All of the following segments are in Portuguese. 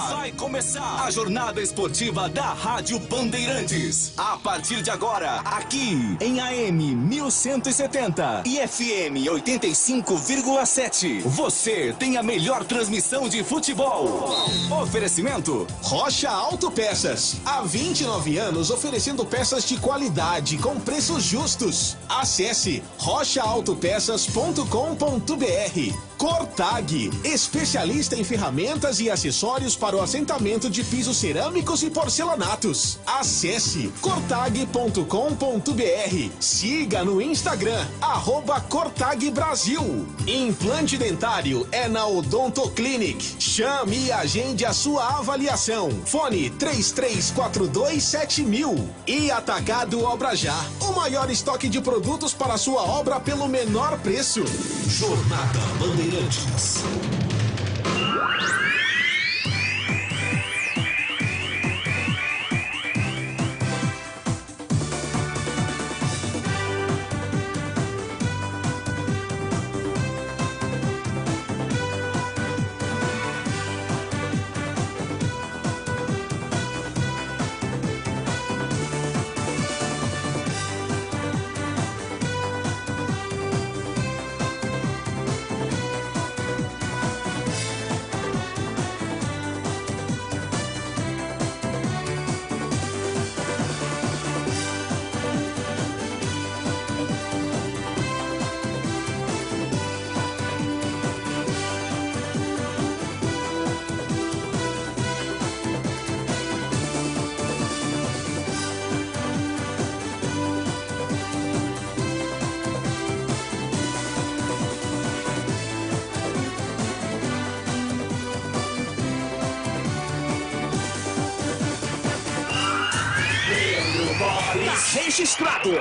Vai começar a jornada esportiva da Rádio Bandeirantes. A partir de agora, aqui em AM 1170 e FM 85,7. Você tem a melhor transmissão de futebol. Oferecimento Rocha Autopeças. Há 29 anos oferecendo peças de qualidade com preços justos. Acesse rochaautopeças.com.br. Cortag, especialista em ferramentas e acessórios para o assentamento de pisos cerâmicos e porcelanatos. Acesse cortag.com.br. Siga no Instagram, @Cortag Brasil. Implante dentário é na Odonto Clinic. Chame e agende a sua avaliação. Fone 33427000. E Atacado Obra Já, o maior estoque de produtos para a sua obra pelo menor preço. Jornada Bandeirantes. Registrado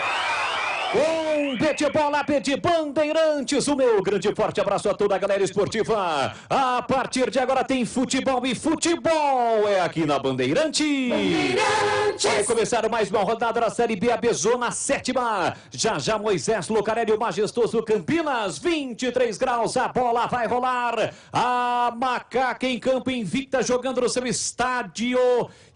com Pede Bola, Pede Bandeirantes. O meu grande forte abraço a toda a galera esportiva. A partir de agora tem futebol, e futebol é aqui na Bandeirantes. Vai começar mais uma rodada da Série B, a Bezona, 7ª. Já Moisés Lucarelli, o majestoso Campinas, 23 graus, a bola vai rolar. A Macaca em campo invicta, jogando no seu estádio.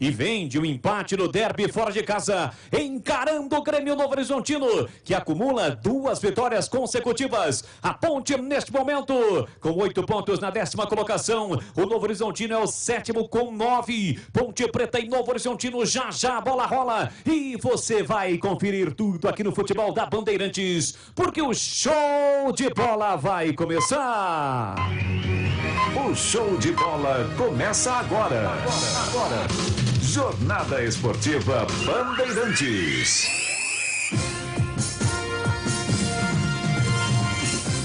E vende o empate no derby fora de casa, encarando o Grêmio Novo Horizontino, que acumula 2 vitórias consecutivas. A Ponte, neste momento, com 8 pontos na 10ª colocação. O Novo Horizontino é o 7º com 9. Ponte Preta e Novo Horizontino, já a bola rola. E você vai conferir tudo aqui no futebol da Bandeirantes, porque o show de bola vai começar. O show de bola começa agora. Jornada Esportiva Bandeirantes.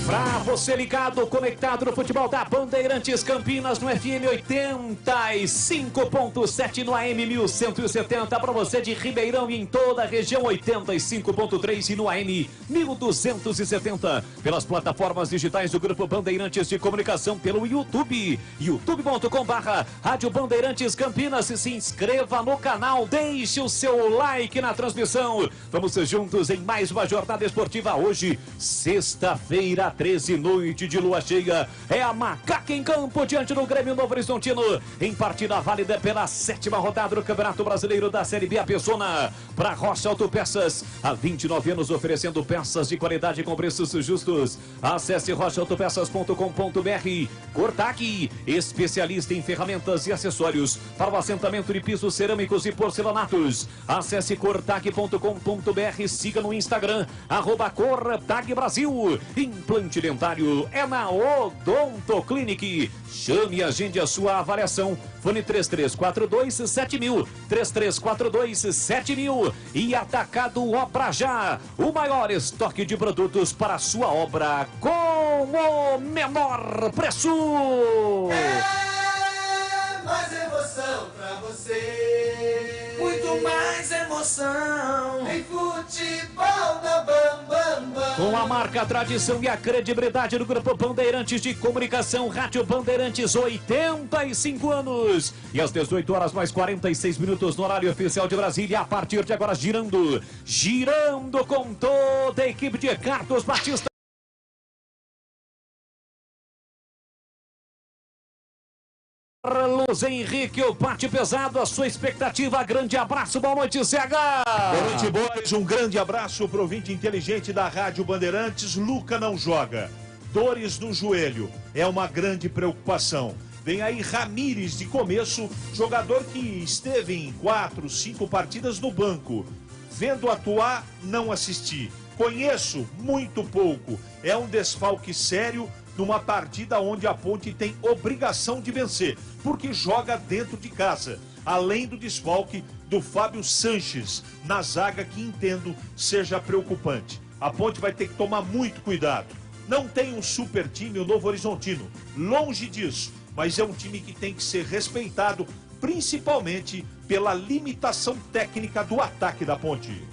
Pra você ligado, conectado no futebol da Bandeirantes Campinas, no FM 85.7, no AM 1170. Pra você de Ribeirão e em toda a região, 85.3 e no AM 1270. Pelas plataformas digitais do Grupo Bandeirantes de Comunicação, pelo YouTube, youtube.com/Rádio Bandeirantes Campinas. Se inscreva no canal, deixe o seu like na transmissão. Vamos juntos em mais uma jornada esportiva hoje, sexta-feira, 13, noite de lua cheia. É a Macaca em campo diante do Grêmio Novo Horizontino, em partida válida pela 7ª rodada do Campeonato Brasileiro da Série B, a Bezona. Para Rocha Autopeças, há 29 anos oferecendo peças de qualidade com preços justos. Acesse rochaautopeças.com.br. Cortag, especialista em ferramentas e acessórios para o assentamento de pisos cerâmicos e porcelanatos. Acesse cortag.com.br. Siga no Instagram, @Cortag Brasil. Implante dentário é na Odonto Clinic. Chame e agende a sua avaliação. Fone 33427000, 33427000. E Atacado Obra Já, o maior estoque de produtos para a sua obra com o menor preço. É mais emoção pra você, muito mais emoção em futebol da Bam Bam Bam. Com a marca, a tradição e a credibilidade do Grupo Bandeirantes de Comunicação, Rádio Bandeirantes, 85 anos. E às 18 horas mais 46 minutos no horário oficial de Brasília, a partir de agora girando com toda a equipe de Carlos Batista. Carlos Henrique, o bate pesado, a sua expectativa, grande abraço, boa noite, CH. Boa noite, boys, um grande abraço pro ouvinte inteligente da Rádio Bandeirantes. Luca não joga, dores no joelho, é uma grande preocupação. Vem aí Ramírez de começo, jogador que esteve em 4, 5 partidas no banco. Vendo atuar, não assisti. Conheço muito pouco, é um desfalque sério numa partida onde a Ponte tem obrigação de vencer, porque joga dentro de casa, além do desfalque do Fábio Sanches na zaga, que entendo seja preocupante. A Ponte vai ter que tomar muito cuidado. Não tem um super time o Novo Horizontino, longe disso, mas é um time que tem que ser respeitado, principalmente pela limitação técnica do ataque da Ponte.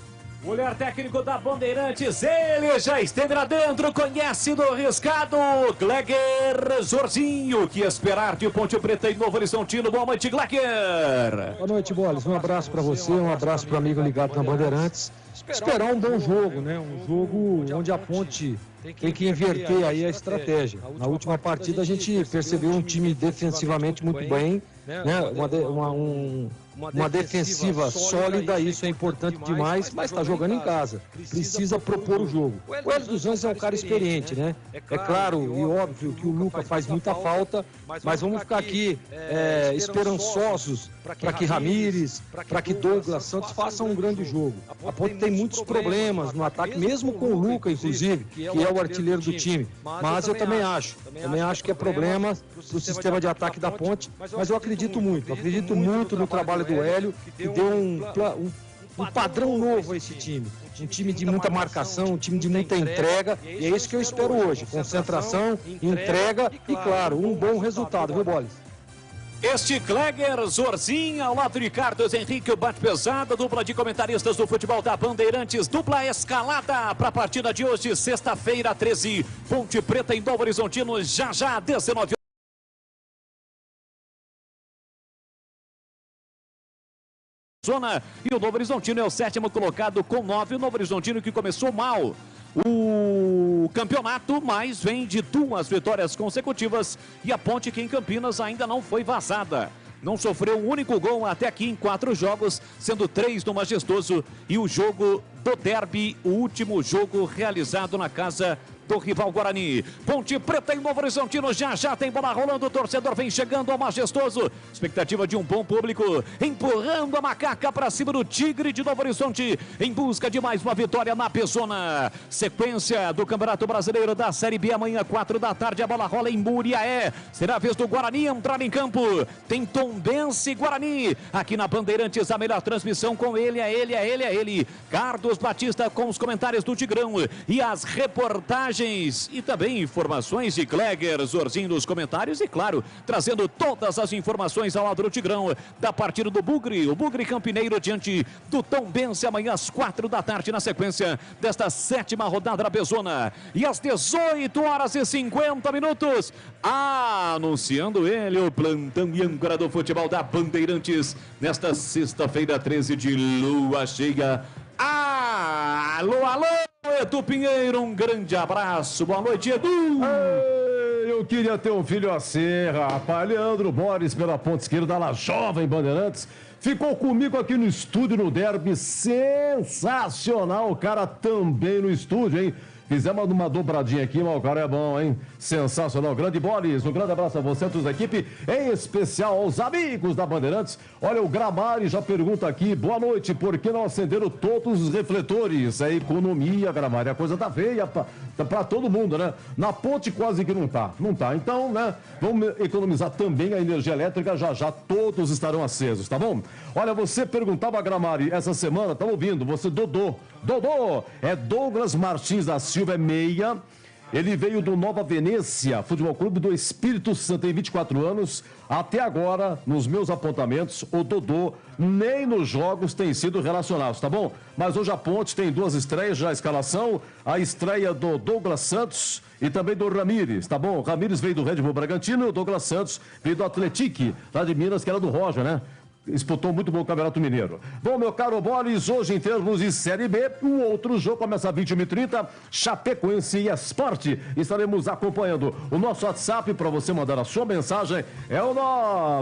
Mulher técnico da Bandeirantes, ele já esteve lá dentro, conhece do riscado, Gleger Zorzinho. Que esperar de Ponte Preta e Novo Horizontino? Boa noite, Gleger. Boa noite, Boles. Um abraço para você, um abraço para o amigo ligado na Bandeirantes. Esperar um bom jogo, né? Um jogo onde a Ponte tem que inverter aí a estratégia. Na última partida a gente percebeu um time defensivamente muito bem, né? Uma defensiva sólida, isso é importante demais, mas está jogando em casa. Precisa propor o jogo. O Hélio dos Anjos é um cara experiente, né? É claro e óbvio que o Luca faz muita falta, mas vamos ficar aqui esperançosos para que Ramírez, para que Douglas Santos façam um grande jogo. A Ponte tem muitos problemas no ataque, mesmo com o Luca, inclusive, que é o artilheiro do time. Mas eu também acho que é problema do sistema de ataque da Ponte, mas eu acredito muito no trabalho do Hélio, que deu um padrão novo a esse time. Um time de muita marcação, um time de muita entrega, e é isso que eu espero hoje. Concentração, entrega e, claro, um bom resultado, viu, Boles? Este Gleger Zorzinho, ao lado de Carlos Henrique, o bate pesado, dupla de comentaristas do futebol da Bandeirantes, dupla escalada para a partida de hoje, sexta-feira, 13, Ponte Preta em Novo Horizontino, já, 19 zona, e o Novo Horizontino é o 7º colocado com 9, o Novo Horizontino que começou mal o campeonato, mas vem de 2 vitórias consecutivas, e a Ponte, que em Campinas ainda não foi vazada. Não sofreu um único gol até aqui em 4 jogos, sendo 3 no Majestoso, e o jogo do derby, o último jogo realizado na casa do rival Guarani. Ponte Preta em Novo Horizontino, já tem bola rolando, o torcedor vem chegando ao Majestoso, expectativa de um bom público, empurrando a macaca para cima do Tigre de Novo Horizonte, em busca de mais uma vitória na Pezona. Sequência do Campeonato Brasileiro da Série B, amanhã 4 da tarde, a bola rola em Muriaé, será a vez do Guarani entrar em campo, tem Tombense e Guarani, aqui na Bandeirantes, a melhor transmissão com ele, Carlos Batista com os comentários do Tigrão e as reportagens e também informações de Gleger Zorzinho nos comentários e, claro, trazendo todas as informações ao lado do Tigrão da partida do Bugre, o Bugre Campineiro diante do Tombense amanhã às 4 da tarde na sequência desta 7ª rodada da Pezona. E às 18 horas e 50 minutos, anunciando ele, o plantão e âncora do futebol da Bandeirantes, nesta sexta-feira, 13 de lua cheia. Alô, Edu Pinheiro, um grande abraço, boa noite, Edu. Eu queria ter um filho assim, rapaz. Leandro Borges pela ponta esquerda, lá jovem Bandeirantes, ficou comigo aqui no estúdio no derby, sensacional, o cara também no estúdio, hein? Fizemos uma dobradinha aqui, mas o cara é bom, hein? Sensacional. Grande Boles, um grande abraço a você, todos da equipe, em especial aos amigos da Bandeirantes. Olha, o Gramari já pergunta aqui, boa noite, por que não acenderam todos os refletores? É economia, Gramari, a coisa tá feia pra todo mundo, né? Na Ponte quase que não tá. Então, né, vamos economizar também a energia elétrica, já todos estarão acesos, tá bom? Olha, você perguntava, Gramari, essa semana, tá ouvindo, você Dodô, é Douglas Martins da Silva, é meia. Ele veio do Nova Venécia, Futebol Clube do Espírito Santo, tem 24 anos. Até agora, nos meus apontamentos, o Dodô nem nos jogos tem sido relacionado, tá bom? Mas hoje a Ponte tem 2 estreias já, a escalação. A estreia do Douglas Santos e também do Ramires, tá bom? O Ramires veio do Red Bull Bragantino e o Douglas Santos veio do Atlético, lá de Minas, que era do Roger, né? Disputou muito bom o Campeonato Mineiro. Bom, meu caro Boris, hoje em termos de Série B, o outro jogo começa às 21h30, Chapecoense e Sport. Estaremos acompanhando. O nosso WhatsApp para você mandar a sua mensagem é o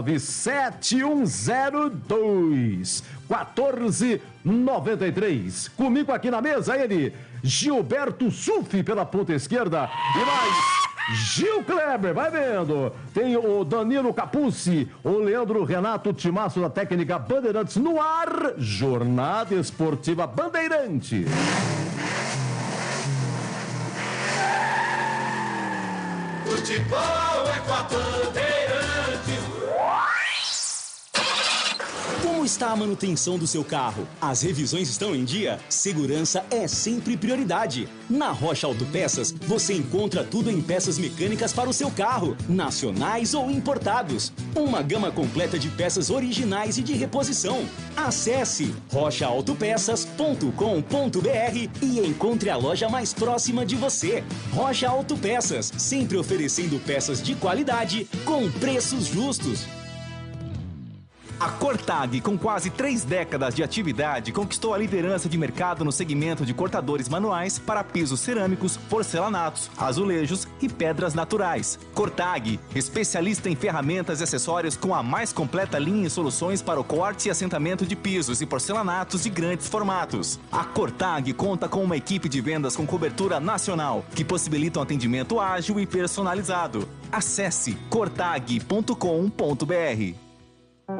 97102-1493. Comigo aqui na mesa ele, Gilberto Sufi pela ponta esquerda e mais... Gil Kleber, vai vendo. Tem o Danilo Capucci, o Leandro Renato Timaço da técnica Bandeirantes no ar. Jornada Esportiva Bandeirante. Futebol é com a Bandeirantes. Como está a manutenção do seu carro? As revisões estão em dia? Segurança é sempre prioridade. Na Rocha Autopeças, você encontra tudo em peças mecânicas para o seu carro, nacionais ou importados. Uma gama completa de peças originais e de reposição. Acesse rochaautopeças.com.br e encontre a loja mais próxima de você. Rocha Autopeças, sempre oferecendo peças de qualidade com preços justos. A Cortag, com quase 3 décadas de atividade, conquistou a liderança de mercado no segmento de cortadores manuais para pisos cerâmicos, porcelanatos, azulejos e pedras naturais. Cortag, especialista em ferramentas e acessórios com a mais completa linha e soluções para o corte e assentamento de pisos e porcelanatos de grandes formatos. A Cortag conta com uma equipe de vendas com cobertura nacional, que possibilita um atendimento ágil e personalizado. Acesse cortag.com.br.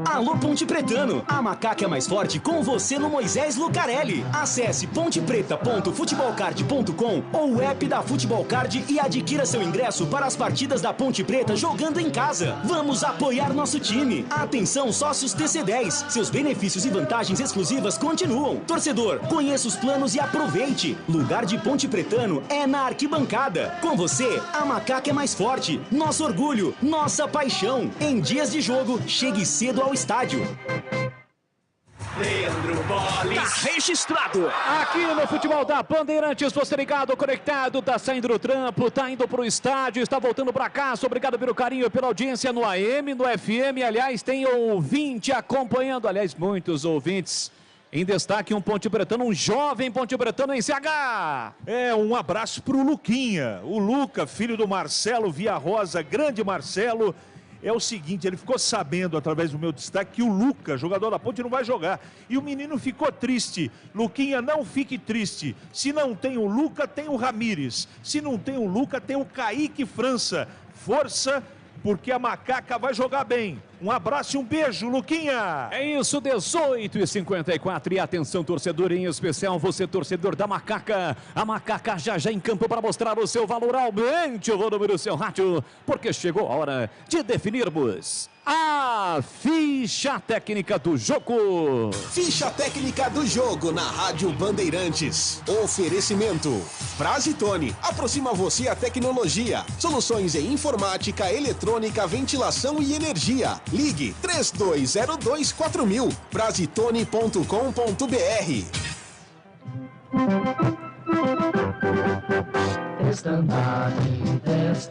Alô Ponte Pretano, a macaca é mais forte com você no Moisés Lucarelli. Acesse pontepreta.futebolcard.com ou o app da Futebol Card e adquira seu ingresso para as partidas da Ponte Preta jogando em casa. Vamos apoiar nosso time. Atenção sócios TC10, seus benefícios e vantagens exclusivas continuam. Torcedor, conheça os planos e aproveite. Lugar de Ponte Pretano é na arquibancada. Com você, a macaca é mais forte. Nosso orgulho, nossa paixão. Em dias de jogo, chegue cedo ao estádio. Leandro Bolis. Tá registrado. Aqui no Futebol da Bandeirantes, você ligado, conectado, tá saindo do trampo, tá indo pro estádio, está voltando pra casa. Obrigado pelo carinho, pela audiência no AM, no FM. Aliás, tem ouvinte acompanhando, aliás, muitos ouvintes. Em destaque, um Ponte Pretano, um jovem Ponte Pretano em CH. Um abraço pro Luquinha. O Luca, filho do Marcelo Via Rosa, grande Marcelo. É o seguinte, ele ficou sabendo através do meu destaque que o Luca, jogador da Ponte, não vai jogar. E o menino ficou triste. Luquinha, não fique triste. Se não tem o Luca, tem o Ramires. Se não tem o Luca, tem o Kaique França. Força, porque a macaca vai jogar bem. Um abraço e um beijo, Luquinha. É isso, 18h54. E atenção, torcedor, em especial você, torcedor da macaca. A macaca já em campo para mostrar o seu valor. Aumente o volume do seu rádio, porque chegou a hora de definirmos a ficha técnica do jogo. Ficha técnica do jogo na Rádio Bandeirantes. Oferecimento Frazitone, aproxima você a tecnologia. Soluções em informática, eletrônica, ventilação e energia. Ligue 32024000. Frazitone.com.br.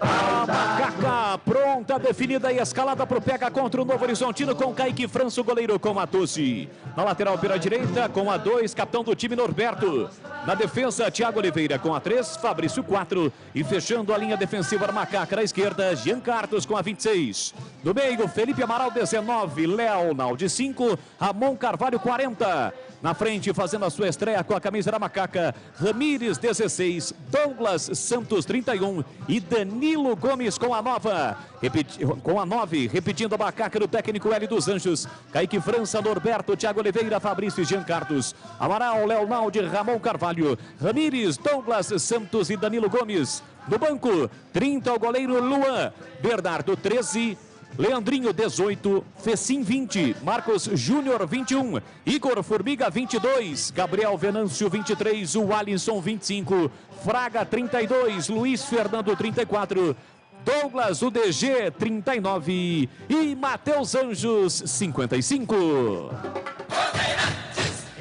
A macaca pronta, definida e escalada pro pega contra o Novo Horizontino com Kaique França, o goleiro com a 12. Na lateral pela direita com a 2, capitão do time Norberto. Na defesa, Thiago Oliveira com a 3, Fabrício 4. E fechando a linha defensiva da macaca na esquerda, Jean Carlos com a 26. No meio, Felipe Amaral 19, Léo Naldi 5, Ramon Carvalho 40. Na frente, fazendo a sua estreia com a camisa da macaca, Ramires 16, Douglas Santos 31 e Danilo Gomes com a 9, repetindo a macaca do técnico L dos Anjos, Kaique França, Norberto, Thiago Oliveira, Fabrício e Jean Carlos, Amaral, Leonaldi, Ramon Carvalho, Ramires, Douglas Santos e Danilo Gomes. No banco, 30 o goleiro Luan, Bernardo 13, Leandrinho 18, Fecim 20, Marcos Júnior 21, Igor Formiga 22, Gabriel Venâncio 23, o Alisson 25, Fraga 32, Luiz Fernando 34, Douglas UDG 39 e Matheus Anjos 55.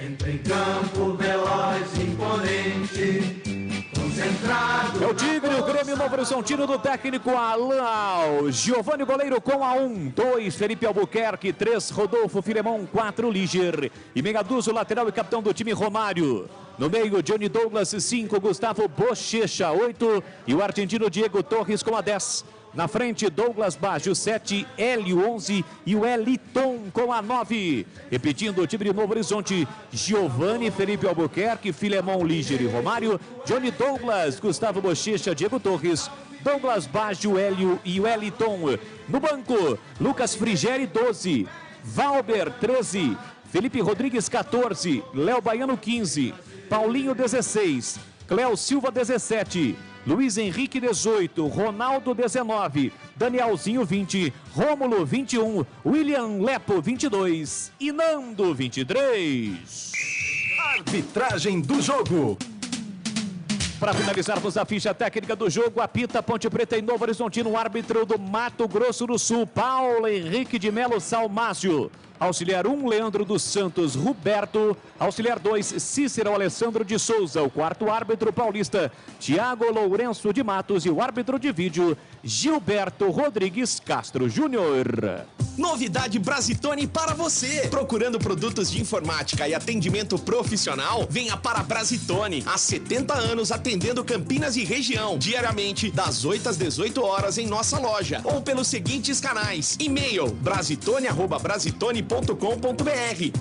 Entra em campo, veloz, imponente, concentrado. É o Tigre, o Grêmio Novo Horizontino do técnico Alan. Giovanni goleiro com a 1, 2, Felipe Albuquerque, 3, Rodolfo Filemão, 4, Liger. E Megaduzo, lateral e capitão do time, Romário. No meio, Johnny Douglas, 5, Gustavo Bochecha, 8 e o argentino Diego Torres com a 10. Na frente, Douglas Baggio, 7, Hélio, 11 e o Eliton com a 9. Repetindo o time de Novo Horizonte, Giovanni, Felipe Albuquerque, Filemão, Liger e Romário, Johnny Douglas, Gustavo Bochecha, Diego Torres, Douglas Baggio, Hélio e o Eliton. No banco, Lucas Frigeri, 12, Valber, 13, Felipe Rodrigues, 14, Léo Baiano, 15, Paulinho, 16, Cléo Silva, 17, Luiz Henrique, 18, Ronaldo, 19, Danielzinho, 20, Rômulo, 21, William Lepo, 22 e Nando, 23. Arbitragem do jogo. Para finalizarmos a ficha técnica do jogo, apita Ponte Preta e Novo Horizontino, árbitro do Mato Grosso do Sul, Paulo Henrique de Melo Salmácio. Auxiliar 1, Leandro dos Santos Roberto. Auxiliar 2, Cícero Alessandro de Souza. O quarto árbitro paulista, Tiago Lourenço de Matos. E o árbitro de vídeo, Gilberto Rodrigues Castro Júnior. Novidade Brasitone para você. Procurando produtos de informática e atendimento profissional? Venha para Brasitone. Há 70 anos atendendo Campinas e região. Diariamente, das 8 às 18 horas em nossa loja. Ou pelos seguintes canais. E-mail, brasitone@brasitone.com.br.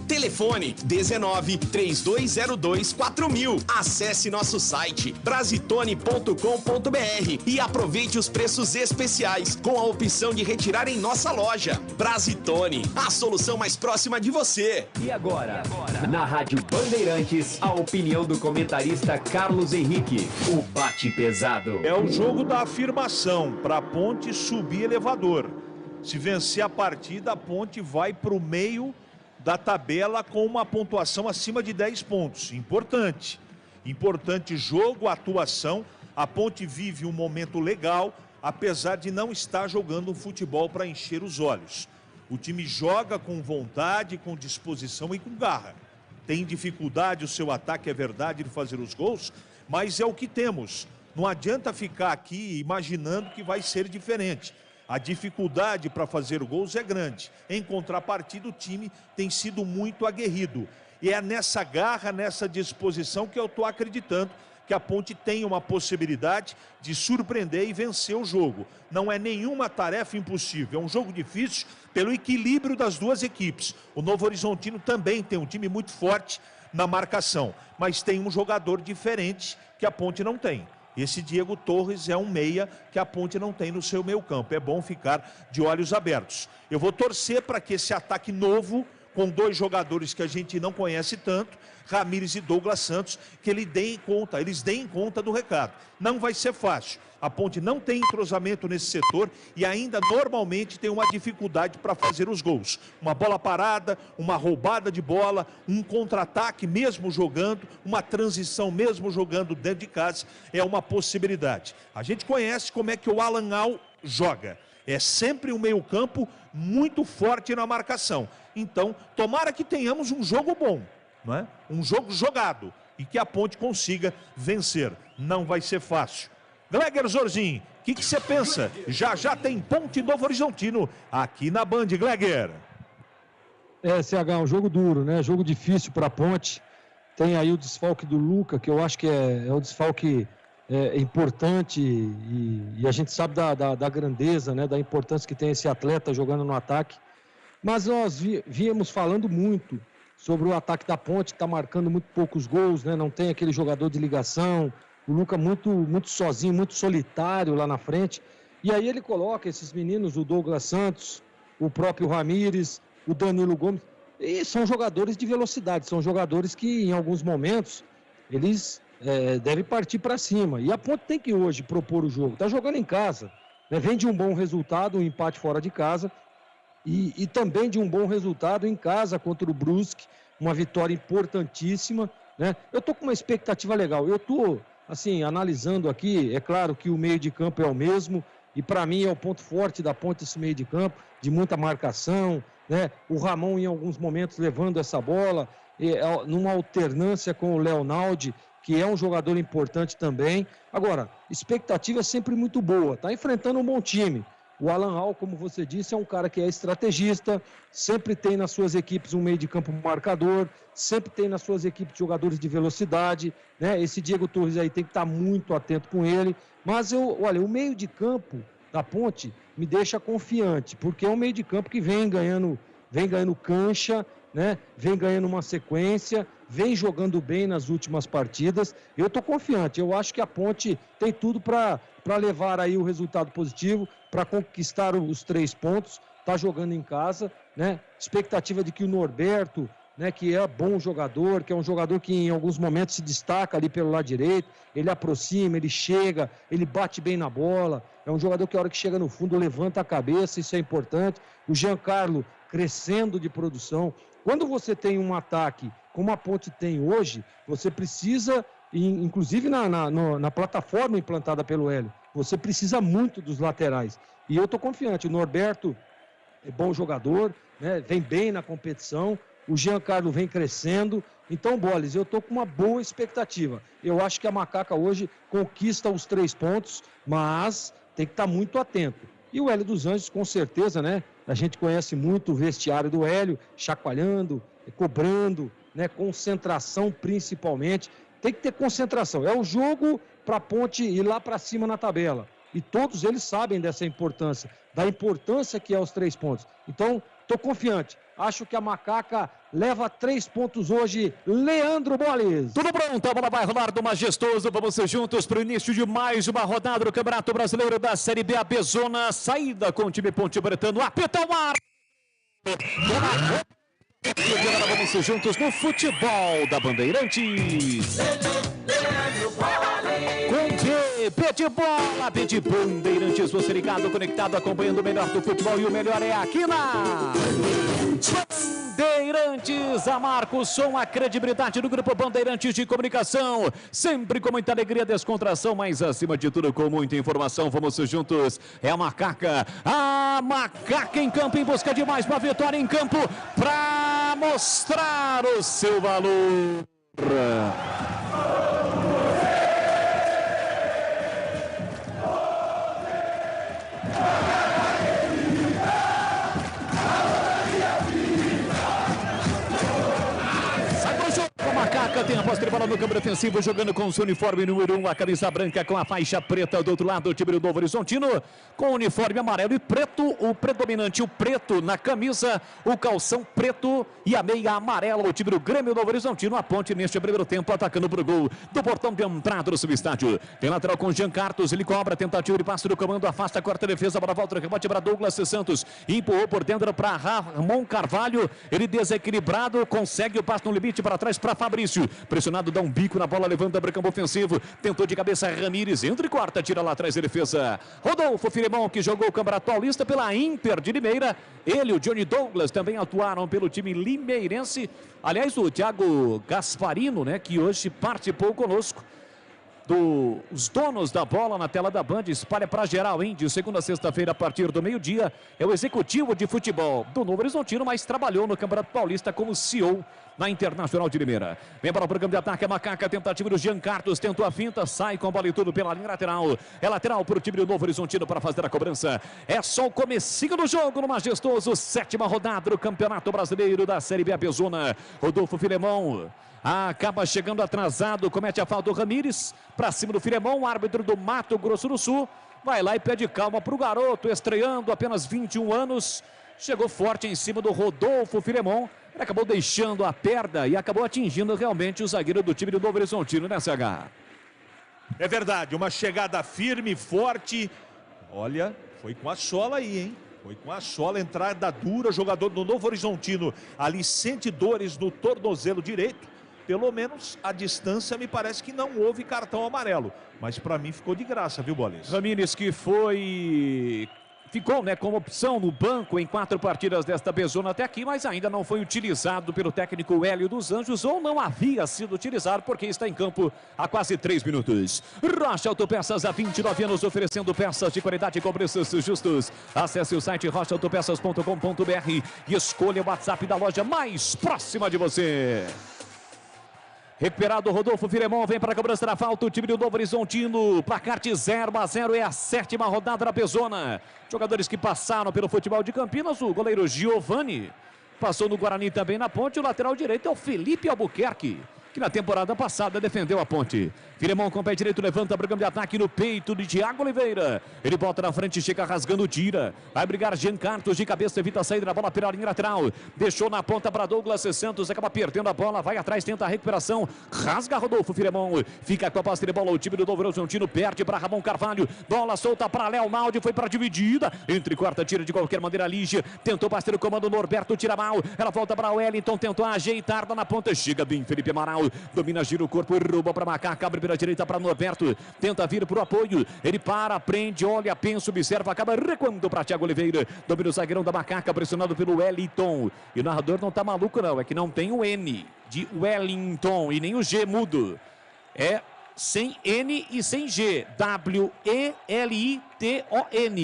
Telefone 19 3202 4000. Acesse nosso site brasitone.com.br e aproveite os preços especiais com a opção de retirar em nossa loja. Brasitone, a solução mais próxima de você. E agora, na Rádio Bandeirantes, a opinião do comentarista Carlos Henrique, o bate pesado. É o jogo da afirmação para a Ponte subir elevador. Se vencer a partida, a Ponte vai para o meio da tabela com uma pontuação acima de 10 pontos. Importante. Importante jogo, atuação. A Ponte vive um momento legal, apesar de não estar jogando um futebol para encher os olhos. O time joga com vontade, com disposição e com garra. Tem dificuldade, o seu ataque é verdade de fazer os gols, mas é o que temos. Não adianta ficar aqui imaginando que vai ser diferente. A dificuldade para fazer gols é grande. Em contrapartida, o time tem sido muito aguerrido. E é nessa garra, nessa disposição que eu estou acreditando que a Ponte tem uma possibilidade de surpreender e vencer o jogo. Não é nenhuma tarefa impossível, é um jogo difícil pelo equilíbrio das duas equipes. O Novo Horizontino também tem um time muito forte na marcação, mas tem um jogador diferente que a Ponte não tem. Esse Diego Torres é um meia que a Ponte não tem no seu meio campo. É bom ficar de olhos abertos. Eu vou torcer para que esse ataque novo, com dois jogadores que a gente não conhece tanto, Ramírez e Douglas Santos, que eles deem conta do recado. Não vai ser fácil. A Ponte não tem entrosamento nesse setor e ainda normalmente tem uma dificuldade para fazer os gols. Uma bola parada, uma roubada de bola, um contra-ataque mesmo jogando, uma transição mesmo jogando dentro de casa, é uma possibilidade. A gente conhece como é que o Alan Al joga. É sempre um meio-campo muito forte na marcação. Então, tomara que tenhamos um jogo bom, não é? Um jogo jogado e que a Ponte consiga vencer. Não vai ser fácil. Gleger Zorzin, o que você pensa? Já tem Ponte Novo Horizontino aqui na Band, Gleger. CH, um jogo duro, né? Jogo difícil para a Ponte. Tem aí o desfalque do Luca, que eu acho que é um desfalque importante e a gente sabe da grandeza, né? Da importância que tem esse atleta jogando no ataque. Mas nós víamos falando muito sobre o ataque da Ponte, que está marcando muito poucos gols, né? Não tem aquele jogador de ligação. O Luca muito sozinho, muito solitário lá na frente. E aí ele coloca esses meninos, o Douglas Santos, o próprio Ramírez, o Danilo Gomes. E são jogadores de velocidade, são jogadores que em alguns momentos eles devem partir para cima. E a Ponte tem que hoje propor o jogo. Está jogando em casa. né? Vem de um bom resultado, um empate fora de casa, e também de um bom resultado em casa contra o Brusque, uma vitória importantíssima, né? Eu tô com uma expectativa legal. Eu tô, assim, analisando aqui, é claro que o meio de campo é o mesmo, e para mim é o ponto forte da Ponte esse meio de campo, de muita marcação, né? O Ramon em alguns momentos levando essa bola, numa alternância com o Leonaldi, que é um jogador importante também. Agora, expectativa é sempre muito boa, tá enfrentando um bom time. O Alan Hall, como você disse, é um cara que é estrategista, sempre tem nas suas equipes um meio de campo marcador, sempre tem nas suas equipes jogadores de velocidade, né? Esse Diego Torres aí tem que estar muito atento com ele, mas olha, o meio de campo da Ponte me deixa confiante, porque é um meio de campo que vem ganhando cancha, né? Vem ganhando uma sequência, vem jogando bem nas últimas partidas. Eu estou confiante, eu acho que a Ponte tem tudo para levar aí o resultado positivo, para conquistar os 3 pontos, está jogando em casa, né? Expectativa de que o Norberto, né, que é bom jogador, que é um jogador que em alguns momentos se destaca ali pelo lado direito, ele aproxima, ele chega, ele bate bem na bola, é um jogador que a hora que chega no fundo levanta a cabeça, isso é importante. O Giancarlo crescendo de produção. Quando você tem um ataque como a Ponte tem hoje, você precisa, inclusive na plataforma implantada pelo Hélio, você precisa muito dos laterais. E eu estou confiante, o Norberto é bom jogador, né? Vem bem na competição, o Giancarlo vem crescendo. Então, Boles, eu estou com uma boa expectativa. Eu acho que a Macaca hoje conquista os 3 pontos, mas tem que estar muito atento. E o Hélio dos Anjos, com certeza, né? A gente conhece muito o vestiário do Hélio, chacoalhando, cobrando, né? Concentração principalmente. Tem que ter concentração. É o jogo para a Ponte ir lá para cima na tabela. E todos eles sabem dessa importância, da importância que é os 3 pontos. Então, estou confiante. Acho que a Macaca leva 3 pontos hoje. Leandro Boles. Tudo pronto, a bola vai rolar do Majestoso. Vamos ser juntos para o início de mais uma rodada do Campeonato Brasileiro da Série B. A Bezona, saída com o time Ponte Bretano. Apita o ar. Vamos ser juntos no futebol da Bandeirantes. Com B de bola, B de Bandeirantes. Você ligado, conectado, acompanhando o melhor do futebol. E o melhor é aqui na Bandeirantes. A marca o som, a credibilidade do Grupo Bandeirantes de Comunicação. Sempre com muita alegria, descontração, mas acima de tudo com muita informação. Vamos juntos. É a Macaca. A Macaca em campo, em busca de mais uma vitória em campo para mostrar o seu valor. Macaca tem a posse de bola no campo defensivo, jogando com o seu uniforme número 1, a camisa branca com a faixa preta. Do outro lado, o time do Novo Horizontino com o uniforme amarelo e preto, o predominante, o preto na camisa, o calção preto e a meia amarela. O time do Grêmio Novo Horizontino, a Ponte neste primeiro tempo, atacando para o gol do portão de entrada do subestádio. Tem lateral com Jean Carlos, ele cobra, tentativa de passe do comando, afasta, corta a defesa, bola volta, rebote para Douglas Santos, empurrou por dentro para Ramon Carvalho, ele desequilibrado, consegue o passe no limite para trás para Fabrício, pressionado, dá um bico na bola, levanta para o campo ofensivo, tentou de cabeça Ramírez, entra e corta, tira lá atrás a defesa. Rodolfo Filemão, que jogou o Campeonato Paulista pela Inter de Limeira, ele e o Johnny Douglas também atuaram pelo time limeirense. Aliás, o Thiago Gasparino, né, que hoje participou conosco dos donos da bola na tela da Band, espalha para geral, hein? De segunda a sexta-feira, a partir do meio-dia, é o executivo de futebol do Novo Horizontino, mas trabalhou no Campeonato Paulista como CEO na Internacional de Limeira. Vem para o programa de ataque, a Macaca, tentativa do Jean Carlos, tentou a finta, sai com a bola e tudo pela linha lateral. É lateral para o time do Novo Horizontino para fazer a cobrança. É só o comecinho do jogo no Majestoso, 7ª rodada do Campeonato Brasileiro da Série B, a Bezona. Rodolfo Filemão acaba chegando atrasado, comete a falta o Ramírez, para cima do Filemão, árbitro do Mato Grosso do Sul, vai lá e pede calma para o garoto, estreando, apenas 21 anos, chegou forte em cima do Rodolfo Filemão, ele acabou deixando a perna e acabou atingindo realmente o zagueiro do time do Novo Horizontino, né, CH? É verdade, uma chegada firme, forte, olha, foi com a sola aí, hein? Foi com a sola, entrada dura, jogador do Novo Horizontino ali sente dores no tornozelo direito. Pelo menos a distância me parece que não houve cartão amarelo. Mas para mim ficou de graça, viu, Bolis? Ramírez que ficou, né, como opção no banco em 4 partidas desta Bezona até aqui, mas ainda não foi utilizado pelo técnico Hélio dos Anjos, ou não havia sido utilizado porque está em campo há quase 3 minutos. Rocha Autopeças, há 29 anos, oferecendo peças de qualidade com preços justos. Acesse o site rochaautopeças.com.br e escolha o WhatsApp da loja mais próxima de você. Recuperado Rodolfo Filemon, vem para a cobrança da falta, o time do Novo Horizontino, placar de 0-0, é a 7ª rodada da Bezona. Jogadores que passaram pelo futebol de Campinas, o goleiro Giovani, passou no Guarani também na Ponte, o lateral direito é o Felipe Albuquerque, que na temporada passada defendeu a Ponte. Filemon com o pé direito, levanta para o campo de ataque no peito de Thiago Oliveira. Ele bota na frente, chega rasgando, tira. Vai brigar Jean Carlos de cabeça, evita a saída da bola pela linha lateral. Deixou na ponta para Douglas Santos, acaba perdendo a bola, vai atrás, tenta a recuperação. Rasga Rodolfo Filemon, fica com a posse de bola, o time do Novo Horizontino perde para Ramon Carvalho. Bola solta para Léo Naldi, foi para a dividida. Entre quarta, tira de qualquer maneira Lígia. Tentou bater o comando, Norberto tira mal. Ela volta para o Wellington, tentou ajeitar na ponta. Chega bem Felipe Amaral, domina, gira o corpo, rouba para Macaca, abre pela direita para Norberto, tenta vir para o apoio, ele para, prende, olha, pensa, observa, acaba recuando para Thiago Oliveira, domina o zagueirão da Macaca, pressionado pelo Wellington, e o narrador não tá maluco não, é que não tem o N de Wellington e nem o G mudo, é sem N e sem G, W-E-L-I-T-O-N,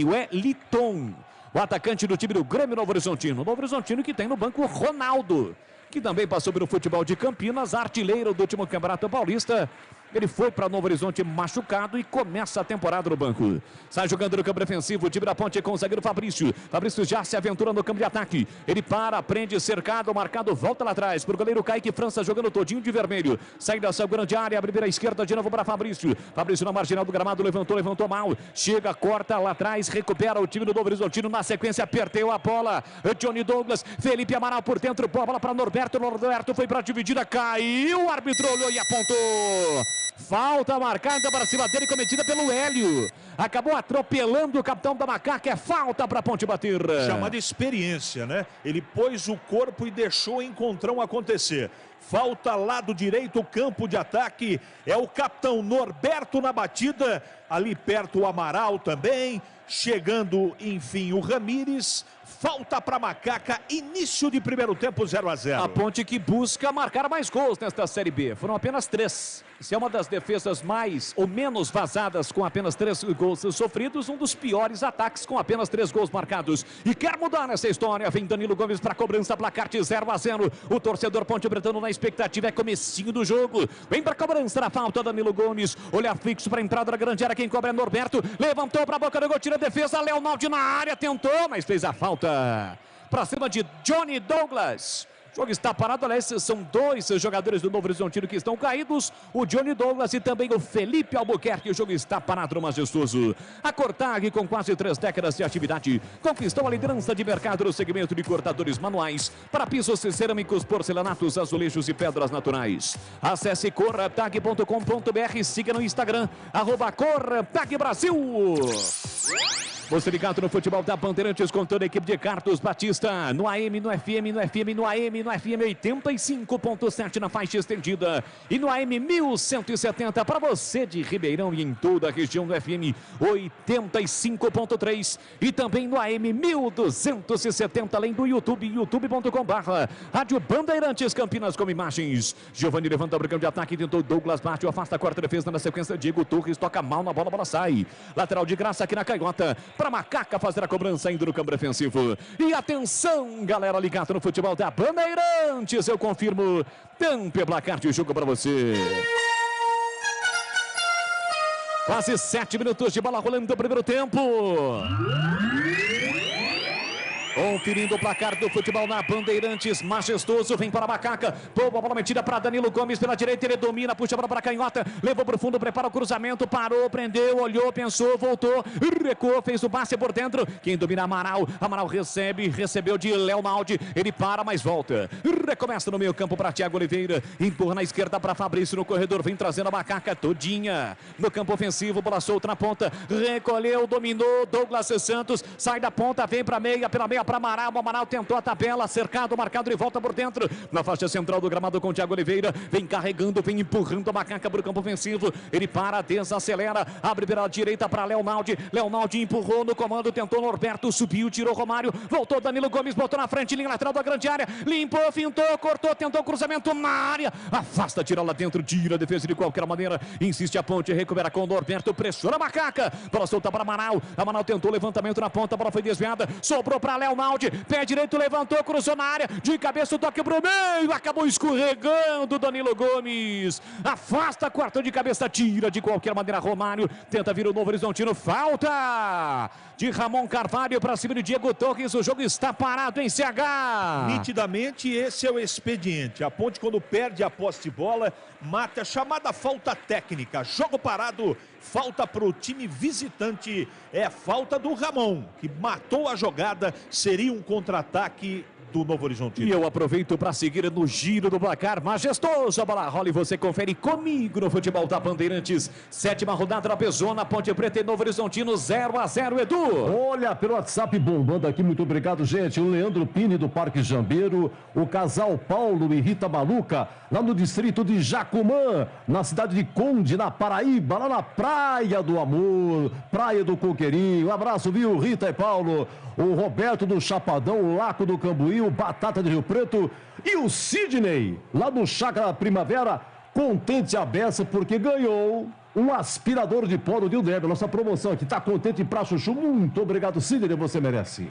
Wellington, o atacante do time do Grêmio Novo Horizontino que tem no banco o Ronaldo, que também passou pelo futebol de Campinas, artilheiro do último Campeonato Paulista. Ele foi para Novo Horizonte machucado e começa a temporada no banco. Sai jogando no campo defensivo, o time da Ponte com o zagueiro Fabrício. Fabrício já se aventura no campo de ataque. Ele para, prende, cercado, marcado, volta lá atrás para o goleiro Kaique França jogando todinho de vermelho. Sai dessa grande área, abre pela esquerda de novo para Fabrício. Fabrício na marginal do gramado, levantou mal. Chega, corta lá atrás, recupera o time do Novo Horizontino. Na sequência, perdeu a bola. Johnny Douglas, Felipe Amaral por dentro, bola para Norberto. Norberto foi para a dividida, caiu, o árbitro olhou e apontou. Falta marcada para cima dele, cometida pelo Hélio. Acabou atropelando o capitão da Macaca. É falta para a Ponte bater. Chamada experiência, né? Ele pôs o corpo e deixou o encontrão acontecer. Falta lado direito, campo de ataque. É o capitão Norberto na batida. Ali perto o Amaral também. Chegando, enfim, o Ramírez. Falta para Macaca, início de primeiro tempo, 0-0. A Ponte que busca marcar mais gols nesta Série B. Foram apenas 3. Se é uma das defesas mais ou menos vazadas, com apenas 3 gols sofridos, um dos piores ataques com apenas 3 gols marcados. E quer mudar essa história. Vem Danilo Gomes para cobrança, placar de 0-0. O torcedor Ponte Bretano na expectativa, é comecinho do jogo. Vem para cobrança na falta, Danilo Gomes. Olha fixo para a entrada da grande área, quem cobra é Norberto. Levantou para a boca do gol, tira a defesa. Léo Naldi na área, tentou, mas fez a falta. Para cima de Johnny Douglas. O jogo está parado, aliás, são 2 jogadores do Novo Horizontino que estão caídos, o Johnny Douglas e também o Felipe Albuquerque. O jogo está parado, majestoso. A Cortag, com quase 3 décadas de atividade, conquistou a liderança de mercado no segmento de cortadores manuais para pisos cerâmicos, porcelanatos, azulejos e pedras naturais. Acesse cortag.com.br, siga no Instagram, @CortagBrasil. Você ligado no futebol da Bandeirantes com toda a equipe de Carlos Batista. No AM, no FM, no FM, no AM, no FM 85.7 na faixa estendida. E no AM 1170 para você de Ribeirão e em toda a região do FM 85.3. E também no AM 1270, além do YouTube, youtube.com/. Rádio Bandeirantes Campinas com imagens. Giovani levanta o campo de ataque, tentou Douglas, bate, afasta a quarta defesa na sequência. Diego Torres toca mal na bola, a bola sai. Lateral de graça aqui na canhota. Para Macaca fazer a cobrança indo no campo defensivo. E atenção, galera ligada no futebol da Bandeirantes, eu confirmo, tampa placar de jogo para você. Quase 7 minutos de bola rolando no primeiro tempo. Conferindo o placar do futebol na Bandeirantes, majestoso, vem para a Macaca, boa bola metida para Danilo Gomes pela direita, ele domina, puxa a bola para a canhota, levou para o fundo, prepara o cruzamento, parou, prendeu, olhou, pensou, voltou, recuou, fez o passe por dentro, quem domina Amaral, Amaral recebeu de Léo Naldi, ele para, mas volta, recomeça no meio campo para Thiago Oliveira, empurra na esquerda para Fabrício no corredor, vem trazendo a Macaca todinha, no campo ofensivo, bola solta na ponta, recolheu, dominou, Douglas Santos, sai da ponta, vem para meia, pela meia para Amaral. Amaral tentou a tabela, cercado, marcado e volta por dentro. Na faixa central do gramado com o Thiago Oliveira. Vem carregando, vem empurrando a Macaca para o campo ofensivo. Ele para, desacelera, abre pela direita para Leonaldi. Leonaldi empurrou no comando, tentou Norberto, subiu, tirou Romário. Voltou Danilo Gomes, botou na frente, linha lateral da grande área. Limpou, fintou, cortou, tentou cruzamento na área. Afasta, tira lá dentro, tira a defesa de qualquer maneira. Insiste a Ponte, recupera com o Norberto, pressiona a Macaca. Bola solta para Amaral. Amaral tentou levantamento na ponta, a bola foi desviada. Sobrou para Leonaldi, pé direito, levantou, cruzou na área. De cabeça o toque pro meio, acabou escorregando Danilo Gomes. Afasta, quarto de cabeça, tira de qualquer maneira Romário. Tenta vir o Novo Horizontino, falta de Ramon Carvalho para cima de Diego Torres. O jogo está parado em CH. Nitidamente esse é o expediente. A Ponte, quando perde a posse de bola, mata, chamada falta técnica. Jogo parado, falta para o time visitante. É falta do Ramon, que matou a jogada. Seria um contra-ataque do Novo Horizontino. E eu aproveito para seguir no giro do placar majestoso. A bola rola e você confere comigo no futebol da Bandeirantes. 7ª rodada da Pezona, Ponte Preta e Novo Horizontino, 0-0, Edu. Olha, pelo WhatsApp bombando aqui, muito obrigado, gente. O Leandro Pini do Parque Jambeiro, o casal Paulo e Rita Maluca, lá no distrito de Jacumã, na cidade de Conde, na Paraíba, lá na Praia do Amor, Praia do Coqueirinho. Um abraço, viu, Rita e Paulo. O Roberto do Chapadão, o Laco do Cambuí, o Batata de Rio Preto e o Sidney, lá do Chácara Primavera, contente a beça porque ganhou um aspirador de pó do Dio Derby. Nossa promoção aqui, tá contente pra chuchu? Muito obrigado, Sidney, você merece.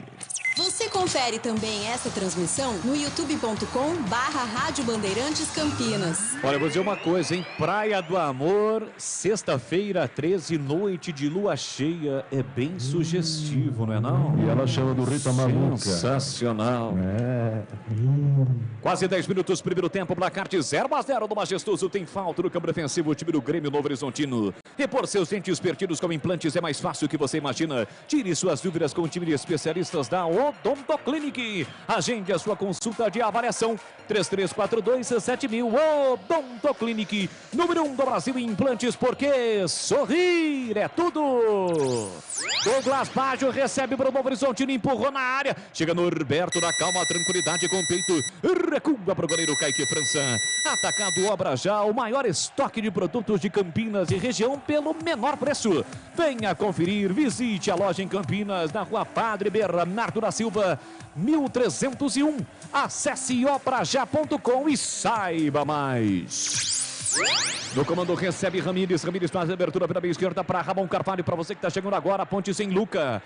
Você confere também essa transmissão no youtube.com/Rádio Bandeirantes Campinas. Olha, vou dizer uma coisa, hein? Praia do Amor, sexta-feira, 13, noite de lua cheia. É bem sugestivo, não é não? E ela chama do Rita Maluca. Sensacional. Quase 10 minutos, primeiro tempo, placar de 0-0 do Majestoso. Tem falta no campo defensivo, o time do Grêmio Novo Horizontino. Repor seus dentes perdidos com implantes é mais fácil que você imagina. Tire suas dúvidas com o time de especialistas da Odontoclinic. Agende a sua consulta de avaliação. 3342-7000. Odontoclinic, número 1 do Brasil em implantes, porque sorrir é tudo. Douglas Baggio recebe para o Novo Horizontino, empurrou na área. Chega Norberto na calma, tranquilidade com o peito. Recua para o goleiro Kaique França. Atacado Obra Já, o maior estoque de produtos de Campinas e região pelo menor preço. Venha conferir, visite a loja em Campinas, na rua Padre Bernardo da Silva, 1301. Acesse obrajá.com e saiba mais. No comando recebe Ramires faz a abertura pela meia esquerda para Ramon Carvalho. Para você que está chegando agora, Ponte sem Luca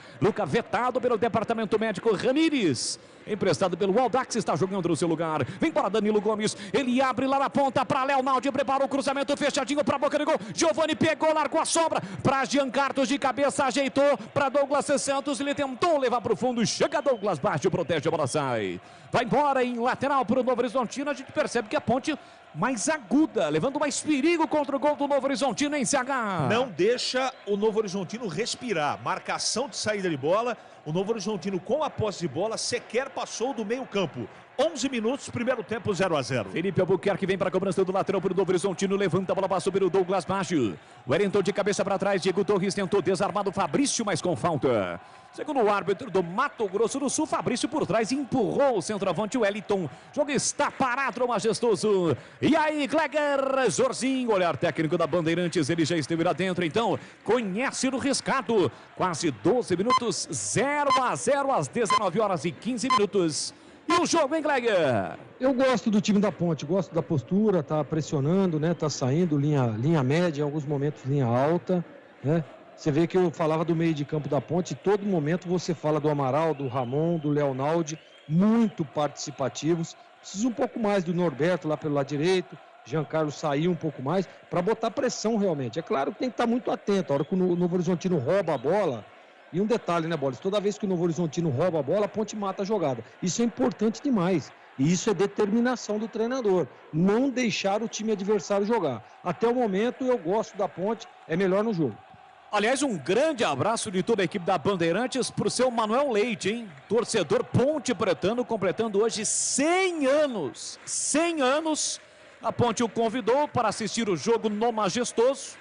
vetado pelo departamento médico. Ramires, emprestado pelo Aldax, está jogando no seu lugar. Vem para Danilo Gomes, ele abre lá na ponta para Leonaldi, prepara o cruzamento fechadinho para a boca do gol. Giovani pegou, largou a sobra para Jean Carlos, de cabeça ajeitou para Douglas Santos, ele tentou levar para o fundo, chega Douglas Baggio, protege, a bola sai. Vai embora em lateral para o Novo Horizontino. A gente percebe que a Ponte mais aguda, levando mais perigo contra o gol do Novo Horizontino em CH. Não deixa o Novo Horizontino respirar. Marcação de saída de bola. O Novo Horizontino, com a posse de bola, sequer passou do meio campo. 11 minutos, primeiro tempo, 0-0. Felipe Albuquerque vem para a cobrança do lateral para o Novo Horizontino, levanta a bola para subir o Douglas Baggio. Wellington de cabeça para trás, Diego Torres tentou desarmar o Fabrício, mas com falta. Segundo o árbitro do Mato Grosso do Sul, Fabrício por trás empurrou o centroavante Wellington. Jogo está parado no Majestoso. E aí, Gleger, Zorzinho, olhar técnico da Bandeirantes, ele já esteve lá dentro, então conhece no riscado. Quase 12 minutos, 0-0 às 19 horas e 15 minutos. E o jogo, hein, Gleger? Eu gosto do time da Ponte, gosto da postura, tá pressionando, né? Tá saindo linha média, em alguns momentos linha alta, né? Você vê que eu falava do meio de campo da Ponte, todo momento você fala do Amaral, do Ramon, do Leonaldi, muito participativos. Precisa um pouco mais do Norberto lá pelo lado direito, Jean Carlos sair um pouco mais, para botar pressão realmente. É claro que tem que estar muito atento, a hora que o Novo Horizontino rouba a bola. E um detalhe, né, Bolis? Toda vez que o Novo Horizontino rouba a bola, a Ponte mata a jogada. Isso é importante demais. E isso é determinação do treinador. Não deixar o time adversário jogar. Até o momento, eu gosto da Ponte, é melhor no jogo. Aliás, um grande abraço de toda a equipe da Bandeirantes para o seu Manuel Leite, hein? Torcedor Ponte Pretano, completando hoje 100 anos. 100 anos. A Ponte o convidou para assistir o jogo no Majestoso.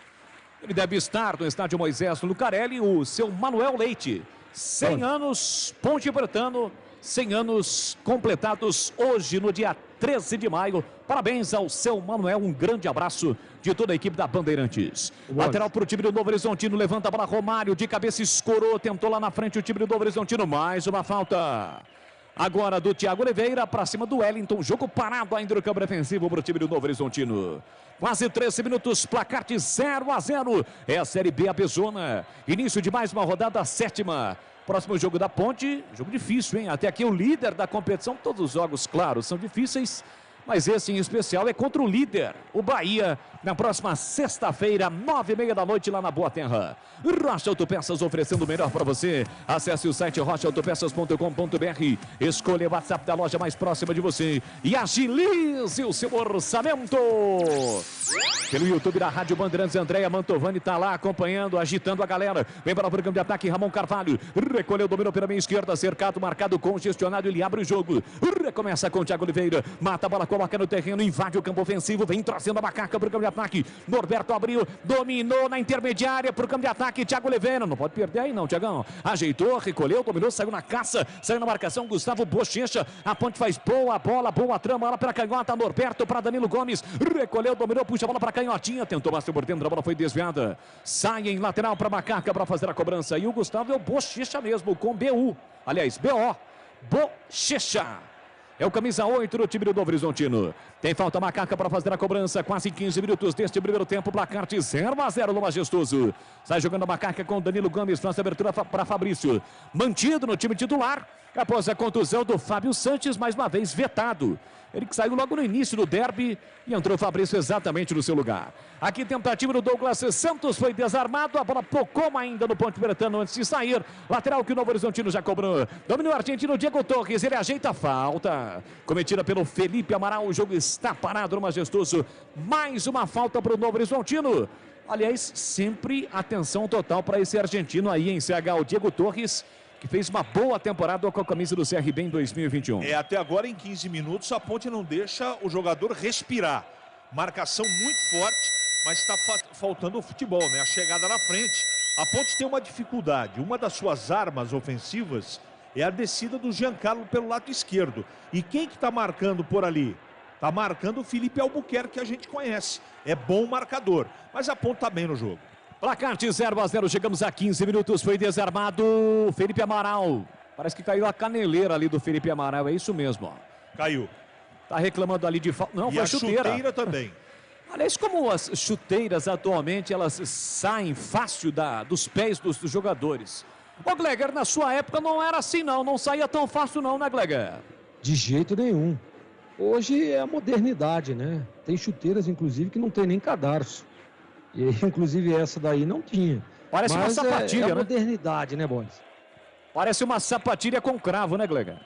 Ele deve estar no estádio Moisés Lucarelli, o seu Manuel Leite. 100 anos, Ponte Pretano. 100 anos completados hoje, no dia 13 de maio. Parabéns ao seu Manuel, um grande abraço de toda a equipe da Bandeirantes. Lateral para o time do Novo Horizontino, levanta a bola Romário, de cabeça escorou, tentou lá na frente o time do Novo Horizontino, mais uma falta. Agora do Thiago Oliveira para cima do Wellington, jogo parado ainda no campo defensivo para o time do Novo Horizontino. Quase 13 minutos, placar de 0-0. É a Série B Abezona. Início de mais uma rodada, 7ª. Próximo jogo da Ponte, jogo difícil, hein? Até aqui o líder da competição, todos os jogos, claro, são difíceis, mas esse em especial é contra o líder, o Bahia, na próxima sexta-feira, 9h30 da noite, lá na Boa Terra. Rocha Autopeças oferecendo o melhor para você. Acesse o site rochaautopeças.com.br, escolha o WhatsApp da loja mais próxima de você e agilize o seu orçamento. Pelo YouTube da Rádio Bandeirantes, Andréia Mantovani está lá acompanhando, agitando a galera. Vem para o programa de ataque, Ramon Carvalho. Recolheu, dominou pela meia esquerda, cercado, marcado, congestionado, ele abre o jogo. Recomeça com o Thiago Oliveira, mata a bola, coloca no terreno, invade o campo ofensivo, vem trazendo a macaca para o campo de ataque. Norberto abriu, dominou na intermediária para o campo de ataque, Thiago Oliveira. Não pode perder aí não, Thiagão. Ajeitou, recolheu, dominou, saiu na caça, saiu na marcação, Gustavo Bochecha. A Ponte faz boa bola, boa trama, bola para canhota, Norberto para Danilo Gomes. Recolheu, dominou, puxa a bola para canhotinha, tentou bater por dentro, a bola foi desviada. Sai em lateral para Macaca para fazer a cobrança. E o Gustavo é o Bochecha mesmo, com BU. Aliás, BO. Bochecha. É o camisa 8 do time do Novo Horizontino. Tem falta Macaca para fazer a cobrança. Quase 15 minutos deste primeiro tempo. Placar de 0-0 no Majestoso. Sai jogando a Macaca com Danilo Gomes. Faz a abertura para Fabrício. Mantido no time titular. Após a contusão do Fábio Sanches, mais uma vez vetado. Ele que saiu logo no início do derby e entrou o Fabrício exatamente no seu lugar. Aqui tentativa do Douglas Santos, foi desarmado, a bola pocou ainda no ponte bretano antes de sair. Lateral que o Novo Horizontino já cobrou. Dominou o argentino Diego Torres, ele ajeita a falta. Cometida pelo Felipe Amaral, o jogo está parado no Majestoso. Mais uma falta para o Novo Horizontino. Aliás, sempre atenção total para esse argentino aí em CH, o Diego Torres, que fez uma boa temporada com a camisa do CRB em 2021. Até agora em 15 minutos a Ponte não deixa o jogador respirar. Marcação muito forte, mas está faltando o futebol, né? A chegada na frente. A Ponte tem uma dificuldade. Uma das suas armas ofensivas é a descida do Giancarlo pelo lado esquerdo. E quem que está marcando por ali? Está marcando o Felipe Albuquerque, que a gente conhece. É bom marcador, mas a Ponte está bem no jogo. Placar de 0-0, chegamos a 15 minutos, foi desarmado Felipe Amaral. Parece que caiu a caneleira ali do Felipe Amaral, é isso mesmo. Ó. Caiu. Tá reclamando ali de falta. Não, e foi a chuteira também. Aliás, como as chuteiras atualmente, elas saem fácil dos pés dos jogadores. Ô Gleger, na sua época não era assim não saía tão fácil não, né Gleger? De jeito nenhum. Hoje é a modernidade, né? Tem chuteiras, inclusive, que não tem nem cadarço. E, inclusive, essa daí não tinha. Parece uma sapatilha, é a né? modernidade, né, Boris? Parece uma sapatilha com cravo, né, Gleger?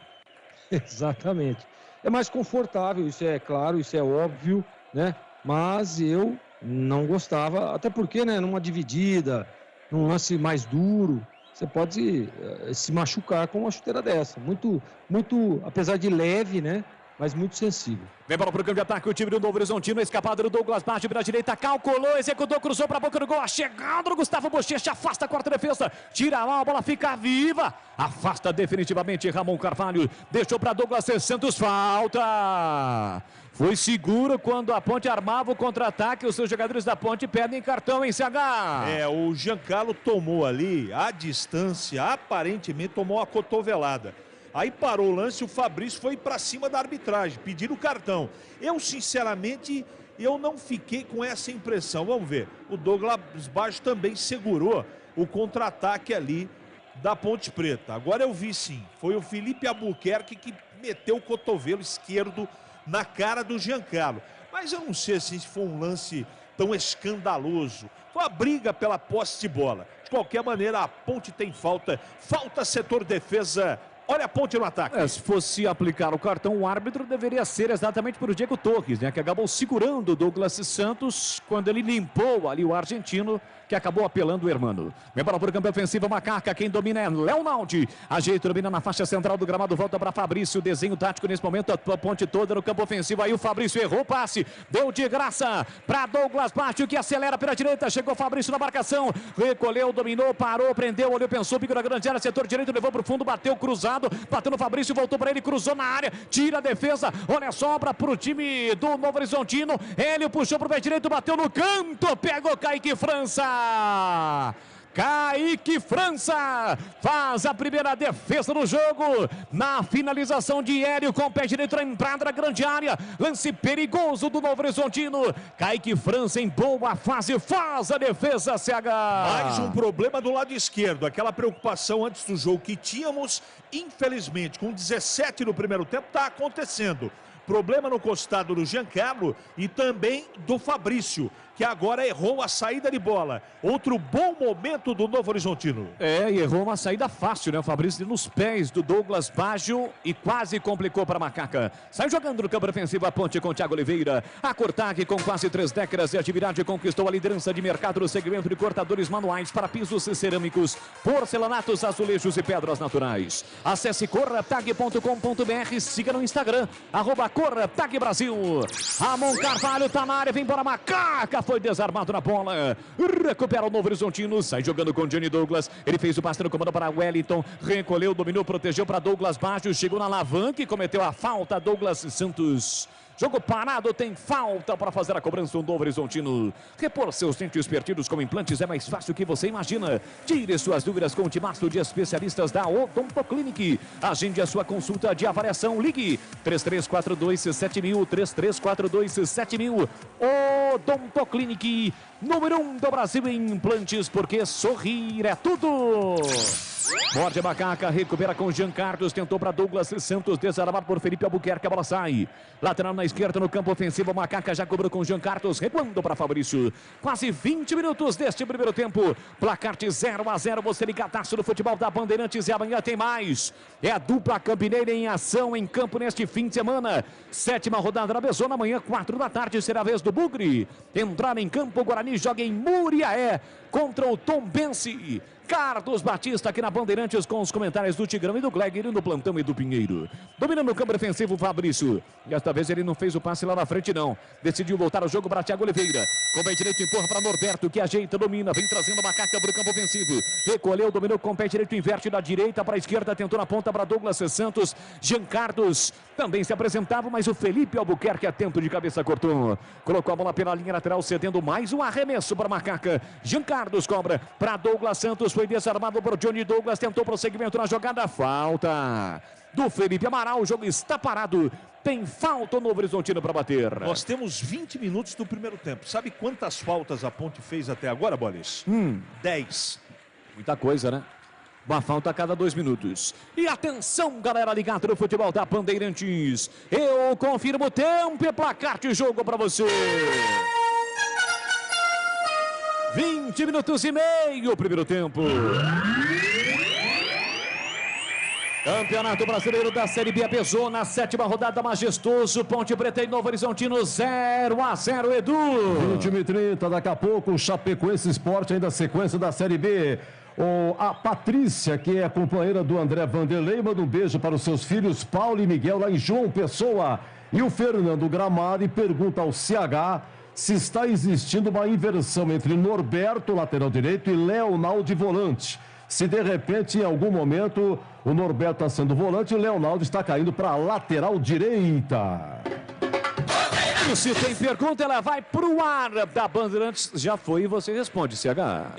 Exatamente. É mais confortável, isso é claro, isso é óbvio, né? Mas eu não gostava, até porque, né, numa dividida, num lance mais duro, você pode se machucar com uma chuteira dessa. Muito, apesar de leve, né? Mas muito sensível. Vem para o campo de ataque o time do Novo Horizontino, escapado do Douglas Baixo pela direita, calculou, executou, cruzou para a boca do gol, a chegada do Gustavo Bochecha, afasta a quarta defesa, tira lá, a bola fica viva, afasta definitivamente Ramon Carvalho, deixou para Douglas Santos, falta. Foi seguro quando a Ponte armava o contra-ataque, os seus jogadores da Ponte pedem cartão em CH. O Giancarlo tomou ali, à distância, aparentemente tomou a cotovelada. Aí parou o lance, o Fabrício foi para cima da arbitragem, pedindo o cartão. Eu, sinceramente, não fiquei com essa impressão. Vamos ver. O Douglas Baixo também segurou o contra-ataque ali da Ponte Preta. Agora eu vi sim. Foi o Felipe Albuquerque que meteu o cotovelo esquerdo na cara do Giancarlo. Mas eu não sei se foi um lance tão escandaloso. Foi uma briga pela posse de bola. De qualquer maneira, a Ponte tem falta. Falta setor defesa. Olha a Ponte no ataque. Se fosse aplicar o cartão, o árbitro deveria ser exatamente para o Diego Torres, né? Que acabou segurando o Douglas Santos quando ele limpou ali o argentino, que acabou apelando o hermano. Vem para o campo ofensivo, Macaca, quem domina é Leonaldi. Ajeita, domina na faixa central do gramado, volta para Fabrício, desenho tático nesse momento, a Ponte toda no campo ofensivo, aí o Fabrício errou o passe, deu de graça para Douglas Baixo, que acelera pela direita, chegou Fabrício na marcação, recolheu, dominou, parou, prendeu, olhou, pensou, bico na grande área, setor direito, levou para o fundo, bateu cruzado, lado, bateu no Fabrício, voltou para ele, cruzou na área, tira a defesa, olha, sobra pro time do Novo Horizontino, ele puxou pro pé direito, bateu no canto, pegou Kaique França. Kaique França faz a primeira defesa do jogo, na finalização de Hélio com o pé direito na entrada da grande área, lance perigoso do Novo Horizontino, Kaique França em boa fase, faz a defesa, CH. Mais um problema do lado esquerdo, aquela preocupação antes do jogo que tínhamos, infelizmente, com 17 no primeiro tempo, está acontecendo. Problema no costado do Giancarlo e também do Fabrício, que agora errou a saída de bola. Outro bom momento do Novo Horizontino. E errou uma saída fácil, né? O Fabrício nos pés do Douglas Baggio e quase complicou para a Macaca. Sai jogando no campo ofensivo a ponte com o Thiago Oliveira. A Cortag, com quase 3 décadas de atividade, conquistou a liderança de mercado no segmento de cortadores manuais para pisos cerâmicos, porcelanatos, azulejos e pedras naturais. Acesse cortag.com.br, siga no Instagram, @Cortag Brasil. Ramon Carvalho tá na área, vem para a Macaca, foi desarmado na bola, recupera o Novo Horizontino, sai jogando com Johnny Douglas, ele fez o passe no comando para Wellington, recolheu, dominou, protegeu para Douglas Baggio, chegou na alavanca e cometeu a falta, Douglas Santos. Jogo parado, tem falta para fazer a cobrança do Novo Horizontino. Repor seus dentes perdidos com implantes é mais fácil que você imagina. Tire suas dúvidas com o timaço de especialistas da Odontoclinic. Agende a sua consulta de avaliação. Ligue 3342-7000, 3342-7000. Odontoclinic, número 1 do Brasil em implantes, porque sorrir é tudo. Morde a Macaca, recupera com Jean Carlos, tentou para Douglas Santos, desarmado por Felipe Albuquerque, a bola sai. Lateral na esquerda no campo ofensivo, Macaca já cobrou com Jean Carlos, recuando para Fabrício. Quase 20 minutos deste primeiro tempo, placar de 0-0, você ligadaço do futebol da Bandeirantes e amanhã tem mais. É a dupla campineira em ação em campo neste fim de semana. 7ª rodada na Bezona, amanhã 4 da tarde será a vez do Bugre. Entrar em campo, o Guarani joga em Muriaé contra o Tombense. Carlos Batista aqui na Bandeirantes com os comentários do Tigrão e do Gleger no plantão e do Pinheiro. Dominando o campo defensivo, Fabrício. Desta vez ele não fez o passe lá na frente, não. Decidiu voltar o jogo para Thiago Oliveira. Com o pé direito, empurra para Norberto, que ajeita, domina, vem trazendo a Macaca para o campo ofensivo. Recolheu, dominou com o pé direito, inverte da direita para a esquerda, tentou na ponta para Douglas Santos. Jean Carlos também se apresentava, mas o Felipe Albuquerque, atento de cabeça, cortou. Colocou a bola pela linha lateral, cedendo mais um arremesso para a Macaca. Jean Carlos cobra para Douglas Santos, foi desarmado por Johnny Douglas, tentou prosseguimento na jogada, falta do Felipe Amaral, o jogo está parado, tem falta o Novo Horizontino para bater. Nós temos 20 minutos do primeiro tempo, sabe quantas faltas a Ponte fez até agora, Bolis? 10. Muita coisa, né? Uma falta a cada 2 minutos. E atenção, galera ligada no futebol da Bandeirantes. Eu confirmo o tempo e placar de jogo para você. 20 minutos e meio, primeiro tempo. Campeonato Brasileiro da Série B, Bezona, 7ª rodada, majestoso, Ponte Preta e Novo Horizontino, 0-0, Edu. 21h30, daqui a pouco, Chapecoense Sport, ainda sequência da Série B. A Patrícia, que é a companheira do André Vanderlei, manda um beijo para os seus filhos, Paulo e Miguel, lá em João Pessoa. E o Fernando Gramari pergunta ao CH se está existindo uma inversão entre Norberto, lateral direito, e Leonaldo, volante. Se de repente, em algum momento, o Norberto está sendo volante e o Leonaldo está caindo para a lateral direita. E se tem pergunta, ela vai para o ar da Bandeirantes. Já foi e você responde, CH.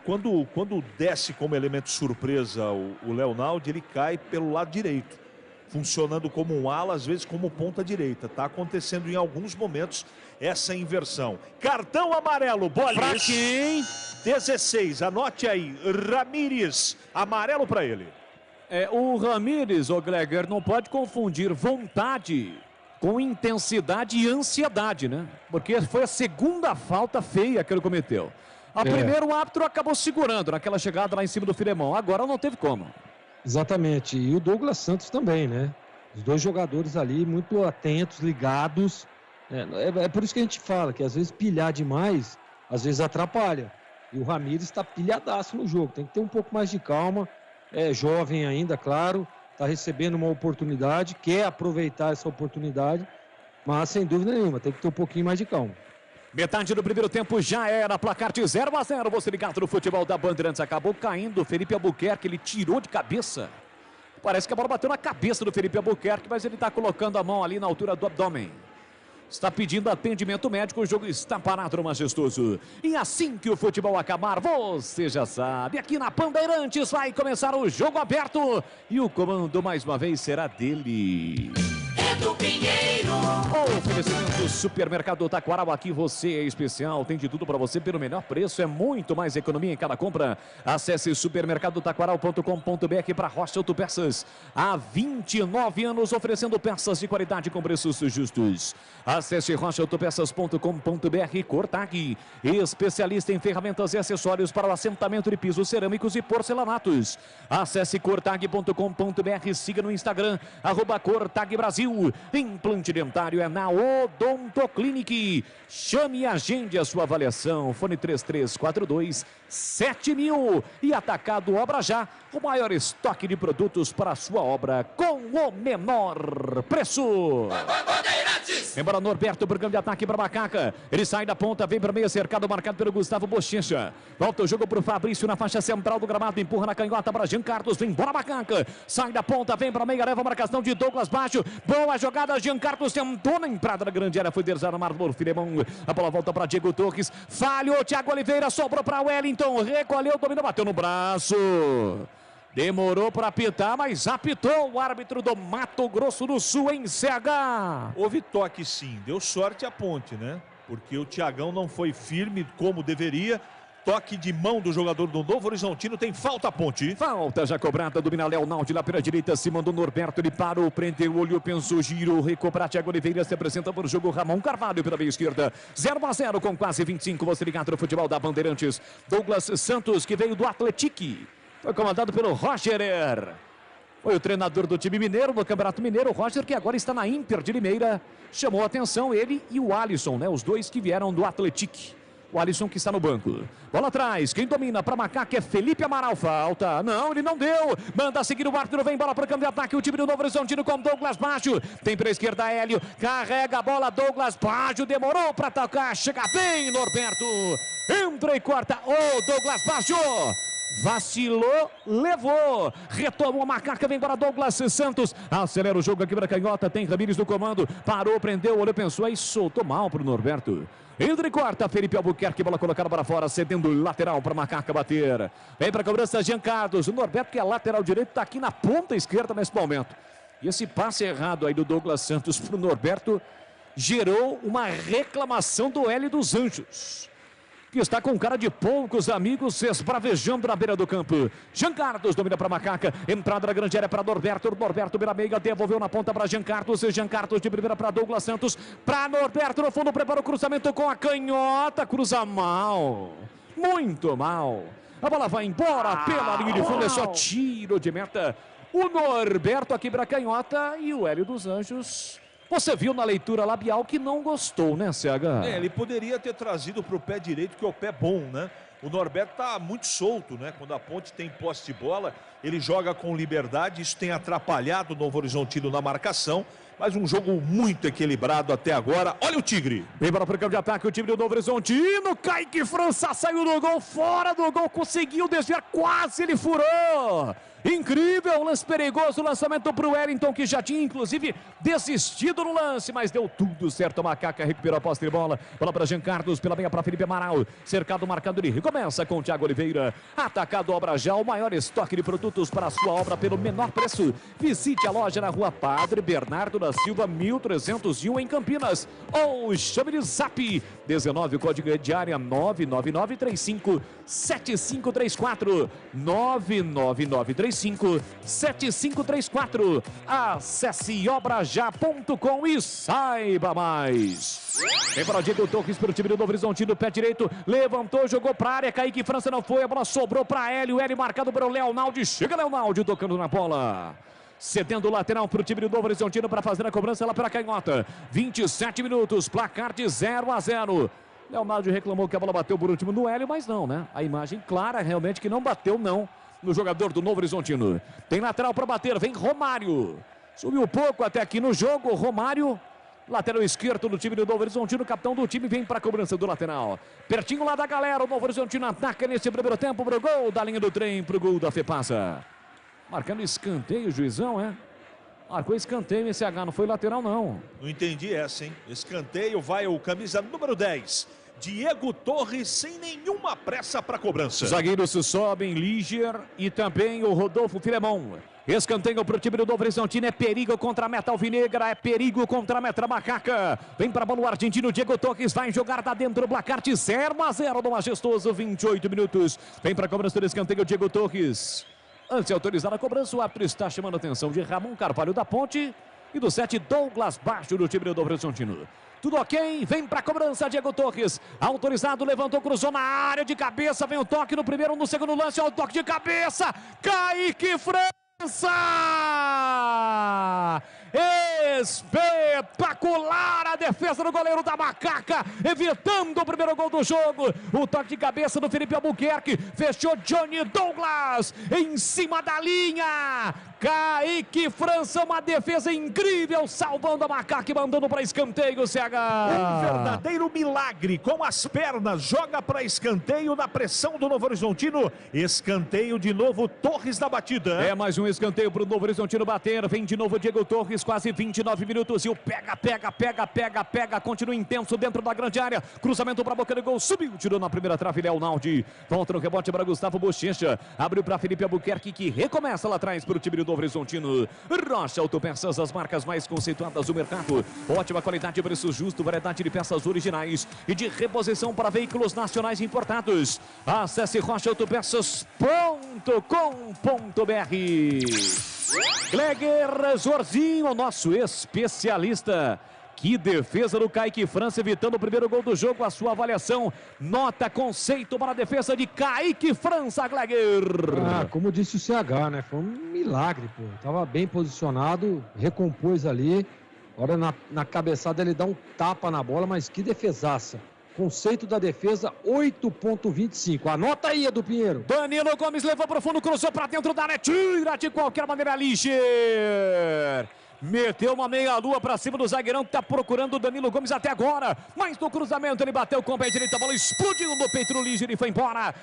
Quando desce como elemento surpresa o Leonaldo, ele cai pelo lado direito, funcionando como um ala, às vezes como ponta direita. Está acontecendo em alguns momentos essa inversão. Cartão amarelo, Bolis. Pra quem? 16, anote aí, Ramírez, amarelo para ele. O Ramírez, o Gleger, não pode confundir vontade com intensidade e ansiedade, né? Porque foi a segunda falta feia que ele cometeu. A primeira o árbitro acabou segurando naquela chegada lá em cima do Filemão. Agora não teve como. Exatamente. E o Douglas Santos também, né? Os dois jogadores ali muito atentos, ligados. É por isso que a gente fala que às vezes pilhar demais, às vezes atrapalha. E o Ramírez está pilhadaço no jogo. Tem que ter um pouco mais de calma. É jovem ainda, claro. Está recebendo uma oportunidade, quer aproveitar essa oportunidade. Mas, sem dúvida nenhuma, tem que ter um pouquinho mais de calma. Metade do primeiro tempo já era, placar de 0-0, você ligado no futebol da Bandeirantes, acabou caindo, Felipe Albuquerque, ele tirou de cabeça, Parece que a bola bateu na cabeça do Felipe Albuquerque, mas ele está colocando a mão ali na altura do abdômen. Está pedindo atendimento médico, o jogo está parado no Majestoso. E assim que o futebol acabar, você já sabe, aqui na Bandeirantes vai começar o jogo aberto. E o comando mais uma vez será dele. Edu Pinheiro. Oferecimento Supermercado Taquaral, aqui você é especial, tem de tudo para você pelo menor preço, é muito mais economia em cada compra. Acesse supermercadotaquaral.com.br para Rocha Autopeças. Há 29 anos oferecendo peças de qualidade com preços justos. Acesse rochaautopeças.com.br. Cortag, especialista em ferramentas e acessórios para o assentamento de pisos cerâmicos e porcelanatos. Acesse cortag.com.br, siga no Instagram, @Cortag Brasil. Implante dentário é na Odontoclinic. Chame e agende a sua avaliação. Fone 3342-7000. E Atacado Obra Já, o maior estoque de produtos para a sua obra com o menor preço. Embora Norberto por campo de ataque para Macaca. Ele sai da ponta, vem para meia, cercado, marcado pelo Gustavo Bochecha. Volta o jogo para o Fabrício na faixa central do gramado. Empurra na canhota para Jean Carlos. Vem embora Macaca. Sai da ponta, vem para meia, leva a marcação de Douglas Baixo. Boa jogada, Jean Carlos tentou na entrada da grande área. Foi desarmado por Filemão. A bola volta para Diego Torres. Falhou, Thiago Oliveira, sobrou para Wellington. Recolheu, dominou, bateu no braço. Demorou para apitar, mas apitou o árbitro do Mato Grosso do Sul em CH. Houve toque sim, deu sorte a Ponte, né? Porque o Thiagão não foi firme como deveria. Toque de mão do jogador do Novo Horizontino, tem falta a Ponte. Falta já cobrada, domina Léo Naldi lá pela direita, se mandou Norberto, ele parou, prendeu, olhou, pensou, girou, recobrar, Thiago Oliveira se apresenta para o jogo, Ramon Carvalho pela meia esquerda, 0-0 com quase 25, você ligado no futebol da Bandeirantes. Douglas Santos, que veio do Atletique, foi comandado pelo Roger. Foi o treinador do time mineiro no Campeonato Mineiro, o Roger, que agora está na Inter de Limeira. Chamou a atenção ele e o Alisson, né? Os dois que vieram do Atletique. O Alisson que está no banco. Bola atrás, quem domina para Macaca é Felipe Amaral. Falta, não, ele não deu. Manda seguir o árbitro, vem bola para o campo de ataque. O time do Novo Horizontino com Douglas Baggio. Tem para a esquerda Hélio, carrega a bola, Douglas Baggio, demorou para tocar. Chega bem, Norberto. Entra e corta, Douglas Baggio. Vacilou, levou, retomou a Macaca, vem embora Douglas Santos, acelera o jogo aqui para canhota, tem Ramires no comando, parou, prendeu, olhou, pensou e soltou mal para o Norberto. Entra e corta, Felipe Albuquerque, bola colocada para fora, cedendo lateral para Macaca bater. Vem para a cobrança, Jean Carlos, o Norberto que é lateral direito, está aqui na ponta esquerda nesse momento. E esse passe errado aí do Douglas Santos para o Norberto gerou uma reclamação do Hélio dos Anjos, que está com cara de poucos amigos, se esbravejando na beira do campo. Jean Carlos domina para Macaca, entrada na grande área para Norberto, Norberto beira meia, devolveu na ponta para Jean Carlos de primeira para Douglas Santos, para Norberto no fundo, prepara o cruzamento com a canhota, cruza mal, muito mal. A bola vai embora pela linha de fundo, é só tiro de meta. O Norberto aqui para a canhota e o Hélio dos Anjos. Você viu na leitura labial que não gostou, né, CH? Ele poderia ter trazido para o pé direito, que é o pé bom, né? O Norberto está muito solto, né? Quando a Ponte tem posse de bola, ele joga com liberdade, isso tem atrapalhado o Novo Horizontino na marcação, mas um jogo muito equilibrado até agora. Olha o Tigre. Vem para o campo de ataque, o time do Novo Horizontino. Kaique França saiu do gol, fora do gol, conseguiu desviar, quase ele furou. Incrível, lance perigoso, lançamento para o Wellington, que já tinha inclusive desistido no lance, mas deu tudo certo. A Macaca recuperou a posse de bola. Bola para Jean Carlos, pela meia para Felipe Amaral. Cercado, marcado, ele recomeça com o Thiago Oliveira. Atacado Obra Já, o maior estoque de produtos para a sua obra pelo menor preço. Visite a loja na rua Padre Bernardo da Silva, 1301 em Campinas. Ou chame de Zap 19, código de área 99935-7534. 99935-7534. Acesse obrajá.com e saiba mais. Vem para o Diego Torres para o time do Novo Horizontino, pé direito, levantou, jogou para a área, Kaique França não foi, a bola sobrou para Hélio, marcado para o Leonaldi, chega Leonaldi tocando na bola. Cedendo o lateral para o time do Novo Horizontino para fazer a cobrança lá pela canhota. 27 minutos, placar de 0-0. Leonardo reclamou que a bola bateu por último no Hélio, mas não, né? A imagem clara realmente que não bateu, não, no jogador do Novo Horizontino. Tem lateral para bater, vem Romário. Subiu pouco até aqui no jogo, Romário. Lateral esquerdo do time do Novo Horizontino, capitão do time, vem para a cobrança do lateral. Pertinho lá da galera, o Novo Horizontino ataca nesse primeiro tempo para o gol da linha do trem, para o gol da FEPASA. Marcando escanteio, juizão, é? Marcou escanteio, esse H não foi lateral, não. Não entendi essa, hein? Escanteio, vai o camisa número 10. Diego Torres sem nenhuma pressa para cobrança. Os zagueiros sobem, Liger e também o Rodolfo Filemon. Escanteio para o time do Novo Horizontino, é perigo contra a meta alvinegra, é perigo contra a meta macaca. Vem para a bola o argentino Diego Torres, vai jogar, tá dentro do placar de 0-0 do majestoso, 28 minutos. Vem para a cobrança do escanteio Diego Torres. Antes de autorizar a cobrança, o árbitro está chamando a atenção de Ramon Carvalho da Ponte e do 7 Douglas Baixo do time do Novo Horizontino. Tudo ok, vem para a cobrança Diego Torres, autorizado, levantou, cruzou na área de cabeça, vem o toque no primeiro, no segundo lance, olha o toque de cabeça, Kaique França! Espetacular a defesa do goleiro da Macaca, evitando o primeiro gol do jogo. O toque de cabeça do Felipe Albuquerque, fechou Johnny Douglas em cima da linha. Kaique França, uma defesa incrível, salvando a Macaca e mandando para escanteio, CH. Um verdadeiro milagre, com as pernas, joga para escanteio na pressão do Novo Horizontino. Escanteio de novo, Torres na batida. É mais um escanteio para o Novo Horizontino bater, vem de novo Diego Torres, quase 29 minutos, e o pega, continua intenso dentro da grande área, cruzamento para a boca do gol, subiu, tirou na primeira trave, Léo Naldi, volta no rebote para Gustavo Bochecha, abriu para Felipe Albuquerque, que recomeça lá atrás para o time do Novo Horizontino. Rocha Autopeças, as marcas mais conceituadas do mercado, ótima qualidade, preço justo, variedade de peças originais e de reposição para veículos nacionais importados. Acesse rochaautopeças.com.br. Gleger Zorzinho, nosso especialista. Que defesa do Kaique França, evitando o primeiro gol do jogo. A sua avaliação, nota, conceito para a defesa de Kaique França, Gleger. Como disse o CH, né? Foi um milagre, pô. Tava bem posicionado, recompôs ali. Agora na cabeçada ele dá um tapa na bola, mas que defesaça. Conceito da defesa, 8.25. Anota aí, Edu Pinheiro. Danilo Gomes levou para o fundo, cruzou para dentro da área, tira de qualquer maneira, Liger. Meteu uma meia-lua para cima do zagueirão que está procurando o Danilo Gomes até agora. Mas no cruzamento ele bateu com o pé direito, a bola explodiu no peito do Liger e foi embora.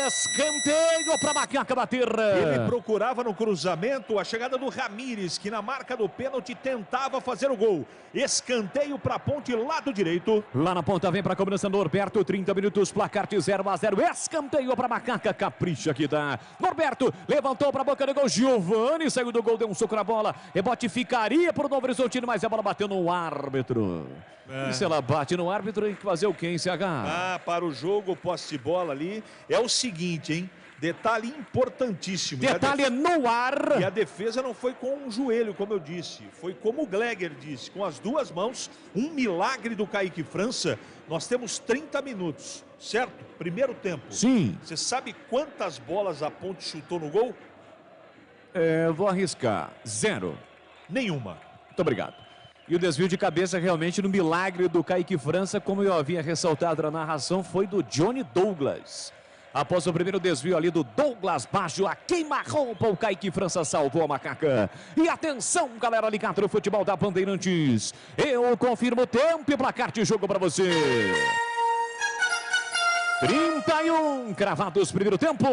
Escanteio para a Macaca bater. Ele procurava no cruzamento a chegada do Ramírez, que na marca do pênalti tentava fazer o gol. Escanteio para a ponte, lado direito. Lá na ponta vem para a cobrança Norberto, 30 minutos, placar de 0-0. Escanteio para a Macaca, capricha que dá. Norberto levantou para a boca do gol, Giovani saiu do gol, deu um soco na bola. Rebote ficaria para o Novo Horizontino, mas a bola bateu no árbitro. E se ela bate no árbitro, tem que fazer o quê, hein, CH? Para o jogo, posse de bola ali, é o seguinte, hein? Detalhe importantíssimo. Detalhe no ar. E a defesa não foi com um joelho, como eu disse. Foi como o Gleger disse, com as duas mãos. Um milagre do Kaique França. Nós temos 30 minutos, certo? Primeiro tempo. Sim. Você sabe quantas bolas a ponte chutou no gol? Vou arriscar. 0. Nenhuma. Muito obrigado. E o desvio de cabeça realmente no milagre do Kaique França, como eu havia ressaltado na narração, foi do Johnny Douglas. Após o primeiro desvio ali do Douglas Baggio, a queima-roupa, o Kaique França salvou a Macaca. E atenção, galera ligada no futebol da Bandeirantes. Eu confirmo o tempo e placar de jogo para você. 31 cravados, primeiro tempo.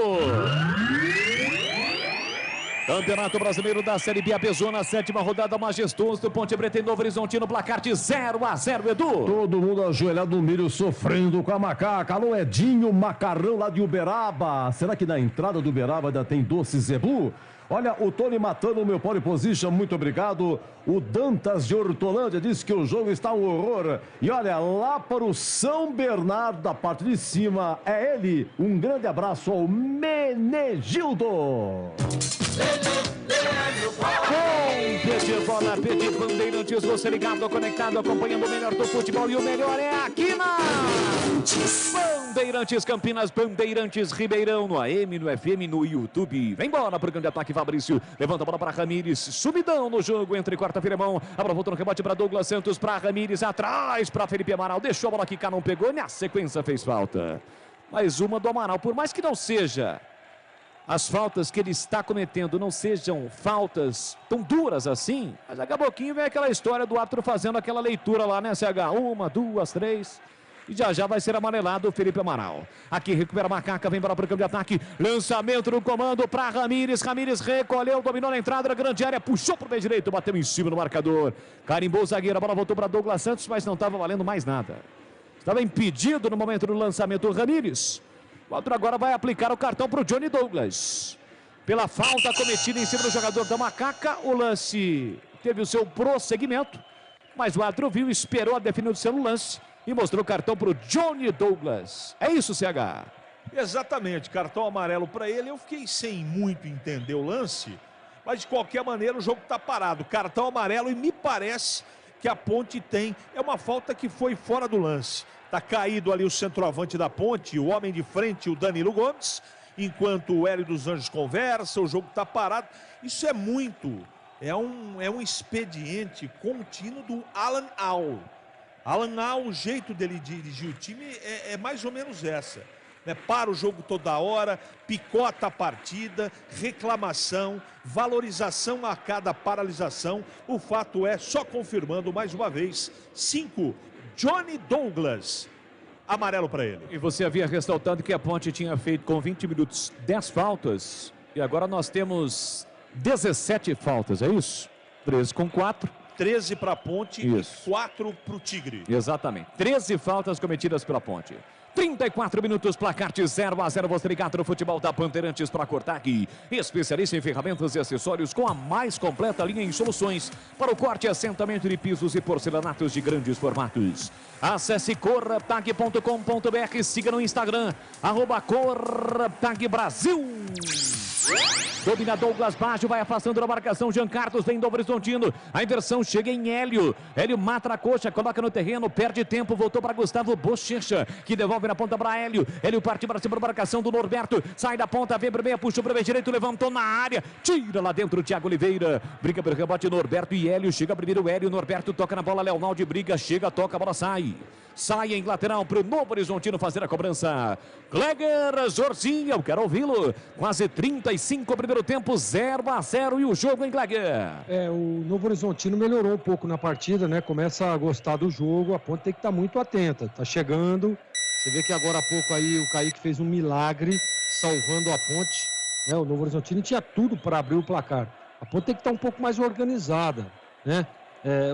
Campeonato Brasileiro da Série B, Apesona, 7ª rodada, majestoso do Ponte Preta e Novo Horizontino, placar de 0-0, Edu. Todo mundo ajoelhado no milho, sofrendo com a Macaca. Alô, Edinho, macarrão lá de Uberaba. Será que na entrada do Uberaba ainda tem doce zebu? Olha, o Tony matando o meu pole position, muito obrigado. O Dantas de Hortolândia disse que o jogo está um horror. E olha, lá para o São Bernardo, da parte de cima, é ele. Um grande abraço ao Menegildo. Pede bola, pede Bandeirantes, você ligado, conectado, acompanhando o melhor do futebol, e o melhor é aqui na Bandeirantes Campinas, Bandeirantes Ribeirão, no AM, no FM, no YouTube. Vem bola pro grande ataque, Fabrício, levanta a bola para Ramírez, subidão no jogo entre quarta-feira e mão, a bola voltou no rebote para Douglas Santos, para Ramírez, atrás para Felipe Amaral, deixou a bola quicar, não pegou, na sequência fez falta. Mais uma do Amaral, por mais que não seja as faltas que ele está cometendo não sejam faltas tão duras assim, mas daqui a pouquinho vem aquela história do árbitro fazendo aquela leitura lá, né, CH? 1, 2, 3. E já vai ser amarelado o Felipe Amaral. Aqui recupera a Macaca, vem para o campo de ataque. Lançamento no comando para Ramírez. Ramírez recolheu, dominou na entrada da grande área, puxou para o pé direito, bateu em cima do marcador. Carimbou o zagueiro, a bola voltou para Douglas Santos, mas não estava valendo mais nada. Estava impedido no momento do lançamento o Ramírez. O outro agora vai aplicar o cartão para o Johnny Douglas. Pela falta cometida em cima do jogador da Macaca, o lance teve o seu prosseguimento, mas o árbitro viu, esperou a definição do lance e mostrou o cartão para o Johnny Douglas. É isso, CH? Exatamente, cartão amarelo para ele. Eu fiquei sem muito entender o lance, mas de qualquer maneira o jogo está parado. Cartão amarelo e me parece que a Ponte tem. É uma falta que foi fora do lance. Está caído ali o centroavante da Ponte, o homem de frente, o Danilo Gomes, enquanto o Hélio dos Anjos conversa, o jogo está parado. Isso é muito. É um expediente contínuo do Alan Al. Alan Al, o jeito dele dirigir o time é mais ou menos essa. Para o jogo toda hora, picota a partida, reclamação, valorização a cada paralisação. O fato é, só confirmando mais uma vez, 5, Johnny Douglas. Amarelo para ele. E você havia ressaltado que a Ponte tinha feito com 20 minutos 10 faltas. E agora nós temos 17 faltas, é isso? 13 com 4. 13 para a Ponte isso. E 4 para o Tigre. Exatamente. 13 faltas cometidas pela Ponte. 34 minutos, placar de 0-0. Você ligado no futebol da Bandeirantes para Cortag. Especialista em ferramentas e acessórios com a mais completa linha em soluções para o corte e assentamento de pisos e porcelanatos de grandes formatos. Acesse cortag.com.br, siga no Instagram, @cortagbrasil. Domina Douglas Baggio, vai afastando a marcação. Jean Carlos vem do Horizontino. A inversão chega em Hélio. Hélio mata a coxa, coloca no terreno, perde tempo, voltou para Gustavo Bochecha, que devolve na ponta para Hélio. Hélio parte para cima da marcação do Norberto. Sai da ponta, vem para meia, puxou para o meio direito, levantou na área. Tira lá dentro o Thiago Oliveira. Briga pelo rebote, Norberto e Hélio. Chega primeiro o Hélio, Norberto toca na bola, Leonardo briga, chega, toca, a bola sai. Sai em lateral para o Novo Horizontino fazer a cobrança. Kleger Jorginho, eu quero ouvi-lo. Quase 35 primeiro tempo, 0-0 e o jogo em Kleger. O Novo Horizontino melhorou um pouco na partida, né? Começa a gostar do jogo, a Ponte tem que estar muito atenta. Tá chegando, você vê que agora há pouco aí o Kaique fez um milagre salvando a Ponte. Né? O Novo Horizontino tinha tudo para abrir o placar. A Ponte tem que estar um pouco mais organizada, né?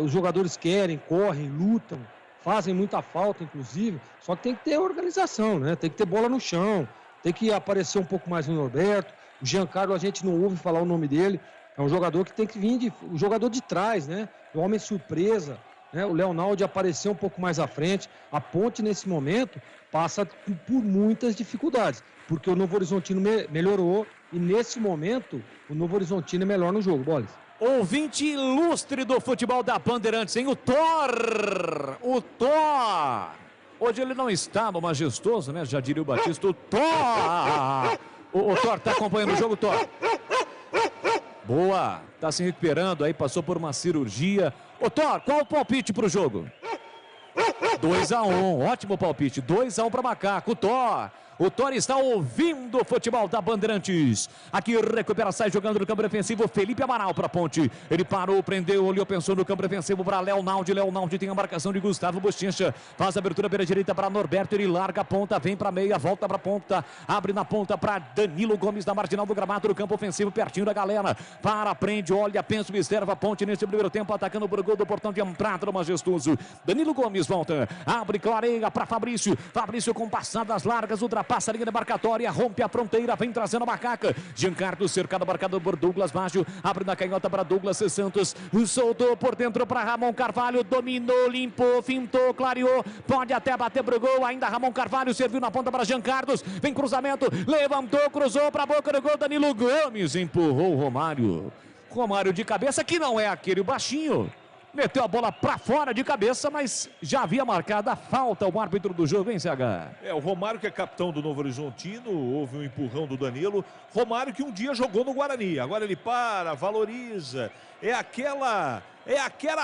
Os jogadores querem, correm, lutam, fazem muita falta, inclusive, só que tem que ter organização, né? Tem que ter bola no chão, tem que aparecer um pouco mais o Norberto. O Giancarlo, a gente não ouve falar o nome dele, é um jogador que tem que vir o jogador de trás, né? O homem surpresa, né? O Leonardo aparecer um pouco mais à frente. A Ponte, nesse momento, passa por muitas dificuldades, porque o Novo Horizontino melhorou e, nesse momento, o Novo Horizontino é melhor no jogo, Boles. Ouvinte ilustre do futebol da Bandeirantes, hein? O Thor! O Thor! Hoje ele não está no majestoso, né? Já diria o Batista, o Thor! O Thor tá acompanhando o jogo, Thor. Boa! Tá se recuperando aí, passou por uma cirurgia. Ô Thor, qual o palpite pro jogo? 2-1, ótimo palpite. 2-1 para Macaco, o Thor. O Thor está ouvindo o futebol da Bandeirantes. Aqui recupera, sai jogando no campo defensivo. Felipe Amaral para a Ponte. Ele parou, prendeu, olhou, pensou no campo defensivo para Leonardo. Leonardo tem a marcação de Gustavo Bochecha. Faz a abertura pela direita para Norberto. Ele larga a ponta, vem para meia, volta para a ponta. Abre na ponta para Danilo Gomes na marginal do gramado, no campo ofensivo, pertinho da galera. Para, prende, olha, pensa, observa a Ponte nesse primeiro tempo, atacando por gol do portão de entrada do majestoso. Danilo Gomes volta, abre, clareia para Fabrício. Fabrício com passadas largas, ultrapassa a linha demarcatória, rompe a fronteira, vem trazendo a Macaca. Giancarlo cercado, marcado por Douglas Baggio, abre na canhota para Douglas Santos, soltou por dentro para Ramon Carvalho, dominou, limpou, fintou, clareou, pode até bater pro gol, ainda Ramon Carvalho serviu na ponta para Giancarlo, vem cruzamento, levantou, cruzou para a boca do gol, Danilo Gomes empurrou o Romário. Romário de cabeça, que não é aquele baixinho. Meteu a bola para fora de cabeça, mas já havia marcado a falta o árbitro do jogo, hein, CH? O Romário, que é capitão do Novo Horizontino, houve um empurrão do Danilo. Romário que um dia jogou no Guarani, agora ele para, valoriza. É aquela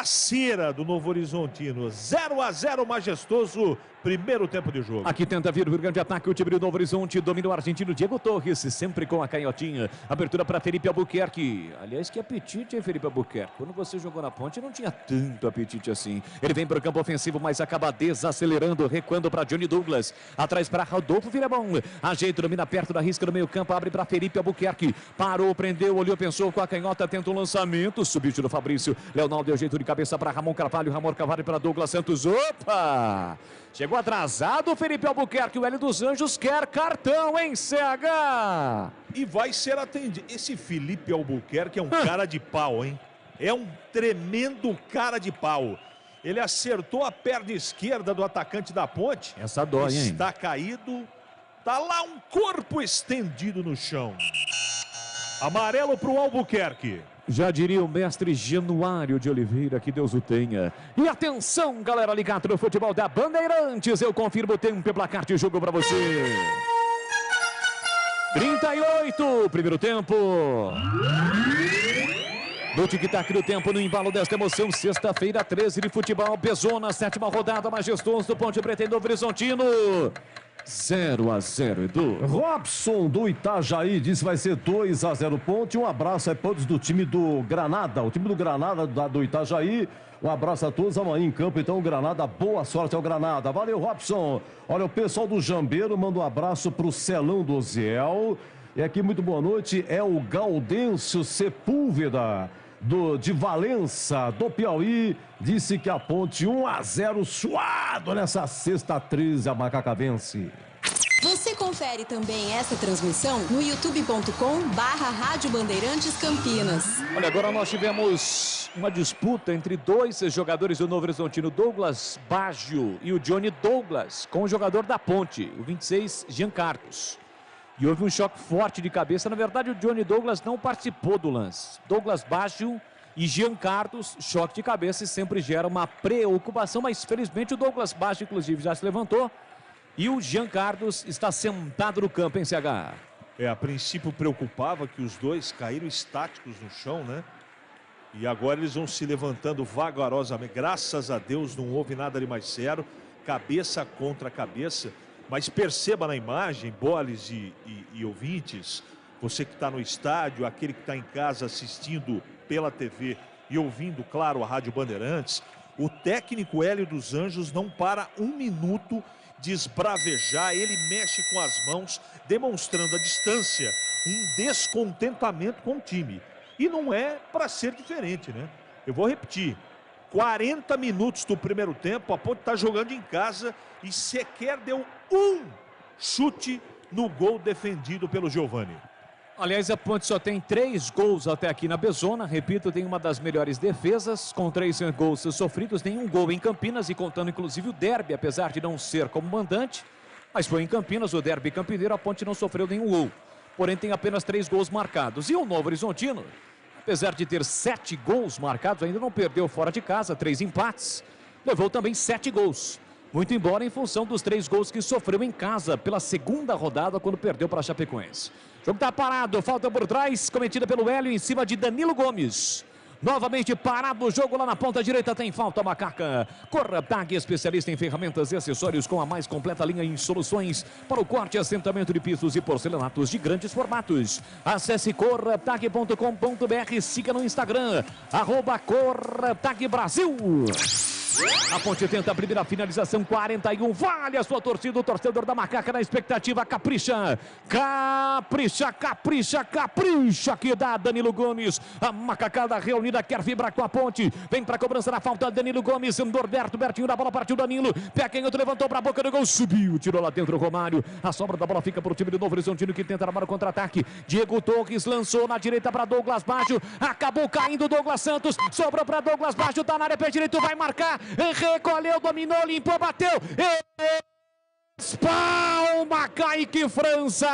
cera do Novo Horizontino. 0-0 majestoso Primeiro tempo de jogo. Aqui tenta vir o grande ataque, o time do Novo Horizonte, domina o argentino Diego Torres, sempre com a canhotinha. Abertura para Felipe Albuquerque. Aliás, que apetite, hein, Felipe Albuquerque? Quando você jogou na ponte, não tinha tanto apetite assim. Ele vem para o campo ofensivo, mas acaba desacelerando, recuando para Johnny Douglas. Atrás para Rodolfo Viramão. Ajeita, domina perto da risca no meio campo, abre para Felipe Albuquerque. Parou, prendeu, olhou, pensou com a canhota, tenta um lançamento. Subiu do Fabrício. Leonardo deu jeito de cabeça para Ramon Carvalho. Ramon Carvalho para Douglas Santos. Opa! Chegou atrasado, Felipe Albuquerque, o Hélio dos Anjos quer cartão, hein, CH? E vai ser atendido. Esse Felipe Albuquerque é um cara de pau, hein? É um tremendo cara de pau. Ele acertou a perna esquerda do atacante da ponte. Essa dói, hein? Está caído. Tá lá um corpo estendido no chão. Amarelo para o Albuquerque. Já diria o mestre Januário de Oliveira, que Deus o tenha. E atenção, galera ligada no futebol da Bandeirantes. Eu confirmo o tempo e placar de jogo para você. 38, primeiro tempo. No tic-tac do tempo, no embalo desta emoção, sexta-feira, 13 de futebol, Bezona, 7ª rodada, majestoso, Ponte Preta em Novo Horizontino. 0-0, Edu. Robson do Itajaí disse que vai ser 2-0 Ponte. Um abraço a todos do time do Granada. O time do Granada do Itajaí. Um abraço a todos. Amanhã em campo, então, o Granada. Boa sorte ao Granada. Valeu, Robson. Olha, o pessoal do Jambeiro manda um abraço pro Celão do Ziel. E aqui, muito boa noite. É o Gaudêncio Sepúlveda, de Valença, do Piauí. Disse que a Ponte 1-0 suado nessa sexta 13, a Macaca vence. Você confere também essa transmissão no youtube.com/Rádio Bandeirantes Campinas. Olha, agora nós tivemos uma disputa entre dois jogadores do Novo Horizontino, Douglas Baggio e o Johnny Douglas, com o jogador da Ponte, o 26, Jean Carlos. E houve um choque forte de cabeça. Na verdade, o Johnny Douglas não participou do lance. Douglas Baggio e Jean Carlos, choque de cabeça, e sempre gera uma preocupação, mas felizmente o Douglas Baggio, inclusive, já se levantou. E o Jean Carlos está sentado no campo, em CH. A princípio preocupava que os dois caíram estáticos no chão, né? E agora eles vão se levantando vagarosamente. Graças a Deus não houve nada de mais sério. Cabeça contra cabeça. Mas perceba na imagem, boles e ouvintes, você que está no estádio, aquele que está em casa assistindo pela TV e ouvindo, claro, a Rádio Bandeirantes, o técnico Hélio dos Anjos não para um minuto de esbravejar, ele mexe com as mãos, demonstrando a distância, um descontentamento com o time. E não é para ser diferente, né? Eu vou repetir, 40 minutos do primeiro tempo, a Ponte está jogando em casa e sequer deu um chute no gol defendido pelo Giovani. Aliás, a Ponte só tem 3 gols até aqui na Bezona. Repito, tem uma das melhores defesas, com 3 gols sofridos, nenhum gol em Campinas, e contando inclusive o derby, apesar de não ser como mandante. Mas foi em Campinas, o derby campineiro, a Ponte não sofreu nenhum gol. Porém, tem apenas 3 gols marcados. E o Novo Horizontino, apesar de ter 7 gols marcados, ainda não perdeu fora de casa, 3 empates. Levou também 7 gols. Muito embora em função dos 3 gols que sofreu em casa pela segunda rodada, quando perdeu para a Chapecoense. O jogo está parado, falta por trás, cometida pelo Hélio em cima de Danilo Gomes. Novamente parado o jogo lá na ponta direita, tem falta, Macaca. Corratag, especialista em ferramentas e acessórios com a mais completa linha em soluções para o corte e assentamento de pisos e porcelanatos de grandes formatos. Acesse corratag.com.br, siga no Instagram, @corratagbrasil. A Ponte tenta a primeira finalização, 41, vale a sua torcida, o torcedor da Macaca na expectativa, capricha, capricha, capricha, capricha, que dá Danilo Gomes, a macacada reunida quer vibrar com a Ponte, vem pra cobrança da falta, Danilo Gomes, Norberto, Bertinho da bola, partiu Danilo, pé canhoto, levantou pra boca do gol, subiu, tirou lá dentro o Romário, a sobra da bola fica pro time do Novo Horizontino, que tenta armar o contra-ataque, Diego Torres lançou na direita pra Douglas Baggio, acabou caindo Douglas Santos, sobrou pra Douglas Baggio, tá na área, pé direito, vai marcar, recolheu, dominou, limpou, bateu. Palma, Kaique França!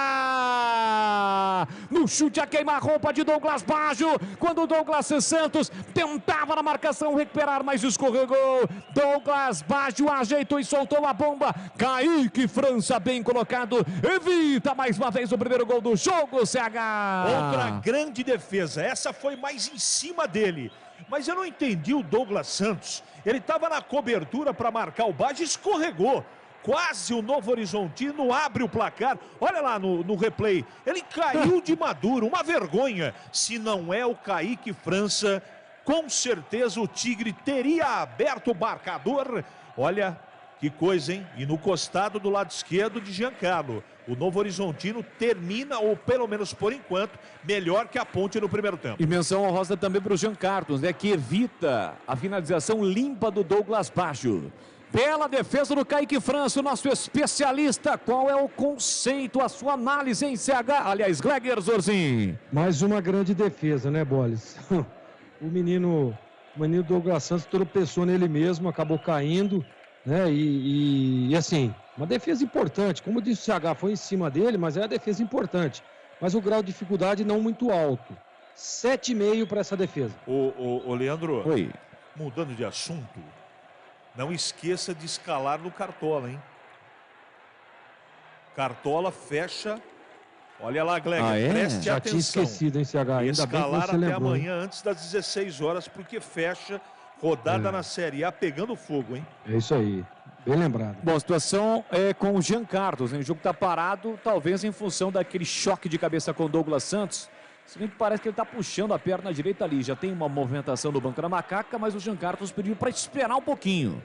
No chute a queima-roupa de Douglas Baggio, quando Douglas Santos tentava na marcação recuperar, mas escorregou. Douglas Baggio ajeitou e soltou a bomba. Kaique França, bem colocado, evita mais uma vez o primeiro gol do jogo, CH. Outra grande defesa, essa foi mais em cima dele. Mas eu não entendi o Douglas Santos. Ele estava na cobertura para marcar o Baggio e escorregou. quase o Novo Horizontino abre o placar. Olha lá no replay, ele caiu de maduro, uma vergonha. Se não é o Kaique França, com certeza o Tigre teria aberto o marcador. Olha que coisa, hein? E no costado do lado esquerdo de Giancarlo. O Novo Horizontino termina, ou pelo menos por enquanto, melhor que a Ponte no primeiro tempo. E menção honrosa também para o Jean Carlos, né? Que evita a finalização limpa do Douglas Baggio. Bela defesa do Kaique França, o nosso especialista. Qual é o conceito, a sua análise em CH? Aliás, Gleger Zorzin. Mais uma grande defesa, né, Boles? O menino Douglas Santos tropeçou nele mesmo, acabou caindo, né? E assim, uma defesa importante. Como disse o CH, foi em cima dele, mas é uma defesa importante. Mas o grau de dificuldade não muito alto. 7,5 para essa defesa. Ô Leandro, oi. Mudando de assunto, não esqueça de escalar no Cartola, hein? Cartola fecha. Olha lá, Gleger, preste Já atenção. tinha esquecido, hein, CH? Ainda Escalar bem que você até lembrou, amanhã, antes das 16 horas, porque fecha rodada na Série A pegando fogo, hein? É isso aí. Bem lembrado. Bom, a situação é com o Jean Carlos, né? O jogo está parado, talvez em função daquele choque de cabeça com o Douglas Santos. Se bem que parece que ele está puxando a perna direita ali. Já tem uma movimentação no banco da macaca, mas o Jean Carlos pediu para esperar um pouquinho.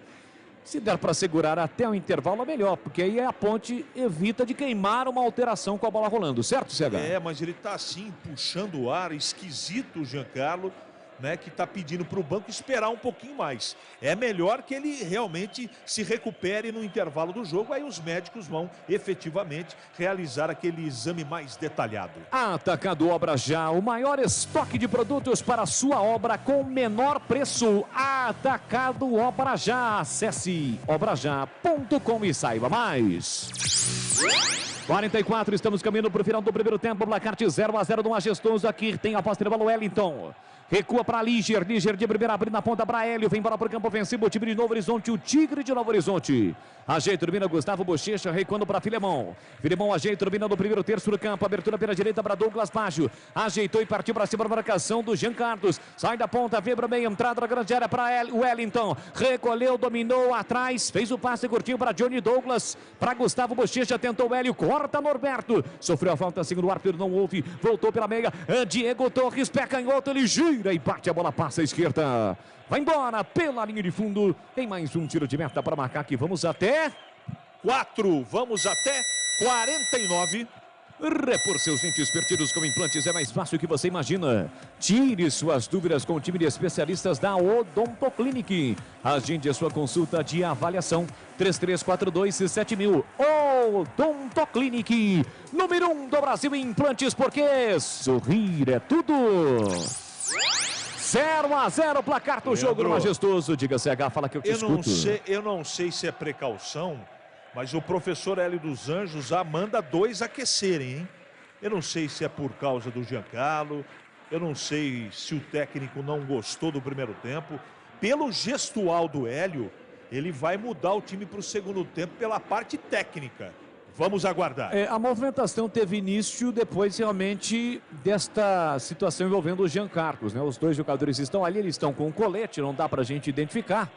Se der para segurar até o intervalo, é melhor, porque aí a Ponte evita de queimar uma alteração com a bola rolando, certo, CH? É, mas ele está assim, puxando o ar, esquisito o Giancarlo, né, que está pedindo para o banco esperar um pouquinho mais. É melhor que ele realmente se recupere no intervalo do jogo, aí os médicos vão efetivamente realizar aquele exame mais detalhado. Atacado Obra Já, o maior estoque de produtos para a sua obra com o menor preço. Atacado Obra Já. Acesse obrajá.com e saiba mais. 44, estamos caminhando para o final do primeiro tempo. Placar de 0-0 do Majestoso. Aqui tem a posse de bola, Wellington. Recua para Liger de primeira, abrindo na ponta para Hélio, vem bola para o campo ofensivo, o time de Novo Horizonte, o Tigre de Novo Horizonte. Ajeita, domina Gustavo Bochecha, recuando para Filemão. Filemão ajeita, domina no primeiro terço do campo, abertura pela direita para Douglas Baggio. Ajeitou e partiu para cima da marcação do Jean Carlos. Sai da ponta, vem para meio, entrada na grande área para Wellington. Recolheu, dominou atrás, fez o passe curtinho para Johnny Douglas. Para Gustavo Bochecha, tentou o Hélio, corta Norberto. Sofreu a falta, segundo o árbitro, não houve. Voltou pela meia, Diego Torres, pé canhoto, ele gira e bate, a bola passa à esquerda. Vai embora pela linha de fundo. Tem mais um tiro de meta para marcar aqui. Vamos até 4, vamos até 49. Repor seus dentes perdidos com implantes é mais fácil que você imagina. Tire suas dúvidas com o time de especialistas da Odontoclinic. Agende a sua consulta de avaliação. 3342-7000. Odontoclinic. Número 1 do Brasil em implantes, porque sorrir é tudo. 0-0 placar do jogo no Majestoso. Diga, CH, fala que eu te escuto. Eu não sei se é precaução, mas o professor Hélio dos Anjos já manda 2 aquecerem, hein? Eu não sei se é por causa do Giancarlo, eu não sei se o técnico não gostou do primeiro tempo. Pelo gestual do Hélio, ele vai mudar o time para o segundo tempo pela parte técnica. Vamos aguardar. A movimentação teve início depois realmente desta situação envolvendo o Jean Carlos, né? Os dois jogadores estão ali, eles estão com um colete, não dá pra gente identificar.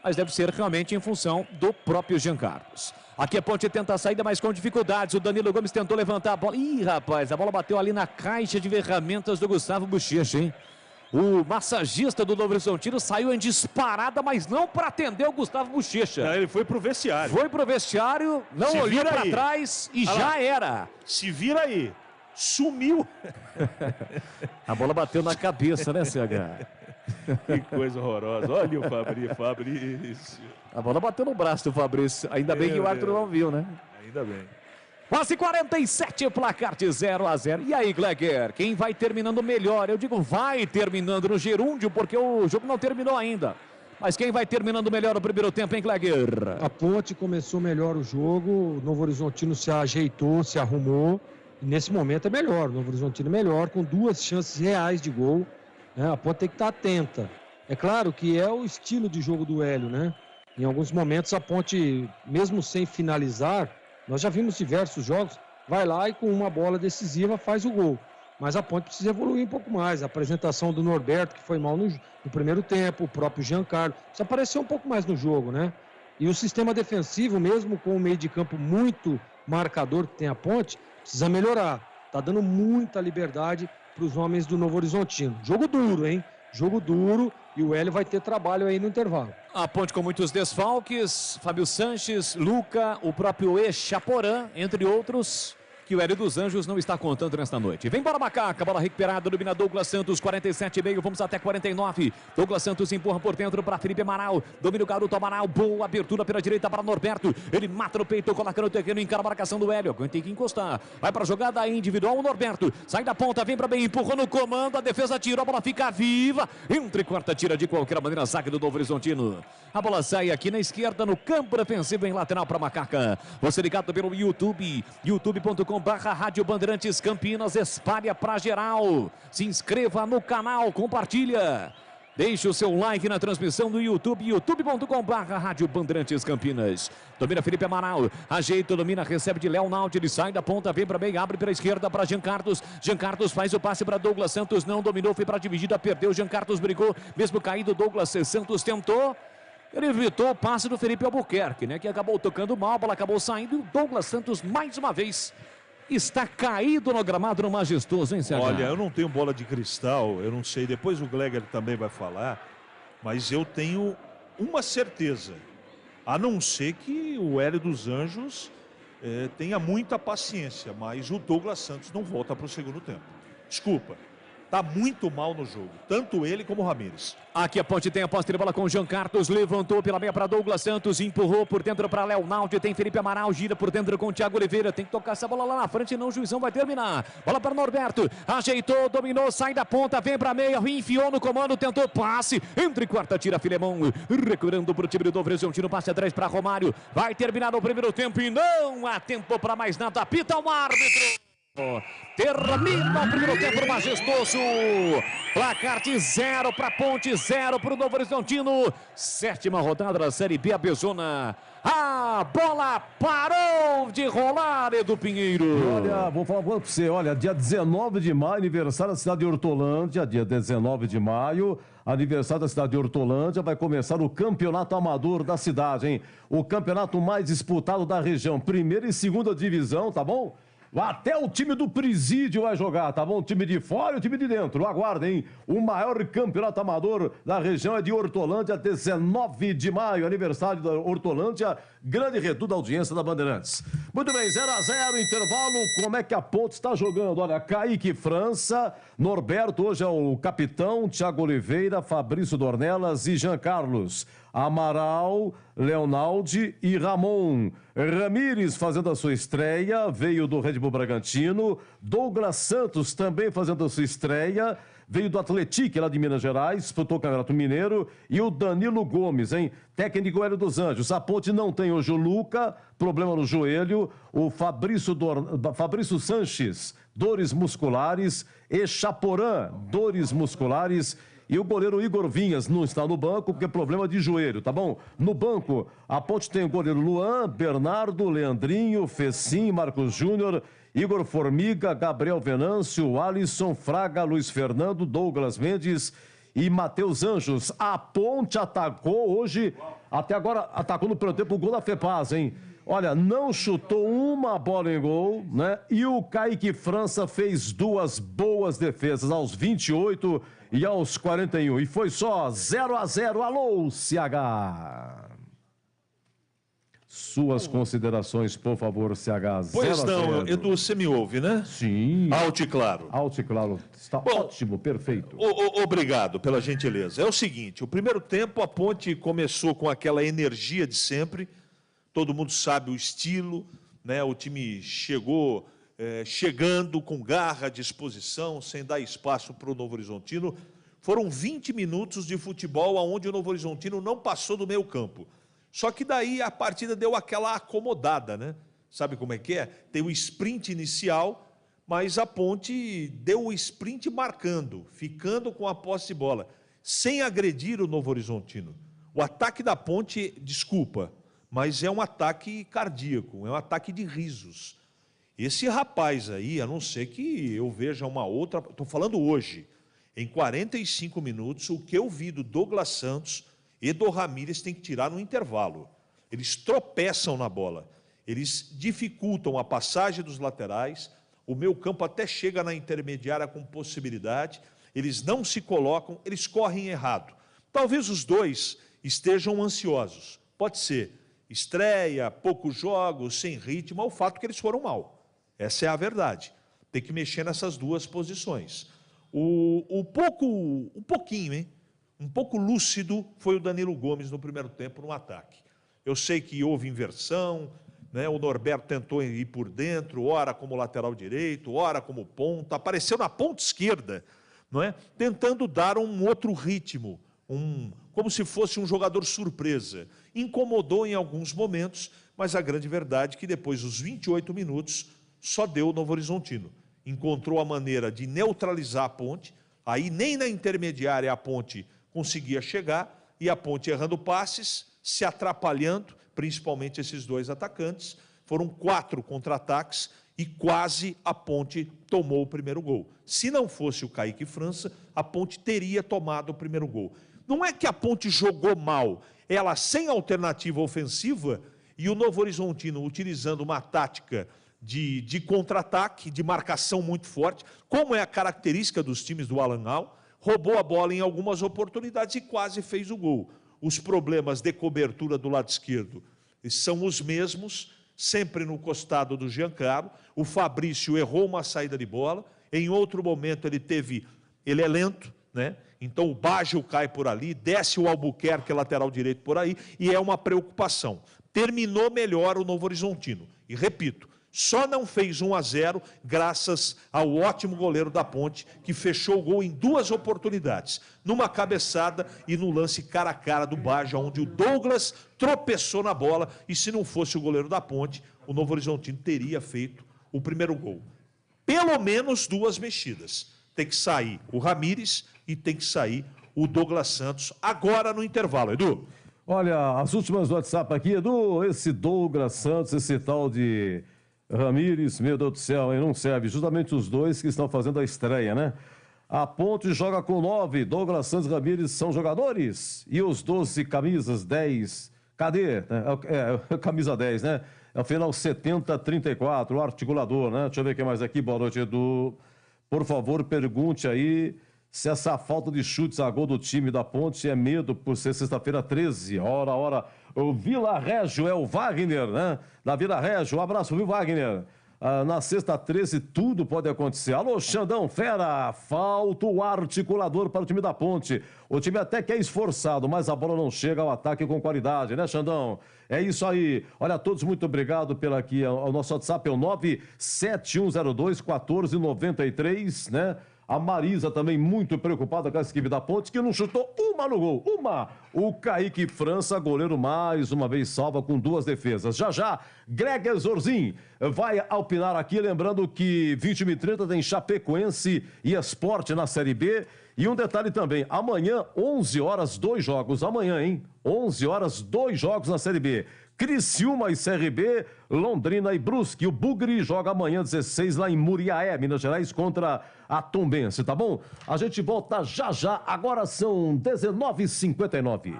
Mas deve ser realmente em função do próprio Jean Carlos. Aqui a Ponte tenta a saída, mas com dificuldades. O Danilo Gomes tentou levantar a bola. Ih, rapaz, a bola bateu ali na caixa de ferramentas do Gustavo Bochecha, hein? O massagista do Novo Horizontino saiu em disparada, mas não para atender o Gustavo Bochecha. Não, ele foi pro vestiário. Foi pro vestiário, não Se olhou para aí. trás e já era. Se vira aí. Sumiu. A bola bateu na cabeça, né, CH? Que coisa horrorosa. Olha o Fabrício. A bola bateu no braço do Fabrício. Ainda bem que o árbitro não viu, né? Ainda bem. Quase 47, placar de 0-0. E aí, Gleger, quem vai terminando melhor? Eu digo vai terminando no gerúndio, porque o jogo não terminou ainda. Mas quem vai terminando melhor no primeiro tempo, hein, Gleger? A Ponte começou melhor o jogo, o Novo Horizontino se ajeitou, se arrumou. E nesse momento é melhor, o Novo Horizontino é melhor, com 2 chances reais de gol. Né? A Ponte tem que estar atenta. É claro que é o estilo de jogo do Hélio, né? Em alguns momentos a Ponte, mesmo sem finalizar, nós já vimos diversos jogos, vai lá e com uma bola decisiva faz o gol. Mas a Ponte precisa evoluir um pouco mais. A apresentação do Norberto, que foi mal no primeiro tempo, o próprio Giancarlo, precisa aparecer um pouco mais no jogo, né? E o sistema defensivo, mesmo com o meio de campo muito marcador que tem a Ponte, precisa melhorar. Tá dando muita liberdade para os homens do Novo Horizontino. Jogo duro, hein? Jogo duro, e o Hélio vai ter trabalho aí no intervalo. A Ponte com muitos desfalques, Fábio Sanches, Luca, o próprio Echaporã, entre outros, que o Hélio dos Anjos não está contando nesta noite. Vem embora, Macaca, bola recuperada, domina Douglas Santos, 47,5, vamos até 49. Douglas Santos empurra por dentro para Felipe Amaral, domina o garoto Amaral, boa abertura pela direita para Norberto, ele mata no peito, coloca no terreno, encara a marcação do Hélio, tem que encostar, vai para a jogada individual, o Norberto, sai da ponta, vem para bem, empurrou no comando, a defesa tirou, a bola fica viva, entre quarta, tira de qualquer maneira, saque do Novo Horizontino. A bola sai aqui na esquerda, no campo defensivo, em lateral para Macaca. Você ligado pelo YouTube, youtube.com/Rádio Bandeirantes Campinas, espalha pra geral. Se inscreva no canal, compartilha. Deixe o seu like na transmissão do YouTube, youtube.com/Rádio Bandeirantes Campinas. Domina Felipe Amaral, ajeita, domina, recebe de Léo Naldi, ele sai da ponta, vem para meio, abre pela esquerda para Jean Carlos. Jean Carlos faz o passe para Douglas Santos, não dominou, foi para a dividida, perdeu, Jean Carlos brigou, mesmo caído, Douglas Santos tentou. Ele evitou o passe do Felipe Albuquerque, né? Que acabou tocando mal, a bola acabou saindo. E o Douglas Santos, mais uma vez, está caído no gramado no Majestoso, hein, Sérgio? Olha, eu não tenho bola de cristal, eu não sei. Depois o Gleger também vai falar. Mas eu tenho uma certeza. A não ser que o Hélio dos Anjos tenha muita paciência. Mas o Douglas Santos não volta para o segundo tempo. Desculpa. Tá muito mal no jogo, tanto ele como o Ramires. Aqui a Ponte tem a posse de bola com o Jean Carlos, levantou pela meia para Douglas Santos, empurrou por dentro para Léo Naldi, tem Felipe Amaral, gira por dentro com o Thiago Oliveira, tem que tocar essa bola lá na frente, não, o juizão vai terminar. Bola para Norberto, ajeitou, dominou, sai da ponta, vem para meia, enfiou no comando, tentou passe, entre quarta, tira Filemão, recuando para o time do Novo Horizontino, passe atrás para Romário, vai terminar o primeiro tempo e não há tempo para mais nada, apita o árbitro. Termina o primeiro tempo majestoso. Placar de 0 para Ponte, 0 para o Novo Horizontino. 7ª rodada da Série B, a Bezona. A bola parou de rolar, Edu Pinheiro. Olha, vou falar para você, olha, dia 19 de maio, aniversário da cidade de Hortolândia, dia 19 de maio, aniversário da cidade de Hortolândia, vai começar o campeonato amador da cidade, hein? O campeonato mais disputado da região, 1ª e 2ª divisão, tá bom? Até o time do Presídio vai jogar, tá bom? O time de fora e o time de dentro. Aguardem, o maior campeonato amador da região é de Hortolândia, 19 de maio, aniversário da Hortolândia, grande reduto da audiência da Bandeirantes. Muito bem, 0-0, intervalo, como é que a Ponte está jogando? Olha, Kaique França, Norberto hoje é o capitão, Thiago Oliveira, Fabrício Dornelas e Jean Carlos. Amaral, Leonaldi e Ramon. Ramires fazendo a sua estreia, veio do Red Bull Bragantino. Douglas Santos também fazendo a sua estreia, veio do Atlético lá de Minas Gerais, disputou o Campeonato Mineiro. E o Danilo Gomes, hein? Técnico Hélio dos Anjos. A Ponte não tem hoje o Luca, problema no joelho. O Fabrício Sanches, dores musculares. Echaporã, dores musculares. E o goleiro Igor Vinhas não está no banco porque é problema de joelho, tá bom? No banco, a Ponte tem o goleiro Luan, Bernardo, Leandrinho, Fecim, Marcos Júnior, Igor Formiga, Gabriel Venâncio, Alisson, Fraga, Luiz Fernando, Douglas Mendes e Matheus Anjos. A Ponte atacou hoje, até agora atacou no primeiro tempo o gol da FEPAS, hein? Olha, não chutou uma bola em gol, né? E o Kaique França fez 2 boas defesas aos 28 e aos 41. E foi só 0-0. Alô, CH. Suas considerações, por favor, CH. Pois não, Edu, você me ouve, né? Sim. Alto e claro. Alto e claro. Está ótimo, perfeito. Obrigado pela gentileza. É o seguinte, o primeiro tempo a Ponte começou com aquela energia de sempre. Todo mundo sabe o estilo, né? O time chegou chegando com garra, disposição, sem dar espaço para o Novo Horizontino. Foram 20 minutos de futebol onde o Novo Horizontino não passou do meio campo. Só que daí a partida deu aquela acomodada, né? Sabe como é que é? Tem o sprint inicial, mas a Ponte deu o sprint marcando, ficando com a posse de bola, sem agredir o Novo Horizontino. O ataque da Ponte, desculpa, mas é um ataque cardíaco, é um ataque de risos. Esse rapaz aí, a não ser que eu veja uma outra... Estou falando hoje, em 45 minutos, o que eu vi do Douglas Santos e do Ramires tem que tirar no intervalo. eles tropeçam na bola, eles dificultam a passagem dos laterais, o meio-campo até chega na intermediária com possibilidade, eles não se colocam, eles correm errado. Talvez os dois estejam ansiosos, pode ser estreia, poucos jogos, sem ritmo, é o fato que eles foram mal. Essa é a verdade. Tem que mexer nessas duas posições. Um pouco lúcido foi o Danilo Gomes no primeiro tempo no ataque. Eu sei que houve inversão, né? O Norberto tentou ir por dentro, ora como lateral direito, ora como ponta, apareceu na ponta esquerda, não é? Tentando dar um outro ritmo, como se fosse um jogador surpresa. Incomodou em alguns momentos, mas a grande verdade é que depois dos 28 minutos só deu o Novo Horizontino. Encontrou a maneira de neutralizar a Ponte, aí nem na intermediária a Ponte conseguia chegar, e a Ponte errando passes, se atrapalhando, principalmente esses dois atacantes. Foram 4 contra-ataques e quase a Ponte tomou o primeiro gol. Se não fosse o Kaique França, a Ponte teria tomado o primeiro gol. Não é que a Ponte jogou mal, ela sem alternativa ofensiva e o Novo Horizontino utilizando uma tática de contra-ataque, de marcação muito forte, como é a característica dos times do Alan Al, roubou a bola em algumas oportunidades e quase fez o gol. Os problemas de cobertura do lado esquerdo são os mesmos, sempre no costado do Giancarlo. O Fabrício errou uma saída de bola, em outro momento ele é lento, né? Então o Baggio cai por ali, desce o Albuquerque, lateral direito, por aí, e é uma preocupação. Terminou melhor o Novo Horizontino. E repito, só não fez 1-0 graças ao ótimo goleiro da Ponte, que fechou o gol em 2 oportunidades, numa cabeçada e no lance cara a cara do Baggio, onde o Douglas tropeçou na bola, e se não fosse o goleiro da Ponte, o Novo Horizontino teria feito o primeiro gol. Pelo menos 2 mexidas. Tem que sair o Ramírez e tem que sair o Douglas Santos, agora no intervalo. Edu? Olha, as últimas do WhatsApp aqui, Edu, esse Douglas Santos, esse tal de Ramírez, meu Deus do céu, hein? Não serve. Justamente os dois que estão fazendo a estreia, né? A Ponte joga com 9, Douglas Santos e Ramírez são jogadores. E os 12 camisas 10, cadê? Camisa 10, né? É o final 70-34, o articulador, né? Deixa eu ver o que mais aqui. Boa noite, Edu. Por favor, pergunte aí se essa falta de chutes a gol do time da Ponte é medo por ser sexta-feira 13. Ora. O Vila Régio é o Wagner, né? Da Vila Régio. Um abraço, viu, Wagner? Na sexta 13 tudo pode acontecer. Alô, Xandão, fera, falta o articulador para o time da Ponte. O time até que é esforçado, mas a bola não chega ao ataque com qualidade, né, Xandão? É isso aí. Olha, a todos, muito obrigado pelo aqui. O nosso WhatsApp é o 97102-1493, né? A Marisa também muito preocupada com a equipe da Ponte, que não chutou uma no gol. O Kaique França, goleiro, mais uma vez salva com 2 defesas. Já, Greg Zorzin vai opinar aqui, lembrando que 21h30 tem Chapecoense e Sport na Série B. E um detalhe também, amanhã, 11 horas, 2 jogos. Amanhã, hein? 11 horas, 2 jogos na Série B. Criciúma e CRB, Londrina e Brusque. O Bugre joga amanhã 16 lá em Muriaé, Minas Gerais, contra a Tombense, tá bom? A gente volta já. Agora são 19h59.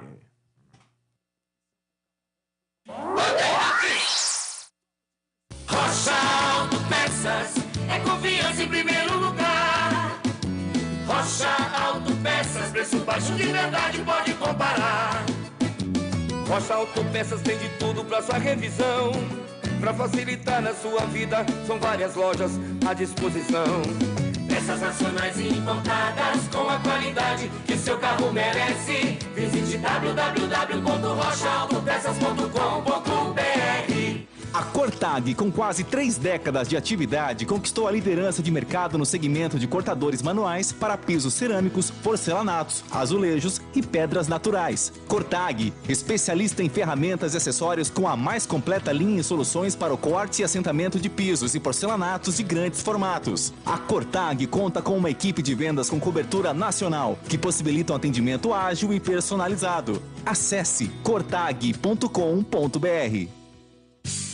Rocha Autopeças é confiança em primeiro lugar. Rocha Autopeças, preço baixo de verdade, pode comparar. Rocha Autopeças tem de tudo pra sua revisão. Pra facilitar na sua vida, são várias lojas à disposição. Peças nacionais e importadas com a qualidade que seu carro merece. Visite www.rochaautopeças.com.br. A Cortag, com quase 3 décadas de atividade, conquistou a liderança de mercado no segmento de cortadores manuais para pisos cerâmicos, porcelanatos, azulejos e pedras naturais. Cortag, especialista em ferramentas e acessórios com a mais completa linha e soluções para o corte e assentamento de pisos e porcelanatos de grandes formatos. A Cortag conta com uma equipe de vendas com cobertura nacional, que possibilita um atendimento ágil e personalizado. Acesse cortag.com.br.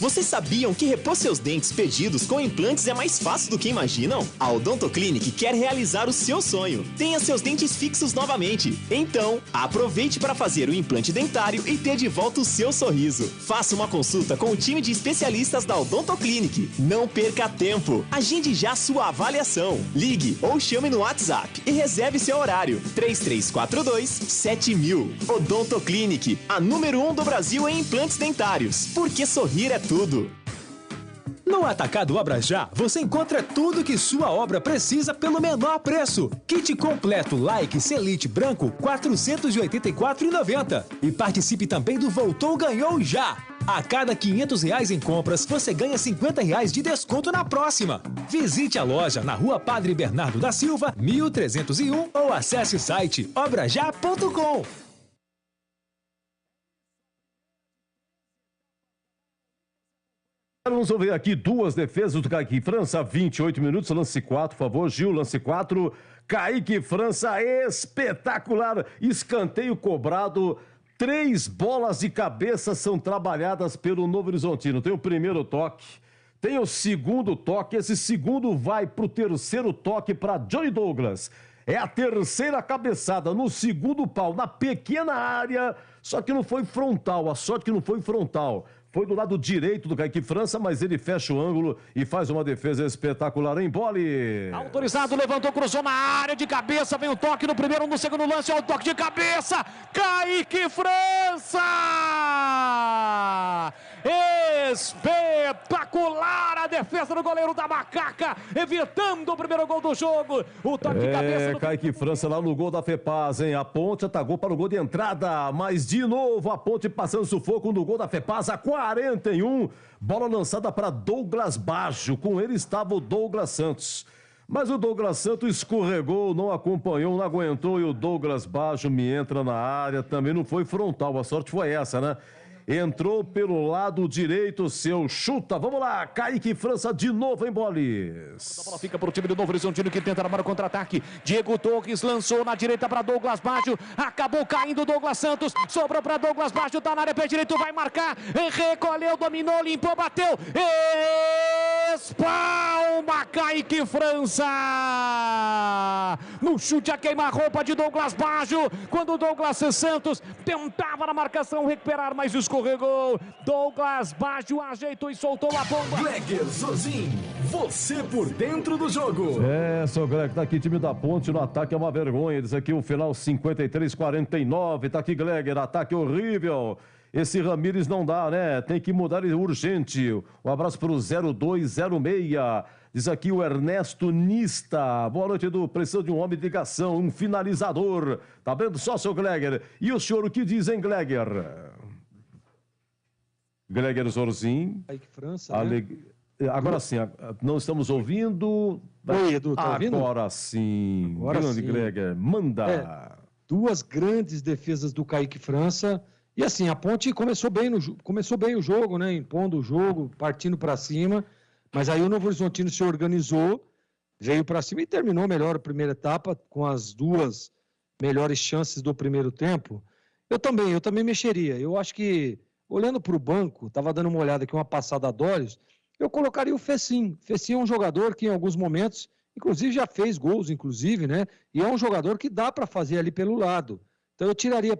Vocês sabiam que repor seus dentes perdidos com implantes é mais fácil do que imaginam? A Odontoclinic quer realizar o seu sonho. Tenha seus dentes fixos novamente. Então, aproveite para fazer o implante dentário e ter de volta o seu sorriso. Faça uma consulta com o time de especialistas da Odontoclinic. Não perca tempo. Agende já sua avaliação. Ligue ou chame no WhatsApp e reserve seu horário. 3342-7000. Odontoclinic, a número 1 do Brasil em implantes dentários. Porque sorrir é tudo. No Atacado Obra Já, você encontra tudo que sua obra precisa pelo menor preço. Kit completo Like Selite branco, R$ 484,90. E participe também do Voltou Ganhou Já. A cada R$ 500 em compras, você ganha R$ 50 de desconto na próxima. Visite a loja na Rua Padre Bernardo da Silva, 1301 ou acesse o site obrajá.com. Vamos ouvir aqui duas defesas do Kaique França, 28 minutos, lance 4, por favor, Gil, lance 4, Kaique França, espetacular, escanteio cobrado, 3 bolas de cabeça são trabalhadas pelo Novo Horizontino, tem o primeiro toque, tem o segundo toque, esse segundo vai para o terceiro toque para Johnny Douglas, é a terceira cabeçada no segundo pau, na pequena área, só que não foi frontal, a sorte que não foi frontal. Foi do lado direito do Kaique França, mas ele fecha o ângulo e faz uma defesa espetacular em bola. Autorizado, levantou, cruzou na área de cabeça, vem o toque no primeiro, no segundo lance, olha o toque de cabeça, Kaique França! Espetacular a defesa do goleiro da Macaca, evitando o primeiro gol do jogo, o toque de cabeça. Kaique França lá no gol da FEPAS, hein? A Ponte atacou para o gol de entrada, mas de novo a Ponte passando sufoco no gol da FEPAS, a 41, bola lançada para Douglas Baggio, com ele estava o Douglas Santos. Mas o Douglas Santos escorregou, não acompanhou, não aguentou e o Douglas Baggio me entra na área, também não foi frontal, a sorte foi essa, né? Entrou pelo lado direito, seu chuta. Vamos lá, Kaique França de novo em bolis. A bola fica para o time do Novo Horizontino que tenta armar o contra-ataque. Diego Torres lançou na direita para Douglas Baggio. Acabou caindo Douglas Santos. Sobrou para Douglas Baggio, tá na área, pé direito, vai marcar. Recolheu, dominou, limpou, bateu. Espalma Kaique França. No chute a queima-roupa de Douglas Baggio. Quando o Douglas Santos tentava na marcação recuperar, mas escorregou. Douglas Baggio ajeitou e soltou a bomba. Gleger Zozin, você por dentro do jogo. Seu Greg, tá aqui time da Ponte no ataque, é uma vergonha. Diz aqui o final 53-49. Tá aqui Gleger, ataque horrível. Esse Ramírez não dá, né? Tem que mudar urgente. Um abraço pro 0206. Diz aqui o Ernesto Nista. Boa noite, Edu. Precisa de um homem de ligação, um finalizador. Tá vendo só, seu Gleger? E o senhor, o que diz, hein, Gleger? Gleger Zorzin. Kaique França, Agora sim, não estamos ouvindo. Oi, Edu, tá ouvindo? Agora sim. Grande Gleger, manda. Duas grandes defesas do Kaique França. E assim, a Ponte começou bem o jogo, né? Impondo o jogo, partindo para cima. Mas aí o Novo Horizontino se organizou, veio para cima e terminou melhor a primeira etapa, com as duas melhores chances do primeiro tempo. Eu também mexeria. Eu acho que, olhando para o banco, estava dando uma olhada aqui, uma passada a olhos, eu colocaria o Fecim. Fecim é um jogador que em alguns momentos, inclusive já fez gols, né? E é um jogador que dá para fazer ali pelo lado. Então eu tiraria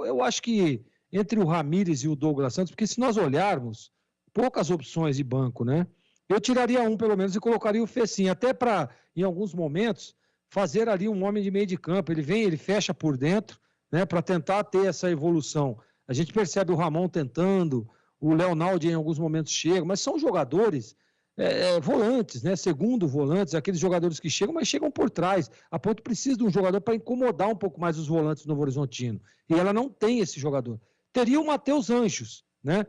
eu acho que entre o Ramírez e o Douglas Santos, porque se nós olharmos, poucas opções de banco, né? Eu tiraria um pelo menos e colocaria o Fecim, até para, em alguns momentos, fazer ali um homem de meio de campo. Ele vem, ele fecha por dentro, né? Para tentar ter essa evolução. A gente percebe o Ramon tentando, o Leonaldo em alguns momentos chega, mas são jogadores volantes, né? Segundo volantes, aqueles jogadores que chegam, mas chegam por trás. A Ponte precisa de um jogador para incomodar um pouco mais os volantes do Novo Horizontino. E ela não tem esse jogador. Teria o Matheus Anjos, né?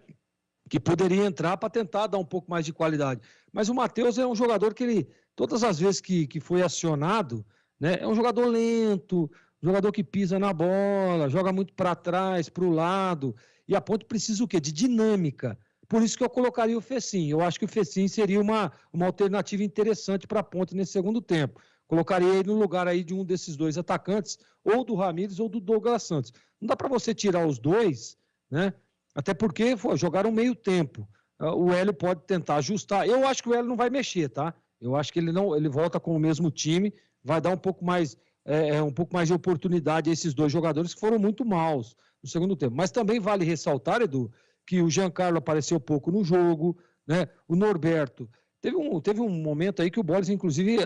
Que poderia entrar para tentar dar um pouco mais de qualidade. Mas o Matheus é um jogador que ele, todas as vezes que foi acionado, né? É um jogador lento, um jogador que pisa na bola, joga muito para trás, para o lado. E a Ponte precisa o quê? De dinâmica. Por isso que eu colocaria o Fecim. Eu acho que o Fecim seria uma alternativa interessante para a Ponte nesse segundo tempo. Colocaria ele no lugar aí de um desses dois atacantes, ou do Ramírez ou do Douglas Santos. Não dá para você tirar os dois, né? Até porque jogaram meio tempo. o Hélio pode tentar ajustar. Eu acho que o Hélio não vai mexer, tá? Eu acho que ele volta com o mesmo time, vai dar um pouco mais de oportunidade a esses dois jogadores que foram muito maus no segundo tempo. Mas também vale ressaltar, Edu, que o Giancarlo apareceu pouco no jogo, né? O Norberto. Teve um momento aí que o Boris, inclusive,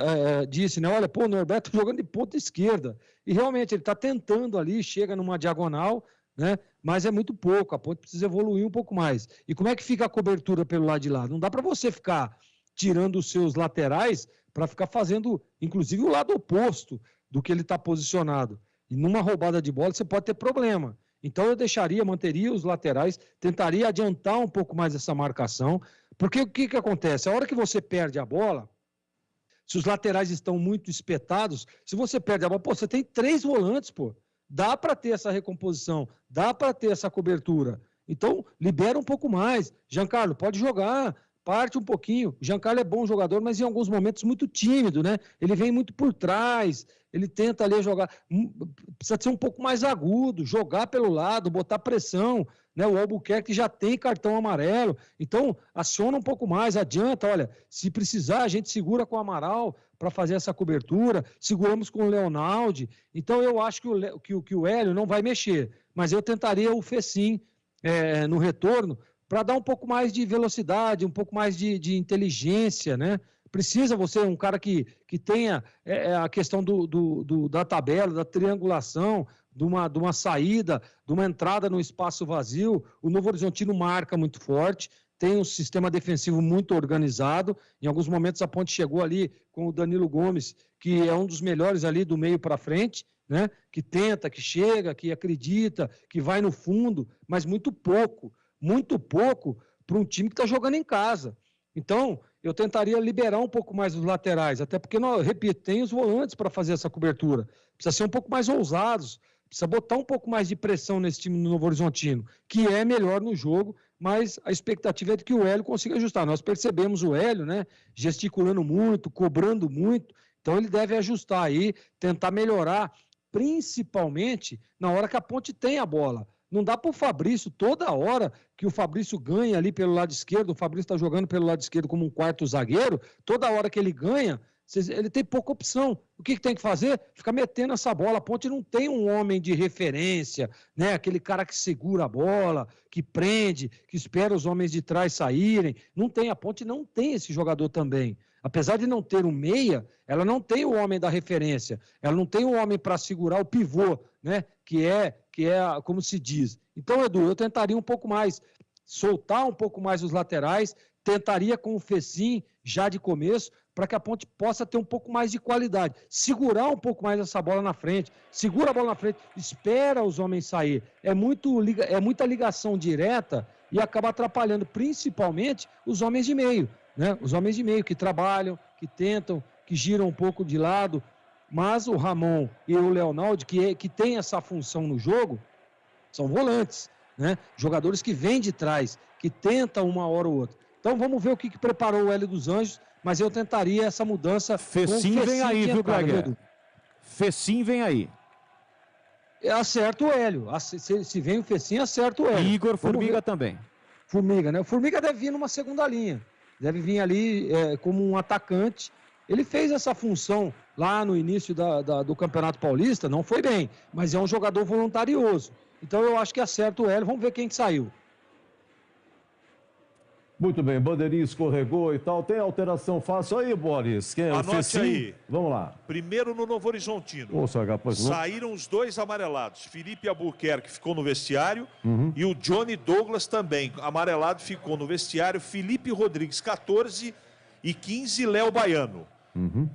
disse, né? Olha, o Norberto tá jogando de ponta esquerda. E realmente ele está tentando ali, chega numa diagonal, né? Mas é muito pouco, a ponte precisa evoluir um pouco mais. E como é que fica a cobertura pelo lado de lá? Não dá para você ficar tirando os seus laterais para ficar fazendo, inclusive, o lado oposto do que ele está posicionado. E numa roubada de bola você pode ter problema. Então eu manteria os laterais, tentaria adiantar um pouco mais essa marcação, porque o que acontece? A hora que você perde a bola, se os laterais estão muito espetados, se você perde a bola, você tem 3 volantes, dá para ter essa recomposição, dá para ter essa cobertura. Então, libera um pouco mais. Giancarlo, pode jogar, parte um pouquinho. O Giancarlo é bom jogador, mas em alguns momentos muito tímido, né? Ele vem muito por trás, ele tenta ali jogar. Precisa ser um pouco mais agudo, jogar pelo lado, botar pressão, né? O Albuquerque já tem cartão amarelo, então aciona um pouco mais, adianta, olha, se precisar a gente segura com o Amaral para fazer essa cobertura, seguramos com o Leonaldi. Então eu acho que o Hélio não vai mexer, mas eu tentaria o Fecim no retorno para dar um pouco mais de velocidade, um pouco mais de inteligência, né? Precisa você, um cara que tenha a questão da tabela, da triangulação, de uma saída, de uma entrada no espaço vazio. O Novo Horizontino marca muito forte, tem um sistema defensivo muito organizado. Em alguns momentos a Ponte chegou ali com o Danilo Gomes, que é um dos melhores ali do meio para frente, né? Que tenta, que chega, que acredita, que vai no fundo, mas muito pouco para um time que está jogando em casa. Então, eu tentaria liberar um pouco mais os laterais, até porque, repito, tem os volantes para fazer essa cobertura. Precisa ser um pouco mais ousados, precisa botar um pouco mais de pressão nesse time do Novo Horizontino, que é melhor no jogo, mas a expectativa é de que o Hélio consiga ajustar. Nós percebemos o Hélio, né, gesticulando muito, cobrando muito, então ele deve ajustar aí, tentar melhorar, principalmente na hora que a Ponte tem a bola. Não dá para o Fabrício, toda hora que o Fabrício ganha ali pelo lado esquerdo, o Fabrício está jogando pelo lado esquerdo como um quarto zagueiro, toda hora que ele ganha, ele tem pouca opção. O que tem que fazer? Ficar metendo essa bola. A Ponte não tem um homem de referência, né? Aquele cara que segura a bola, que prende, que espera os homens de trás saírem. Não tem, a Ponte não tem esse jogador também. Apesar de não ter um meia, ela não tem o homem da referência, ela não tem o homem para segurar o pivô, né? Que é como se diz. Então, Edu, eu tentaria um pouco mais, soltar um pouco mais os laterais, tentaria com o Fecim já de começo, para que a Ponte possa ter um pouco mais de qualidade, segurar um pouco mais essa bola na frente, segura a bola na frente, espera os homens sair. É muita ligação direta e acaba atrapalhando principalmente os homens de meio, né? Os homens de meio que trabalham, que tentam, que giram um pouco de lado, mas o Ramon e o Leonaldi, que tem essa função no jogo, são volantes, né? Jogadores que vêm de trás, que tentam uma hora ou outra. Então vamos ver o que preparou o Hélio dos Anjos, mas eu tentaria essa mudança. Fecim vem aí, viu, Braga? Fecim vem aí. Acerta o Hélio. Se vem o Fecim, acerta o Hélio. Igor Formiga também. Formiga, né? O Formiga deve vir numa segunda linha. Deve vir ali como um atacante. Ele fez essa função lá no início do Campeonato Paulista, não foi bem, mas é um jogador voluntarioso. Então eu acho que acerta o Hélio. Vamos ver quem que saiu. Muito bem, bandeirinha escorregou e tal. Tem alteração fácil aí, Boris? Quem é? Anote aí. Vamos lá. Primeiro no Novo Horizontino. Saíram os dois amarelados. Felipe Albuquerque ficou no vestiário e o Johnny Douglas também. Amarelado ficou no vestiário. Felipe Rodrigues, 14 e 15, Léo Baiano.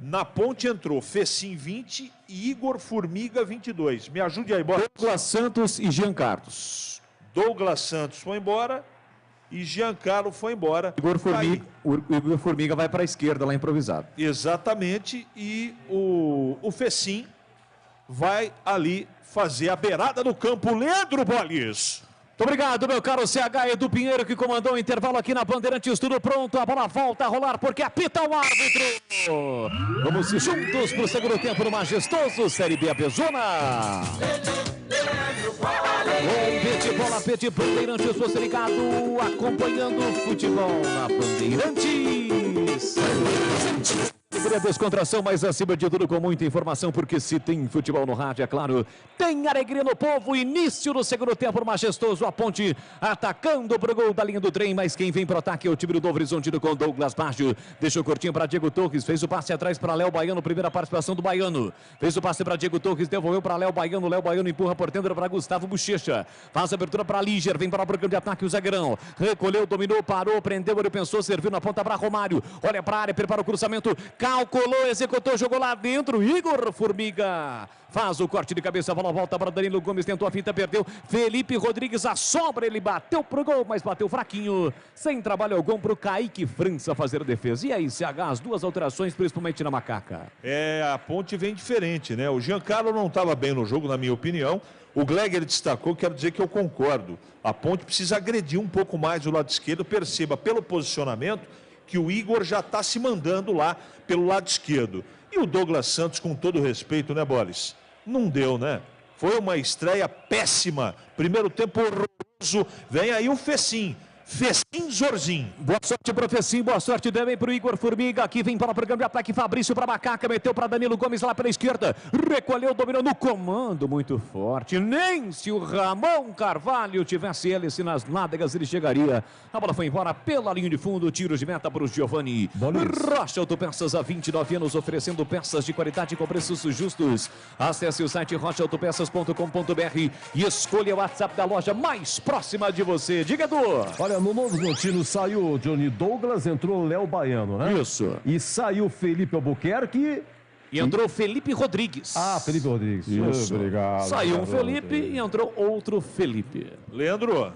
Na Ponte entrou Fecim, 20 e Igor Formiga, 22. Me ajude aí, Boris. Douglas Santos e Jean Carlos. Douglas Santos foi embora. E Giancarlo foi embora. Igor Formiga vai para a esquerda, lá improvisado. Exatamente. E o Fecim vai ali fazer a beirada do campo. Leandro Bolis. Muito obrigado, meu caro CH Edu Pinheiro, que comandou o intervalo aqui na Bandeirantes. Tudo pronto, a bola volta a rolar porque apita o árbitro. Vamos juntos para o segundo tempo no majestoso Série B Abezona. Leandro Bolis. Pet Bandeirantes, você ligado, acompanhando o futebol na Bandeirantes. Descontração, mas acima de tudo com muita informação, porque se tem futebol no rádio, é claro, tem alegria no povo. Início do segundo tempo majestoso, a Ponte atacando pro gol da linha do trem, mas quem vem pro ataque é o time do Novo Horizontino com Douglas Baggio. Deixou curtinho para Diego Torres, fez o passe atrás para Léo Baiano, primeira participação do Baiano. Fez o passe para Diego Torres, devolveu para Léo Baiano empurra por dentro para Gustavo Bochecha. Faz a abertura para Líger, vem para o programa de ataque o zagueirão. Recolheu, dominou, parou, prendeu, ele pensou, serviu na ponta para Romário. Olha para a área, prepara o cruzamento, calculou, executou, jogou lá dentro. Igor Formiga faz o corte de cabeça, a bola volta para Danilo Gomes, tentou a finta, perdeu. Felipe Rodrigues, a sobra, ele bateu pro gol, mas bateu fraquinho. Sem trabalho algum pro Kaique França fazer a defesa. E aí, CH, as duas alterações, principalmente na Macaca. A Ponte vem diferente, né? O Giancarlo não estava bem no jogo, na minha opinião. O Gleger destacou, quero dizer que eu concordo. A Ponte precisa agredir um pouco mais o lado esquerdo. Perceba pelo posicionamento que o Igor já está se mandando lá pelo lado esquerdo. E o Douglas Santos, com todo respeito, né, Boris? Não deu, né? Foi uma estreia péssima. Primeiro tempo horroroso. Vem aí o Fecim. Fecim Zorzin. Boa sorte pro Fecim, boa sorte também pro Igor Formiga. Aqui vem para o programa de ataque, Fabrício para Macaca, meteu para Danilo Gomes lá pela esquerda, recolheu, dominou no comando, muito forte. Nem se o Ramon Carvalho tivesse hélice nas nádegas, ele chegaria. A bola foi embora pela linha de fundo, tiro de meta para o Giovani. Rocha Autopeças, há 29 anos, oferecendo peças de qualidade com preços justos. Acesse o site rochaautopeças.com.br e escolha o WhatsApp da loja mais próxima de você. Diga, Edu. Olha, no Novo Horizontino saiu o Johnny Douglas, entrou o Léo Baiano, né? Isso. E saiu o Felipe Albuquerque. E entrou o Felipe Rodrigues. Ah, Felipe Rodrigues. Isso. Obrigado. Saiu um Felipe e entrou outro Felipe. Leandro.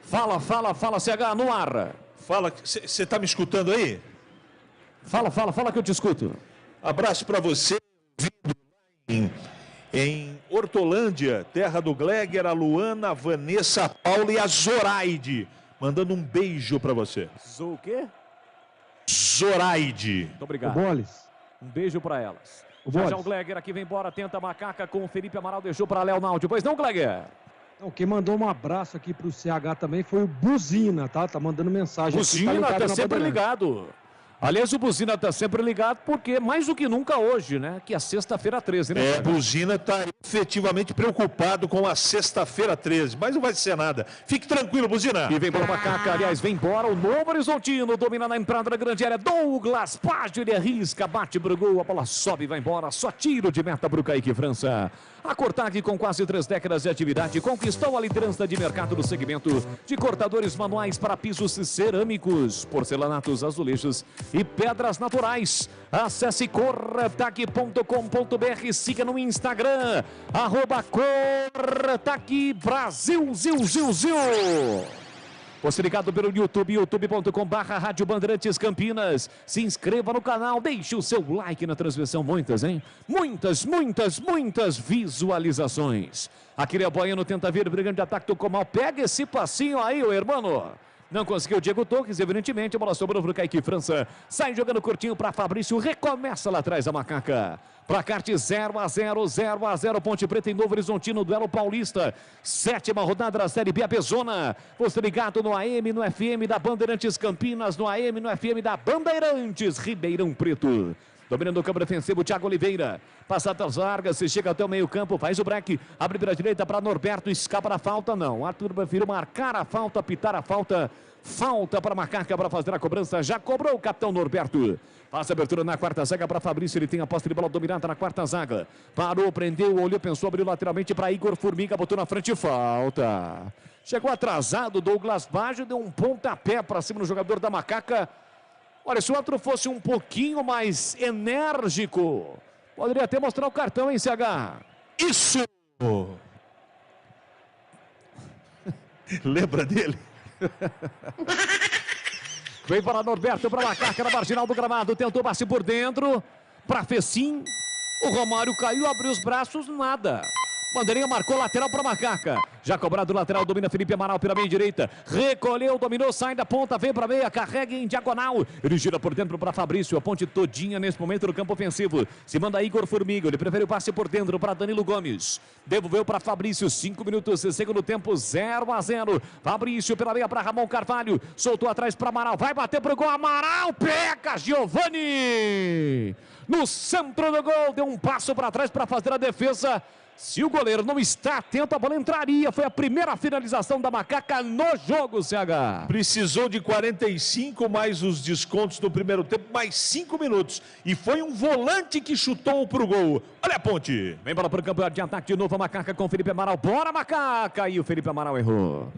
Fala, CH, no ar. Fala, você tá me escutando aí? Fala que eu te escuto. Abraço para você, em Hortolândia, terra do Gleger, a Luana, a Vanessa, a Paula e a Zoraide. Mandando um beijo para você. O quê? Zoraide. Muito obrigado. O Boles. Um beijo para elas. O Já o Gleger aqui vem embora, tenta a Macaca com o Felipe Amaral, deixou para Léo Náudio. Pois não, Gleger? Não, quem mandou um abraço aqui pro CH também foi o Buzina, tá? Tá mandando mensagem. Buzina tá sempre ligado. Aliás, o Buzina está sempre ligado porque, mais do que nunca hoje, né? Que é a sexta-feira 13, né? Buzina está efetivamente preocupado com a sexta-feira 13, mas não vai ser nada. Fique tranquilo, Buzina. E vem para o Macaca, aliás, vem embora o Novo Horizontino, domina na entrada da grande área, Douglas Baggio, ele arrisca, bate pro gol, a bola sobe e vai embora, só tiro de meta pro Kaique França. A Cortag, com quase 3 décadas de atividade, conquistou a liderança de mercado no segmento de cortadores manuais para pisos cerâmicos, porcelanatos, azulejos e pedras naturais. Acesse cortag.com.br, siga no Instagram, @Cortag Brasil, Zil. Você ligado pelo YouTube, youtube.com/Rádio Bandeirantes Campinas. Se inscreva no canal, deixe o seu like na transmissão. Muitas, hein? Muitas visualizações. Aquele Baiano tenta vir, brigando de ataque do Comal. Pega esse passinho aí, ô irmão. Não conseguiu o Diego Torres, evidentemente. A bola sobrou para o Kaique França. Sai jogando curtinho para Fabrício. Recomeça lá atrás a Macaca. Placar de 0-0, Ponte Preta em Novo Horizontino, duelo paulista. 7ª rodada da Série B, a Bezona. Você ligado no AM, no FM da Bandeirantes Campinas, no AM, no FM da Bandeirantes Ribeirão Preto. Dominando o campo defensivo, Thiago Oliveira. Passadas largas, se chega até o meio campo, faz o break. Abre pela direita para Norberto, escapa da falta, não. Arthur preferiu marcar a falta, pitar a falta. Falta para Macaca para fazer a cobrança. Já cobrou o capitão Norberto. Faz a abertura na quarta zaga para Fabrício. Ele tem a posse de bola dominada na quarta zaga. Parou, prendeu, olhou, pensou, abriu lateralmente para Igor Formiga. Botou na frente, falta. Chegou atrasado, Douglas Baggio deu um pontapé para cima no jogador da Macaca. Olha, se o outro fosse um pouquinho mais enérgico, poderia até mostrar o cartão, hein, CH? Isso! Lembra dele? Vem para Norberto, para Macaca, na marginal do gramado. Tentou passe por dentro, para Fecim. O Romário caiu, abriu os braços, nada. Bandeirinha marcou lateral para Macaca. Já cobrado o lateral, domina Felipe Amaral pela meia direita. Recolheu, dominou, sai da ponta, vem para meia, carrega em diagonal. Ele gira por dentro para Fabrício. A ponte todinha nesse momento no campo ofensivo. Se manda Igor Formiga. Ele prefere o passe por dentro para Danilo Gomes. Devolveu para Fabrício. 5 minutos, segundo tempo, 0-0. Fabrício pela meia para Ramon Carvalho. Soltou atrás para Amaral. Vai bater pro gol. Amaral pega Giovani. No centro do gol. Deu um passo para trás para fazer a defesa. Se o goleiro não está atento, a bola entraria. Foi a primeira finalização da Macaca no jogo, CH. Precisou de 45, mais os descontos do primeiro tempo, mais 5 minutos. E foi um volante que chutou pro gol. Olha a ponte. Vem bola pro campo de ataque de novo, a Macaca com o Felipe Amaral. Bora, Macaca! E o Felipe Amaral errou.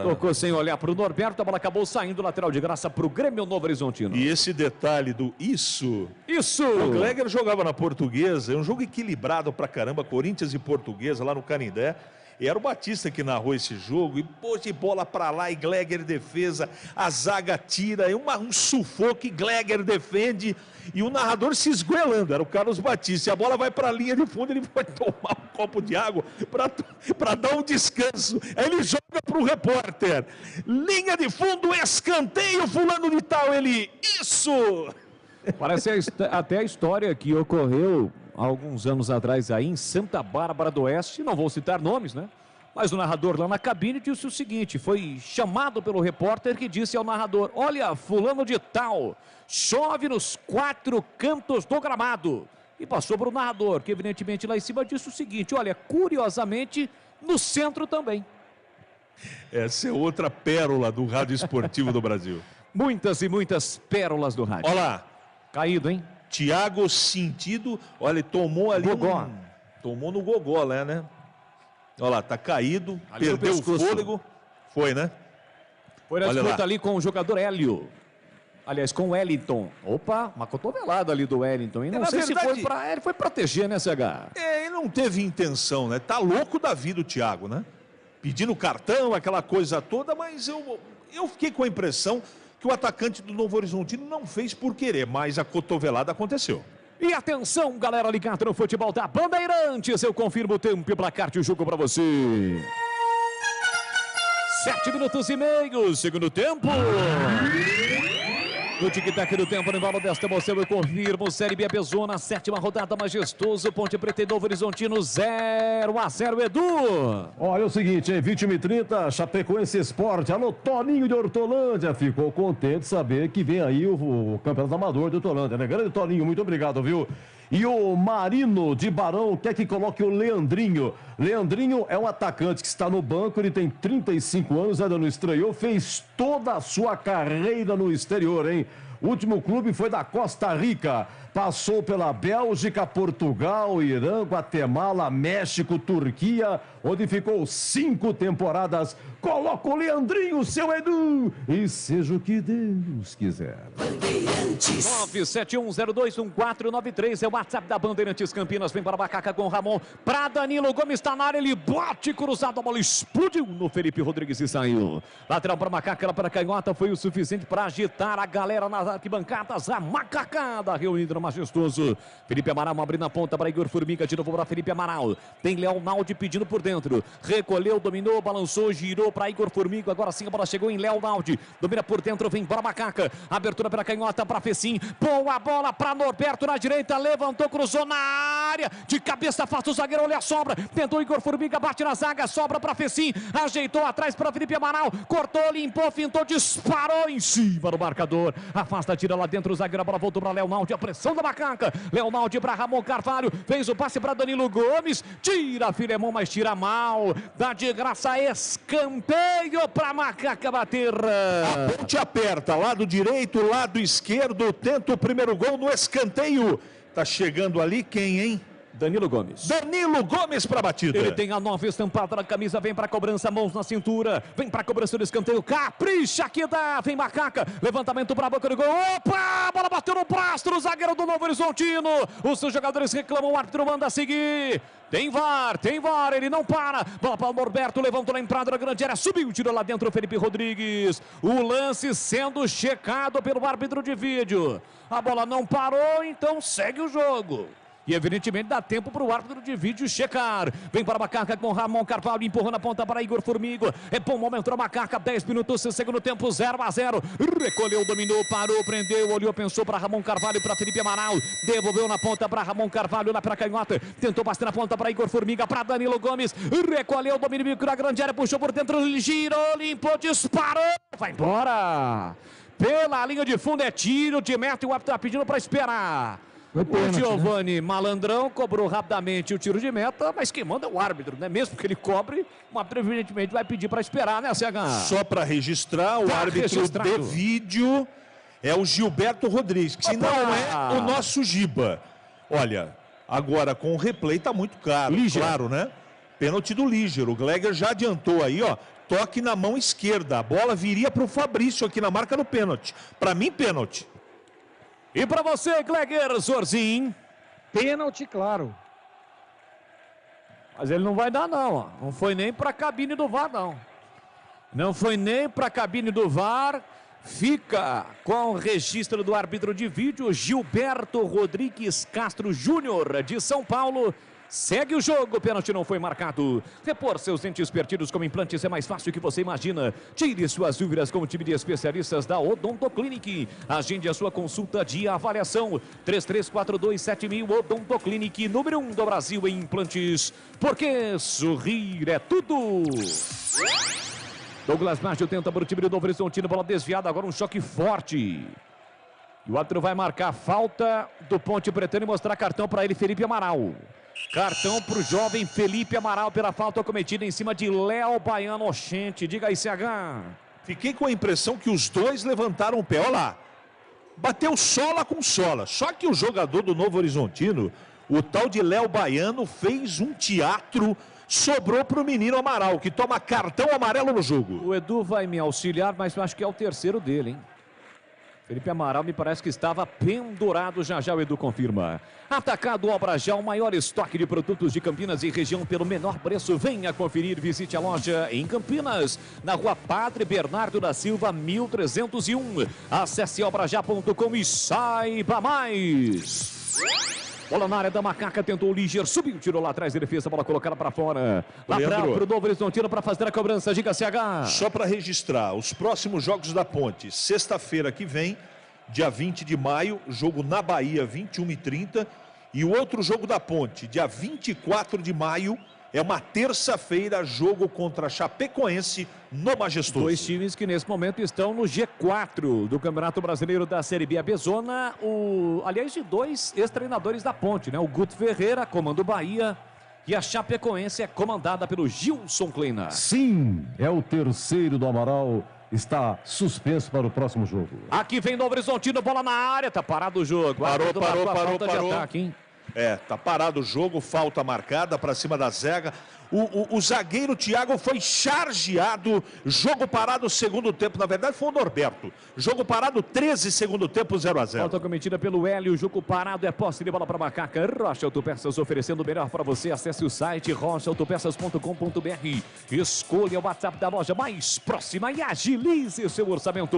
Tocou sem olhar pro Norberto, a bola acabou saindo lateral de graça pro Grêmio Novo Horizontino. E esse detalhe do isso. O Gleger jogava na Portuguesa, é um jogo equilibrado pra caramba, Corinthians e Portuguesa lá no Canindé. E era o Batista que narrou esse jogo. E pô, de bola pra lá e Gleger defesa. A zaga tira. Um sufoco e Gleger defende. E o narrador se esgoelando. Era o Carlos Batista. E a bola vai pra linha de fundo. Ele vai tomar um copo de água pra dar um descanso. Aí ele joga pro repórter. Linha de fundo, escanteio, fulano de tal. Ele, isso! Parece até a história que ocorreu há alguns anos atrás aí em Santa Bárbara do Oeste, não vou citar nomes, né? Mas o narrador lá na cabine disse o seguinte, foi chamado pelo repórter que disse ao narrador, olha, fulano de tal, chove nos 4 cantos do gramado. E passou para o narrador, que evidentemente lá em cima disse o seguinte, olha, curiosamente, no centro também. Essa é outra pérola do rádio esportivo do Brasil. Muitas e muitas pérolas do rádio. Olha lá. Caído, hein? Thiago sentido, olha, ele tomou ali tomou no gogó, né? Olha lá, tá caído, ali perdeu o fôlego. Foi, né? Foi na disputa ali com o jogador Hélio. Aliás, com o Wellington. Opa, uma cotovelada ali do Wellington. E não sei se foi pra... Ele foi proteger, né, CH? Ele não teve intenção, né? Tá louco da vida o Thiago, né? Pedindo cartão, aquela coisa toda, mas eu fiquei com a impressão que o atacante do Novo Horizontino não fez por querer, mas a cotovelada aconteceu. E atenção, galera ligada no futebol da Bandeirantes, eu confirmo o tempo e placar de jogo para você. 7 minutos e meio, segundo tempo. No tic-tac do tempo, no embalo desta emoção, eu confirmo, Série B Bezona, 7ª rodada, majestoso, Ponte Preta e Novo Horizontino, 0-0, Edu. Olha o seguinte, hein, 21h30, Chapecoense Esporte, alô, Toninho de Hortolândia, ficou contente de saber que vem aí o campeonato amador de Hortolândia, né? Grande Toninho, muito obrigado, viu? E o Marino de Barão quer que coloque o Leandrinho. Leandrinho é um atacante que está no banco, ele tem 35 anos, ainda não estreou, fez toda a sua carreira no exterior, hein? O último clube foi da Costa Rica, passou pela Bélgica, Portugal, Irã, Guatemala, México, Turquia, onde ficou 5 temporadas. Coloca o Leandrinho, seu Edu, e seja o que Deus quiser. Bandeirantes 971021493 é o WhatsApp da Bandeirantes Campinas. Vem para a Macaca com o Ramon, para Danilo Gomes, está na área, ele bate cruzado, a bola explodiu no Felipe Rodrigues e saiu. Lateral para a Macaca, ela para a canhota, foi o suficiente para agitar a galera nas arquibancadas. A macacada reunida no majestoso. Felipe Amaral abrindo a ponta para Igor Formiga, de novo para Felipe Amaral. Tem Leonaldi pedindo por dentro, recolheu, dominou, balançou, girou para Igor Formiga, agora sim a bola chegou em Leonaldi, domina por dentro, vem para a Macaca, abertura para canhota, para Fecim, boa bola para Norberto na direita, levantou, cruzou na área, de cabeça afasta o zagueiro, olha a sobra, tentou Igor Formiga, bate na zaga, sobra para Fecim, ajeitou atrás para Felipe Amaral, cortou, limpou, fintou, disparou em cima do marcador, afasta, tira lá dentro o zagueiro, a bola voltou para Leonaldi, a pressão da Macaca, Leonaldi para Ramon Carvalho, fez o passe para Danilo Gomes, tira Filemon, mas tira mal, dá de graça, escanteio para Macaca bater. A ponte aperta, lado direito, lado esquerdo, tenta o primeiro gol no escanteio. Tá chegando ali quem, hein? Danilo Gomes. Danilo Gomes para a batida. Ele tem a 9 estampada na camisa, vem para a cobrança, mãos na cintura, vem para a cobrança do escanteio, capricha que dá, vem Macaca, levantamento para a boca do gol, opa, a bola bateu no braço do zagueiro do Novo Horizontino, os seus jogadores reclamam, o árbitro manda seguir. Tem VAR, ele não para. Bola para o Norberto, levantou na entrada da grande área, subiu, tirou lá dentro o Felipe Rodrigues. O lance sendo checado pelo árbitro de vídeo. A bola não parou, então segue o jogo. E evidentemente dá tempo para o árbitro de vídeo checar. Vem para a Macaca com Ramon Carvalho, empurrando a ponta para Igor Formiga. É bom momento a Macaca, 10 minutos, segundo tempo, 0-0. Recolheu, dominou, parou, prendeu, olhou, pensou para Ramon Carvalho, para Felipe Amaral. Devolveu na ponta para Ramon Carvalho, lá para canhota. Tentou bater na ponta para Igor Formiga, para Danilo Gomes. Recolheu, domínio na grande área, puxou por dentro, girou, limpou, disparou. Vai embora. Pela linha de fundo é tiro de meta e o árbitro está pedindo para esperar. O Giovani Malandrão cobrou rapidamente o tiro de meta, mas quem manda é o árbitro, né? Mesmo que ele cobre, o árbitro evidentemente vai pedir para esperar, né, CH? Só para registrar, o árbitro de vídeo é o Gilberto Rodrigues, que não é o nosso Giba. Olha, agora com o replay tá muito caro, claro, né? Pênalti do Líger, o Gleger já adiantou aí, ó. Toque na mão esquerda, a bola viria para o Fabrício aqui na marca do pênalti. Para mim, pênalti. E para você, Gleger Zorzin? Pênalti, claro. Mas ele não vai dar, não. Ó. Não foi nem para a cabine do VAR, não. Não foi nem para a cabine do VAR. Fica com o registro do árbitro de vídeo, Gilberto Rodrigues Castro Júnior, de São Paulo. Segue o jogo, pênalti não foi marcado. Repor seus dentes perdidos com implantes é mais fácil que você imagina. Tire suas dúvidas com o time de especialistas da Odontoclinic. Agende a sua consulta de avaliação. 33427000 Odontoclinic, número 1 do Brasil em implantes. Porque sorrir é tudo. Douglas Maggio tenta para o time do Novo Horizontino, bola desviada, agora um choque forte. E o árbitro vai marcar a falta do Ponte Pretano e mostrar cartão para ele, Felipe Amaral. Cartão para o jovem Felipe Amaral pela falta cometida em cima de Léo Baiano Oxente. Diga aí, CH. Fiquei com a impressão que os dois levantaram o pé. Olha lá. Bateu sola com sola. Só que o jogador do Novo Horizontino, o tal de Léo Baiano, fez um teatro. Sobrou para o menino Amaral, que toma cartão amarelo no jogo. O Edu vai me auxiliar, mas eu acho que é o terceiro dele, hein? Felipe Amaral me parece que estava pendurado, já o Edu confirma. Atacado Obra Já, o maior estoque de produtos de Campinas e região pelo menor preço. Venha conferir, visite a loja em Campinas, na rua Padre Bernardo da Silva, 1301. Acesse obrajá.com e saiba mais. Bola na área da Macaca, tentou o Líger, subiu, tirou lá atrás de defesa, bola colocada para fora. Lá para o Novo Horizontino para fazer a cobrança, diga CH. Só para registrar, os próximos jogos da Ponte, sexta-feira que vem, dia 20 de maio, jogo na Bahia, 21h30. E o outro jogo da Ponte, dia 24 de maio, é uma terça-feira, jogo contra a Chapecoense no Majestoso. Dois times que nesse momento estão no G4 do Campeonato Brasileiro da Série B. A Bezona, aliás, de dois ex-treinadores da Ponte, né? O Guto Ferreira, comando Bahia, e a Chapecoense é comandada pelo Gilson Kleina. Sim, é o terceiro do Amaral. Está suspenso para o próximo jogo. Aqui vem Novo Horizontino, bola na área, tá parado o jogo. Parou. Ataque, hein? Tá parado o jogo, falta marcada para cima da Zega. O zagueiro Thiago foi chargeado. Jogo parado, segundo tempo. Na verdade, foi o Norberto. Jogo parado, 13, segundo tempo, 0-0. Falta cometida pelo Hélio. Jogo parado, é posse de bola para Macaca. Rocha Autopeças oferecendo o melhor para você. Acesse o site rochaautopeças.com.br. Escolha o WhatsApp da loja mais próxima e agilize seu orçamento.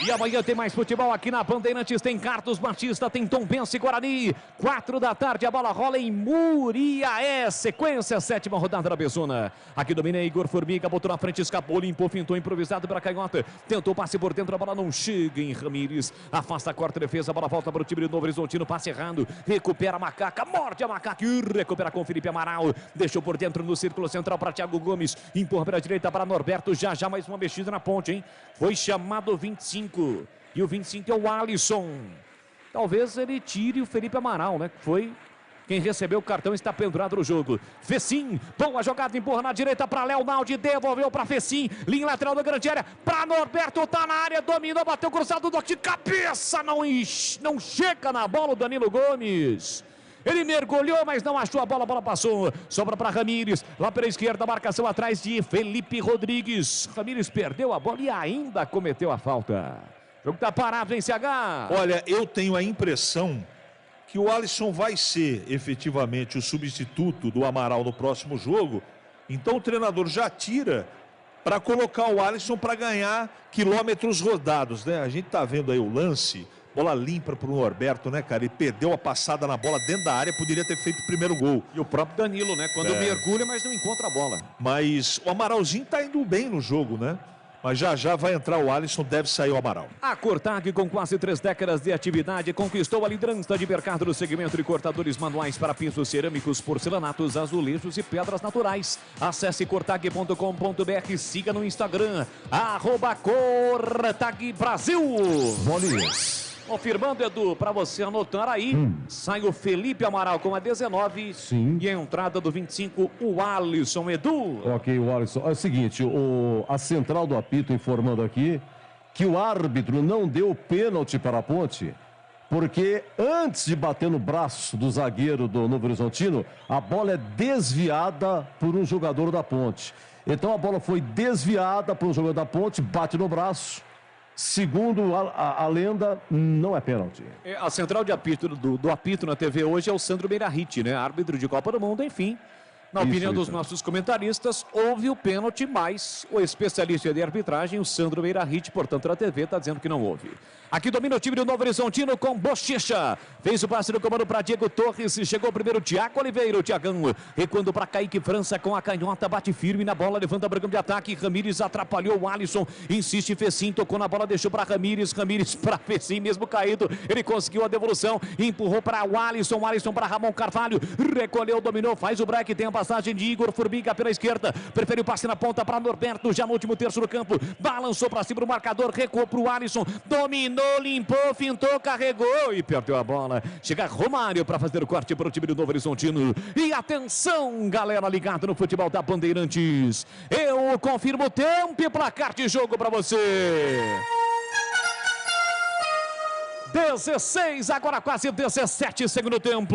E amanhã tem mais futebol aqui na Bandeirantes. Tem Carlos Batista, tem Tombense e Guarani. 4 da tarde, a bola rola em Muriaé. Sequência, 7ª rodada da Bezona. Aqui domina Igor Formiga, botou na frente, escapou, limpou, fintou, improvisado para canhota. Tentou passe por dentro, a bola não chega em Ramírez. Afasta, corta, defesa, a bola volta para o time do Novo Horizontino. Passe errado, recupera a Macaca, morde a Macaca e recupera com Felipe Amaral. Deixou por dentro no círculo central para Thiago Gomes. Empurra para a direita para Norberto. Já mais uma mexida na ponte, hein? Foi chamado 25. E o 25 é o Alisson. Talvez ele tire o Felipe Amaral, né? Foi quem recebeu o cartão, está pendurado no jogo. Fecim, boa jogada, empurra na direita para Léo Naldi, devolveu para Fecim, linha lateral da grande área, para Norberto, tá na área, dominou, bateu cruzado, de cabeça, não chega na bola o Danilo Gomes. Ele mergulhou, mas não achou a bola passou. Sobra para Ramírez, lá pela esquerda, marcação atrás de Felipe Rodrigues. Ramírez perdeu a bola e ainda cometeu a falta. O jogo tá parado, hein, CH? Olha, eu tenho a impressão que o Alisson vai ser efetivamente o substituto do Amaral no próximo jogo. Então o treinador já tira para colocar o Alisson para ganhar quilômetros rodados, né? A gente tá vendo aí o lance. Bola limpa pro Norberto, né, cara? Ele perdeu a passada na bola dentro da área, poderia ter feito o primeiro gol. E o próprio Danilo, né? Quando mergulha, mas não encontra a bola. Mas o Amaralzinho tá indo bem no jogo, né? Mas já vai entrar o Alisson, deve sair o Amaral. A Cortag, com quase 3 décadas de atividade, conquistou a liderança de mercado no segmento de cortadores manuais para pisos cerâmicos, porcelanatos, azulejos e pedras naturais. Acesse cortag.com.br, siga no Instagram, @CortagBrasil. Bolinhas. Confirmando, Edu, para você anotar aí, sai o Felipe Amaral com a 19. Sim. E a entrada do 25, o Alisson, Edu. Ok, o Alisson. É o seguinte, a central do apito informando aqui que o árbitro não deu pênalti para a Ponte, porque antes de bater no braço do zagueiro do Novo Horizontino, a bola é desviada por um jogador da Ponte. Então a bola foi desviada por um jogador da Ponte, bate no braço. Segundo a lenda, não é pênalti. A central de apito do apito na TV hoje é o Sandro Meirahit, né? Árbitro de Copa do Mundo, enfim. Na opinião dos nossos comentaristas, houve o pênalti, mas o especialista de arbitragem, o Sandro Meirahit, portanto, na TV, está dizendo que não houve. Aqui domina o time do Novo Horizontino com Bochecha. Fez o passe no comando para Diego Torres. Chegou o primeiro Thiago Oliveira, o Thiagão. Recuando para Kaique França com a canhota. Bate firme na bola, levanta o brigão de ataque. Ramires atrapalhou o Alisson. Insiste, Fecim, tocou na bola, deixou para Ramires. Ramires para Fecim, mesmo caído. Ele conseguiu a devolução. Empurrou para o Alisson. O Alisson para Ramon Carvalho. Recolheu, dominou, faz o break. Tem a passagem de Igor Formiga pela esquerda. Preferiu passe na ponta para Norberto. Já no último terço do campo. Balançou para cima do marcador. Recuou para o Alisson. Dominou. Limpou, fintou, carregou e perdeu a bola. Chega Romário para fazer o corte para o time do Novo Horizontino. E atenção, galera ligada no futebol da Bandeirantes. Eu confirmo o tempo e placar de jogo para você. 16, agora quase 17, segundo tempo.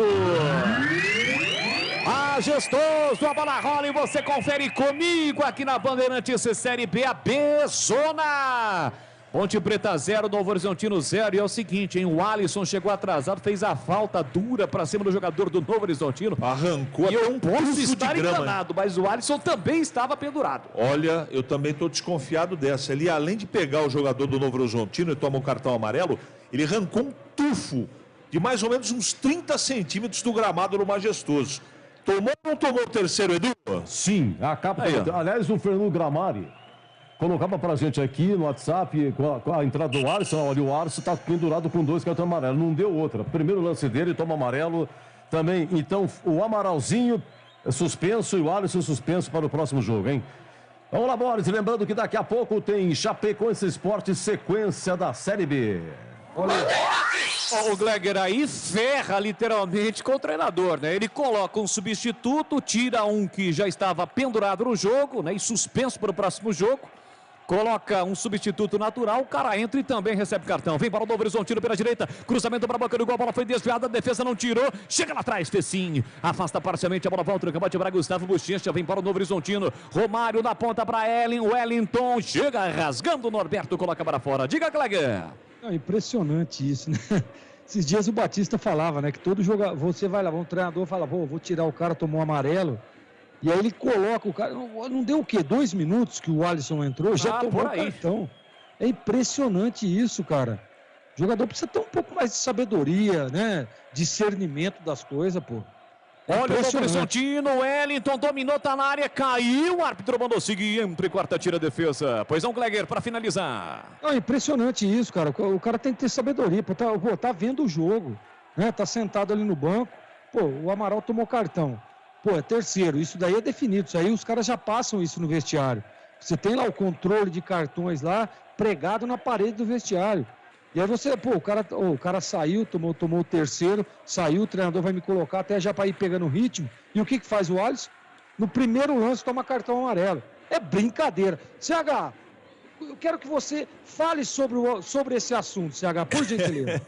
Majestoso, a bola rola e você confere comigo aqui na Bandeirantes Série B, a B-Zona. Ponte Preta 0, Novo Horizontino 0. E é o seguinte, hein? O Alisson chegou atrasado, fez a falta dura para cima do jogador do Novo Horizontino. Arrancou até um poço estar de grama, enganado, mas o Alisson também estava pendurado. Olha, eu também estou desconfiado dessa. Ele, além de pegar o jogador do Novo Horizontino e tomar um cartão amarelo, ele arrancou um tufo de mais ou menos uns 30 centímetros do gramado no Majestoso. Tomou ou não tomou o terceiro, Edu? Sim, acaba. Aliás, o Fernando Gramari colocava pra gente aqui no WhatsApp com a entrada do Alisson. Olha, o Alisson tá pendurado com 2 cartões amarelos. Não deu outra. Primeiro lance dele, toma amarelo também. Então, o Amaralzinho suspenso e o Alisson suspenso para o próximo jogo, hein? Vamos lá, Boris. Lembrando que daqui a pouco tem Chapecoense Esporte, sequência da Série B. Olha. O Gleger aí ferra literalmente com o treinador, né? Ele coloca um substituto, tira um que já estava pendurado no jogo, né? E suspenso para o próximo jogo. Coloca um substituto natural, o cara entra e também recebe cartão. Vem para o Novo Horizontino pela direita, cruzamento para a boca do gol, a bola foi desviada, a defesa não tirou, chega lá atrás, Fecim, afasta parcialmente, a bola volta no combate para Gustavo Bochecha, vem para o Novo Horizontino, Romário na ponta para Wellington, chega rasgando o Norberto, coloca para fora. Diga, Gleger. É impressionante isso, né? Esses dias o Batista falava, né, que todo jogador, você vai lá, um treinador fala, vou tirar o cara, tomou um amarelo. E aí ele coloca o cara, não deu o quê? 2 minutos que o Alisson entrou, já tomou o cartão. É impressionante isso, cara. O jogador precisa ter um pouco mais de sabedoria, né? Discernimento das coisas, pô. Olha o Novo Horizontino, Wellington dominou, tá na área, caiu, o árbitro mandou seguir, entre quarta, tira a defesa. Pois não, Gleger, para finalizar. É impressionante isso, cara. O cara tem que ter sabedoria, pô, tá vendo o jogo, né? Tá sentado ali no banco. Pô, o Amaral tomou cartão. Pô, é terceiro, isso daí é definido, isso aí os caras já passam isso no vestiário. Você tem lá o controle de cartões lá, pregado na parede do vestiário. E aí você, pô, o cara saiu, tomou o terceiro, saiu, o treinador vai me colocar até já para ir pegando o ritmo. E o que faz o Alisson? No primeiro lance toma cartão amarelo. É brincadeira. CH, eu quero que você fale sobre esse assunto, CH, por gentileza.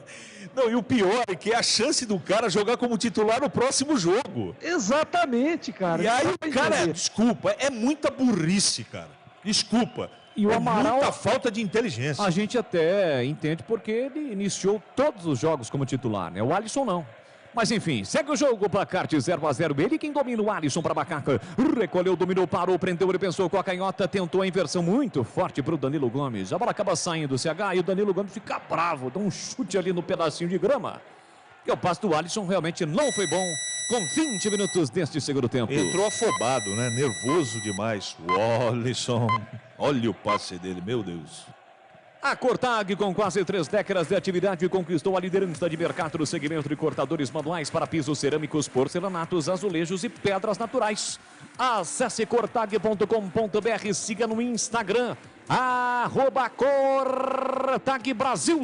Não, e o pior é que é a chance do cara jogar como titular no próximo jogo. Exatamente, cara. E aí o cara, desculpa, é muita burrice, cara. Desculpa. E o Amaral, muita falta de inteligência. A gente até entende porque ele iniciou todos os jogos como titular, né? O Alisson não. Mas enfim, segue o jogo, placar de 0-0. Ele quem domina, o Alisson para Macaca. Recolheu, dominou, parou, prendeu, ele pensou com a canhota, tentou a inversão muito forte para o Danilo Gomes. A bola acaba saindo, CH, e o Danilo Gomes fica bravo, dá um chute ali no pedacinho de grama. E o passe do Alisson realmente não foi bom, com 20 minutos deste segundo tempo. Entrou afobado, né? Nervoso demais. O Alisson, olha o passe dele, meu Deus. A Cortag, com quase 3 décadas de atividade, conquistou a liderança de mercado no segmento de cortadores manuais para pisos cerâmicos, porcelanatos, azulejos e pedras naturais. Acesse cortag.com.br, siga no Instagram, @Cortag Brasil,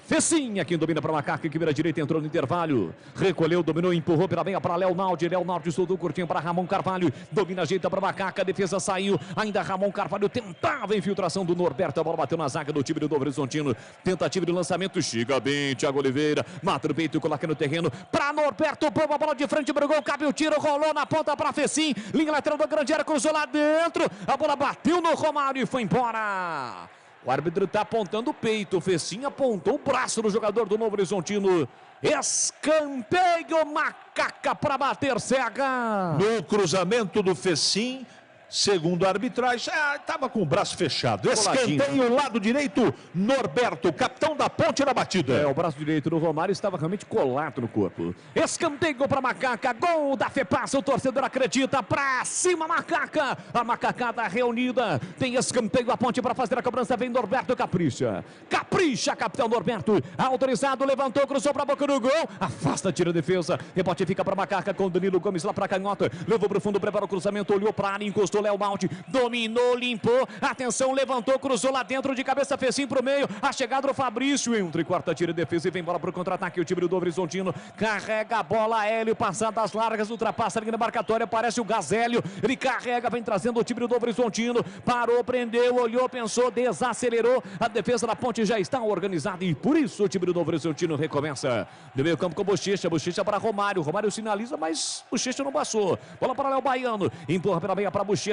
Fecinha, quem domina para Macaca, que vira direita, entrou no intervalo. Recolheu, dominou, empurrou pela meia para Léo Naldi. Léo Naldi soltou curtinho para Ramon Carvalho. Domina, ajeita para Macaca, a defesa saiu. Ainda Ramon Carvalho tentava a infiltração do Norberto. A bola bateu na zaga do time do Novo Horizontino. Tentativa de lançamento, chega bem, Thiago Oliveira. Mata o peito, coloca no terreno para Norberto. Pô, a bola de frente, brigou, cabe o tiro, rolou na ponta para Fecim. Linha lateral da grande área, cruzou lá dentro. A bola bateu no Romário e foi embora. O árbitro está apontando o peito, o Fecim apontou o braço do jogador do Novo Horizontino. Escanteio, Macaca para bater, CH. No cruzamento do Fecim, segundo a arbitragem, estava com o braço fechado. Escanteio, lado direito, Norberto, capitão da ponte na batida. O braço direito do Romário estava realmente colado no corpo. Escanteio para Macaca, gol da FEPASA, o torcedor acredita, pra cima Macaca. A macacada reunida, tem escanteio, a ponte para fazer a cobrança, vem Norberto, capricha, capitão Norberto, autorizado, levantou, cruzou para a boca do gol, afasta, tira a defesa, rebote fica para Macaca com Danilo Gomes lá para canhota, levou para o fundo, prepara o cruzamento, olhou para a área, encostou Léo Naldi, dominou, limpou, atenção, levantou, cruzou lá dentro de cabeça, Fecim pro meio, a chegada do Fabrício, entra e quarta, tira a defesa e vem bola pro contra-ataque, o time do Novo Horizontino carrega a bola, Hélio, passadas largas, ultrapassa a linha marcatória, aparece o Gazélio, ele carrega, vem trazendo o time do Novo Horizontino, parou, prendeu, olhou, pensou, desacelerou, a defesa da ponte já está organizada e por isso o time do Novo Horizontino recomeça, no meio campo com Bochecha para Romário, Romário sinaliza, mas Bochecha não passou, bola para Léo Baiano, empurra pela meia para Bochecha,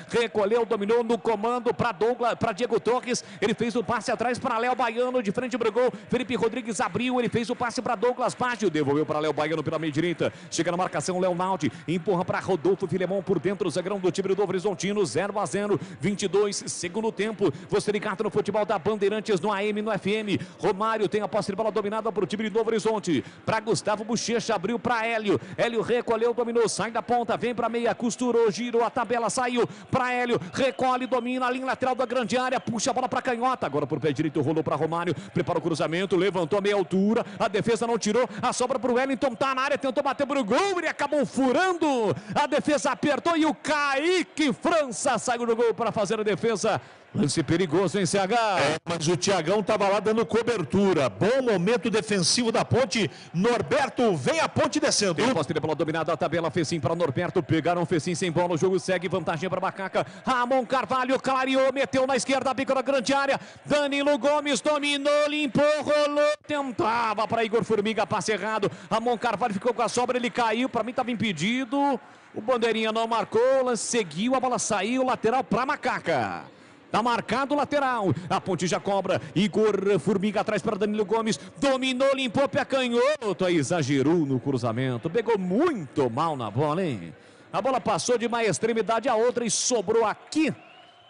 recolheu, dominou no comando para Douglas, para Diego Torres, ele fez o passe atrás para Léo Baiano, de frente brigou, Felipe Rodrigues abriu, ele fez o passe para Douglas Baggio, devolveu para Léo Baiano pela meia direita, chega na marcação Léo Naldi, empurra para Rodolfo Filemon por dentro, o zagueirão do time do Novo Horizontino, 0-0, 22, segundo tempo, você ligado no futebol da Bandeirantes, no AM, no FM, Romário tem a posse de bola dominada para o time de Novo Horizonte, para Gustavo Bochecha, abriu para Hélio, Hélio recolheu, dominou, sai da ponta, vem para meia, costurou, girou a tabela, saiu para Hélio, recolhe, domina a linha lateral da grande área, puxa a bola para canhota, agora por pé direito, rolou para Romário, prepara o cruzamento, levantou a meia altura, a defesa não tirou, a sobra para o Wellington, tá na área, tentou bater pro gol, ele acabou furando, a defesa apertou e o Kaique França saiu do gol para fazer a defesa. Lance perigoso, hein, CH? Mas o Thiagão estava lá dando cobertura. Bom momento defensivo da ponte. Norberto, vem a ponte descendo. Tem posse de bola dominada, a tabela Fecim para Norberto. Pegaram o Fecim sem bola, o jogo segue, vantagem para Macaca. Ramon Carvalho clareou, meteu na esquerda, bico na grande área. Danilo Gomes dominou, limpou, rolou, tentava para Igor Formiga, passe errado. Ramon Carvalho ficou com a sobra, ele caiu, para mim estava impedido. O bandeirinha não marcou, lance seguiu, a bola saiu, lateral para Macaca. Tá marcado o lateral, a ponte já cobra, Igor Formiga atrás para Danilo Gomes, dominou, limpou, pé canhoto, exagerou no cruzamento, pegou muito mal na bola, hein? A bola passou de uma extremidade a outra e sobrou aqui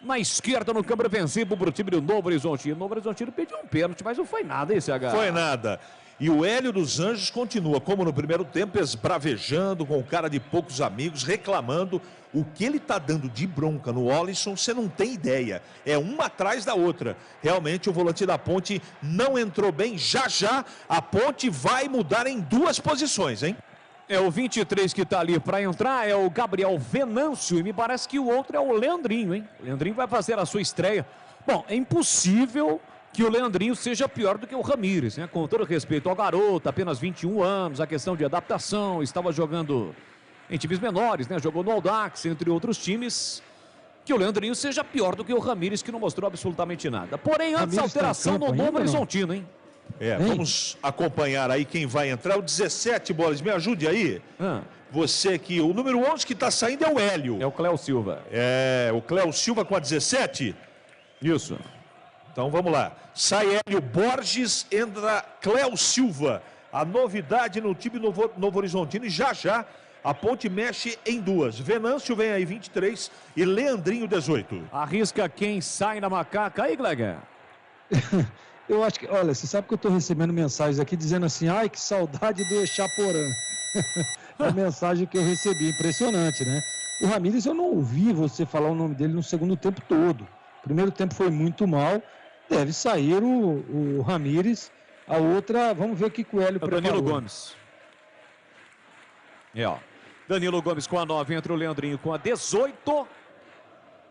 na esquerda no câmbio ofensivo para o time do Novo Horizontino. O Novo Horizontino pediu um pênalti, mas não foi nada, hein, CH? Foi nada. E o Hélio dos Anjos continua, como no primeiro tempo, esbravejando com cara de poucos amigos, reclamando. O que ele está dando de bronca no Alisson, você não tem ideia. É uma atrás da outra. Realmente o volante da ponte não entrou bem. Já já a ponte vai mudar em 2 posições, hein? É o 23 que está ali para entrar, é o Gabriel Venâncio. E me parece que o outro é o Leandrinho, hein? O Leandrinho vai fazer a sua estreia. Bom, é impossível que o Leandrinho seja pior do que o Ramírez, né? Com todo respeito ao garoto, apenas 21 anos, a questão de adaptação, estava jogando em times menores, né? Jogou no Audax, entre outros times. Que o Leandrinho seja pior do que o Ramírez, que não mostrou absolutamente nada. Porém, antes a alteração no Novo Horizontino, hein? Vamos acompanhar aí quem vai entrar. O 17, Bolas, me ajude aí. Você aqui, o número 11 que está saindo é o Hélio. É o Cléo Silva. É, o Cléo Silva com a 17? Isso. Então vamos lá. Sai Hélio Borges, entra Cléo Silva. A novidade no time Novo Horizontino e já a Ponte mexe em duas. Venâncio vem aí 23 e Leandrinho 18. Arrisca quem sai na macaca aí, Gleger? Eu acho que, olha, você sabe que eu estou recebendo mensagens aqui dizendo assim, ai, que saudade do Echaporã. É a mensagem que eu recebi, impressionante, né? O Ramírez, eu não ouvi você falar o nome dele no segundo tempo todo. O primeiro tempo foi muito mal, deve sair o Ramírez. A outra, vamos ver o que o Hélio preparou. Danilo Gomes. Danilo Gomes com a 9, entre o Leandrinho com a 18.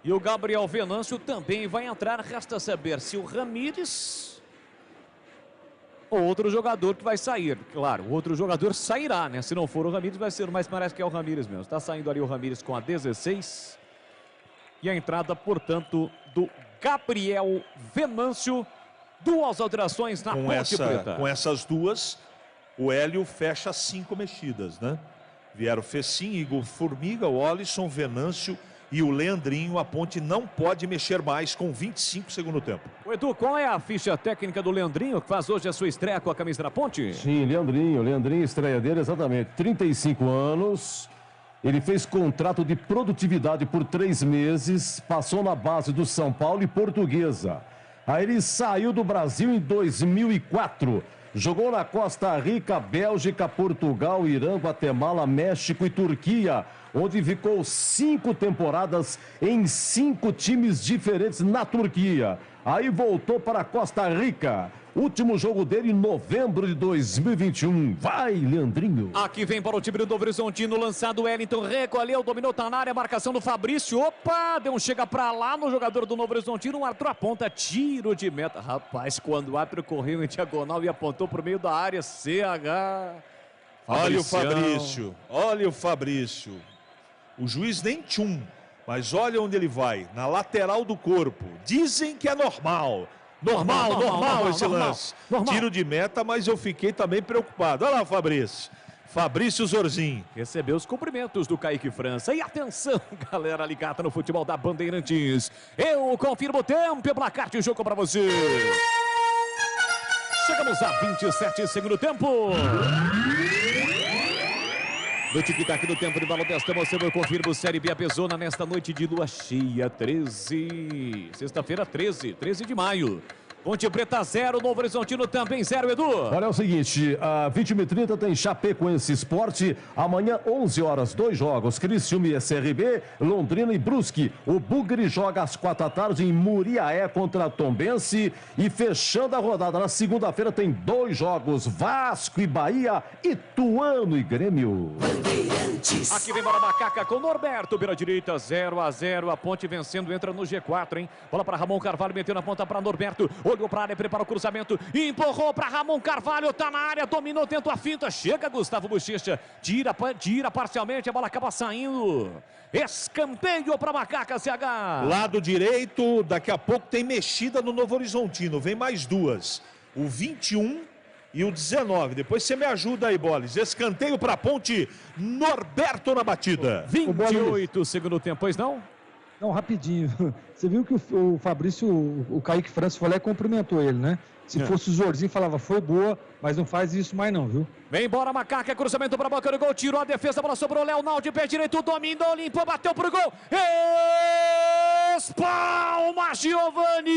E o Gabriel Venâncio também vai entrar. Resta saber se o Ramírez ou outro jogador que vai sair. Claro, o outro jogador sairá, né? Se não for o Ramírez, vai ser, mas parece que é o Ramírez mesmo. Está saindo ali o Ramírez com a 16. E a entrada, portanto, do Gabriel Venâncio. 2 alterações na Ponte Preta. Com essas duas, o Hélio fecha 5 mexidas, né? Vieram Fecim, Igor Formiga, o Olisson, Venâncio e o Leandrinho. A Ponte não pode mexer mais com 25 segundo tempo. O Edu, qual é a ficha técnica do Leandrinho, que faz hoje a sua estreia com a camisa da Ponte? Sim, Leandrinho, estreia dele, exatamente. 35 anos. Ele fez contrato de produtividade por 3 meses, passou na base do São Paulo e Portuguesa. Aí ele saiu do Brasil em 2004. Jogou na Costa Rica, Bélgica, Portugal, Irã, Guatemala, México e Turquia, onde ficou 5 temporadas em 5 times diferentes na Turquia. Aí voltou para a Costa Rica. Último jogo dele em novembro de 2021. Vai, Leandrinho. Aqui vem para o time do Novo Horizontino, lançado o Wellington, recolheu, dominou, tá na área, marcação do Fabrício. Opa, deu um chega para lá no jogador do Novo Horizontino, o Arthur aponta, tiro de meta. Rapaz, quando o Arthur correu em diagonal e apontou para o meio da área, CH. Olha o Fabrício, olha o Fabrício. O juiz nem tchum, mas olha onde ele vai, na lateral do corpo. Dizem que é normal. Normal esse lance. Tiro de meta, mas eu fiquei também preocupado. Olha lá o Fabrício. Fabrício Zorzin. Recebeu os cumprimentos do Kaique França. E atenção, galera ligada no futebol da Bandeirantes. Eu confirmo o tempo e o placar de jogo para você. Chegamos a 27 segundo tempo. No tic-tac do tempo de bola desta emoção, eu confirmo Série B Apesona nesta noite de lua cheia, 13, sexta-feira 13 de maio. Ponte Preta 0, Novo Horizontino também 0, Edu. Olha, é o seguinte, a 21h30 tem Chapecoense Esporte, amanhã 11 horas, 2 jogos, Criciúma e SRB, Londrina e Brusque. O Bugre joga às 4 da tarde em Muriaé contra Tombense e fechando a rodada na segunda-feira tem 2 jogos, Vasco e Bahia, Ituano e Grêmio. Aqui vem bola macaca com Norberto pela direita, 0-0, a Ponte vencendo, entra no G4, hein? Bola para Ramon Carvalho, meteu na ponta para Norberto, olhou para a área, prepara o cruzamento, empurrou para Ramon Carvalho, tá na área, dominou, tentou a finta, chega Gustavo Bochecha, tira parcialmente, a bola acaba saindo. Escanteio para Macaca, CH. Lado direito, daqui a pouco tem mexida no Novo Horizontino, vem mais 2. O 21 e o 19. Depois você me ajuda aí, Boles. Escanteio para a Ponte, Norberto na batida. 28 segundo tempo, pois não? Não, rapidinho. Você viu que o Fabrício, o Kaique França foi lá e cumprimentou ele, né? Se fosse o Zorzinho, falava, foi boa, mas não faz isso mais não, viu? Vem embora, Macaca, cruzamento para a boca do gol, tirou a defesa, a bola sobrou, Leonardo de pé direito, dominou, limpou, bateu pro gol. Espalma, Giovani!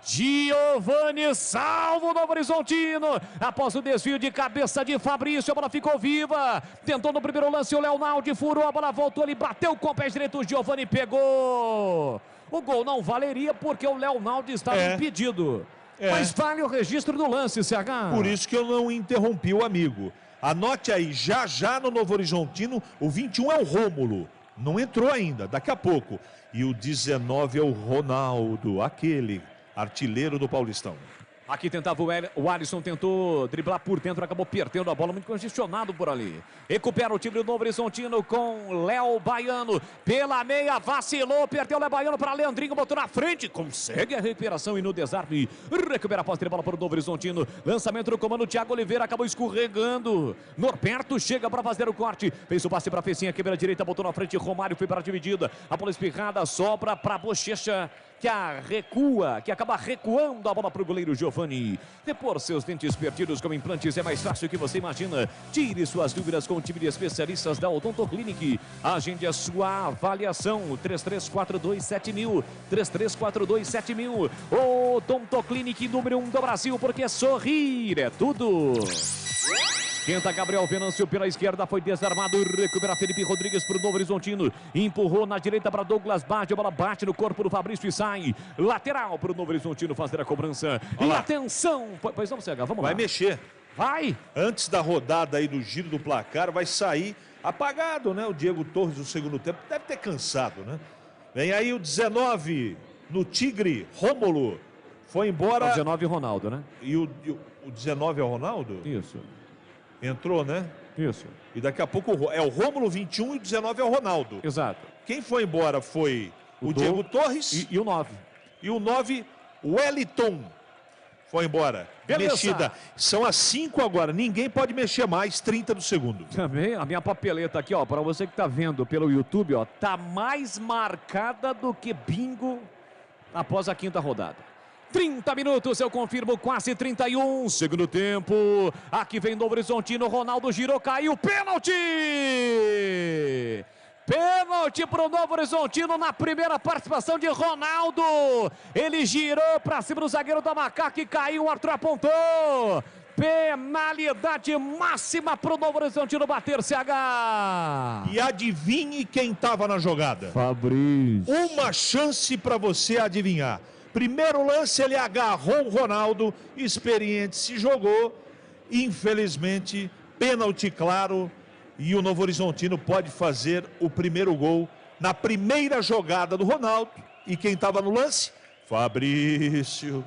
Giovani salva o Novo Horizontino. Após o desvio de cabeça de Fabrício, a bola ficou viva. Tentou no primeiro lance, o Leonardo furou, a bola voltou, ele bateu com o pé direito, o Giovani pegou. O gol não valeria porque o Leonardo estava impedido. Mas vale o registro do lance, CH. Por isso que eu não interrompi o amigo. Anote aí, já no Novo Horizontino, o 21 é o Rômulo. Não entrou ainda, daqui a pouco. E o 19 é o Ronaldo, aquele artilheiro do Paulistão. Aqui tentava o Alisson, tentou driblar por dentro, acabou perdendo a bola, muito congestionado por ali. Recupera o time do Novo Horizontino com Léo Baiano. Pela meia, vacilou, perdeu o Léo Baiano para Leandrinho, botou na frente, consegue a recuperação e no desarme. Recupera a posse de bola para o Novo Horizontino. Lançamento do comando, Thiago Oliveira acabou escorregando. Norberto chega para fazer o corte. Fez o passe para a Fecinha, quebra a direita, botou na frente, Romário foi para a dividida. A bola espirrada, sobra para Bochecha, que acaba recuando a bola para o goleiro Giovani. Giovanni. Repor seus dentes perdidos com implantes é mais fácil que você imagina. Tire suas dúvidas com o time de especialistas da Odonto Clinic. Agende a sua avaliação. 33427000. 33427000. Odonto Clinic, número 1 do Brasil, porque sorrir é tudo. Tenta Gabriel Venâncio pela esquerda, foi desarmado, recupera Felipe Rodrigues para o Novo Horizontino, empurrou na direita para Douglas Bade, a bola bate no corpo do Fabrício e sai, lateral para o Novo Horizontino fazer a cobrança, e atenção, pois não, CH, vamos lá. Vai mexer. Vai! Antes da rodada aí do giro do placar, vai sair apagado, né? O Diego Torres no segundo tempo, deve ter cansado, né? Vem aí o 19 no Tigre, Rômulo, foi embora. O 19 Ronaldo, né? E o 19 é o Ronaldo? Isso. Entrou, né? Isso. E daqui a pouco é o Rômulo 21 e o 19 é o Ronaldo. Exato. Quem foi embora foi o Diego Torres. E o 9. E o 9, o Wellington. Foi embora. Beleza. Mexida. São as 5 agora. Ninguém pode mexer mais. 30 do segundo. Também a minha papeleta aqui, ó. Para você que tá vendo pelo YouTube, ó. Tá mais marcada do que bingo após a quinta rodada. 30 minutos, eu confirmo, quase 31, segundo tempo, aqui vem Novo Horizontino, Ronaldo girou, caiu, pênalti! Pênalti para o Novo Horizontino na primeira participação de Ronaldo, ele girou para cima do zagueiro da Macaca e caiu, o Arthur apontou, penalidade máxima para o Novo Horizontino bater, CH! E adivinhe quem estava na jogada? Fabrício. Uma chance para você adivinhar. Primeiro lance, ele agarrou o Ronaldo, experiente, se jogou. Infelizmente, pênalti claro. E o Novo Horizontino pode fazer o primeiro gol na primeira jogada do Ronaldo. E quem estava no lance? Fabrício.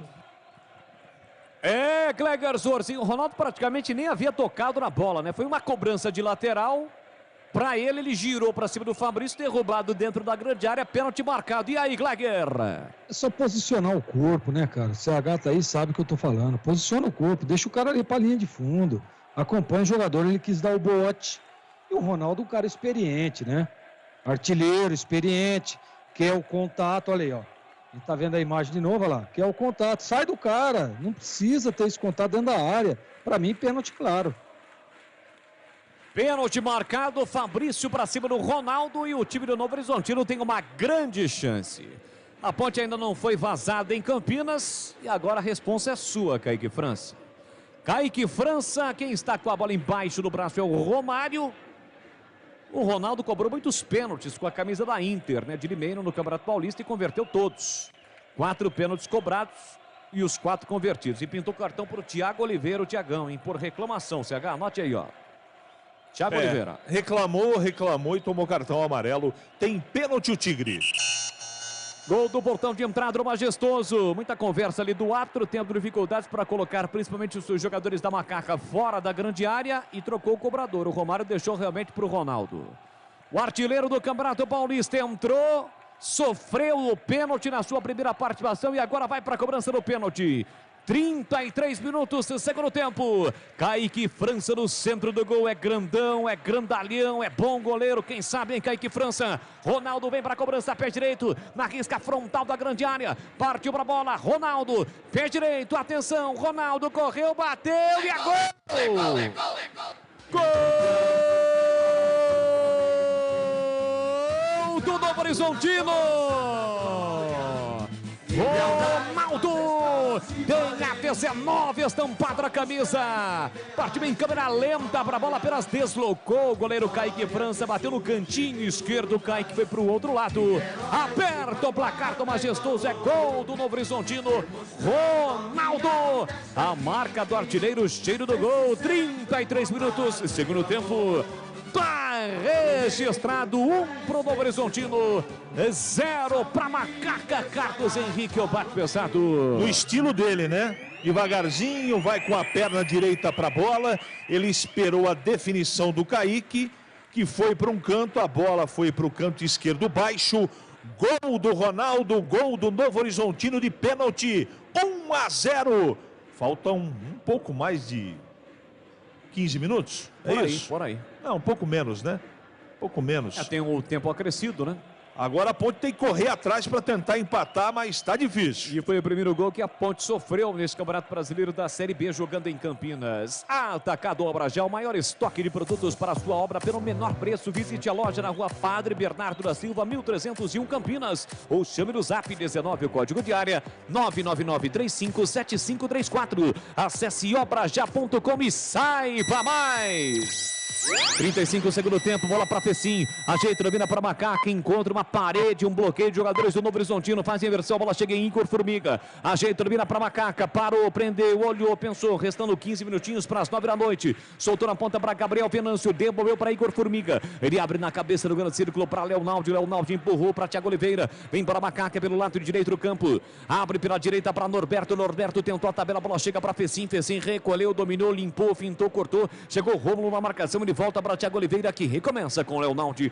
É, Gleger Zorzi, o Ronaldo praticamente nem havia tocado na bola, né? Foi uma cobrança de lateral. Para ele girou para cima do Fabrício, derrubado dentro da grande área, pênalti marcado. E aí, Gleger? É só posicionar o corpo, né, cara? O CH tá aí, sabe o que eu tô falando. Posiciona o corpo, deixa o cara ali pra linha de fundo. Acompanha o jogador, ele quis dar o bote. E o Ronaldo, um cara experiente, né? Artilheiro, experiente, quer o contato, olha aí, ó. A gente tá vendo a imagem de novo, olha lá. Quer o contato, sai do cara. Não precisa ter esse contato dentro da área. Pra mim, pênalti claro. Pênalti marcado, Fabrício para cima do Ronaldo e o time do Novo Horizontino tem uma grande chance. A ponte ainda não foi vazada em Campinas e agora a responsa é sua, Kaique França. Kaique França, quem está com a bola embaixo do braço é o Romário. O Ronaldo cobrou muitos pênaltis com a camisa da Inter, né, de Limeiro no Campeonato Paulista e converteu todos. 4 pênaltis cobrados e os 4 convertidos. E pintou cartão para o Thiago Oliveira, o Thiagão, hein, por reclamação. CH, anote aí, ó. Thiago Oliveira. Reclamou e tomou cartão amarelo. Tem pênalti o Tigre. Gol do portão de entrada, o Majestoso. Muita conversa ali do árbitro, tendo dificuldades para colocar principalmente os seus jogadores da Macaca fora da grande área e trocou o cobrador. O Romário deixou realmente para o Ronaldo. O artilheiro do Campeonato Paulista entrou, sofreu o pênalti na sua primeira participação e agora vai para a cobrança do pênalti. 33 minutos, segundo tempo. Kaique França no centro do gol. É grandão, é grandalhão, é bom goleiro. Quem sabe, hein, Kaique França? Ronaldo vem para a cobrança, pé direito, na risca frontal da grande área. Partiu para a bola, Ronaldo, pé direito, atenção. Ronaldo correu, bateu e é gol! Gol do Novo Horizontino! Ronaldo tem a 19 estampado na camisa. Partiu em câmera lenta para a bola, apenas deslocou. O goleiro Kaique França bateu no cantinho esquerdo. O Kaique foi para o outro lado. Aperta o placar do Majestoso. É gol do Novo Horizontino. Ronaldo. A marca do artilheiro, cheiro do gol. 33 minutos, segundo tempo. Tá registrado 1 para o Novo Horizontino, 0 para Macaca. Carlos Henrique, o bate pesado. No estilo dele, né? Devagarzinho, vai com a perna direita para a bola. Ele esperou a definição do Kaique, que foi para um canto, a bola foi para o canto esquerdo baixo. Gol do Ronaldo, gol do Novo Horizontino de pênalti, 1-0. Faltam um pouco mais de 15 minutos, é por isso? Por aí. Não, um pouco menos, né? Pouco menos. Tem o tempo acrescido, né? Agora a Ponte tem que correr atrás para tentar empatar, mas está difícil. E foi o primeiro gol que a Ponte sofreu nesse Campeonato Brasileiro da Série B, jogando em Campinas. Atacado Obra Já, o maior estoque de produtos para a sua obra pelo menor preço. Visite a loja na Rua Padre Bernardo da Silva, 1301 Campinas. Ou chame no Zap 19, o código de área 999357534. Acesse obrajá.com e saiba mais. 35 segundo tempo, bola para Fecim, ajeita, domina para Macaca, encontra uma parede, um bloqueio de jogadores do Novo Horizontino, faz a inversão, a bola chega em Igor Formiga, ajeita, domina para Macaca, parou, prendeu, olhou, pensou, restando 15 minutinhos para as 9 da noite, soltou na ponta para Gabriel Venâncio, devolveu para Igor Formiga, ele abre na cabeça do grande círculo para Leonaldo empurrou para Thiago Oliveira, vem para Macaca pelo lado direito do campo, abre pela direita para Norberto tentou a tabela, a bola chega para Fecim recolheu, dominou, limpou, fintou, cortou, chegou Rômulo na marcação, ele volta para Thiago Oliveira, que recomeça com Leonaldo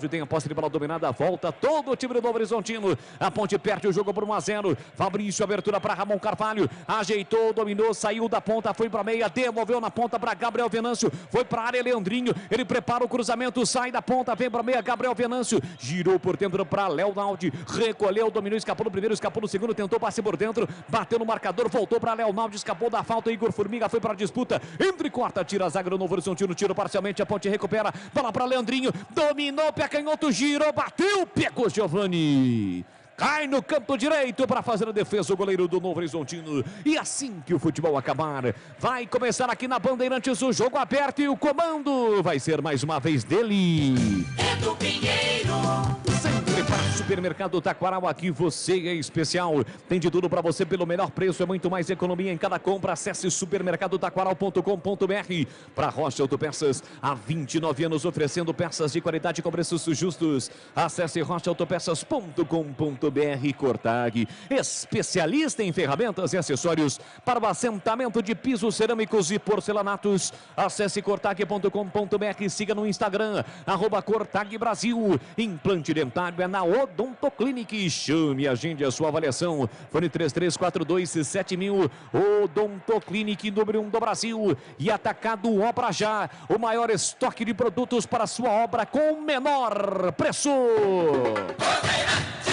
tem a posse de bola dominada, volta todo o time do Novo Horizontino, a Ponte perde o jogo por 1-0, Fabrício, abertura para Ramon Carvalho, ajeitou, dominou, saiu da ponta, foi para meia, devolveu na ponta para Gabriel Venâncio, foi para a área Leandrinho, ele prepara o cruzamento, sai da ponta, vem para meia, Gabriel Venâncio, girou por dentro para Leonaldo, recolheu, dominou, escapou no primeiro, escapou no segundo, tentou passe por dentro, bateu no marcador, voltou para Leonaldo, escapou da falta, Igor Formiga foi para a disputa, entre corta, tira a zaga do Novo Horizontino, tira parcialmente, a Ponte recupera, bola para Leandrinho, dominou, pé canhoto, girou, bateu, pegou Giovani. Cai no campo direito para fazer a defesa o goleiro do Novo Horizontino. E assim que o futebol acabar, vai começar aqui na Bandeirantes o jogo aberto e o comando vai ser mais uma vez dele. Edu Pinheiro. Sempre para o Supermercado Taquaral, aqui você é especial. Tem de tudo para você pelo melhor preço, é muito mais economia em cada compra. Acesse supermercadotaquaral.com.br. Para Rocha Autopeças, há 29 anos oferecendo peças de qualidade com preços justos. Acesse rochaautopeças.com.br. Cortag, especialista em ferramentas e acessórios para o assentamento de pisos cerâmicos e porcelanatos. Acesse cortag.com.br, siga no Instagram, @Cortag Brasil. Implante dentário é na Odontoclinic. Chame, agende a sua avaliação. Fone 33427000. Odontoclinic, número 1 do Brasil. E Atacado Obra Já, o maior estoque de produtos para a sua obra com o menor preço.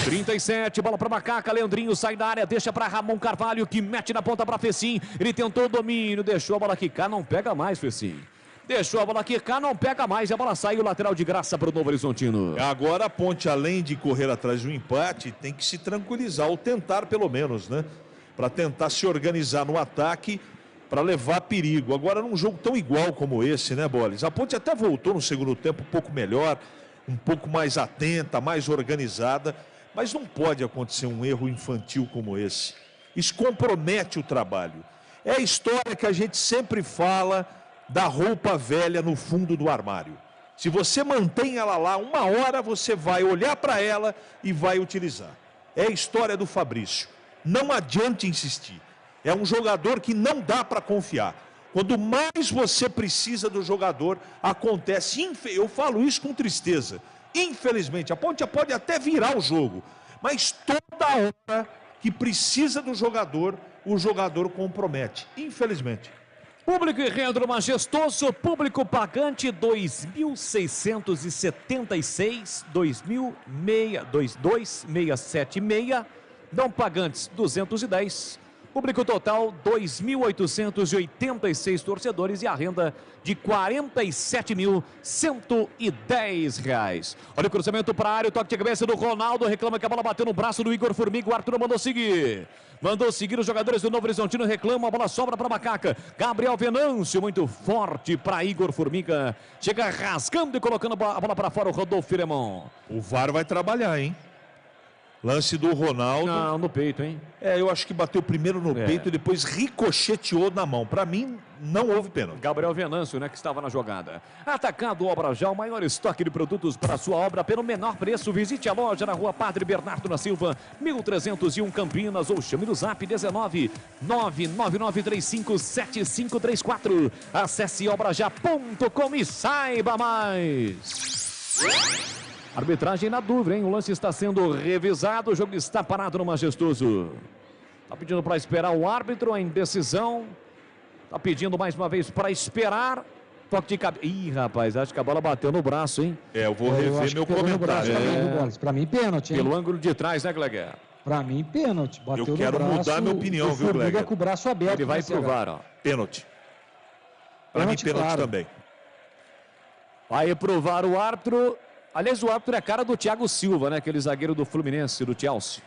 37, bola para Macaca, Leandrinho sai da área, deixa para Ramon Carvalho, que mete na ponta para Fecim. Ele tentou o domínio, deixou a bola quicar, não pega mais, Fecim. Deixou a bola quicar, não pega mais, a bola saiu, lateral de graça para o Novo Horizontino. Agora a Ponte, além de correr atrás do empate, tem que se tranquilizar, ou tentar pelo menos, né? Para tentar se organizar no ataque, para levar perigo. Agora num jogo tão igual como esse, né, Boles? A Ponte até voltou no segundo tempo um pouco melhor, um pouco mais atenta, mais organizada. Mas não pode acontecer um erro infantil como esse. Isso compromete o trabalho. É a história que a gente sempre fala da roupa velha no fundo do armário. Se você mantém ela lá, uma hora você vai olhar para ela e vai utilizar. É a história do Fabrício. Não adianta insistir. É um jogador que não dá para confiar. Quando mais você precisa do jogador, acontece. Eu falo isso com tristeza. Infelizmente, a Ponte pode até virar o jogo, mas toda hora que precisa do jogador, o jogador compromete, infelizmente. Público e renda majestoso, público pagante 2.676, 2.676, não pagantes 210. Público total, 2.886 torcedores e a renda de R$ 47.110. Olha o cruzamento para a área, o toque de cabeça do Ronaldo, reclama que a bola bateu no braço do Igor Formiga, o Arthur mandou seguir. Mandou seguir os jogadores do Novo Horizontino, reclamam, a bola sobra para Macaca. Gabriel Venâncio, muito forte para Igor Formiga. Chega rasgando e colocando a bola para fora o Rodolfo Filemon. O VAR vai trabalhar, hein? Lance do Ronaldo. Não, no peito, hein? Eu acho que bateu primeiro no peito e depois ricocheteou na mão. Para mim, não houve pênalti. Gabriel Venâncio, né, que estava na jogada. Atacado Obra Já, o maior estoque de produtos para a sua obra pelo menor preço. Visite a loja na Rua Padre Bernardo da Silva, 1301 Campinas, ou chame no Zap 19 999357534. Acesse obrajá.com e saiba mais. Arbitragem na dúvida, hein? O lance está sendo revisado, o jogo está parado no Majestoso. Está pedindo para esperar o árbitro, a indecisão. Está pedindo mais uma vez para esperar. toque de cabeça. Ih, rapaz, acho que a bola bateu no braço, hein? Eu vou rever meu comentário. Pra mim, pênalti, hein? Pelo ângulo de trás, né, Gleger? Pra mim, pênalti. Bateu Eu quero no braço, mudar minha opinião, viu, Gleger? Com o braço aberto. Ele vai pro VAR, ó. Pênalti. Pra mim, pênalti claro. também. Vai pro VAR o árbitro. Aliás, o árbitro é a cara do Thiago Silva, né? Aquele zagueiro do Fluminense, do Chelsea.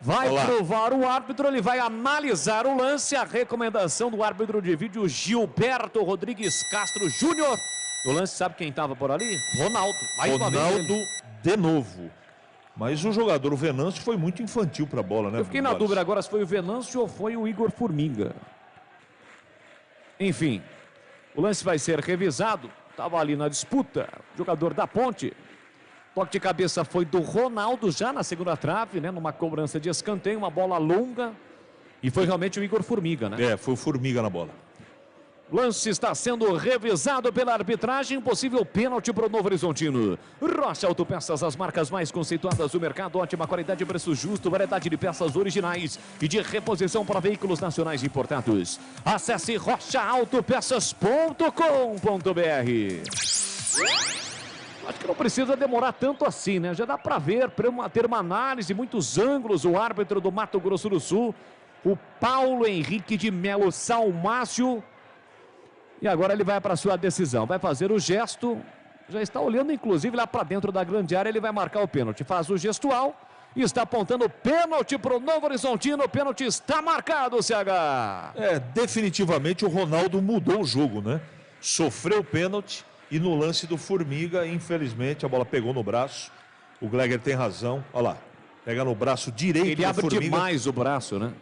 Vai provar o árbitro, ele vai analisar o lance, a recomendação do árbitro de vídeo Gilberto Rodrigues Castro Júnior. No lance, sabe quem estava por ali? Ronaldo. Ronaldo de novo. Mas o jogador, o Venâncio, foi muito infantil para a bola, né? Eu fiquei na dúvida agora se foi o Venâncio ou foi o Igor Formiga. Enfim, o lance vai ser revisado. Estava ali na disputa, jogador da Ponte. Toque de cabeça foi do Ronaldo já na segunda trave, né? Numa cobrança de escanteio, uma bola longa. E foi realmente o Igor Formiga, né? Foi o Formiga na bola. Lance está sendo revisado pela arbitragem. Possível pênalti para o Novo Horizontino. Rocha Autopeças, as marcas mais conceituadas do mercado. Ótima qualidade, preço justo, variedade de peças originais e de reposição para veículos nacionais importados. Acesse rochaautopeças.com.br. Acho que não precisa demorar tanto assim, né? Já dá para ver, ter uma análise, muitos ângulos. O árbitro do Mato Grosso do Sul, o Paulo Henrique de Melo Salmácio. E agora ele vai para a sua decisão. Vai fazer o gesto. Já está olhando, inclusive, lá para dentro da grande área. Ele vai marcar o pênalti. Faz o gestual e está apontando pênalti para o Novo Horizontino. O pênalti está marcado, CH. Definitivamente o Ronaldo mudou o jogo, né? Sofreu o pênalti. E no lance do Formiga, infelizmente, a bola pegou no braço. O Gleger tem razão. Olha lá. Pega no braço direito. Ele abre demais o braço, né?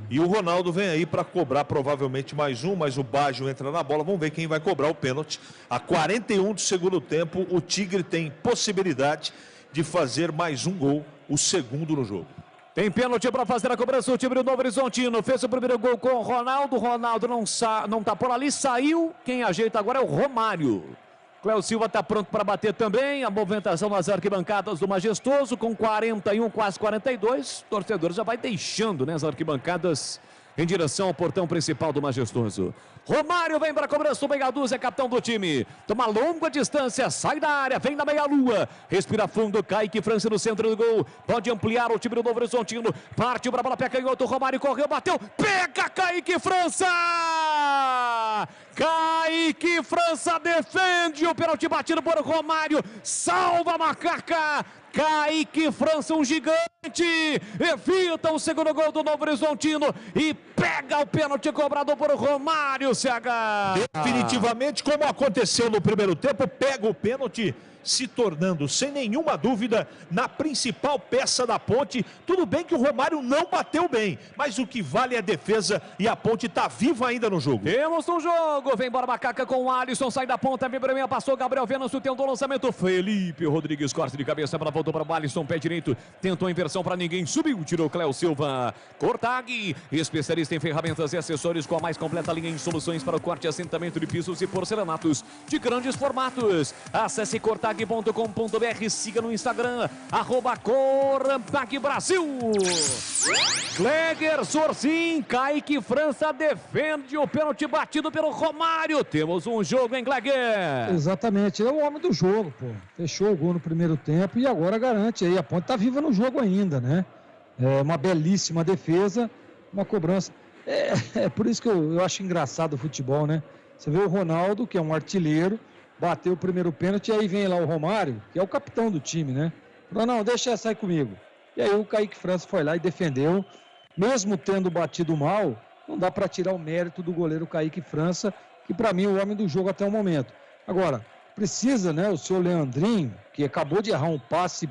E o Ronaldo vem aí para cobrar provavelmente mais um, mas o Baggio entra na bola. Vamos ver quem vai cobrar o pênalti. A 41 do segundo tempo, o Tigre tem possibilidade de fazer mais um gol, o segundo no jogo. Tem pênalti para fazer a cobrança. O time do Novo Horizontino fez o primeiro gol com o Ronaldo. Ronaldo não tá por ali, saiu. Quem ajeita agora é o Romário. Cléo Silva está pronto para bater também. A movimentação nas arquibancadas do Majestoso com 41, quase 42. O torcedor já vai deixando, né, as arquibancadas em direção ao portão principal do Majestoso. Romário vem para a cobrança, o Meia-Dúzia é capitão do time. Toma longa distância, sai da área, vem da meia-lua. Respira fundo, Kaique França no centro do gol. Pode ampliar o time do Novo Horizontino. Partiu para a bola, pé canhoto, Romário correu, bateu. Pega Kaique França! Kaique França defende o pênalti batido por Romário. Salva a macaca. Kaique França, um gigante, evita o segundo gol do Novo Horizontino e pega o pênalti cobrado por Romário, CH. Definitivamente, como aconteceu no primeiro tempo, pega o pênalti, se tornando, sem nenhuma dúvida, na principal peça da Ponte. Tudo bem que o Romário não bateu bem, mas o que vale é a defesa e a Ponte está viva ainda no jogo. Temos um jogo, vem embora Macaca com o Alisson, sai da ponta, vem para mim, passou Gabriel Venâncio, tentou o lançamento, Felipe Rodrigues, corte de cabeça, para voltou para o Alisson, pé direito, tentou a inversão para ninguém, subiu, tirou Cléo Silva. Cortag, especialista em ferramentas e acessórios com a mais completa linha em soluções para o corte e assentamento de pisos e porcelanatos de grandes formatos. Acesse cortag.com.br, siga no Instagram, @Cortag Brasil. Gleger Sorzin, Kaique França defende o pênalti batido pelo Romário. Temos um jogo, hein, Gleger? Exatamente, é o homem do jogo, pô. Fechou o gol no primeiro tempo e agora garante aí. A Ponte tá viva no jogo ainda, né? É uma belíssima defesa, uma cobrança. É por isso que eu acho engraçado o futebol, né? Você vê o Ronaldo, que é um artilheiro, bateu o primeiro pênalti, e aí vem lá o Romário, que é o capitão do time, né? Falou, não, deixa essa aí comigo. E aí o Kaique França foi lá e defendeu. Mesmo tendo batido mal, não dá para tirar o mérito do goleiro Kaique França, que para mim é o homem do jogo até o momento. Agora, precisa, né, o seu Leandrinho, que acabou de errar um passe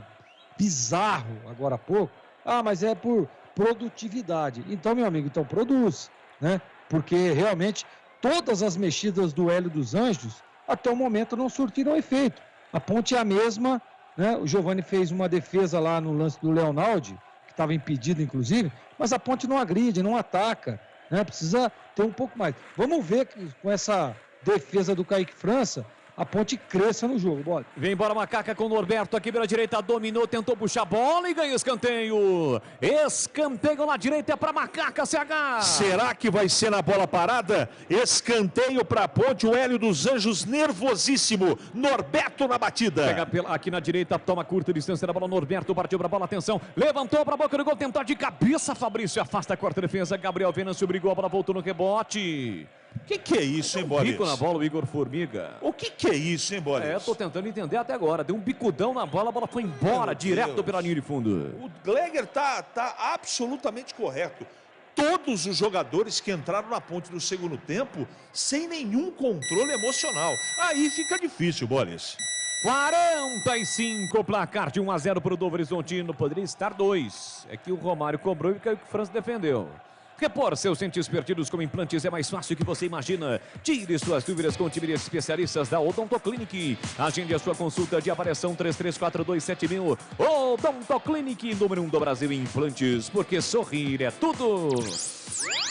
bizarro agora há pouco. Ah, mas é por produtividade. Então, meu amigo, então produz, né? Porque realmente todas as mexidas do Hélio dos Anjos até o momento não surtiram efeito. A Ponte é a mesma, né? O Giovani fez uma defesa lá no lance do Leonaldi, que estava impedido inclusive, mas a Ponte não agride, não ataca, né? Precisa ter um pouco mais. Vamos ver com essa defesa do Kaique França, a Ponte cresça no jogo. Bora. Vem embora Macaca com o Norberto aqui pela direita, dominou, tentou puxar a bola e ganha escanteio. Escanteio na direita é para Macaca, CH. Será que vai ser na bola parada? Escanteio para a Ponte, o Hélio dos Anjos nervosíssimo. Norberto na batida. Pega aqui na direita, toma curta distância da bola, Norberto partiu para a bola, atenção, levantou para a boca do gol, tentou de cabeça, Fabrício afasta a quarta defesa, Gabriel Venâncio brigou, a bola voltou no rebote. Que é isso, hein, Boris? Bico na bola, o Igor Formiga. O que é isso, hein, Boris? Eu tô tentando entender até agora. Deu um bicudão na bola, a bola foi embora, direto pela linha de fundo. O Gleger tá absolutamente correto. Todos os jogadores que entraram na Ponte no segundo tempo, sem nenhum controle emocional. Aí fica difícil, Boris. 45, placar de 1-0 para o Novo Horizontino. Poderia estar 2. É que o Romário cobrou e o Caio França defendeu. Repor seus dentes perdidos com implantes é mais fácil que você imagina. Tire suas dúvidas com o time de especialistas da Odontoclinic. Agende a sua consulta de avaliação 33427000. Odontoclinic, número 1 do Brasil em implantes, porque sorrir é tudo.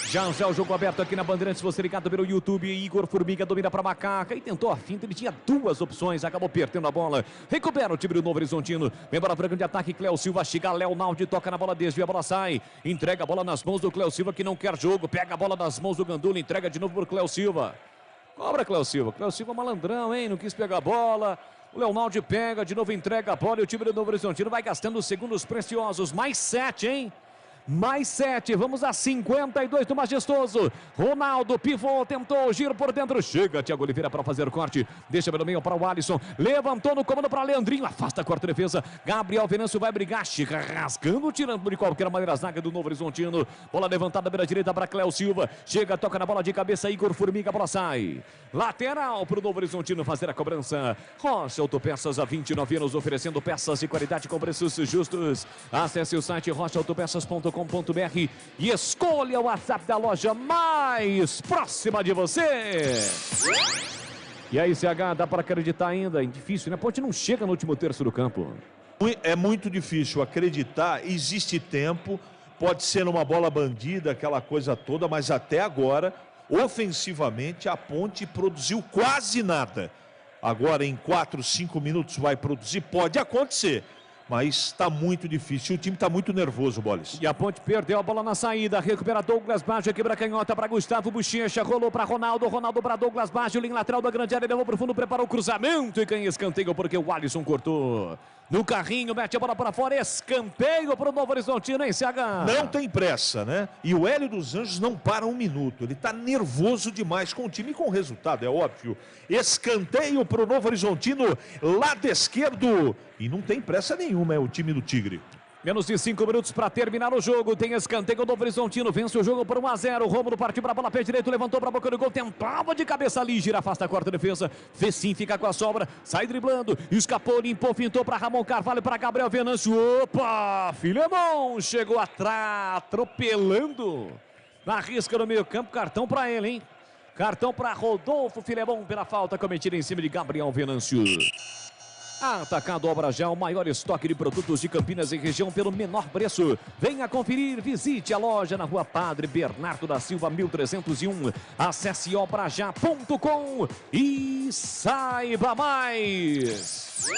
Já o jogo aberto aqui na Bandeirantes, você ligado pelo YouTube. Igor Formiga domina para Macaca e tentou a finta, ele tinha duas opções, acabou perdendo a bola. Recupera o time do Novo Horizontino. Vem para a frente de ataque, Cléo Silva, chega Léo Naldi, toca na bola, desvia, a bola sai. Entrega a bola nas mãos do Cléo Silva, que não quer jogo. Pega a bola nas mãos do Gandula, entrega de novo para o Cléo Silva. Cobra Cléo Silva. Cléo Silva malandrão, hein? Não quis pegar a bola. O Leonaldi pega, de novo entrega a bola e o time do Novo Horizontino vai gastando segundos preciosos. Mais 7, hein? Mais 7, vamos a 52 do Majestoso. Ronaldo, pivô, tentou, giro por dentro. Chega Thiago Oliveira para fazer o corte. Deixa pelo meio para o Alisson. Levantou no comando para Leandrinho. Afasta a quarta defesa. Gabriel Venâncio vai brigar. Chega rasgando, tirando de qualquer maneira a zaga do Novo Horizontino. Bola levantada pela direita para Cléo Silva. Chega, toca na bola de cabeça. Igor Formiga, a bola sai. Lateral para o Novo Horizontino fazer a cobrança. Rocha Autopeças há 29 anos oferecendo peças de qualidade com preços justos. Acesse o site rochaautopeças.com.br e escolha o WhatsApp da loja mais próxima de você. E aí, CH, dá para acreditar ainda? É difícil, né? A Ponte não chega no último terço do campo. É muito difícil acreditar, existe tempo, pode ser numa bola bandida, aquela coisa toda, mas até agora, ofensivamente, a Ponte produziu quase nada. Agora, em 4, 5 minutos vai produzir, pode acontecer. Mas está muito difícil, o time está muito nervoso, Bolis. E a Ponte perdeu a bola na saída, recupera Douglas Baggio, quebra canhota para Gustavo Bochecha, rolou para Ronaldo para Douglas Baggio, linha lateral da grande área, levou para o fundo, preparou o cruzamento e ganha escanteio porque o Alisson cortou. No carrinho, mete a bola para fora, escanteio para o Novo Horizontino, hein, CH? Não tem pressa, né? E o Hélio dos Anjos não para um minuto, ele está nervoso demais com o time e com o resultado, é óbvio. Escanteio para o Novo Horizontino, lado esquerdo. E não tem pressa nenhuma, é o time do Tigre. Menos de 5 minutos para terminar o jogo. Tem escanteio do Horizontino. Vence o jogo por 1-0. Rômulo partiu para a bola, pé direito, levantou para a boca do gol. Tentava de cabeça ali, gira, afasta a quarta defesa. Fessim fica com a sobra, sai driblando. Escapou, limpou, fintou para Ramon Carvalho, para Gabriel Venâncio. Opa! Filemon chegou atrás, atropelando. Na risca no meio campo, cartão para ele, hein? Cartão para Rodolfo Filemon pela falta cometida em cima de Gabriel Venâncio. Atacado Obra Já, o maior estoque de produtos de Campinas e região pelo menor preço. Venha conferir, visite a loja na Rua Padre Bernardo da Silva, 1301. Acesse obrajá.com e saiba mais.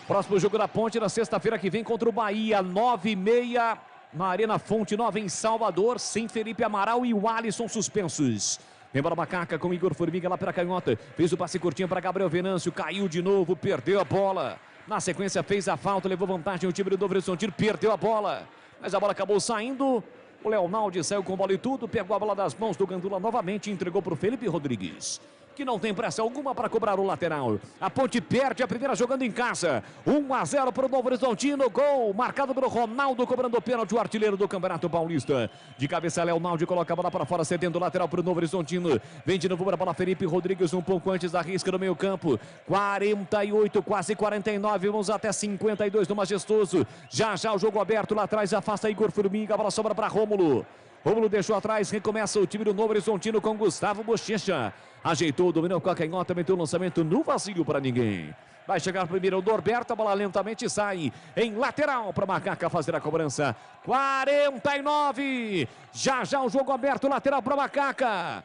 Próximo jogo da Ponte na sexta-feira que vem contra o Bahia, 9h30, na Arena Fonte Nova em Salvador, sem Felipe Amaral e o Alisson suspensos. Embora Macaca com Igor Formiga lá pela canhota. Fez o passe curtinho para Gabriel Venâncio. Caiu de novo, perdeu a bola. Na sequência fez a falta, levou vantagem o time do Novo Horizontino. Perdeu a bola. Mas a bola acabou saindo. O Leonaldi saiu com bola e tudo. Pegou a bola das mãos do Gandula novamente e entregou para o Felipe Rodrigues, que não tem pressa alguma para cobrar o lateral. A Ponte perde a primeira jogando em casa. 1-0 para o Novo Horizontino. Gol marcado pelo Ronaldo, cobrando o pênalti, o artilheiro do Campeonato Paulista. De cabeça, Leonaldi coloca a bola para fora, cedendo o lateral para o Novo Horizontino. Vem de novo para a bola Felipe Rodrigues, um pouco antes da risca no meio campo. 48, quase 49. Vamos até 52 do Majestoso. Já o jogo aberto lá atrás, afasta Igor Formiga. A bola sobra para Rômulo. Rômulo deixou atrás, recomeça o time do Novo Horizontino com Gustavo Bochecha. Ajeitou, dominou com a canhota, meteu o lançamento no vazio para ninguém. Vai chegar primeiro o Norberto, a bola lentamente sai em lateral para Macaca fazer a cobrança. 49, já o jogo aberto, lateral para Macaca.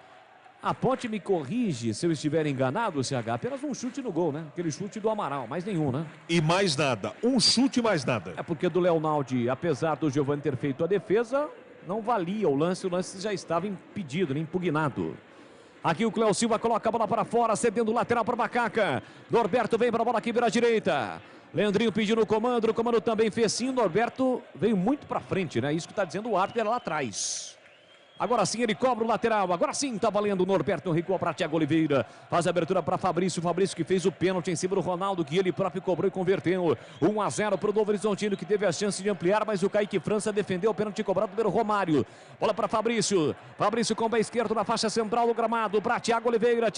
A Ponte me corrige se eu estiver enganado, CH. Apenas um chute no gol, né? Aquele chute do Amaral, mais nenhum, né? E mais nada. Um chute e mais nada. É porque do Leonaldi, apesar do Giovani ter feito a defesa, não valia o lance já estava impedido, né? Impugnado. Aqui o Cléo Silva coloca a bola para fora, cedendo o lateral para Macaca. Norberto vem para a bola aqui, vira a direita. Leandrinho pedindo o comando também fez sim. Norberto veio muito para frente, né? Isso que está dizendo o árbitro, era lá atrás. Agora sim ele cobra o lateral, agora sim tá valendo. O Norberto recua para Thiago Oliveira, faz a abertura para Fabrício que fez o pênalti em cima do Ronaldo, que ele próprio cobrou e converteu. 1-0 para o Novo Horizontino, que teve a chance de ampliar, mas o Kaique França defendeu o pênalti cobrado pelo Romário. Bola para Fabrício com o pé esquerdo na faixa central do gramado para Thiago Oliveira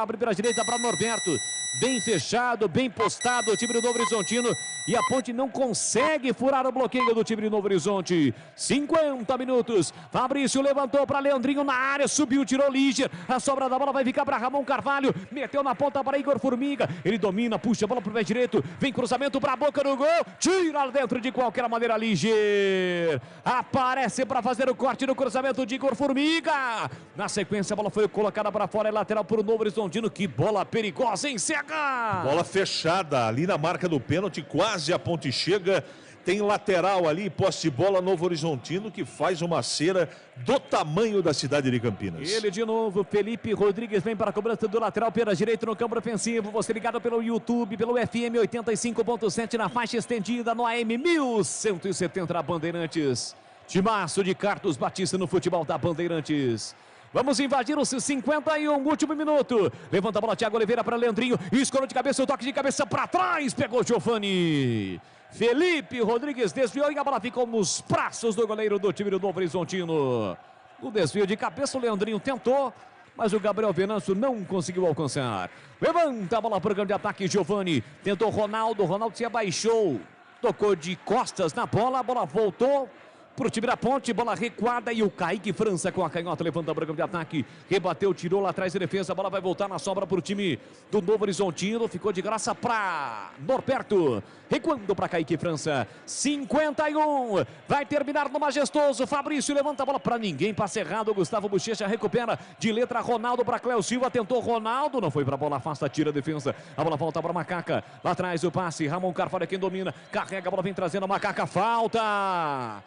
abre pela direita para Norberto, bem fechado, bem postado o time do Novo Horizontino, e a Ponte não consegue furar o bloqueio do time do Novo Horizonte. 50 minutos, Fabrício levantou para Leandrinho na área, subiu, tirou Líger, a sobra da bola vai ficar para Ramon Carvalho, meteu na ponta para Igor Formiga, ele domina, puxa a bola para o pé direito, vem cruzamento para a boca do gol, tira dentro de qualquer maneira Líger, aparece para fazer o corte no cruzamento de Igor Formiga, na sequência a bola foi colocada para fora, é lateral para o Novo Horizontino. Que bola perigosa, hein, CH? Bola fechada ali na marca do pênalti, quase a Ponte chega. Tem lateral ali, posse de bola, Novo Horizontino, que faz uma cera do tamanho da cidade de Campinas. Ele de novo, Felipe Rodrigues vem para a cobrança do lateral pela direita no campo ofensivo. Você ligado pelo YouTube, pelo FM 85.7 na faixa estendida, no AM 1170 na Bandeirantes. Timaço de Carlos Batista no futebol da Bandeirantes. Vamos invadir os 51, último minuto. Levanta a bola, Thiago Oliveira para Leandrinho. Escorou de cabeça, o toque de cabeça para trás. Pegou Giovani. Felipe Rodrigues desviou e a bola ficou nos braços do goleiro do time do Novo Horizontino. O desvio de cabeça, o Leandrinho tentou, mas o Gabriel Venâncio não conseguiu alcançar. Levanta a bola para o grande ataque, Giovani. Tentou Ronaldo se abaixou. Tocou de costas na bola, a bola voltou para o time da Ponte, bola recuada e o Kaique França com a canhota levanta o programa de ataque, rebateu, tirou lá atrás de defesa, a bola vai voltar na sobra para o time do Novo Horizontino, ficou de graça para Norberto, recuando para Kaique França, 51, vai terminar no majestoso, Fabrício levanta a bola para ninguém, passe errado, Gustavo Bochecha recupera de letra Ronaldo para Cléo Silva, tentou Ronaldo, não foi para a bola, afasta, tira a defesa, a bola volta para Macaca, lá atrás o passe, Ramon Carvalho é quem domina, carrega a bola, vem trazendo a Macaca, falta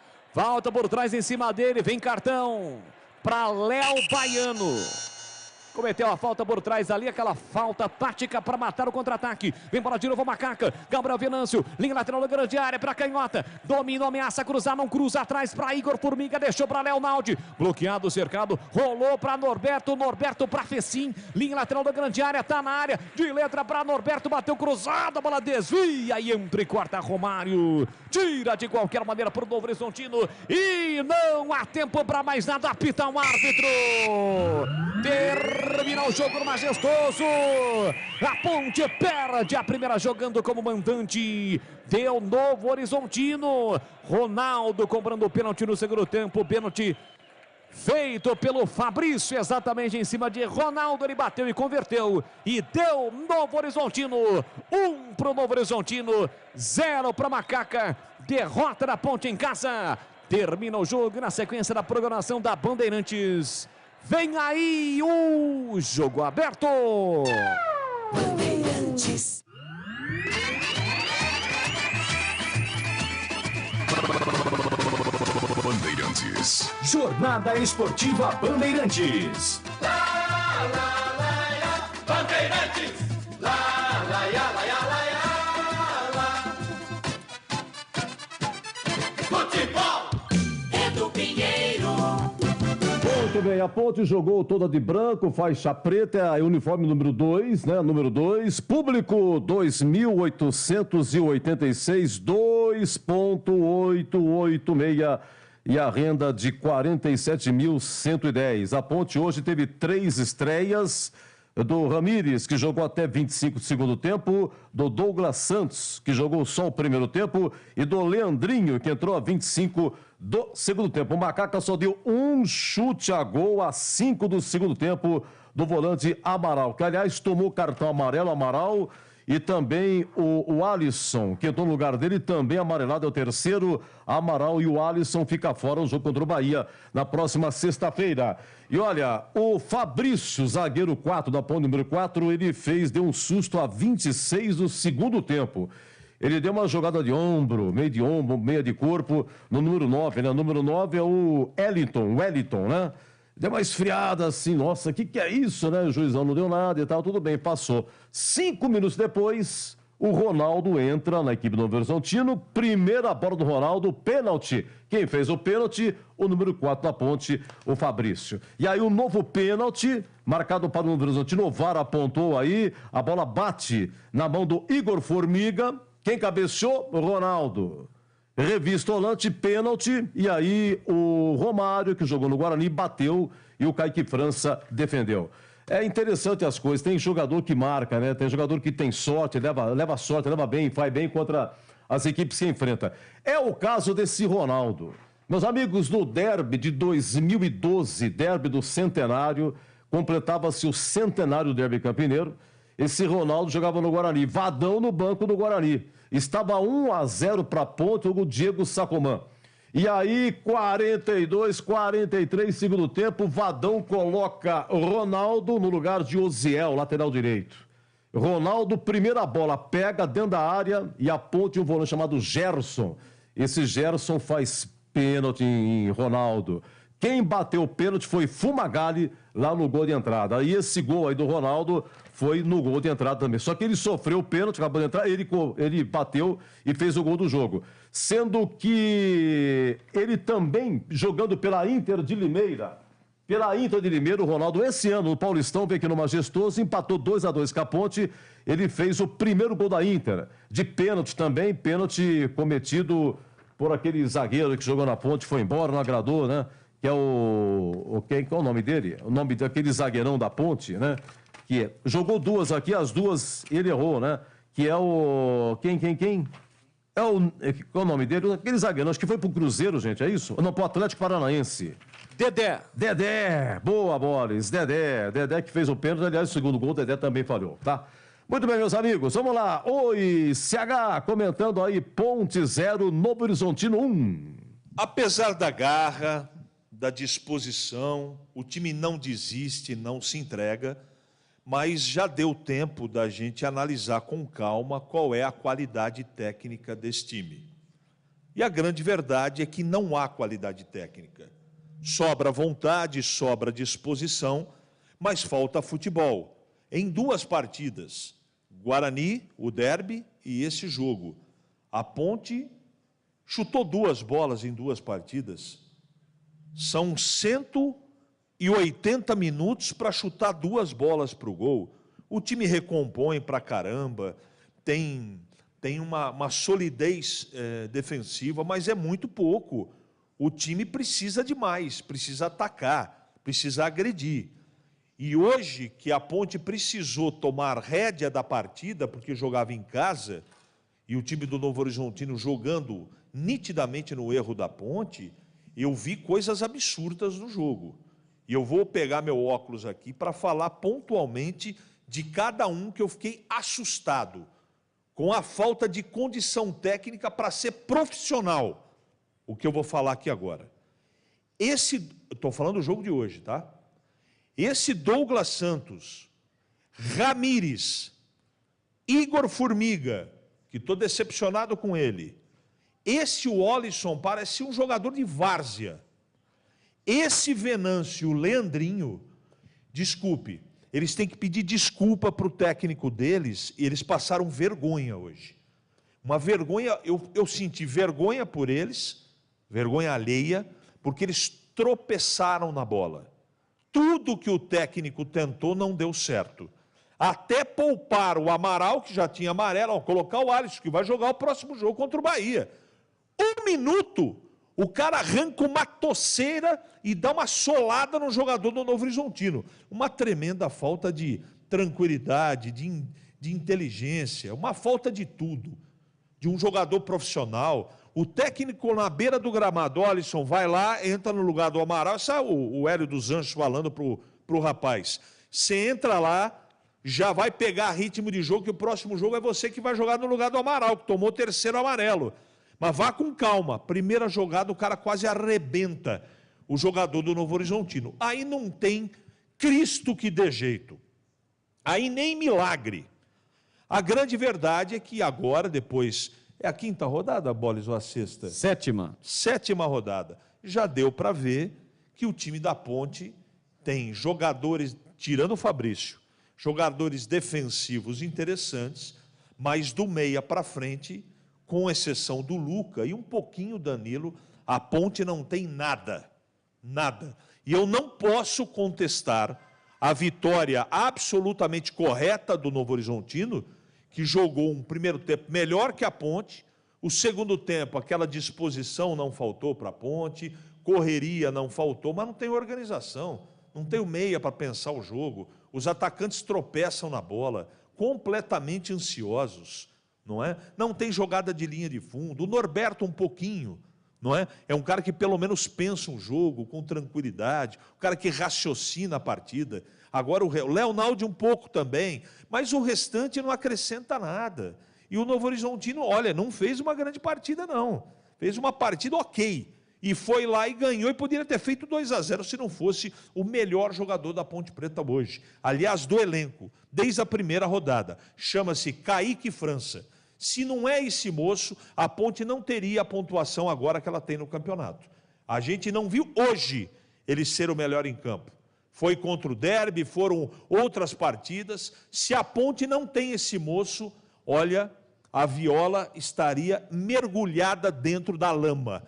por trás em cima dele, vem cartão para Léo Baiano. Cometeu a falta por trás ali, aquela falta tática para matar o contra-ataque. Vem bola de novo, Macaca. Gabriel Venâncio, linha lateral da grande área para canhota. Domina, ameaça cruzar, não cruza atrás para Igor Formiga, deixou para Leonaldi. Bloqueado, cercado, rolou para Norberto para Fecim. Linha lateral da grande área, tá na área. De letra para Norberto, bateu cruzado, a bola desvia e entra e corta Romário. Tira de qualquer maneira para o Novo Horizontino e não há tempo para mais nada, apita um árbitro. Termina o jogo no majestoso. A Ponte perde a primeira jogando como mandante. Deu Novo Horizontino. Ronaldo cobrando o pênalti no segundo tempo. Pênalti feito pelo Fabrício, exatamente em cima de Ronaldo. Ele bateu e converteu. E deu Novo Horizontino. 1 para o Novo Horizontino, 0 para Macaca. Derrota da Ponte em casa. Termina o jogo na sequência da programação da Bandeirantes. Vem aí o jogo aberto. Bandeirantes. Bandeirantes. Jornada Esportiva Bandeirantes. Bandeirantes. Futebol é do Pinheiro. Muito bem, a Ponte jogou toda de branco, faixa preta, é uniforme número 2, né? Número 2, público 2.886, 2.886 e a renda de 47.110. A Ponte hoje teve 3 estreias, do Ramírez, que jogou até 25 do segundo tempo, do Douglas Santos, que jogou só o primeiro tempo, e do Leandrinho, que entrou a 25 do segundo tempo. O Macaca só deu um chute a gol a 5 do segundo tempo do volante Amaral, que aliás tomou cartão amarelo, Amaral, E também o Alisson, que entrou no lugar dele, também amarelado, é o terceiro. Amaral e o Alisson fica fora o jogo contra o Bahia na próxima sexta-feira. E olha, o Fabrício, zagueiro 4 da ponte número 4, ele deu um susto a 26 do segundo tempo. Ele deu uma jogada de ombro, meio de ombro, meia de corpo, no número 9, né? O número 9 é o Wellington, né? Deu uma esfriada assim, nossa, o que é isso, né? O juizão não deu nada e tal, tudo bem, passou. 5 minutos depois, o Ronaldo entra na equipe do Novo Horizontino, primeira bola do Ronaldo, pênalti. Quem fez o pênalti? O número 4 da ponte, o Fabrício. E aí o novo pênalti, marcado para o Novo Horizontino, o VAR apontou aí, a bola bate na mão do Igor Formiga. Quem cabeceou? O Ronaldo. Revista Holante, pênalti, e aí o Romário, que jogou no Guarani, bateu e o Kaique França defendeu. É interessante as coisas, tem jogador que marca, né? Tem jogador que tem sorte, leva sorte, leva bem, faz bem contra as equipes que enfrenta. É o caso desse Ronaldo. Meus amigos, no derby de 2012, derby do centenário, completava-se o centenário do derby campineiro. Esse Ronaldo jogava no Guarani, Vadão no banco do Guarani. Estava 1-0 para a ponte, o Diego Sacomã. E aí, 42, 43, segundo tempo, Vadão coloca Ronaldo no lugar de Oziel, lateral direito. Ronaldo, primeira bola, pega dentro da área e aponta um volante chamado Gerson. Esse Gerson faz pênalti em Ronaldo. Quem bateu o pênalti foi Fumagalli lá no gol de entrada. E esse gol aí do Ronaldo foi no gol de entrada também. Só que ele sofreu o pênalti, acabou de entrar, ele bateu e fez o gol do jogo. Sendo que ele também, jogando pela Inter de Limeira, o Ronaldo, esse ano, no Paulistão, veio aqui no Majestoso, empatou 2-2 com a Ponte, ele fez o primeiro gol da Inter. De pênalti também, pênalti cometido por aquele zagueiro que jogou na Ponte, foi embora, não agradou, né? Que é qual é o nome dele? O nome daquele zagueirão da Ponte, né? Que jogou duas aqui, as duas ele errou, né? Que é o... Quem? Qual é o nome dele? Aquele zagueirão, acho que foi pro Cruzeiro, gente, é isso? Não, pro Atlético Paranaense. Dedé, boa, Boris, Dedé que fez o pênalti, aliás, o segundo gol, Dedé também falhou, tá? Muito bem, meus amigos, vamos lá. Oi, CH, comentando aí, Ponte 0, Novo Horizontino 1. Apesar da garra, da disposição, o time não desiste, não se entrega, mas já deu tempo da gente analisar com calma qual é a qualidade técnica desse time. E a grande verdade é que não há qualidade técnica. Sobra vontade, sobra disposição, mas falta futebol. Em 2 partidas, Guarani, o derby e esse jogo. A Ponte chutou 2 bolas em 2 partidas. São 180 minutos para chutar 2 bolas para o gol. O time recompõe para caramba, tem uma solidez defensiva, mas é muito pouco. O time precisa de mais, precisa atacar, precisa agredir. E hoje, que a Ponte precisou tomar rédea da partida, porque jogava em casa, e o time do Novo Horizontino jogando nitidamente no erro da Ponte, eu vi coisas absurdas no jogo. E eu vou pegar meu óculos aqui para falar pontualmente de cada um que eu fiquei assustado, com a falta de condição técnica para ser profissional. O que eu vou falar aqui agora. Estou falando do jogo de hoje, tá? Esse Douglas Santos, Ramires, Igor Formiga, que estou decepcionado com ele. Esse Alisson parece um jogador de várzea. Esse Venâncio, o Leandrinho, desculpe, eles têm que pedir desculpa para o técnico deles, e eles passaram vergonha hoje. Uma vergonha, eu senti vergonha por eles, vergonha alheia, porque eles tropeçaram na bola. Tudo que o técnico tentou não deu certo. Até poupar o Amaral, que já tinha amarelo, colocar o Alisson, que vai jogar o próximo jogo contra o Bahia. 1 minuto, o cara arranca uma toceira e dá uma solada no jogador do Novo Horizontino. Uma tremenda falta de tranquilidade, de inteligência, uma falta de tudo. De um jogador profissional. O técnico na beira do gramado, o Alisson, vai lá, entra no lugar do Amaral. Sabe o Hélio dos Anjos falando para o rapaz? Você entra lá, já vai pegar ritmo de jogo, que o próximo jogo é você que vai jogar no lugar do Amaral, que tomou o 3º amarelo. Mas vá com calma. Primeira jogada, o cara quase arrebenta o jogador do Novo Horizontino. Aí não tem Cristo que dê jeito. Aí nem milagre. A grande verdade é que agora, depois... É a 5ª rodada, Bolis, ou a 6ª? 7ª. 7ª rodada. Já deu para ver que o time da Ponte tem jogadores, tirando o Fabrício, jogadores defensivos interessantes, mas do meia para frente, com exceção do Luca e um pouquinho do Danilo, a Ponte não tem nada. Nada. E eu não posso contestar a vitória absolutamente correta do Novo Horizontino, que jogou um primeiro tempo melhor que a Ponte, o segundo tempo, aquela disposição não faltou para a Ponte, correria não faltou, mas não tem organização, não tem o meia para pensar o jogo, os atacantes tropeçam na bola, completamente ansiosos, não é? Não tem jogada de linha de fundo, o Norberto um pouquinho, não é? É um cara que pelo menos pensa um jogo com tranquilidade, um cara que raciocina a partida. Agora o Leonaldo um pouco também, mas o restante não acrescenta nada. E o Novo Horizontino, olha, não fez uma grande partida não, fez uma partida ok, e foi lá e ganhou, e poderia ter feito 2-0 se não fosse o melhor jogador da Ponte Preta hoje. Aliás, do elenco, desde a primeira rodada, chama-se Kaique França. Se não é esse moço, a Ponte não teria a pontuação agora que ela tem no campeonato. A gente não viu hoje ele ser o melhor em campo. Foi contra o Derby, foram outras partidas. Se a Ponte não tem esse moço, olha, a Viola estaria mergulhada dentro da lama.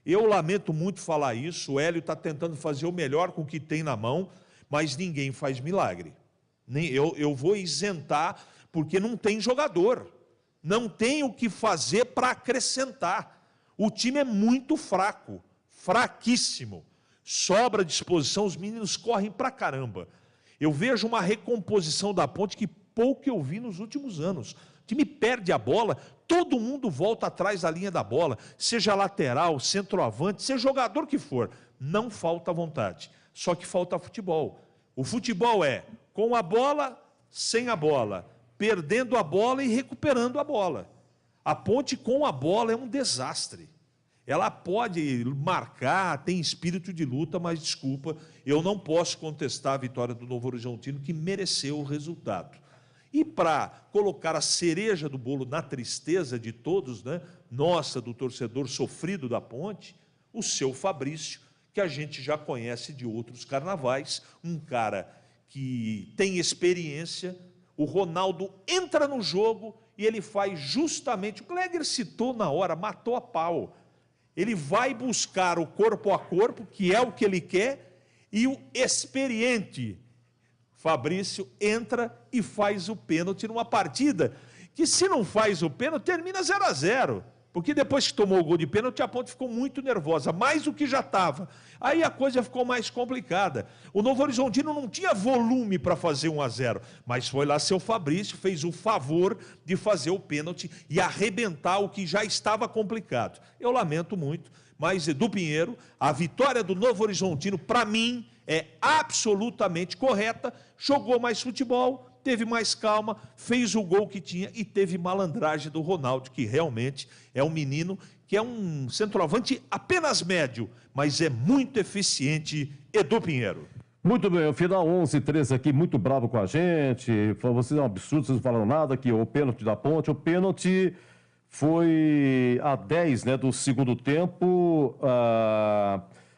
Eu lamento muito falar isso, o Hélio está tentando fazer o melhor com o que tem na mão, mas ninguém faz milagre. Eu vou isentar, porque não tem jogador. Não tem o que fazer para acrescentar. O time é muito fraco, fraquíssimo. Sobra disposição, os meninos correm pra caramba. Eu vejo uma recomposição da Ponte que pouco eu vi nos últimos anos. O time perde a bola, todo mundo volta atrás da linha da bola, seja lateral, centroavante, seja jogador que for. Não falta vontade, só que falta futebol. O futebol é com a bola, sem a bola, perdendo a bola e recuperando a bola. A Ponte com a bola é um desastre. Ela pode marcar, tem espírito de luta, mas desculpa, eu não posso contestar a vitória do Novo Horizontino, que mereceu o resultado. E para colocar a cereja do bolo na tristeza de todos, né, nossa, do torcedor sofrido da Ponte, o seu Fabrício, que a gente já conhece de outros carnavais, um cara que tem experiência. O Ronaldo entra no jogo e ele faz justamente, o Gleger citou na hora, matou a pau. Ele vai buscar o corpo a corpo, que é o que ele quer, e o experiente Fabrício entra e faz o pênalti numa partida que, se não faz o pênalti, termina 0-0. Porque depois que tomou o gol de pênalti, a Ponte ficou muito nervosa, mais do que já estava. Aí a coisa ficou mais complicada. O Novo Horizontino não tinha volume para fazer 1-0, mas foi lá seu Fabrício, fez o favor de fazer o pênalti e arrebentar o que já estava complicado. Eu lamento muito, mas Edu Pinheiro, a vitória do Novo Horizontino, para mim, é absolutamente correta. Jogou mais futebol, teve mais calma, fez o gol que tinha e teve malandragem do Ronaldo, que realmente é um menino que é um centroavante apenas médio, mas é muito eficiente. Edu Pinheiro. Muito bem, o final 11-13 aqui, muito bravo com a gente. Vocês é um absurdo, vocês não falaram nada, que o pênalti da Ponte, o pênalti foi a 10, né, do segundo tempo.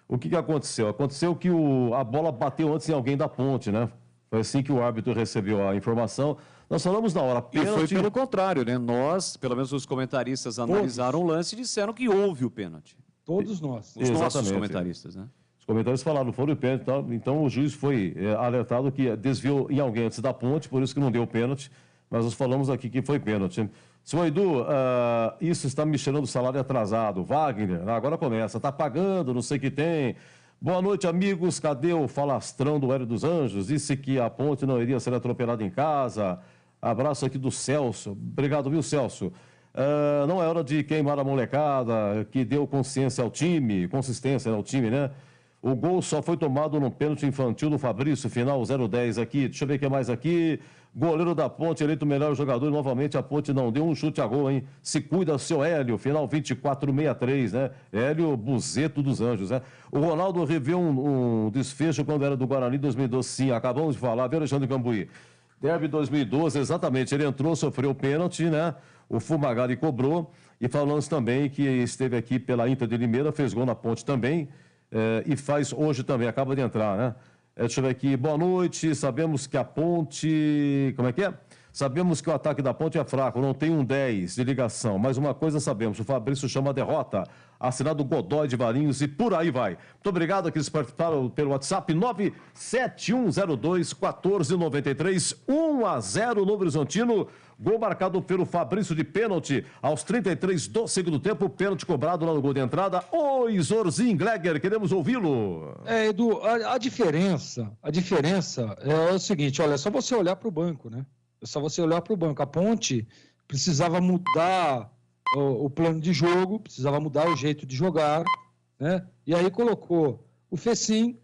O que aconteceu? Aconteceu que a bola bateu antes em alguém da Ponte, né? Foi assim que o árbitro recebeu a informação. Nós falamos na hora, pênalti... E foi pelo contrário, né? Nós, pelo menos os comentaristas, analisaram o lance e disseram que houve o pênalti. Todos nós. Os nossos comentaristas, né? Os comentaristas falaram, foi o pênalti, então o juiz foi alertado que desviou em alguém antes da Ponte, por isso que não deu pênalti, mas nós falamos aqui que foi pênalti. Senhor Edu, isso está me cheirando salário atrasado. Wagner, agora começa, está pagando, não sei o que tem... Boa noite, amigos. Cadê o falastrão do Hélio dos Anjos? Disse que a Ponte não iria ser atropelada em casa. Abraço aqui do Celso. Obrigado, viu, Celso? Não é hora de queimar a molecada, que deu consciência ao time, consistência ao time, né? O gol só foi tomado num pênalti infantil do Fabrício, final 0-10 aqui. Deixa eu ver o que mais aqui. Goleiro da Ponte, eleito o melhor jogador. Novamente a Ponte não deu um chute a gol, hein? Se cuida, seu Hélio. Final 2463, né? Hélio Buzeto dos Anjos, né? O Ronaldo reveu um desfecho quando era do Guarani 2012. Sim, acabamos de falar. Viu, Alexandre Cambuí? Derby 2012, exatamente. Ele entrou, sofreu pênalti, né? O Fumagalli cobrou. E falamos também que esteve aqui pela Inter de Limeira, fez gol na Ponte também. E faz hoje também, acaba de entrar, né? Deixa eu ver aqui. Boa noite. Sabemos que a Ponte... Como é que é? Sabemos que o ataque da Ponte é fraco, não tem um 10 de ligação. Mas uma coisa sabemos, o Fabrício chama a derrota. Assinado Godoy de Varinhos e por aí vai. Muito obrigado aqueles que participaram pelo WhatsApp 97102-1493. 1-0 Novo Horizontino. Gol marcado pelo Fabrício de pênalti aos 33 do segundo tempo. Pênalti cobrado lá no gol de entrada. Oi, Zorzin Glegger, queremos ouvi-lo. Edu, a diferença é o seguinte, olha, é só você olhar para o banco, né? É só você olhar para o banco. A Ponte precisava mudar o plano de jogo, precisava mudar o jeito de jogar, né? E aí colocou o Fecim,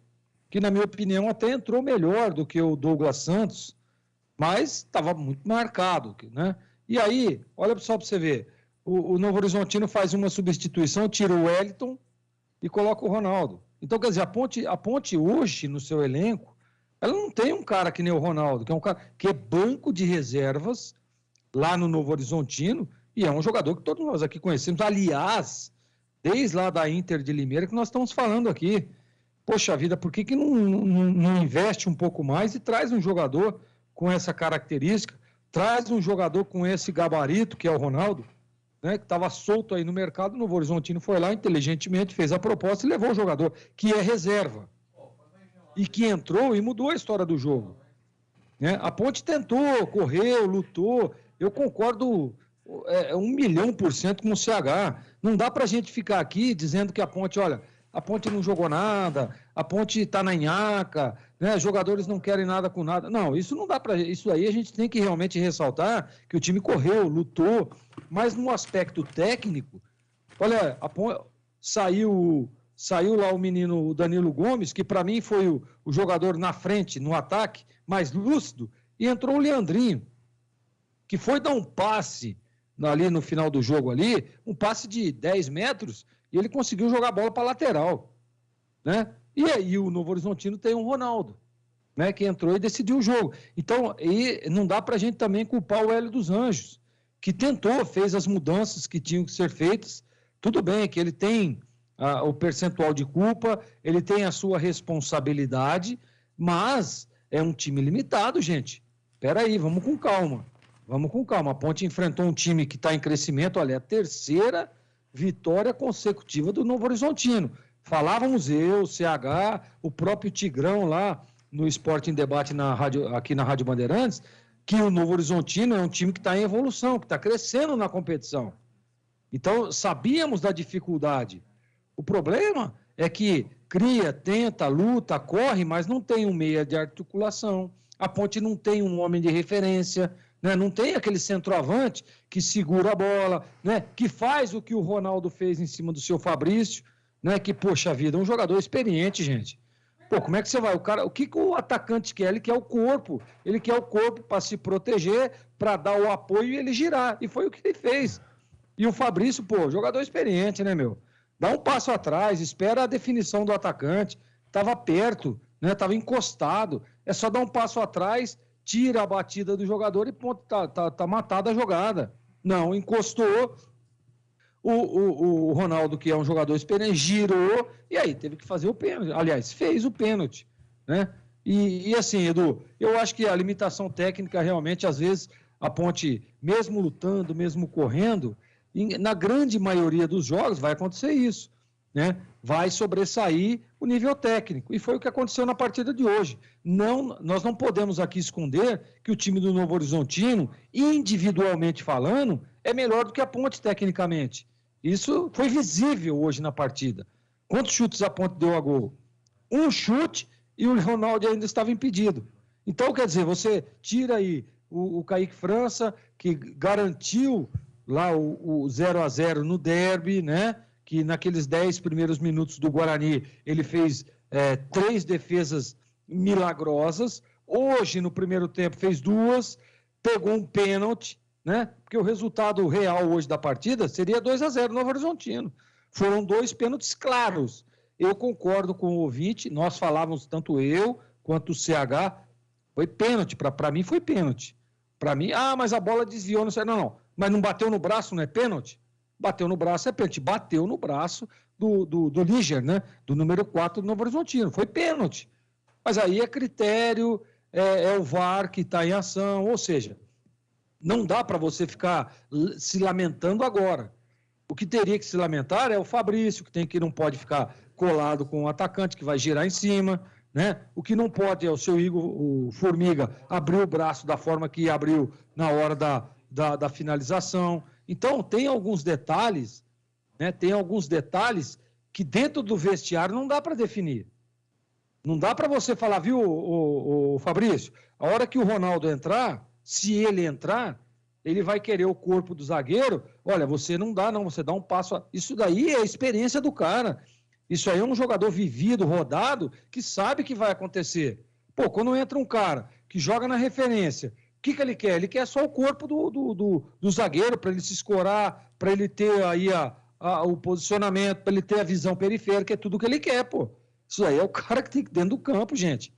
que na minha opinião até entrou melhor do que o Douglas Santos, mas estava muito marcado, né? E aí, olha só para você ver, o Novo Horizontino faz uma substituição, tira o Wellington e coloca o Ronaldo. Então, quer dizer, a Ponte hoje, no seu elenco, ela não tem um cara que nem o Ronaldo, que é um cara que é banco de reservas lá no Novo Horizontino, e é um jogador que todos nós aqui conhecemos. Aliás, desde lá da Inter de Limeira que nós estamos falando aqui. Poxa vida, por que não investe um pouco mais e traz um jogador com essa característica, traz um jogador com esse gabarito, que é o Ronaldo, né, que estava solto aí no mercado. O Novo Horizontino foi lá, inteligentemente, fez a proposta e levou o jogador, que é reserva. E que entrou e mudou a história do jogo. Né? A Ponte tentou, correu, lutou. Eu concordo 1.000.000% com o CH. Não dá para a gente ficar aqui dizendo que a Ponte, olha, a Ponte não jogou nada, a Ponte está na nhaca, né? Jogadores não querem nada com nada. Não, isso não dá para... Isso aí a gente tem que realmente ressaltar que o time correu, lutou, mas no aspecto técnico, olha, saiu lá o menino o Danilo Gomes, que para mim foi o jogador na frente, no ataque, mais lúcido, e entrou o Leandrinho, que foi dar um passe ali no final do jogo ali, um passe de 10 metros, e ele conseguiu jogar a bola para a lateral, né? E aí o Novo Horizontino tem um Ronaldo, né, que entrou e decidiu o jogo. Então, e não dá para a gente também culpar o Hélio dos Anjos, que tentou, fez as mudanças que tinham que ser feitas. Tudo bem que ele tem o percentual de culpa, ele tem a sua responsabilidade, mas é um time limitado, gente. Espera aí, vamos com calma. Vamos com calma. A Ponte enfrentou um time que está em crescimento, olha, é a terceira vitória consecutiva do Novo Horizontino. Falávamos eu, o CH, o próprio Tigrão lá no Esporte em Debate aqui na Rádio Bandeirantes, que o Novo Horizontino é um time que está em evolução, que está crescendo na competição. Então, sabíamos da dificuldade. O problema é que cria, tenta, luta, corre, mas não tem um meia de articulação. A Ponte não tem um homem de referência, né? Não tem aquele centroavante que segura a bola, né? Que faz o que o Ronaldo fez em cima do seu Fabrício, né? Que, poxa vida, é um jogador experiente, gente. Pô, como é que você vai? O que o atacante quer? Ele quer o corpo. Ele quer o corpo para se proteger, para dar o apoio e ele girar. E foi o que ele fez. E o Fabrício, pô, jogador experiente, né, meu? Dá um passo atrás, espera a definição do atacante. Estava perto, né? Estava encostado. É só dar um passo atrás, tira a batida do jogador e ponto, tá matada a jogada. Não, encostou. O Ronaldo, que é um jogador experiente, girou e aí teve que fazer o pênalti. Aliás, fez o pênalti, né? E assim, Edu, eu acho que a limitação técnica realmente, às vezes, a Ponte, mesmo lutando, mesmo correndo, na grande maioria dos jogos vai acontecer isso, né? Vai sobressair o nível técnico. E foi o que aconteceu na partida de hoje. Nós não podemos aqui esconder que o time do Novo Horizontino, individualmente falando, é melhor do que a Ponte tecnicamente. Isso foi visível hoje na partida. Quantos chutes a Ponte deu a gol? Um chute e o Ronaldo ainda estava impedido. Então, quer dizer, você tira aí o Kaique França, que garantiu lá o 0-0 no derby, né? Que naqueles 10 primeiros minutos do Guarani, ele fez 3 defesas milagrosas. Hoje, no primeiro tempo, fez 2, pegou um pênalti, né? Porque o resultado real hoje da partida seria 2-0 no Novo Horizontino. Foram 2 pênaltis claros. Eu concordo com o ouvinte, nós falávamos, tanto eu quanto o CH, foi pênalti, para mim foi pênalti. Para mim, mas a bola desviou, não sei, não. Mas não bateu no braço, não é pênalti? Bateu no braço é pênalti. Bateu no braço do Líger, né? Do número 4 do Novo Horizontino. Foi pênalti. Mas aí é critério, é o VAR que está em ação, ou seja, não dá para você ficar se lamentando agora. O que teria que se lamentar é o Fabrício, que não pode ficar colado com o atacante, que vai girar em cima, né? O que não pode é o seu Igor, o Formiga, abrir o braço da forma que abriu na hora da finalização. Então, tem alguns detalhes, né? Tem alguns detalhes que dentro do vestiário não dá para definir. Não dá para você falar, viu, o Fabrício? A hora que o Ronaldo entrar, se ele entrar, ele vai querer o corpo do zagueiro. Olha, você não dá, não, você dá um passo. Isso daí é a experiência do cara. Isso aí é um jogador vivido, rodado, que sabe que vai acontecer. Pô, quando entra um cara que joga na referência, o que ele quer? Ele quer só o corpo do zagueiro, para ele se escorar, para ele ter aí o posicionamento, para ele ter a visão periférica, é tudo que ele quer, pô. Isso aí é o cara que tem dentro do campo, gente.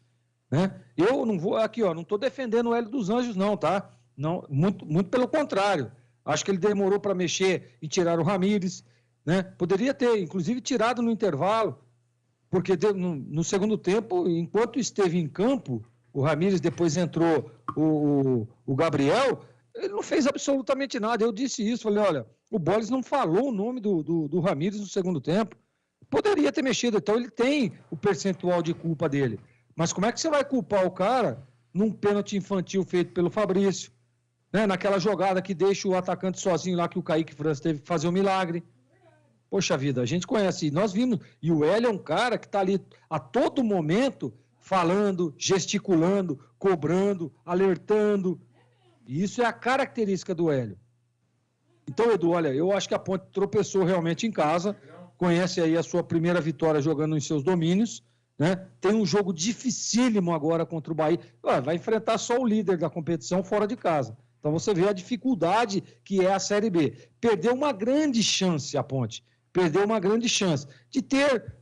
Né? Eu não vou, aqui, ó, não estou defendendo o Hélio dos Anjos, não, tá? Não, muito pelo contrário. Acho que ele demorou para mexer e tirar o Ramírez, né? Poderia ter, inclusive, tirado no intervalo, porque no segundo tempo, enquanto esteve em campo, o Ramírez, depois entrou o Gabriel, ele não fez absolutamente nada. Eu disse isso, falei, olha, o Bolis não falou o nome do Ramírez no segundo tempo. Poderia ter mexido, então ele tem o percentual de culpa dele. Mas como é que você vai culpar o cara num pênalti infantil feito pelo Fabrício? Né? Naquela jogada que deixa o atacante sozinho lá, que o Kaique França teve que fazer um milagre. Poxa vida, a gente conhece, nós vimos, e o Hélio é um cara que está ali a todo momento falando, gesticulando, cobrando, alertando. E isso é a característica do Hélio. Então, Edu, olha, eu acho que a Ponte tropeçou realmente em casa, conhece aí a sua primeira vitória jogando em seus domínios, né? Tem um jogo dificílimo agora contra o Bahia. Vai enfrentar só o líder da competição fora de casa. Então você vê a dificuldade que é a Série B. Perdeu uma grande chance a Ponte. Perdeu uma grande chance de ter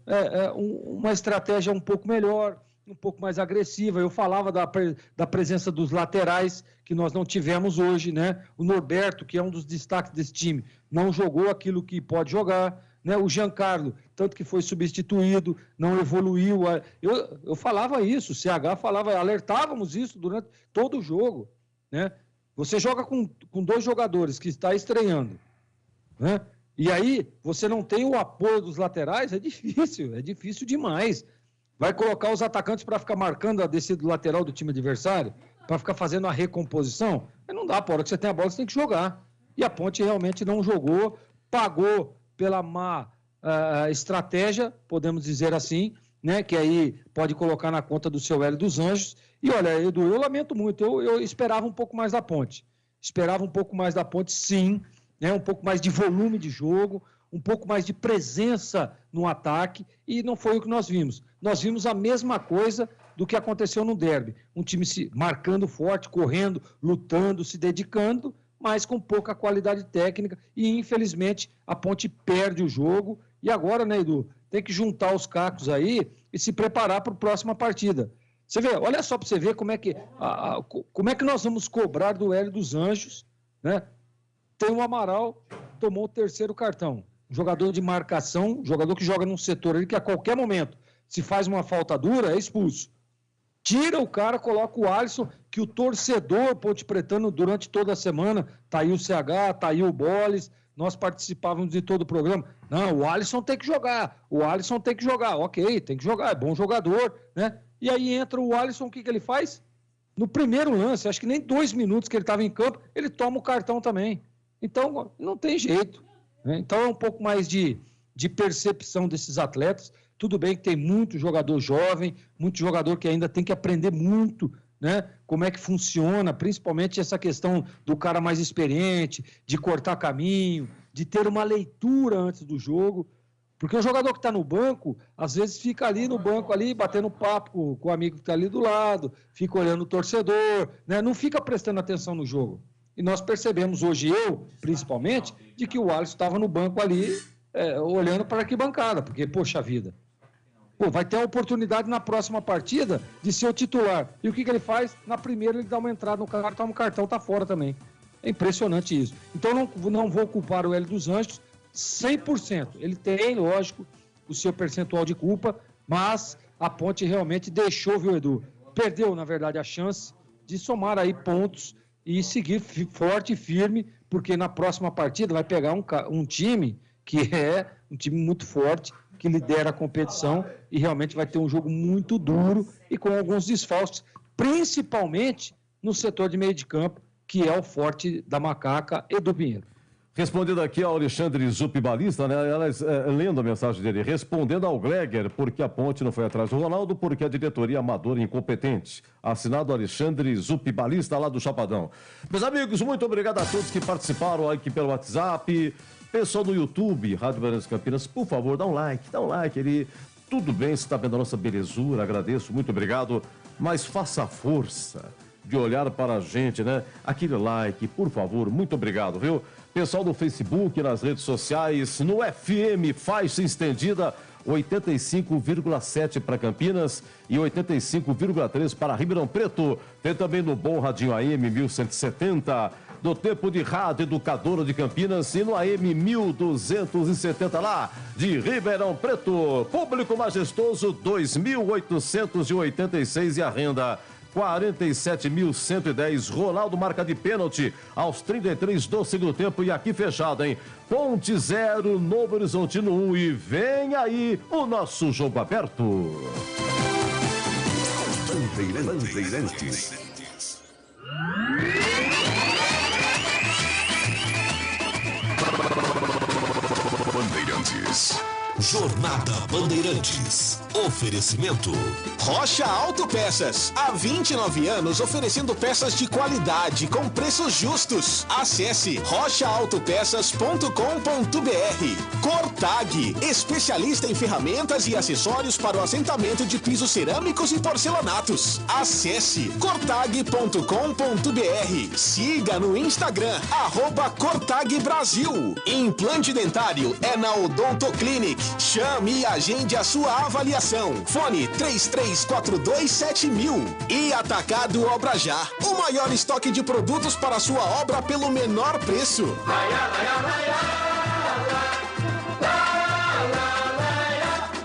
uma estratégia um pouco melhor, um pouco mais agressiva. Eu falava da presença dos laterais, que nós não tivemos hoje, né? O Norberto, que é um dos destaques desse time, não jogou aquilo que pode jogar. Né? O Giancarlo, tanto que foi substituído, não evoluiu. Eu falava isso, o CH falava, alertávamos isso durante todo o jogo. Né? Você joga com 2 jogadores que está estreando, né? E aí você não tem o apoio dos laterais, é difícil demais. Vai colocar os atacantes para ficar marcando a descida lateral do time adversário, para ficar fazendo a recomposição? Mas não dá, por hora que você tem a bola, você tem que jogar. E a Ponte realmente não jogou, pagou pela má estratégia, podemos dizer assim, né? Que aí pode colocar na conta do seu Hélio dos Anjos. E olha, Edu, eu lamento muito, eu esperava um pouco mais da Ponte. Esperava um pouco mais da Ponte, sim, né? Um pouco mais de volume de jogo, um pouco mais de presença no ataque, e não foi o que nós vimos. Nós vimos a mesma coisa do que aconteceu no derby. Um time se marcando forte, correndo, lutando, se dedicando, mas com pouca qualidade técnica, e infelizmente a Ponte perde o jogo. E agora, né, Edu, tem que juntar os cacos aí e se preparar para a próxima partida. Você vê, olha só para você ver como é que nós vamos cobrar do Hélio dos Anjos, né? Tem o Amaral, tomou o 3º cartão. Jogador de marcação, jogador que joga num setor ali que a qualquer momento, se faz uma falta dura, é expulso. Tira o cara, coloca o Alisson, que o torcedor Ponte Pretano durante toda a semana, tá aí o CH, tá aí o Bolis, nós participávamos de todo o programa. Não, o Alisson tem que jogar, ok, tem que jogar, é bom jogador, né? E aí entra o Alisson, o que ele faz? No primeiro lance, acho que nem 2 minutos que ele estava em campo, ele toma o cartão também. Então, não tem jeito. Né? Então, é um pouco mais de percepção desses atletas. Tudo bem que tem muito jogador jovem, muito jogador que ainda tem que aprender muito, né? Como é que funciona, principalmente essa questão do cara mais experiente, de cortar caminho, de ter uma leitura antes do jogo, Porque o jogador que está no banco, às vezes fica ali no banco, ali, batendo papo com o amigo que está ali do lado, fica olhando o torcedor, né? Não fica prestando atenção no jogo. E nós percebemos hoje, eu, principalmente, de que o Alisson estava no banco ali, olhando para a arquibancada, porque, poxa vida, vai ter a oportunidade na próxima partida de ser o titular. E o que ele faz? Na primeira ele dá uma entrada no cartão, o cartão está fora também. É impressionante isso. Então não vou culpar o Hélio dos Anjos 100%. Ele tem, lógico, o seu percentual de culpa, mas a Ponte realmente deixou, viu, Edu? Perdeu, na verdade, a chance de somar aí pontos e seguir forte e firme, porque na próxima partida vai pegar um time que é um time muito forte, que lidera a competição e realmente vai ter um jogo muito duro e com alguns desfalques, principalmente no setor de meio de campo, que é o forte da Macaca e do Pinheiro. Respondendo aqui ao Alexandre Zupibalista, né? Lendo a mensagem dele, respondendo ao Gleger, porque a Ponte não foi atrás do Ronaldo, porque a diretoria amadora e incompetente. Assinado Alexandre Zupibalista, lá do Chapadão. Meus amigos, muito obrigado a todos que participaram aqui pelo WhatsApp. Pessoal do YouTube, Rádio Bandeirantes Campinas, por favor, dá um like ali. Tudo bem, você está vendo a nossa belezura, agradeço, muito obrigado. Mas faça força de olhar para a gente, né? Aquele like, por favor, muito obrigado, viu? Pessoal do Facebook, nas redes sociais, no FM, faixa estendida, 85,7 para Campinas e 85,3 para Ribeirão Preto. Tem também no Bom Radinho AM 1170, do Tempo de Rádio Educadora de Campinas e no AM 1270 lá de Ribeirão Preto. Público majestoso 2.886 e a renda 47.110. Ronaldo marca de pênalti aos 33 do segundo tempo e aqui fechado, hein? Ponte 0, Novo Horizontino 1 e vem aí o nosso jogo aberto. Bandeirantes. Jornada Bandeirantes. Oferecimento Rocha Autopeças. Há 29 anos oferecendo peças de qualidade com preços justos. Acesse rochaautopeças.com.br. Cortag, especialista em ferramentas e acessórios para o assentamento de pisos cerâmicos e porcelanatos. Acesse cortag.com.br. Siga no Instagram @Cortag Brasil. Implante dentário é na Odontoclinic. Chame e agende a sua avaliação. Fone 33427000. E Atacado Obra Já. O maior estoque de produtos para a sua obra pelo menor preço.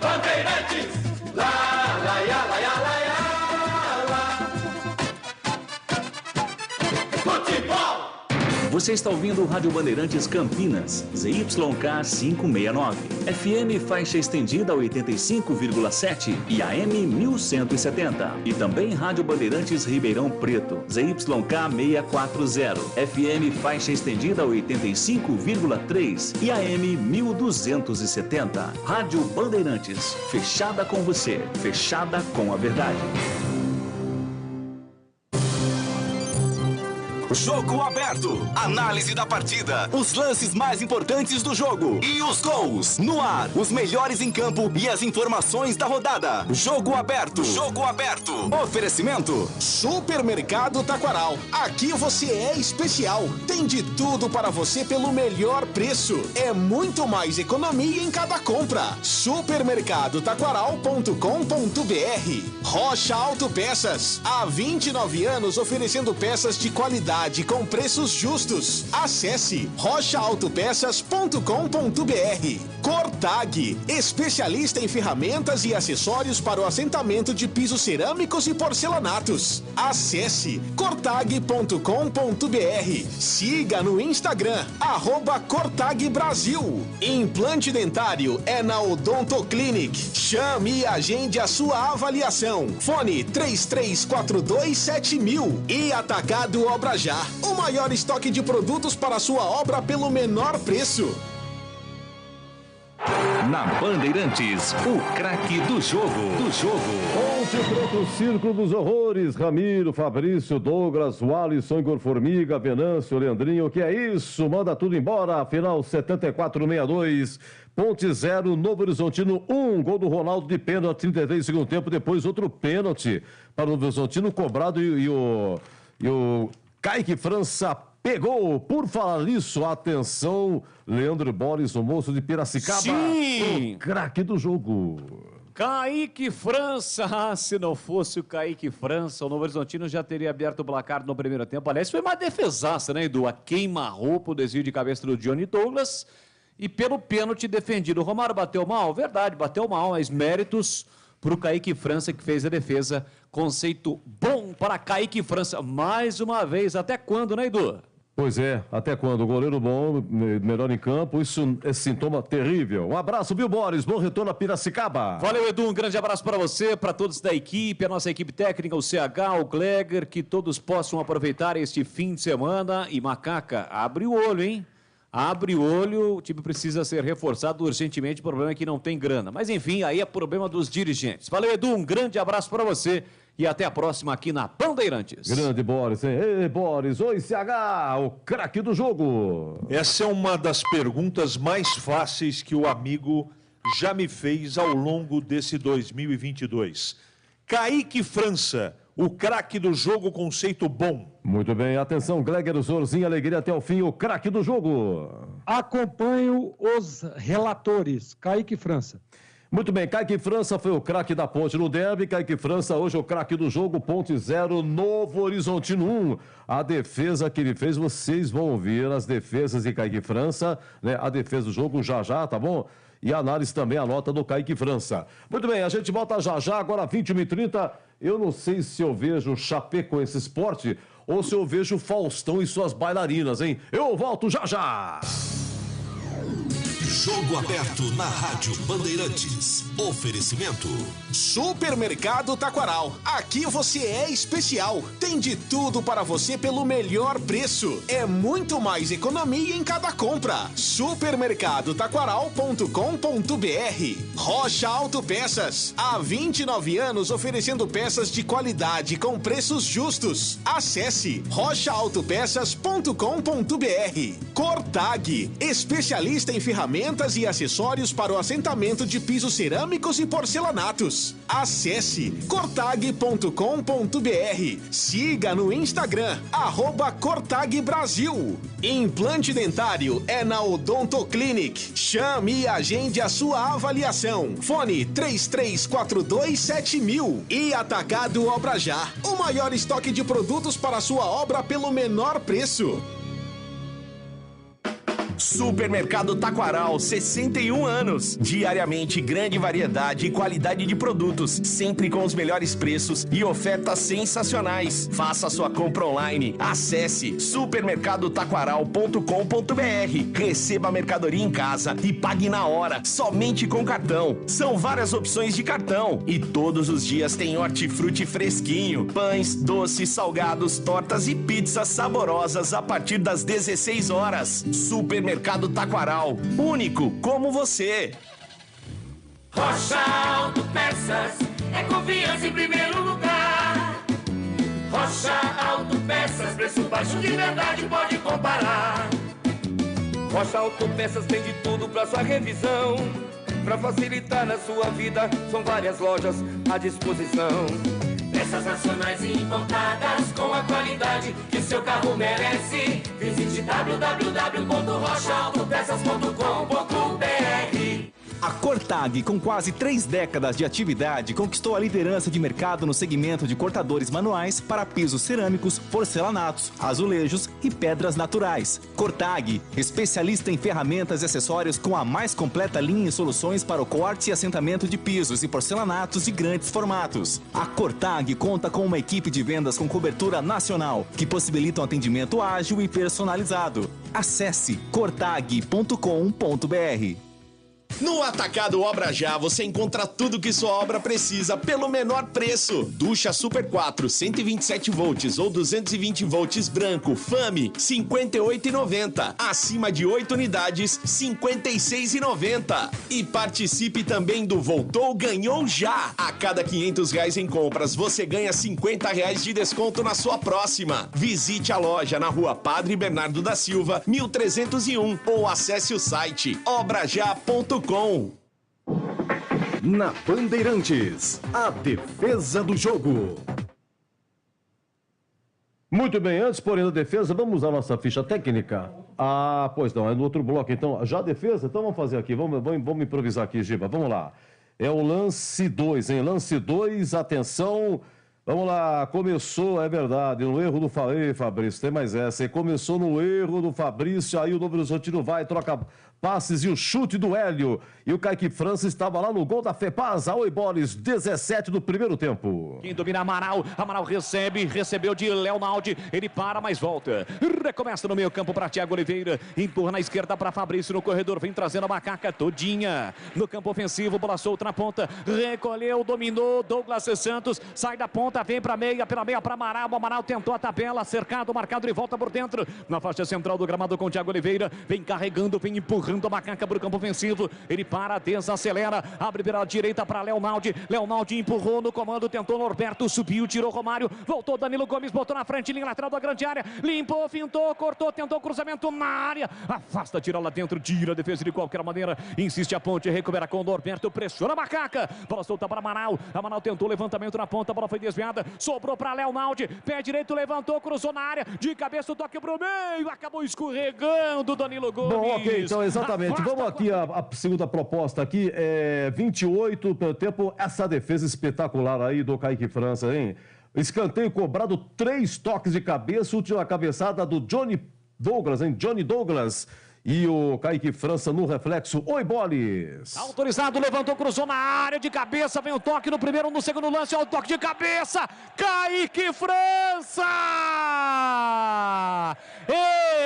Bandeirantes, futebol. Você está ouvindo o Rádio Bandeirantes Campinas, ZYK 569, FM faixa estendida 85,7 e AM 1170. E também Rádio Bandeirantes Ribeirão Preto, ZYK 640, FM faixa estendida 85,3 e AM 1270. Rádio Bandeirantes, fechada com você, fechada com a verdade. Jogo aberto. Análise da partida. Os lances mais importantes do jogo. E os gols. No ar. Os melhores em campo e as informações da rodada. Jogo aberto. Jogo aberto. Oferecimento. Supermercado Taquaral. Aqui você é especial. Tem de tudo para você pelo melhor preço. É muito mais economia em cada compra. Supermercadotaquaral.com.br. Rocha Autopeças. Há 29 anos oferecendo peças de qualidade com preços justos. Acesse rochaautopeças.com.br. Cortag, especialista em ferramentas e acessórios para o assentamento de pisos cerâmicos e porcelanatos. Acesse cortag.com.br. Siga no Instagram @Cortag Brasil. Implante dentário é na Odontoclinic. Chame e agende a sua avaliação. Fone 33427000. E Atacado Obra Já. O maior estoque de produtos para a sua obra pelo menor preço. Na Bandeirantes, o craque do jogo. Ponte Preta, o Círculo dos Horrores. Ramiro, Fabrício, Douglas, Alisson, Igor Formiga, Venâncio, Leandrinho. Que é isso? Manda tudo embora. Final 74-62. Ponte 0, Novo Horizontino 1. Gol do Ronaldo de pênalti, 33 segundo tempo. Depois outro pênalti para o Novo Horizontino cobrado e o Kaique França pegou. Por falar nisso, atenção, Leandro Boris, o moço de Piracicaba. Sim! O craque do jogo. Kaique França, se não fosse o Kaique França, o Novo Horizontino já teria aberto o placar no primeiro tempo. Aliás, foi uma defesaça, né, Edu? A queima-roupa, o desvio de cabeça do Johnny Douglas e pelo pênalti defendido. O Romário bateu mal? Verdade, bateu mal, mas méritos para o Kaique França, que fez a defesa. Conceito bom para Kaique França. Mais uma vez, até quando, né, Edu? Pois é, até quando? O goleiro bom, melhor em campo, isso é sintoma terrível. Um abraço, viu, Boris? Bom retorno a Piracicaba. Valeu, Edu, um grande abraço para você, para todos da equipe, a nossa equipe técnica, o CH, o Gleger, que todos possam aproveitar este fim de semana. E Macaca, abre o olho, hein? Abre o olho, o time precisa ser reforçado urgentemente, o problema é que não tem grana. Mas enfim, aí é problema dos dirigentes. Valeu, Edu, um grande abraço para você. E até a próxima aqui na Bandeirantes. Grande Boris, hein? Ei, Boris, oi, CH, o craque do jogo. Essa é uma das perguntas mais fáceis que o amigo já me fez ao longo desse 2022. Kaique França, o craque do jogo, conceito bom. Muito bem, atenção, Gleger Zorzinho, alegria até o fim, o craque do jogo. Acompanho os relatores. Kaique França. Muito bem, Kaique França foi o craque da Ponte no derby. Kaique França hoje é o craque do jogo. Ponte 0, Novo Horizontino 1. A defesa que ele fez, vocês vão ouvir as defesas de Kaique França, né? A defesa do jogo já, tá bom? E a análise também, a nota do Kaique França. Muito bem, a gente volta já, agora 21h30. Eu não sei se eu vejo o Chapecoense Esporte ou se eu vejo o Faustão e suas bailarinas, hein? Eu volto já! Jogo aberto na Rádio Bandeirantes. Oferecimento. Supermercado Taquaral. Aqui você é especial. Tem de tudo para você pelo melhor preço. É muito mais economia em cada compra. Supermercadotaquaral.com.br. Rocha Autopeças. Há 29 anos oferecendo peças de qualidade com preços justos. Acesse rochaautopeças.com.br. Cortag. Especialista em ferramentas e acessórios para o assentamento de pisos cerâmicos e porcelanatos. Acesse cortag.com.br. Siga no Instagram, @cortagbrasil. Implante dentário é na Odontoclinic. Chame e agende a sua avaliação. Fone 33427000. E Atacado Obra Já. O maior estoque de produtos para a sua obra pelo menor preço. Supermercado Taquaral, 61 anos. Diariamente, grande variedade e qualidade de produtos, sempre com os melhores preços e ofertas sensacionais. Faça sua compra online. Acesse supermercadotaquaral.com.br. Receba a mercadoria em casa e pague na hora, somente com cartão. São várias opções de cartão e todos os dias tem hortifruti fresquinho, pães, doces, salgados, tortas e pizzas saborosas a partir das 16 horas. Supermercado Taquaral, único como você. Rocha Autopeças, é confiança em primeiro lugar. Rocha Autopeças, preço baixo de verdade, pode comparar. Rocha Autopeças tem de tudo pra sua revisão. Pra facilitar na sua vida, são várias lojas à disposição. Peças nacionais e importadas com a qualidade que seu carro merece. Visite www.rochaautopeças.com.br. A Cortag, com quase 3 décadas de atividade, conquistou a liderança de mercado no segmento de cortadores manuais para pisos cerâmicos, porcelanatos, azulejos e pedras naturais. Cortag, especialista em ferramentas e acessórios com a mais completa linha e soluções para o corte e assentamento de pisos e porcelanatos de grandes formatos. A Cortag conta com uma equipe de vendas com cobertura nacional, que possibilita um atendimento ágil e personalizado. Acesse cortag.com.br. No Atacado Obra Já, você encontra tudo que sua obra precisa pelo menor preço. Ducha Super 4, 127 volts ou 220 volts branco, Fame, R$ 58,90. Acima de 8 unidades, R$ 56,90. E participe também do Voltou, Ganhou Já. A cada R$500 em compras, você ganha R$50 de desconto na sua próxima. Visite a loja na Rua Padre Bernardo da Silva, 1301 ou acesse o site obrajá.com. Na Bandeirantes, a defesa do jogo. Muito bem, antes, porém, da defesa, vamos usar nossa ficha técnica. Ah, pois não, é no outro bloco, então. Já a defesa? Então vamos fazer aqui, vamos improvisar aqui, Giba, vamos lá. É o lance 2, hein? Lance 2, atenção. Vamos lá, começou, é verdade, no erro do Fabrício, tem mais essa, e começou no erro do Fabrício, aí o Novo Horizontino vai, troca passes e o chute do Hélio, e o Kaique França estava lá no gol da FEPASA, Oi Boris, 17 do primeiro tempo. Quem domina Amaral recebeu de Leonaldi, ele para, mas volta, recomeça no meio campo para Thiago Oliveira, empurra na esquerda para Fabrício no corredor, vem trazendo a macaca todinha, no campo ofensivo, bola solta na ponta, recolheu, dominou, Douglas Santos, sai da ponta, vem para meia, pela meia para Amaral, o Amaral tentou a tabela, cercado, marcado e volta por dentro, na faixa central do gramado com o Thiago Oliveira, vem carregando, vem empurrando a macaca para o campo ofensivo, ele para, desacelera, abre pela direita para Leonaldi, empurrou no comando, tentou Norberto, subiu, tirou Romário, voltou Danilo Gomes, botou na frente, linha lateral da grande área, limpou, fintou, cortou, tentou cruzamento na área, afasta, tira lá dentro, tira a defesa de qualquer maneira, insiste a ponte, recupera com o Norberto, pressiona a macaca, bola solta para Amaral tentou levantamento na ponta, a bola foi desviada, sobrou para Leonaldi, pé direito, levantou, cruzou na área, de cabeça o toque pro meio, acabou escorregando Danilo Gomes. Bom, ok, então exatamente, vamos aqui, a segunda proposta aqui, 28 pelo tempo, essa defesa espetacular aí do Kaique França, hein? Escanteio cobrado, 3 toques de cabeça, última cabeçada do Johnny Douglas, hein? Johnny Douglas. E o Kaique França no reflexo. Oi, Bolis. Autorizado, levantou, cruzou na área de cabeça. Vem o toque no primeiro, no segundo lance. Olha o toque de cabeça. Kaique França!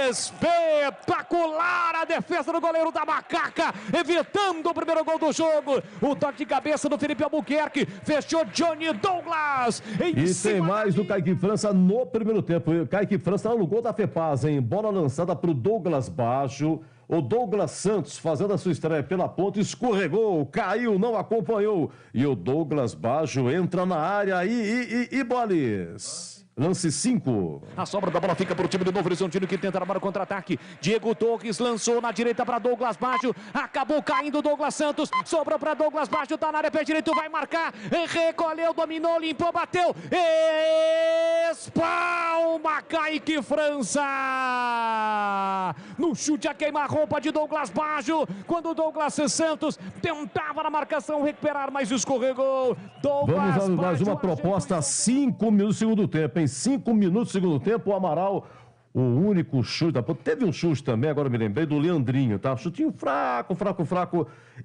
Espetacular a defesa do goleiro da Macaca, evitando o primeiro gol do jogo. O toque de cabeça do Felipe Albuquerque. Fechou Johnny Douglas. E tem mais do Kaique França no primeiro tempo. Kaique França lá no gol da FEPASA, hein? Bola lançada para o Douglas Baggio. O Douglas Santos fazendo a sua estreia pela ponta, escorregou, caiu, não acompanhou. E o Douglas Baggio entra na área e Bolis. Lance 5. A sobra da bola fica para o time do Novo Horizontino que tenta armar o contra-ataque. Diego Torres lançou na direita para Douglas Baggio. Acabou caindo Douglas Santos. Sobrou para Douglas Baggio. Tá na área, pé direito, vai marcar. Recolheu, dominou, limpou, bateu. Espalma Kaique França. No chute a queima-roupa de Douglas Baggio. Quando o Douglas Santos tentava na marcação recuperar, mas escorregou. Vamos a mais uma proposta. 5 minutos do segundo tempo, hein? 5 minutos do segundo tempo, o Amaral, o único chute, teve um chute também, agora me lembrei, do Leandrinho, tá? Chutinho fraco.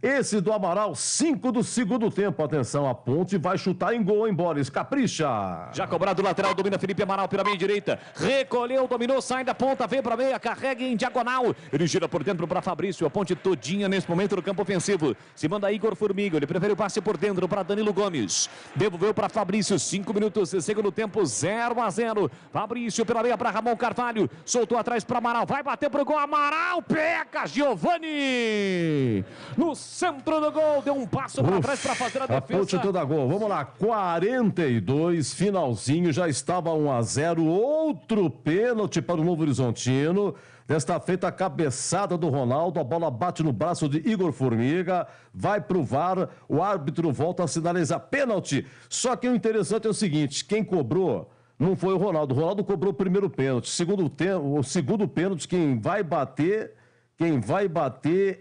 Esse do Amaral, 5 do segundo tempo, atenção, a ponte vai chutar em gol, hein, Boris? Capricha! Já cobrado o lateral, domina Felipe Amaral pela meia direita, recolheu, dominou, sai da ponta, vem pra meia, carrega em diagonal, ele gira por dentro para Fabrício, a ponte todinha nesse momento no campo ofensivo, se manda Igor Formiga, ele prefere o passe por dentro para Danilo Gomes, devolveu para Fabrício, 5 minutos, segundo tempo, 0-0, Fabrício pela meia para Ramon Carvalho, soltou atrás para Amaral, vai bater pro gol, Amaral, pega Giovani, no centro do gol, deu um passo para trás para fazer a defesa. A ponte toda gol, vamos lá, 42, finalzinho, já estava 1-0, outro pênalti para o Novo Horizontino. Desta feita a cabeçada do Ronaldo, a bola bate no braço de Igor Formiga, vai pro VAR, o árbitro volta a sinalizar pênalti. Só que o interessante é o seguinte, quem cobrou não foi o Ronaldo cobrou o primeiro pênalti. O segundo pênalti, quem vai bater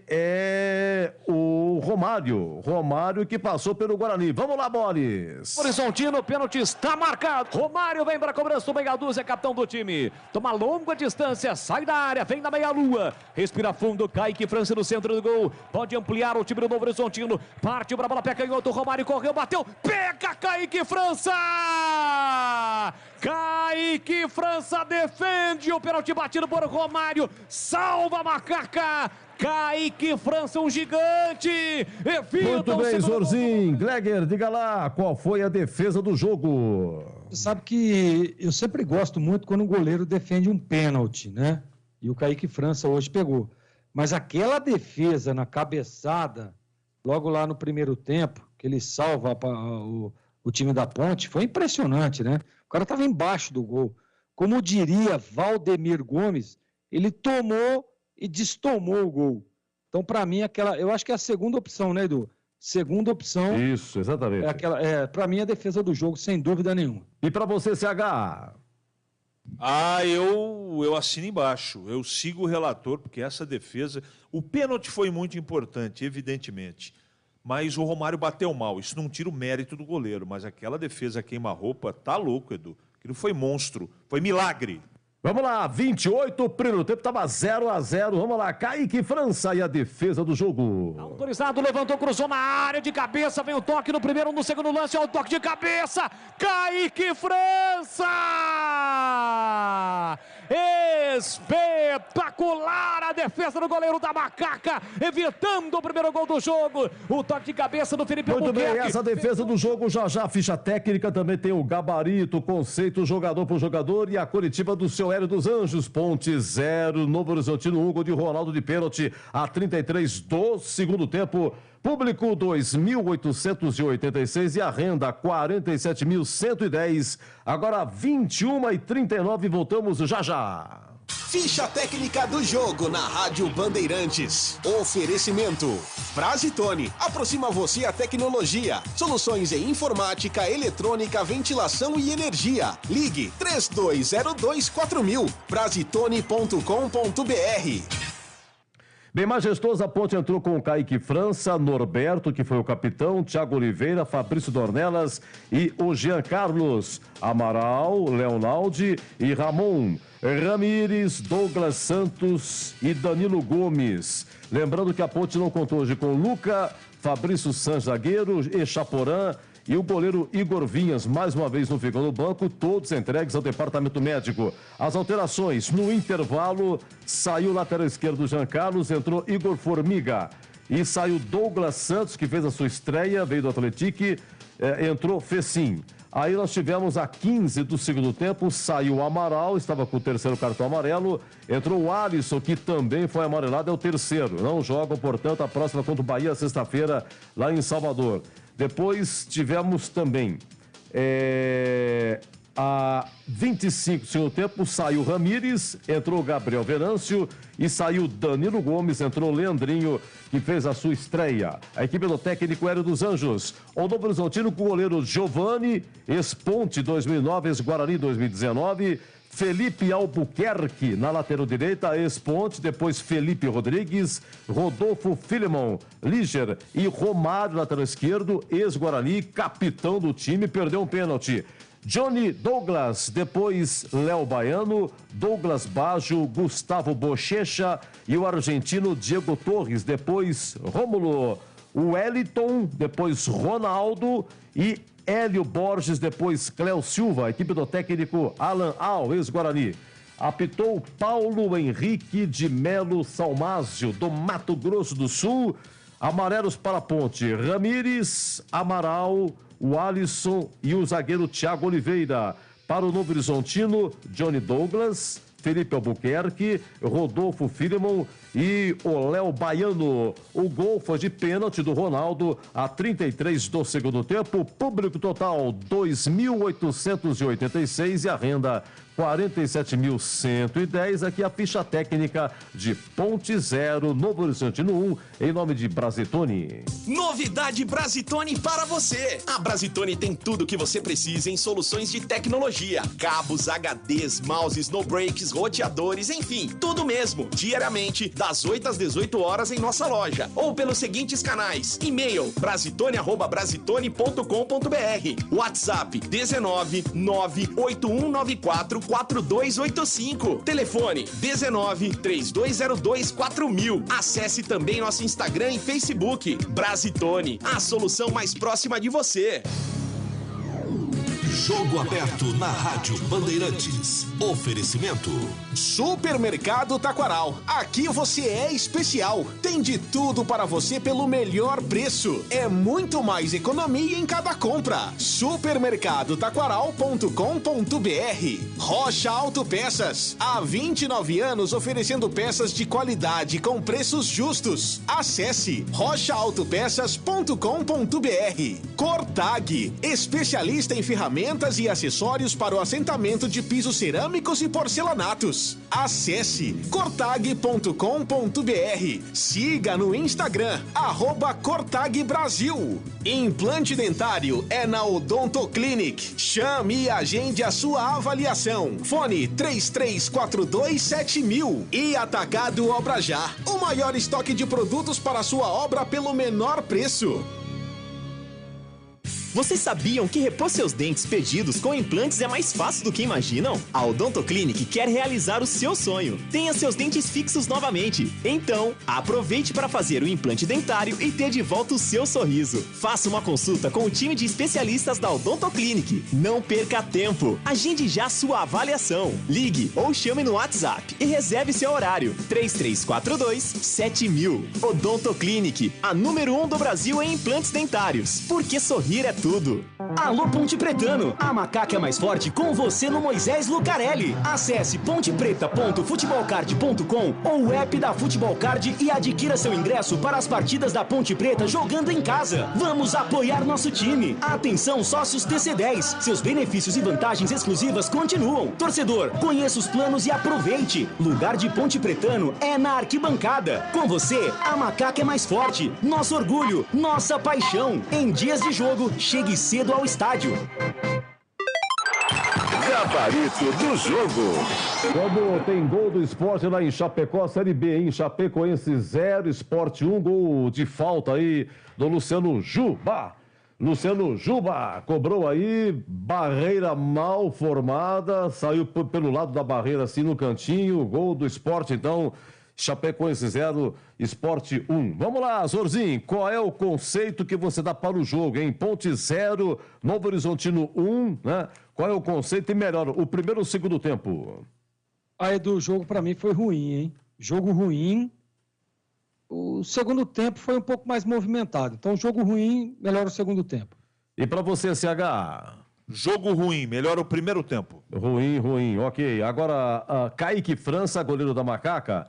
é o Romário. Romário que passou pelo Guarani. Vamos lá, Boris. Horizontino, pênalti está marcado. Romário vem para a cobrança, o meia dúzia, capitão do time. Toma longa distância, sai da área, vem na meia-lua. Respira fundo, Kaique França no centro do gol. Pode ampliar o time do Novo Horizontino. Partiu para a bola, pega em outro, Romário correu, bateu. Pega Kaique França! Kaique França defende o pênalti batido por Romário. Salva a Macaca. marca. Kaique França, um gigante. Muito bem, Zorzinho. Gleger, diga lá, qual foi a defesa do jogo? Você sabe que eu sempre gosto muito quando um goleiro defende um pênalti, né? E o Kaique França hoje pegou. Mas aquela defesa na cabeçada, logo lá no primeiro tempo, que ele salva o time da Ponte, foi impressionante, né? O cara estava embaixo do gol. Como diria Valdemir Gomes, ele tomou e destomou o gol. Então, para mim, eu acho que é a segunda opção, né, Edu? Segunda opção. Isso, exatamente. Para mim, a defesa do jogo, sem dúvida nenhuma. E para você, CH? Eu assino embaixo. Eu sigo o relator, porque essa defesa... O pênalti foi muito importante, evidentemente. Mas o Romário bateu mal. Isso não tira o mérito do goleiro. Mas aquela defesa queima-roupa, tá louco, Edu. Aquilo foi monstro. Foi milagre. Vamos lá, 28, o primeiro tempo estava 0-0. Vamos lá, Kaique França e a defesa do jogo. Autorizado, levantou, cruzou na área de cabeça. Vem o toque no primeiro, no segundo lance. Olha o toque de cabeça. Kaique França! Espetacular a defesa do goleiro da Macaca, evitando o primeiro gol do jogo. O toque de cabeça do Felipe Muito Albuquerque. bem, essa defesa do jogo, já a ficha técnica também tem o gabarito, o conceito, jogador por jogador e a coletiva do seu Hélio dos Anjos. Ponte 0, Novo Horizontino 1, gol de Ronaldo de pênalti a 33 do segundo tempo. Público 2.886 e a renda 47.110. Agora 21h39, voltamos já. Ficha técnica do jogo na Rádio Bandeirantes. Oferecimento. Brazitone. Aproxima você a tecnologia. Soluções em informática, eletrônica, ventilação e energia. Ligue 32024000. Brazitone.com.br. Bem, majestoso, a Ponte entrou com o Kaique França, Norberto, que foi o capitão, Thiago Oliveira, Fabrício Dornelas e o Jean Carlos, Amaral, Leonaldi e Ramon, Ramires, Douglas Santos e Danilo Gomes. Lembrando que a Ponte não contou hoje com Luca, Fabrício Sanz, zagueiro, e Chaporã, e o goleiro Igor Vinhas, mais uma vez não ficou no banco, todos entregues ao departamento médico. As alterações, no intervalo, saiu o lateral esquerdo Jean Carlos, entrou Igor Formiga. E saiu Douglas Santos, que fez a sua estreia, veio do Atlético, entrou Fecim. Aí nós tivemos a 15 do segundo tempo, saiu o Amaral, estava com o terceiro cartão amarelo, entrou o Alisson, que também foi amarelado, é o terceiro. Não jogam, portanto, a próxima contra o Bahia, sexta-feira, lá em Salvador. Depois tivemos também a 25 do segundo tempo, saiu Ramires, entrou Gabriel Venâncio e saiu Danilo Gomes, entrou Leandrinho, que fez a sua estreia. A equipe do técnico Hélio dos Anjos. O Novo Horizontino com o goleiro Giovani, ex-Ponte 2009, ex-Guarani 2019... Felipe Albuquerque na lateral direita, ex-Ponte, depois Felipe Rodrigues, Rodolfo Filemon, Líger e Romário, lateral esquerdo, ex-Guarani, capitão do time, perdeu um pênalti. Johnny Douglas, depois Léo Baiano, Douglas Baggio, Gustavo Bochecha e o argentino Diego Torres, depois Rômulo Wellington, depois Ronaldo e Hélio Borges, depois Cléo Silva, equipe do técnico Alan Al, ex-Guarani. Apitou Paulo Henrique de Melo Salmásio, do Mato Grosso do Sul. Amarelos para a Ponte, Ramires, Amaral, o Alisson e o zagueiro Thiago Oliveira. Para o Novo Horizontino, Johnny Douglas, Felipe Albuquerque, Rodolfo Filemon e o Léo Baiano. O gol foi de pênalti do Ronaldo a 33 do segundo tempo. Público total 2.886 e a renda 47.110. Aqui a ficha técnica de Ponte 0, Novo Horizontino 1, em nome de Brazitone. Novidade Brazitone para você. A Brazitone tem tudo o que você precisa em soluções de tecnologia. Cabos, HDs, mouses, no breaks, roteadores, enfim, tudo mesmo. Diariamente, das 8 às 18 horas em nossa loja. Ou pelos seguintes canais. E-mail brazitone@brazitone.com.br. WhatsApp 19 98194 4285. Telefone 19 3202 4000. Acesse também nosso Instagram e Facebook. Brazitone, a solução mais próxima de você. Jogo aberto na Rádio Bandeirantes. Oferecimento Supermercado Taquaral. Aqui você é especial. Tem de tudo para você pelo melhor preço. É muito mais economia em cada compra. Supermercadotaquaral.com.br. Rocha Autopeças. Há 29 anos oferecendo peças de qualidade com preços justos. Acesse rochaautopeças.com.br. Cortag, especialista em ferramentas e acessórios para o assentamento de pisos cerâmicos e porcelanatos. Acesse cortag.com.br. Siga no Instagram, @cortagbrasil. Implante dentário é na Odontoclinic. Chame e agende a sua avaliação. Fone 33427000. E Atacado Obra Já, o maior estoque de produtos para a sua obra pelo menor preço. Vocês sabiam que repor seus dentes perdidos com implantes é mais fácil do que imaginam? A Odontoclinic quer realizar o seu sonho. Tenha seus dentes fixos novamente. Então, aproveite para fazer o implante dentário e ter de volta o seu sorriso. Faça uma consulta com o time de especialistas da Odontoclinic. Não perca tempo. Agende já sua avaliação. Ligue ou chame no WhatsApp e reserve seu horário. 33427000. Odontoclinic, a número 1 do Brasil em implantes dentários. Porque sorrir é tudo. Alô Ponte Pretano, a macaca é mais forte com você no Moisés Lucarelli. Acesse pontepreta.futebolcard.com ou o app da Futebol Card e adquira seu ingresso para as partidas da Ponte Preta jogando em casa. Vamos apoiar nosso time. Atenção sócios TC10, seus benefícios e vantagens exclusivas continuam. Torcedor, conheça os planos e aproveite. Lugar de Ponte Pretano é na arquibancada. Com você, a macaca é mais forte. Nosso orgulho, nossa paixão. Em dias de jogo, chegue cedo ao estádio. Gabarito do jogo. Quando tem gol do Sport lá em Chapecó, Série B, hein? Chapecoense 0, Sport 1, gol de falta aí do Luciano Juba. Luciano Juba cobrou aí, barreira mal formada, saiu pelo lado da barreira assim no cantinho, gol do Sport, então... Chapecoense 0, Sport 1. Vamos lá, Zorzinho, qual é o conceito que você dá para o jogo, hein? Ponte 0, Novo Horizontino 1, né? Qual é o conceito e melhor, o primeiro ou o segundo tempo? Aí do jogo para mim foi ruim, hein? Jogo ruim. O segundo tempo foi um pouco mais movimentado. Então, jogo ruim, melhor o segundo tempo. E para você, CH? Jogo ruim, melhor o primeiro tempo. Ruim, ok. Agora, Kaique França, goleiro da Macaca.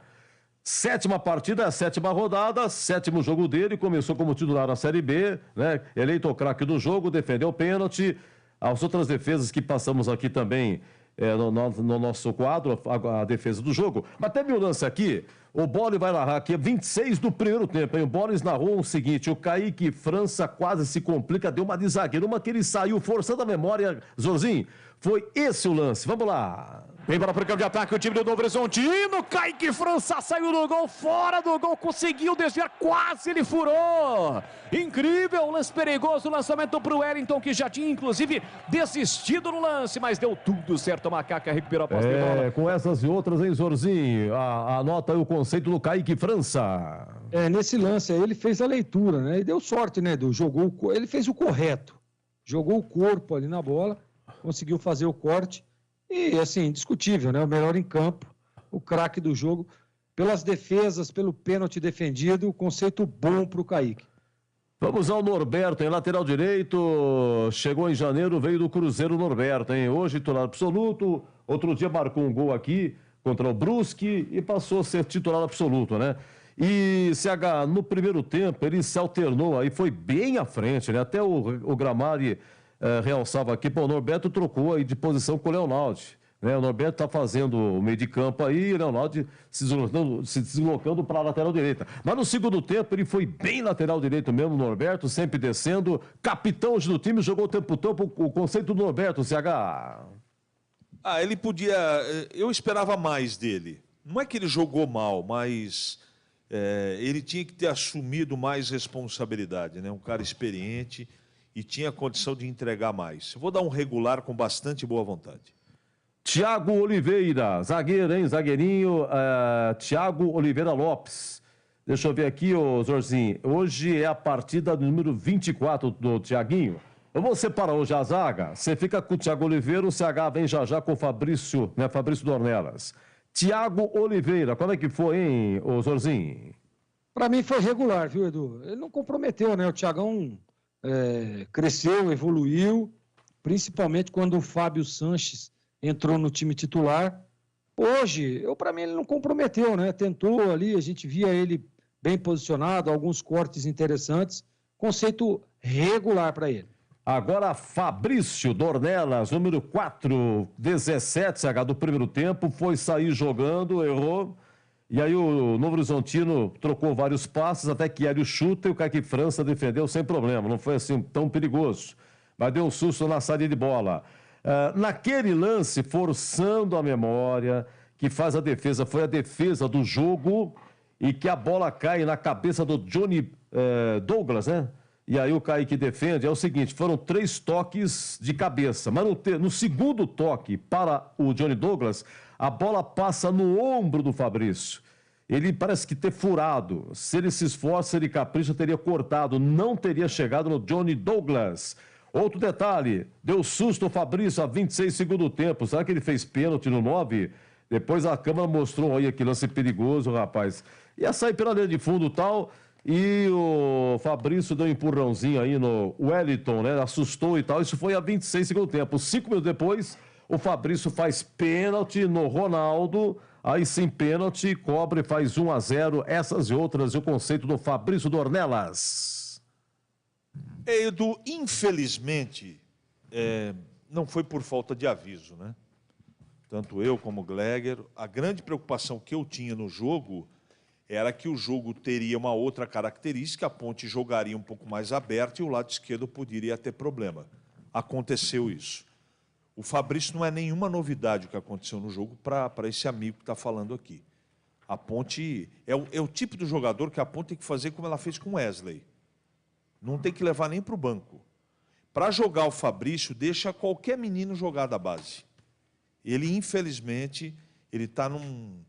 7ª partida, 7ª rodada, 7º jogo dele, começou como titular na Série B, né? Eleito o craque do jogo, defendeu o pênalti. As outras defesas que passamos aqui também no nosso quadro, a defesa do jogo. Mas teve um lance aqui, o Boris vai narrar aqui, 26 do primeiro tempo, hein? O Boris narrou o seguinte, o Kaique França quase se complica, deu uma de zagueiro, uma que ele saiu forçando a memória, Zorzinho, foi esse o lance, vamos lá. Vem para o campo de ataque o time do Novo Horizontino. Kaique França saiu do gol, fora do gol, conseguiu desviar, quase ele furou. Incrível, lance perigoso, lançamento para o Wellington, que já tinha inclusive desistido no lance, mas deu tudo certo. A Macaca recuperou a posse de bola. Com essas e outras, hein, Zorzinho? Anota aí o conceito do Kaique França. Nesse lance aí ele fez a leitura, né? E deu sorte, né, ele fez o correto. Jogou o corpo ali na bola, conseguiu fazer o corte. E, assim, indiscutível, né? O melhor em campo, o craque do jogo. Pelas defesas, pelo pênalti defendido, conceito bom para o Kaique. Vamos ao Norberto, em lateral direito. Chegou em janeiro, veio do Cruzeiro Norberto, hein? Hoje titular absoluto. Outro dia marcou um gol aqui contra o Brusque e passou a ser titular absoluto, né? E CH, no primeiro tempo, ele se alternou aí, foi bem à frente, né? Até o Gramari... realçava aqui, o Norberto trocou aí de posição com o Leonaldo, né? O Norberto está fazendo o meio de campo aí, o Leonaldo se deslocando para a lateral direita. Mas no segundo tempo ele foi bem lateral direito mesmo, o Norberto, sempre descendo, capitão do time, jogou o tempo todo, o conceito do Norberto, CH. Ele podia, eu esperava mais dele. Não é que ele jogou mal, mas ele tinha que ter assumido mais responsabilidade, né? Um cara experiente, e tinha condição de entregar mais. Eu vou dar um regular com bastante boa vontade. Thiago Oliveira, zagueiro, hein? Zagueirinho, Thiago Oliveira Lopes. Deixa eu ver aqui, Zorzinho. Hoje é a partida número 24 do Thiaguinho. Vamos separar hoje a zaga. Você fica com o Thiago Oliveira, o CH vem já com o Fabrício, né? Fabrício Dornelas. Thiago Oliveira, como é que foi, hein, ô Zorzinho? Para mim foi regular, viu, Edu? Ele não comprometeu, né? O Thiagão cresceu, evoluiu, principalmente quando o Fábio Sanches entrou no time titular. Hoje, para mim, ele não comprometeu, né? Tentou ali, a gente via ele bem posicionado, alguns cortes interessantes. Conceito regular para ele. Agora, Fabrício Dornelas, número 4, 17, CH do primeiro tempo, foi sair jogando, errou. E aí o Novo Horizontino trocou vários passes, até que Hélio chuta e o Kaique França defendeu sem problema. Não foi assim tão perigoso, mas deu um susto na saída de bola. Naquele lance, forçando a memória, que faz a defesa, foi a defesa do jogo e que a bola cai na cabeça do Johnny Douglas, né? E aí o Kaique defende. É o seguinte, foram 3 toques de cabeça, mas no segundo toque para o Johnny Douglas, a bola passa no ombro do Fabrício. Ele parece que ter furado. Se ele se esforça, ele capricha, teria cortado. Não teria chegado no Johnny Douglas. Outro detalhe, deu susto o Fabrício a 26 segundos do tempo. Será que ele fez pênalti no 9? Depois a câmera mostrou aí aquele lance perigoso, rapaz. Ia sair pela linha de fundo e tal. E o Fabrício deu um empurrãozinho aí no Wellington, né? Assustou e tal. Isso foi a 26 segundos do tempo. 5 minutos depois, o Fabrício faz pênalti no Ronaldo. Aí sim, pênalti, cobre, faz 1-0. Essas e outras, e o conceito do Fabrício Dornelas. Edu, infelizmente, não foi por falta de aviso, né? Tanto eu como o Gleger. A grande preocupação que eu tinha no jogo era que o jogo teria uma outra característica, a Ponte jogaria um pouco mais aberto e o lado esquerdo poderia ter problema. Aconteceu isso. O Fabrício não é nenhuma novidade o que aconteceu no jogo para esse amigo que está falando aqui. A Ponte é o tipo do jogador que a Ponte tem que fazer como ela fez com o Wesley. Não tem que levar nem para o banco. Para jogar o Fabrício, deixa qualquer menino jogar da base. Ele, infelizmente, ele está num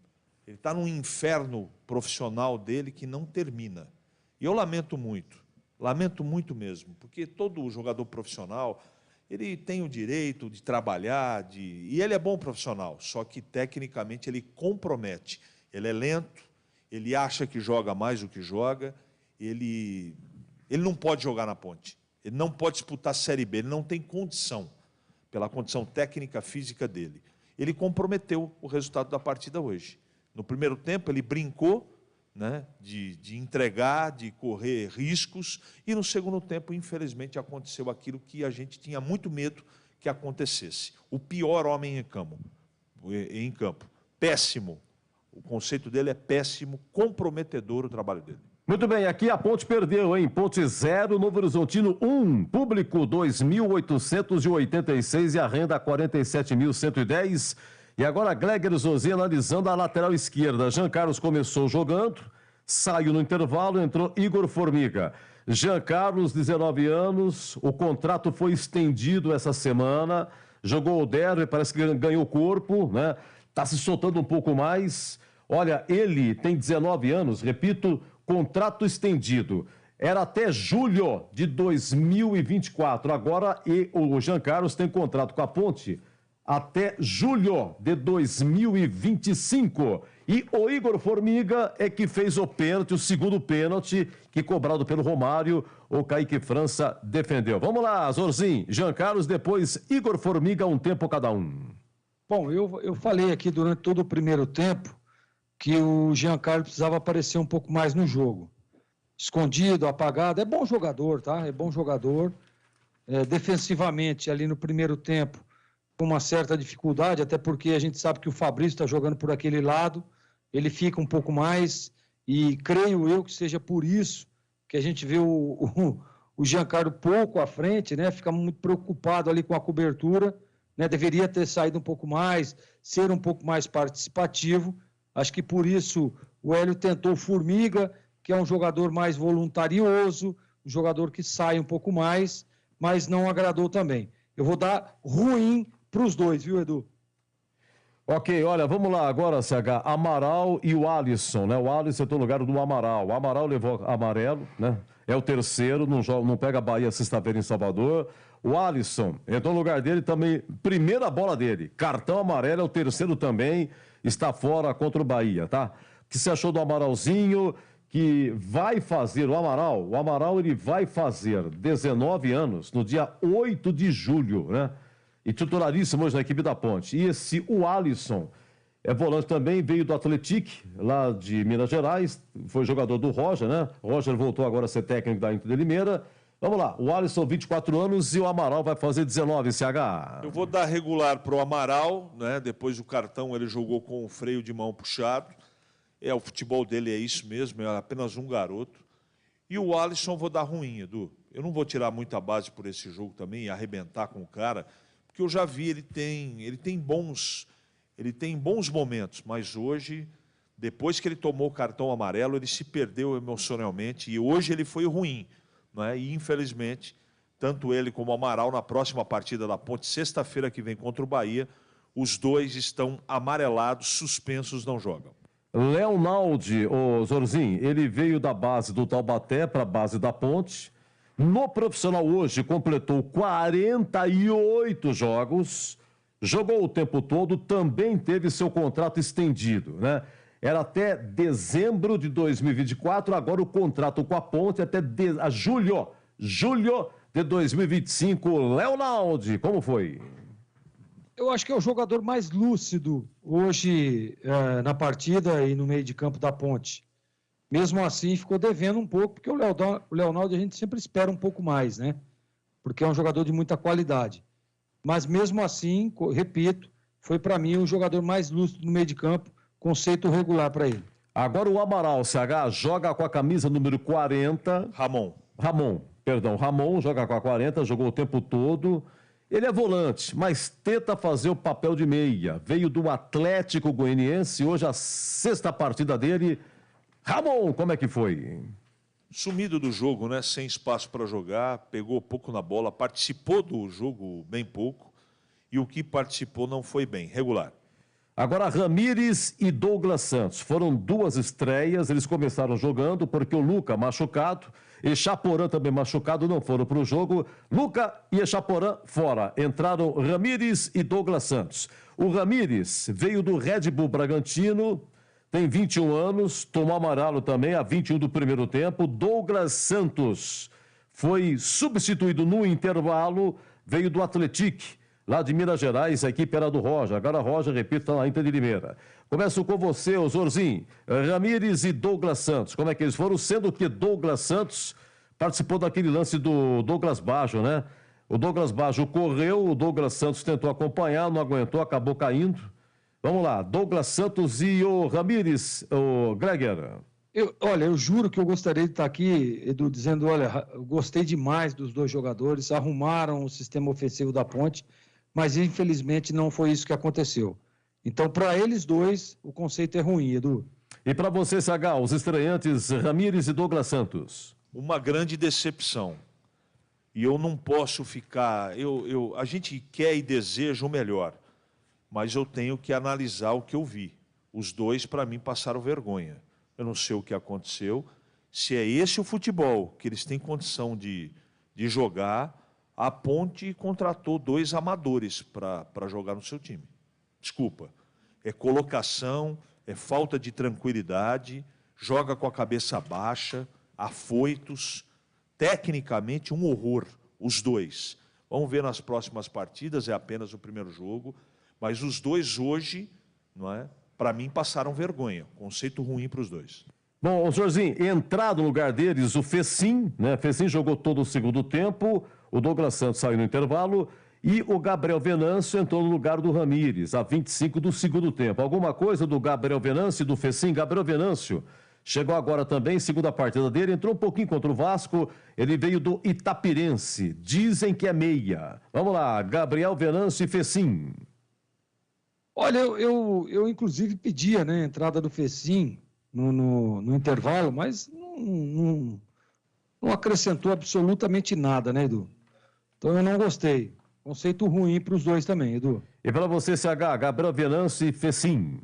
inferno profissional dele que não termina. E eu lamento muito mesmo, porque todo jogador profissional, ele tem o direito de trabalhar, e ele é bom profissional, só que tecnicamente ele compromete. Ele é lento, ele acha que joga mais do que joga, ele não pode jogar na Ponte, ele não pode disputar a Série B, ele não tem condição, pela condição técnica, física dele. Ele comprometeu o resultado da partida hoje. No primeiro tempo, ele brincou, né, de entregar, de correr riscos, e no segundo tempo, infelizmente, aconteceu aquilo que a gente tinha muito medo que acontecesse. O pior homem em campo. Péssimo. O conceito dele é péssimo, comprometedor o trabalho dele. Muito bem, aqui a Ponte perdeu, hein? Ponte 0, Novo Horizontino 1, público 2.886 e a renda 47.110. E agora Gleger Zozzi analisando a lateral esquerda. Jean Carlos começou jogando, saiu no intervalo, entrou Igor Formiga. Jean Carlos, 19 anos, o contrato foi estendido essa semana, jogou o derby, parece que ganhou corpo, né? Tá se soltando um pouco mais. Olha, ele tem 19 anos, repito, contrato estendido. Era até julho de 2024. Agora o Jean Carlos tem contrato com a Ponte até julho de 2025. E o Igor Formiga é que fez o pênalti, o segundo pênalti, que cobrado pelo Romário, o Kaique França defendeu. Vamos lá, Zorzinho. Jean Carlos, depois Igor Formiga, um tempo cada um. Bom, eu falei aqui durante todo o primeiro tempo que o Jean Carlos precisava aparecer um pouco mais no jogo. Escondido, apagado. É bom jogador, tá? É bom jogador. Defensivamente, ali no primeiro tempo, com uma certa dificuldade, até porque a gente sabe que o Fabrício está jogando por aquele lado, ele fica um pouco mais, e creio eu que seja por isso que a gente vê o Jean Carlos pouco à frente, né? Fica muito preocupado ali com a cobertura, né? Deveria ter saído um pouco mais, ser um pouco mais participativo. Acho que por isso o Hélio tentou o Formiga, que é um jogador mais voluntarioso, um jogador que sai um pouco mais, mas não agradou também. Eu vou dar ruim para os dois, viu, Edu? Ok, olha, vamos lá agora, CH. Amaral e o Alisson, né? O Alisson entrou no lugar do Amaral. O Amaral levou amarelo, né? É o terceiro, não pega a Bahia sexta-feira em Salvador. O Alisson entrou no lugar dele também, primeira bola dele. Cartão amarelo, é o terceiro também, está fora contra o Bahia, tá? O que você achou do Amaralzinho, que vai fazer, o Amaral ele vai fazer 19 anos no dia 8 de julho, né? E titularíssimo hoje na equipe da Ponte. E o Alisson, é volante também, veio do Atlético, lá de Minas Gerais, foi jogador do Roger, né? O Roger voltou agora a ser técnico da Inter de Limeira. Vamos lá, o Alisson, 24 anos, e o Amaral vai fazer 19, CH. Eu vou dar regular para o Amaral, né? Depois do cartão ele jogou com o freio de mão puxado. O futebol dele é isso mesmo, é apenas um garoto. E o Alisson vou dar ruim, Edu. Eu não vou tirar muita base por esse jogo também e arrebentar com o cara, porque eu já vi, ele tem bons momentos, mas hoje, depois que ele tomou o cartão amarelo, ele se perdeu emocionalmente e hoje ele foi ruim, né? E infelizmente, tanto ele como o Amaral, na próxima partida da Ponte, sexta-feira que vem contra o Bahia, os dois estão amarelados, suspensos, não jogam. Leonaldi, o Zorzinho, ele veio da base do Taubaté para a base da Ponte. No profissional hoje, completou 48 jogos, jogou o tempo todo, também teve seu contrato estendido, né? Era até dezembro de 2024, agora o contrato com a Ponte até julho de 2025. Leonaldi, como foi? Eu acho que é o jogador mais lúcido hoje na partida e no meio de campo da Ponte. Mesmo assim, ficou devendo um pouco, porque o Leonaldo a gente sempre espera um pouco mais, né? Porque é um jogador de muita qualidade. Mas mesmo assim, repito, foi para mim o jogador mais lúcido no meio de campo, conceito regular para ele. Agora o Amaral, CH, joga com a camisa número 40. Ramon joga com a 40, jogou o tempo todo. Ele é volante, mas tenta fazer o papel de meia. Veio do Atlético Goianiense, hoje a sexta partida dele. Ramon, como é que foi? Sumido do jogo, né? Sem espaço para jogar, pegou pouco na bola, participou do jogo bem pouco, e o que participou não foi bem, regular. Agora, Ramírez e Douglas Santos. Foram duas estreias, eles começaram jogando porque o Luca, machucado, e Chaporã também machucado, não foram para o jogo. Luca e Chaporã fora. Entraram Ramírez e Douglas Santos. O Ramírez veio do Red Bull Bragantino, tem 21 anos, tomou amarelo também, a 21 do primeiro tempo. Douglas Santos foi substituído no intervalo, veio do Atlético, lá de Minas Gerais, a equipe era do Roger. Agora Roger, repito, está na Inter de Limeira. Começo com você, Zorzinho. Ramírez e Douglas Santos. Como é que eles foram? Sendo que Douglas Santos participou daquele lance do Douglas Baggio, né? O Douglas Baggio correu, o Douglas Santos tentou acompanhar, não aguentou, acabou caindo. Vamos lá, Douglas Santos e o Ramírez, o Greger. Eu juro que eu gostaria de estar aqui, Edu, dizendo, olha, eu gostei demais dos dois jogadores, arrumaram o sistema ofensivo da Ponte, mas infelizmente não foi isso que aconteceu. Então, para eles dois, o conceito é ruim, Edu. E para você, CH, os estreantes Ramírez e Douglas Santos? Uma grande decepção. E eu não posso ficar... a gente quer e deseja o melhor, mas eu tenho que analisar o que eu vi. Os dois, para mim, passaram vergonha. Eu não sei o que aconteceu. Se é esse o futebol que eles têm condição de jogar, a Ponte contratou dois amadores para jogar no seu time. Desculpa. É colocação, é falta de tranquilidade, joga com a cabeça baixa, afoitos. Tecnicamente, um horror, os dois. Vamos ver nas próximas partidas, é apenas o primeiro jogo. Mas os dois hoje, não é? Para mim, passaram vergonha. Conceito ruim para os dois. Bom, Jorginho, entrado no lugar deles, o Fecim, né? Fecim jogou todo o segundo tempo, o Douglas Santos saiu no intervalo e o Gabriel Venâncio entrou no lugar do Ramírez, a 25 do segundo tempo. Alguma coisa do Gabriel Venâncio e do Fecim? Gabriel Venâncio chegou agora também, segunda partida dele, entrou um pouquinho contra o Vasco, ele veio do Itapirense, dizem que é meia. Vamos lá, Gabriel Venâncio e Fecim. Olha, eu inclusive pedia, né, a entrada do Fecim no intervalo, mas não acrescentou absolutamente nada, né, Edu? Então eu não gostei. Conceito ruim para os dois também, Edu. E para você, CH, Gabriel Venâncio e Fecim?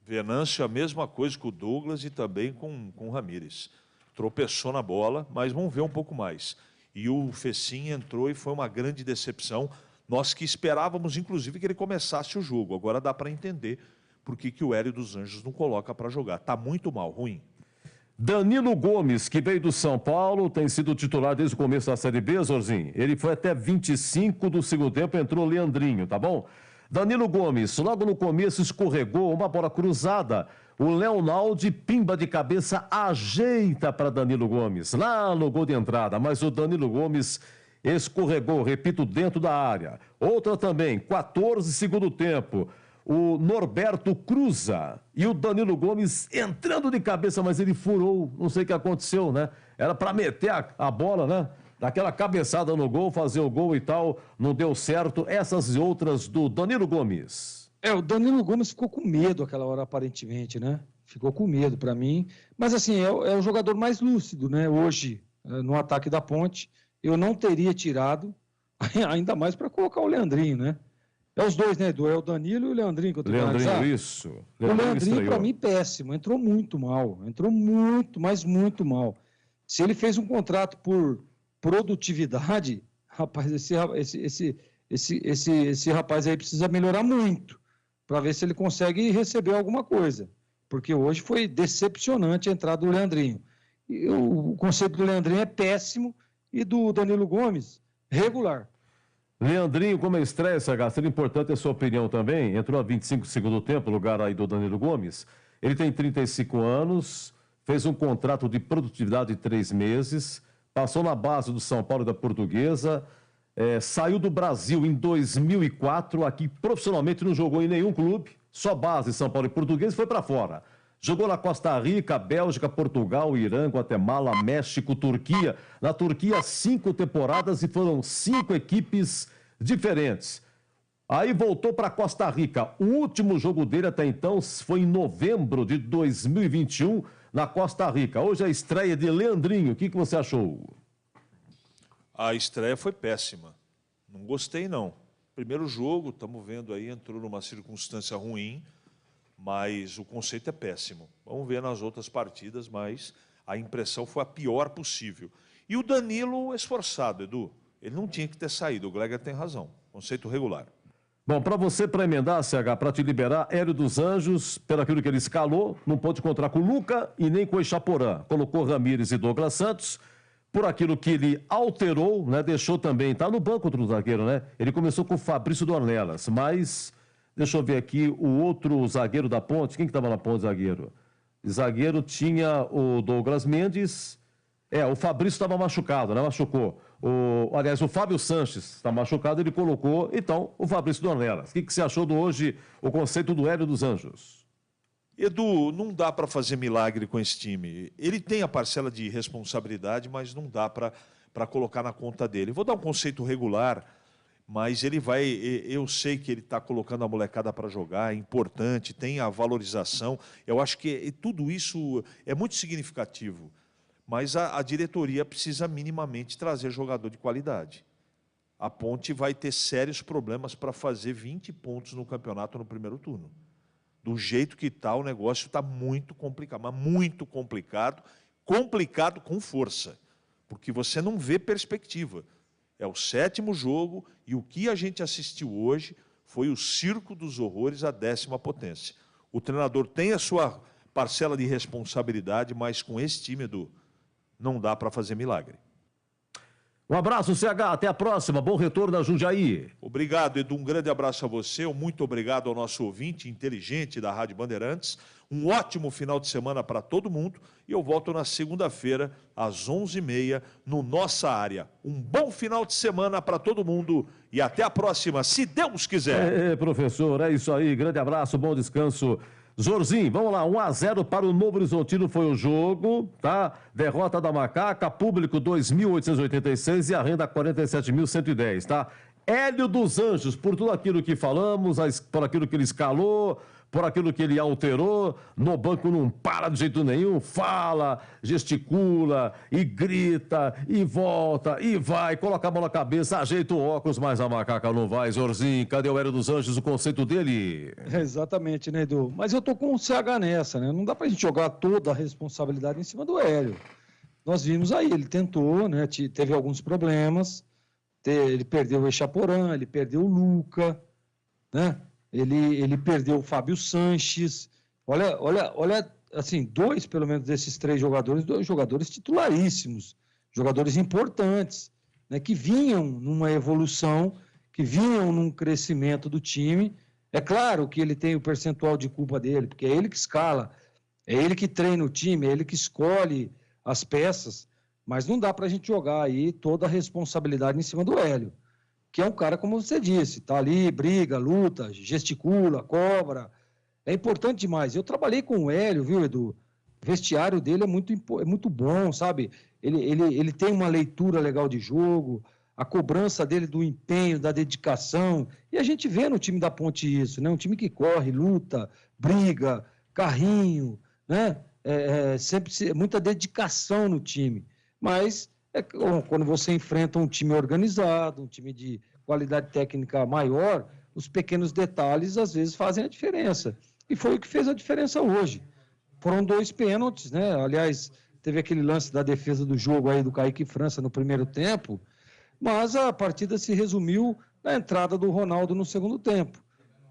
Venâncio, a mesma coisa com o Douglas e também com o Ramírez. Tropeçou na bola, mas vamos ver um pouco mais. E o Fecim entrou e foi uma grande decepção. Nós que esperávamos, inclusive, que ele começasse o jogo. Agora dá para entender por que o Hélio dos Anjos não coloca para jogar. Está muito mal, ruim. Danilo Gomes, que veio do São Paulo, tem sido titular desde o começo da Série B, Zorzinho. Ele foi até 25 do segundo tempo, entrou Leandrinho, tá bom? Danilo Gomes, logo no começo escorregou uma bola cruzada. O Leonaldo, pimba de cabeça, ajeita para Danilo Gomes, lá no gol de entrada. Mas o Danilo Gomes escorregou, repito, dentro da área. Outra também, 14 segundo tempo. O Norberto cruza e o Danilo Gomes entrando de cabeça, mas ele furou, não sei o que aconteceu, né? Era para meter a bola, né? Daquela cabeçada no gol, fazer o gol e tal, não deu certo. Essas e outras do Danilo Gomes. O Danilo Gomes ficou com medo aquela hora, aparentemente, né? Ficou com medo para mim. Mas, assim, é o jogador mais lúcido, né? Hoje, no ataque da Ponte, eu não teria tirado, ainda mais para colocar o Leandrinho, né? É os dois, né, Edu? É o Danilo e o Leandrinho que eu tenho que analisar. Leandrinho, isso. O Leandrinho, para mim, péssimo. Entrou muito mal. Entrou muito, mas muito mal. Se ele fez um contrato por produtividade, rapaz, esse rapaz aí precisa melhorar muito para ver se ele consegue receber alguma coisa. Porque hoje foi decepcionante a entrada do Leandrinho. E o conceito do Leandrinho é péssimo e do Danilo Gomes, regular. Leandrinho, como é estreia, seria importante a sua opinião também. Entrou a 25 segundo tempo, lugar aí do Danilo Gomes. Ele tem 35 anos, fez um contrato de produtividade de 3 meses, passou na base do São Paulo e da Portuguesa, saiu do Brasil em 2004, aqui profissionalmente não jogou em nenhum clube, só base São Paulo e Portuguesa e foi para fora. Jogou na Costa Rica, Bélgica, Portugal, Irã, Guatemala, México, Turquia. Na Turquia, 5 temporadas e foram 5 equipes diferentes. Aí voltou para Costa Rica. O último jogo dele até então foi em novembro de 2021, na Costa Rica. Hoje é a estreia de Leandrinho. O que você achou? A estreia foi péssima. Não gostei, não. Primeiro jogo, estamos vendo aí, entrou numa circunstância ruim, mas o conceito é péssimo. Vamos ver nas outras partidas, mas a impressão foi a pior possível. E o Danilo esforçado, Edu. Ele não tinha que ter saído, o Gleger tem razão. Conceito regular. Bom, para você, para emendar, CH, para te liberar, Hélio dos Anjos, pelo aquilo que ele escalou, não pôde encontrar com o Luca e nem com o Echaporã. Colocou Ramírez e Douglas Santos. Por aquilo que ele alterou, né, deixou também, está no banco outro zagueiro, né? Ele começou com o Fabrício Dornelas, mas... Deixa eu ver aqui, o outro zagueiro da Ponte, quem que estava na Ponte zagueiro? Zagueiro tinha o Douglas Mendes, o Fabrício estava machucado, né? Machucou. Aliás, o Fábio Sanches está machucado, ele colocou, então, o Fabrício Dornelas. O que você achou do hoje, o conceito do Hélio dos Anjos? Edu, não dá para fazer milagre com esse time. Ele tem a parcela de responsabilidade, mas não dá para colocar na conta dele. Vou dar um conceito regular, mas ele vai... Eu sei que ele está colocando a molecada para jogar, é importante, tem a valorização. Eu acho que tudo isso é muito significativo. Mas a diretoria precisa minimamente trazer jogador de qualidade. A Ponte vai ter sérios problemas para fazer 20 pontos no campeonato no primeiro turno. Do jeito que está, o negócio está muito complicado, mas muito complicado, complicado com força, porque você não vê perspectiva. É o 7º jogo e o que a gente assistiu hoje foi o circo dos horrores à 10ª potência. O treinador tem a sua parcela de responsabilidade, mas com esse time, Edu, não dá para fazer milagre. Um abraço, CH. Até a próxima. Bom retorno da Jundiaí. Obrigado, Edu. Um grande abraço a você. Muito obrigado ao nosso ouvinte inteligente da Rádio Bandeirantes. Um ótimo final de semana para todo mundo. E eu volto na segunda-feira, às 11h30, no Nossa Área. Um bom final de semana para todo mundo. E até a próxima, se Deus quiser. Professor, é isso aí. Grande abraço, bom descanso. Zorzinho, vamos lá, 1-0 para o Novo Horizontino foi o jogo, tá? Derrota da Macaca, público 2.886 e a renda 47.110, tá? Hélio dos Anjos, por tudo aquilo que falamos, por aquilo que ele escalou, por aquilo que ele alterou, no banco não para de jeito nenhum, fala, gesticula, e grita, e volta, e vai, coloca a mão na cabeça, ajeita o óculos, mas a Macaca não vai. Zorzinho, cadê o Hélio dos Anjos, o conceito dele? Exatamente, né, Edu? Mas eu tô com o CH nessa, né? Não dá pra gente jogar toda a responsabilidade em cima do Hélio. nós vimos aí, ele tentou, né? Teve alguns problemas, ele perdeu o Echaporã, ele perdeu o Luca, né? Ele perdeu o Fábio Sanches. Olha, assim, dois, pelo menos, desses 3 jogadores, 2 jogadores titularíssimos, jogadores importantes, né? Que vinham numa evolução, que vinham num crescimento do time. É claro que ele tem o percentual de culpa dele, porque é ele que escala, é ele que treina o time, é ele que escolhe as peças, mas não dá para a gente jogar aí toda a responsabilidade em cima do Hélio, que é um cara, como você disse, tá ali, briga, luta, gesticula, cobra, é importante demais. Eu trabalhei com o Hélio, viu, Edu? O vestiário dele é muito bom, sabe? Ele tem uma leitura legal de jogo, a cobrança dele do empenho, da dedicação, e a gente vê no time da Ponte isso, né? Um time que corre, luta, briga, carrinho, né? Sempre muita dedicação no time, mas quando você enfrenta um time organizado, um time de qualidade técnica maior, os pequenos detalhes às vezes fazem a diferença, e foi o que fez a diferença hoje. Foram 2 pênaltis, né? Aliás, teve aquele lance da defesa do jogo aí do Kaique França no primeiro tempo, mas a partida se resumiu na entrada do Ronaldo no segundo tempo,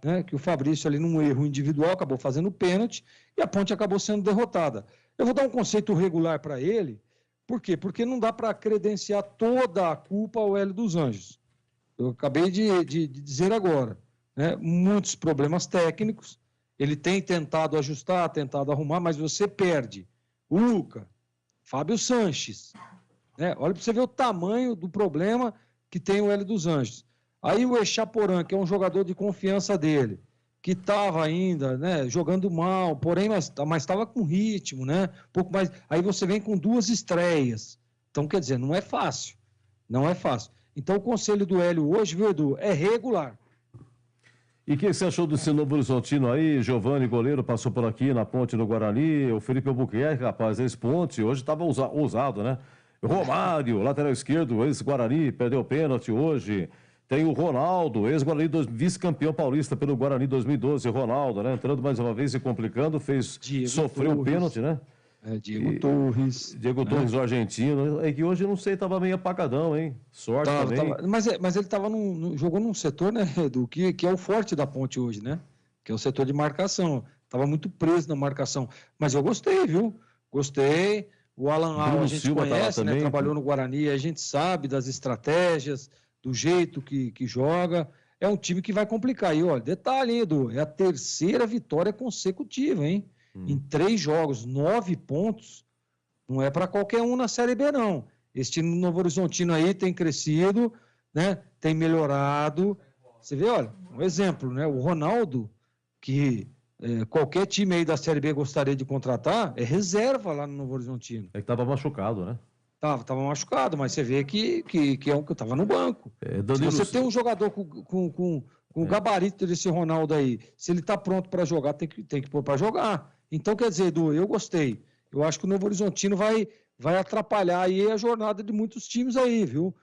né? Que o Fabrício ali num erro individual acabou fazendo pênalti e a Ponte acabou sendo derrotada. Eu vou dar um conceito regular para ele. Por quê? Porque não dá para credenciar toda a culpa ao Hélio dos Anjos. Eu acabei de dizer agora, né? Muitos problemas técnicos, ele tem tentado ajustar, tentado arrumar, mas você perde o Luca, Fábio Sanches, né? Olha para você ver o tamanho do problema que tem o Hélio dos Anjos. Aí o Echaporã, que é um jogador de confiança dele, que estava ainda, né, jogando mal, porém, mas estava com ritmo, né? Um pouco mais. Aí você vem com 2 estreias. Então, quer dizer, não é fácil. Não é fácil. Então, o conselho do Hélio hoje, viu, Edu, é regular. E o que você achou desse Novo Horizontino aí? Giovani, goleiro, passou por aqui na Ponte do Guarani. O Felipe Albuquerque, rapaz, ex-Ponte, hoje estava ousado, né? Romário, lateral esquerdo, ex-Guarani, perdeu o pênalti hoje. Tem o Ronaldo, ex-Guarani, vice-campeão paulista pelo Guarani 2012. Ronaldo, né? Entrando mais uma vez e complicando, sofreu o pênalti, né? Torres. Diego Torres, o argentino. É que hoje, eu não sei, estava meio apagadão, hein? Sorte também. Mas ele jogou num setor, né, Edu, que é o forte da Ponte hoje, né? Que é o setor de marcação. Estava muito preso na marcação. Mas eu gostei, viu? Gostei. O Alan Al, a gente Silva conhece, né? Trabalhou no Guarani, a gente sabe das estratégias, do jeito que joga. É um time que vai complicar. E olha, detalhe, hein, Edu, é a 3ª vitória consecutiva, hein? Em 3 jogos, 9 pontos. Não é para qualquer um na Série B, não. Esse time do Novo Horizontino aí tem crescido, né? Tem melhorado. Você vê, olha, um exemplo, né? O Ronaldo, que qualquer time aí da Série B gostaria de contratar, é reserva lá no Novo Horizontino. É que estava machucado, né? Tava machucado, mas você vê que é um que estava no banco. Se você tem um jogador com o gabarito desse Ronaldo aí, se ele está pronto para jogar, tem que pôr para jogar. Então, quer dizer, Edu, eu gostei. Eu acho que o Novo Horizontino vai atrapalhar aí a jornada de muitos times aí, viu?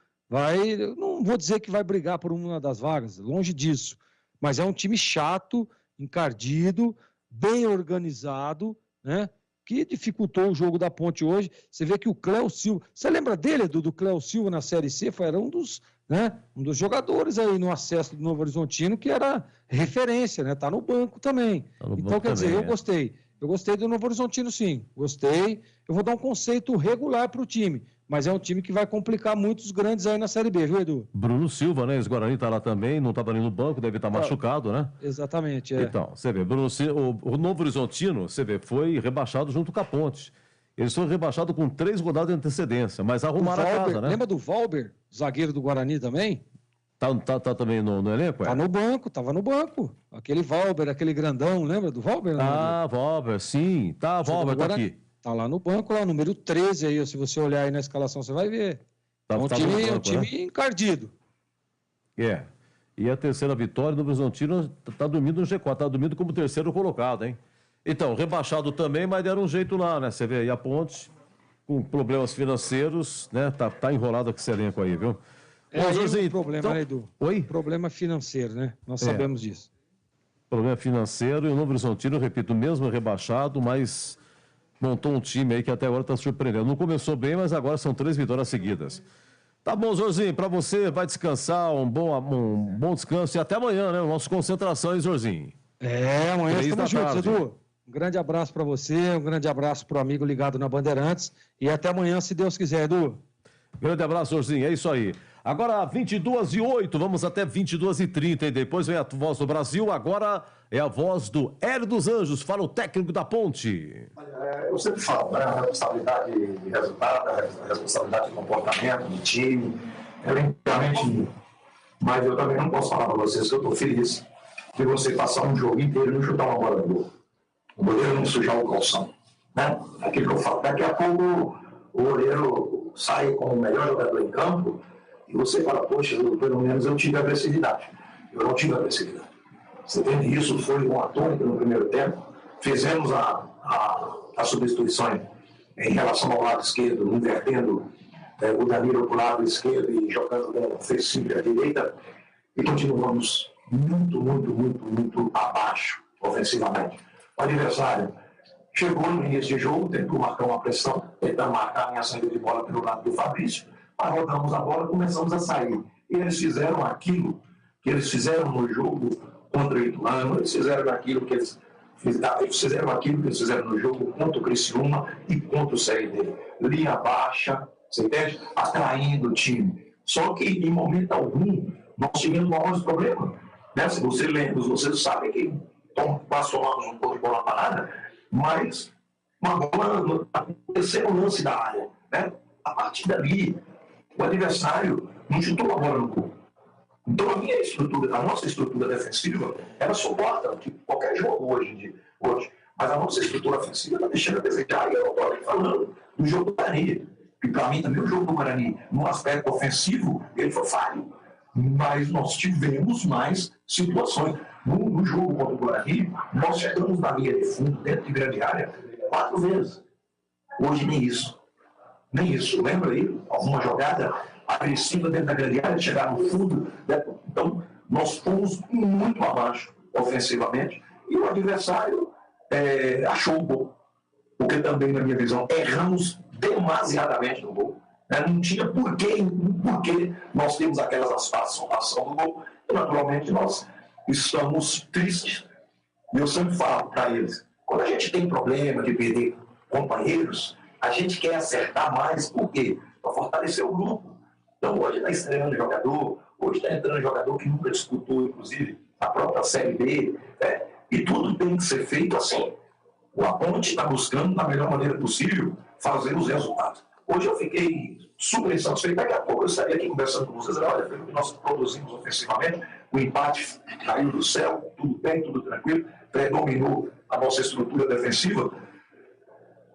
Eu não vou dizer que vai brigar por uma das vagas, longe disso. Mas é um time chato, encardido, bem organizado, né? Que dificultou o jogo da Ponte hoje. Você vê que o Cléo Silva... Você lembra dele, Edu, do Cléo Silva na Série C? Era um dos jogadores aí no acesso do Novo Horizontino, que era referência, né? Tá no banco também. Então, quer dizer, eu gostei. Eu gostei do Novo Horizontino, sim. Gostei. Eu vou dar um conceito regular para o time. Mas é um time que vai complicar muitos grandes aí na Série B, viu, Edu? Bruno Silva, né? Ex-Guarani tá lá também, não estava nem no banco, deve estar machucado, né? Exatamente, Então, você vê, o Novo Horizontino, você vê, foi rebaixado junto com a Ponte. Eles foram rebaixados com 3 rodadas de antecedência, mas arrumaram a casa, né? Lembra do Valber, zagueiro do Guarani também? Tá também no elenco? Tá no banco, tava no banco. Aquele Valber, aquele grandão, lembra do Valber? Valber, sim. Tá, Valber tá aqui. Tá lá no banco, lá, número 13 aí, se você olhar aí na escalação, você vai ver. É um time encardido. E a 3ª vitória do Horizontino tá dormindo no G4, tá dormindo como 3º colocado, hein? Então, rebaixado também, mas deram um jeito lá, né? Você vê aí a Ponte, com problemas financeiros, né? Tá enrolado com esse elenco aí, viu? Um problema, né, Edu? Oi? Problema financeiro, né? Nós sabemos disso. Problema financeiro e o Novo Horizontino, repito, mesmo rebaixado, mas montou um time aí que até agora está surpreendendo. Não começou bem, mas agora são 3 vitórias seguidas. Tá bom, Jorginho, para você, vai descansar, um bom descanso e até amanhã, né? O nosso concentração, hein, Jorginho? Amanhã estamos juntos, Edu. Um grande abraço para você, um grande abraço para o amigo ligado na Bandeirantes e até amanhã, se Deus quiser, Edu. Grande abraço, Jorginho, é isso aí. Agora, 22h08, vamos até 22h30 e depois vem a Voz do Brasil. Agora é a voz do Hélio dos Anjos, fala o técnico da Ponte. Eu sempre falo, né? A responsabilidade de resultado, a responsabilidade de comportamento, de time, realmente, mas eu também não posso falar para vocês que eu estou feliz de você passar um jogo inteiro e não chutar uma bola no gol. O goleiro não sujar o calção, né? Aquilo que eu falo, daqui a pouco o goleiro sai como o melhor jogador em campo e você fala, poxa, pelo menos eu tive agressividade. Eu não tive agressividade. Você entende? Isso foi uma tônica no primeiro tempo. Fizemos a substituição em relação ao lado esquerdo, invertendo o Danilo para o lado esquerdo e jogando com o Fecílio à direita, e continuamos muito abaixo ofensivamente. O adversário chegou no início de jogo, tentou marcar uma pressão, tentando marcar a minha saída de bola pelo lado do Fabrício, mas rodamos a bola e começamos a sair. E eles fizeram aquilo que eles fizeram no jogo contra o Ituano, eles fizeram aquilo que eles fizeram no jogo contra o Criciúma e contra o CRD. Linha baixa, você entende? Atraindo o time. Só que em momento algum nós tivemos maiores problemas. Né? Se você lembra, vocês sabem que passou um pouco de bola parada, mas uma bola no terceiro lance da área. Né? A partir dali, o adversário não chutou a bola no gol. Então a nossa estrutura defensiva, ela suporta qualquer jogo hoje. Mas a nossa estrutura ofensiva está deixando a desejar, e eu estou aqui falando do jogo do Guarani. E para mim também o jogo do Guarani, no aspecto ofensivo, ele foi falho. Mas nós tivemos mais situações. No jogo contra o Guarani, nós chegamos na linha de fundo, dentro de grande área, 4 vezes. Hoje nem isso. Nem isso. Lembra aí? Alguma jogada agressiva dentro da grande área, chegar no fundo. Né? Então, nós fomos muito abaixo ofensivamente e o adversário achou o gol. Porque também, na minha visão, erramos demasiadamente no gol. Né? Não tinha porquê nós temos aquelas ação do gol. E, naturalmente, nós estamos tristes. E eu sempre falo para eles, quando a gente tem problema de perder companheiros, a gente quer acertar mais. Por quê? Para fortalecer o grupo. Então, hoje está estreando jogador, hoje está entrando jogador que nunca disputou, inclusive, a própria Série B. E tudo tem que ser feito assim. A Ponte está buscando, da melhor maneira possível, fazer os resultados. Hoje eu fiquei super insatisfeito. Daqui a pouco eu estaria aqui conversando com vocês. Olha, foi o que nós produzimos ofensivamente. O empate caiu do céu, tudo bem, tudo tranquilo. Predominou a nossa estrutura defensiva.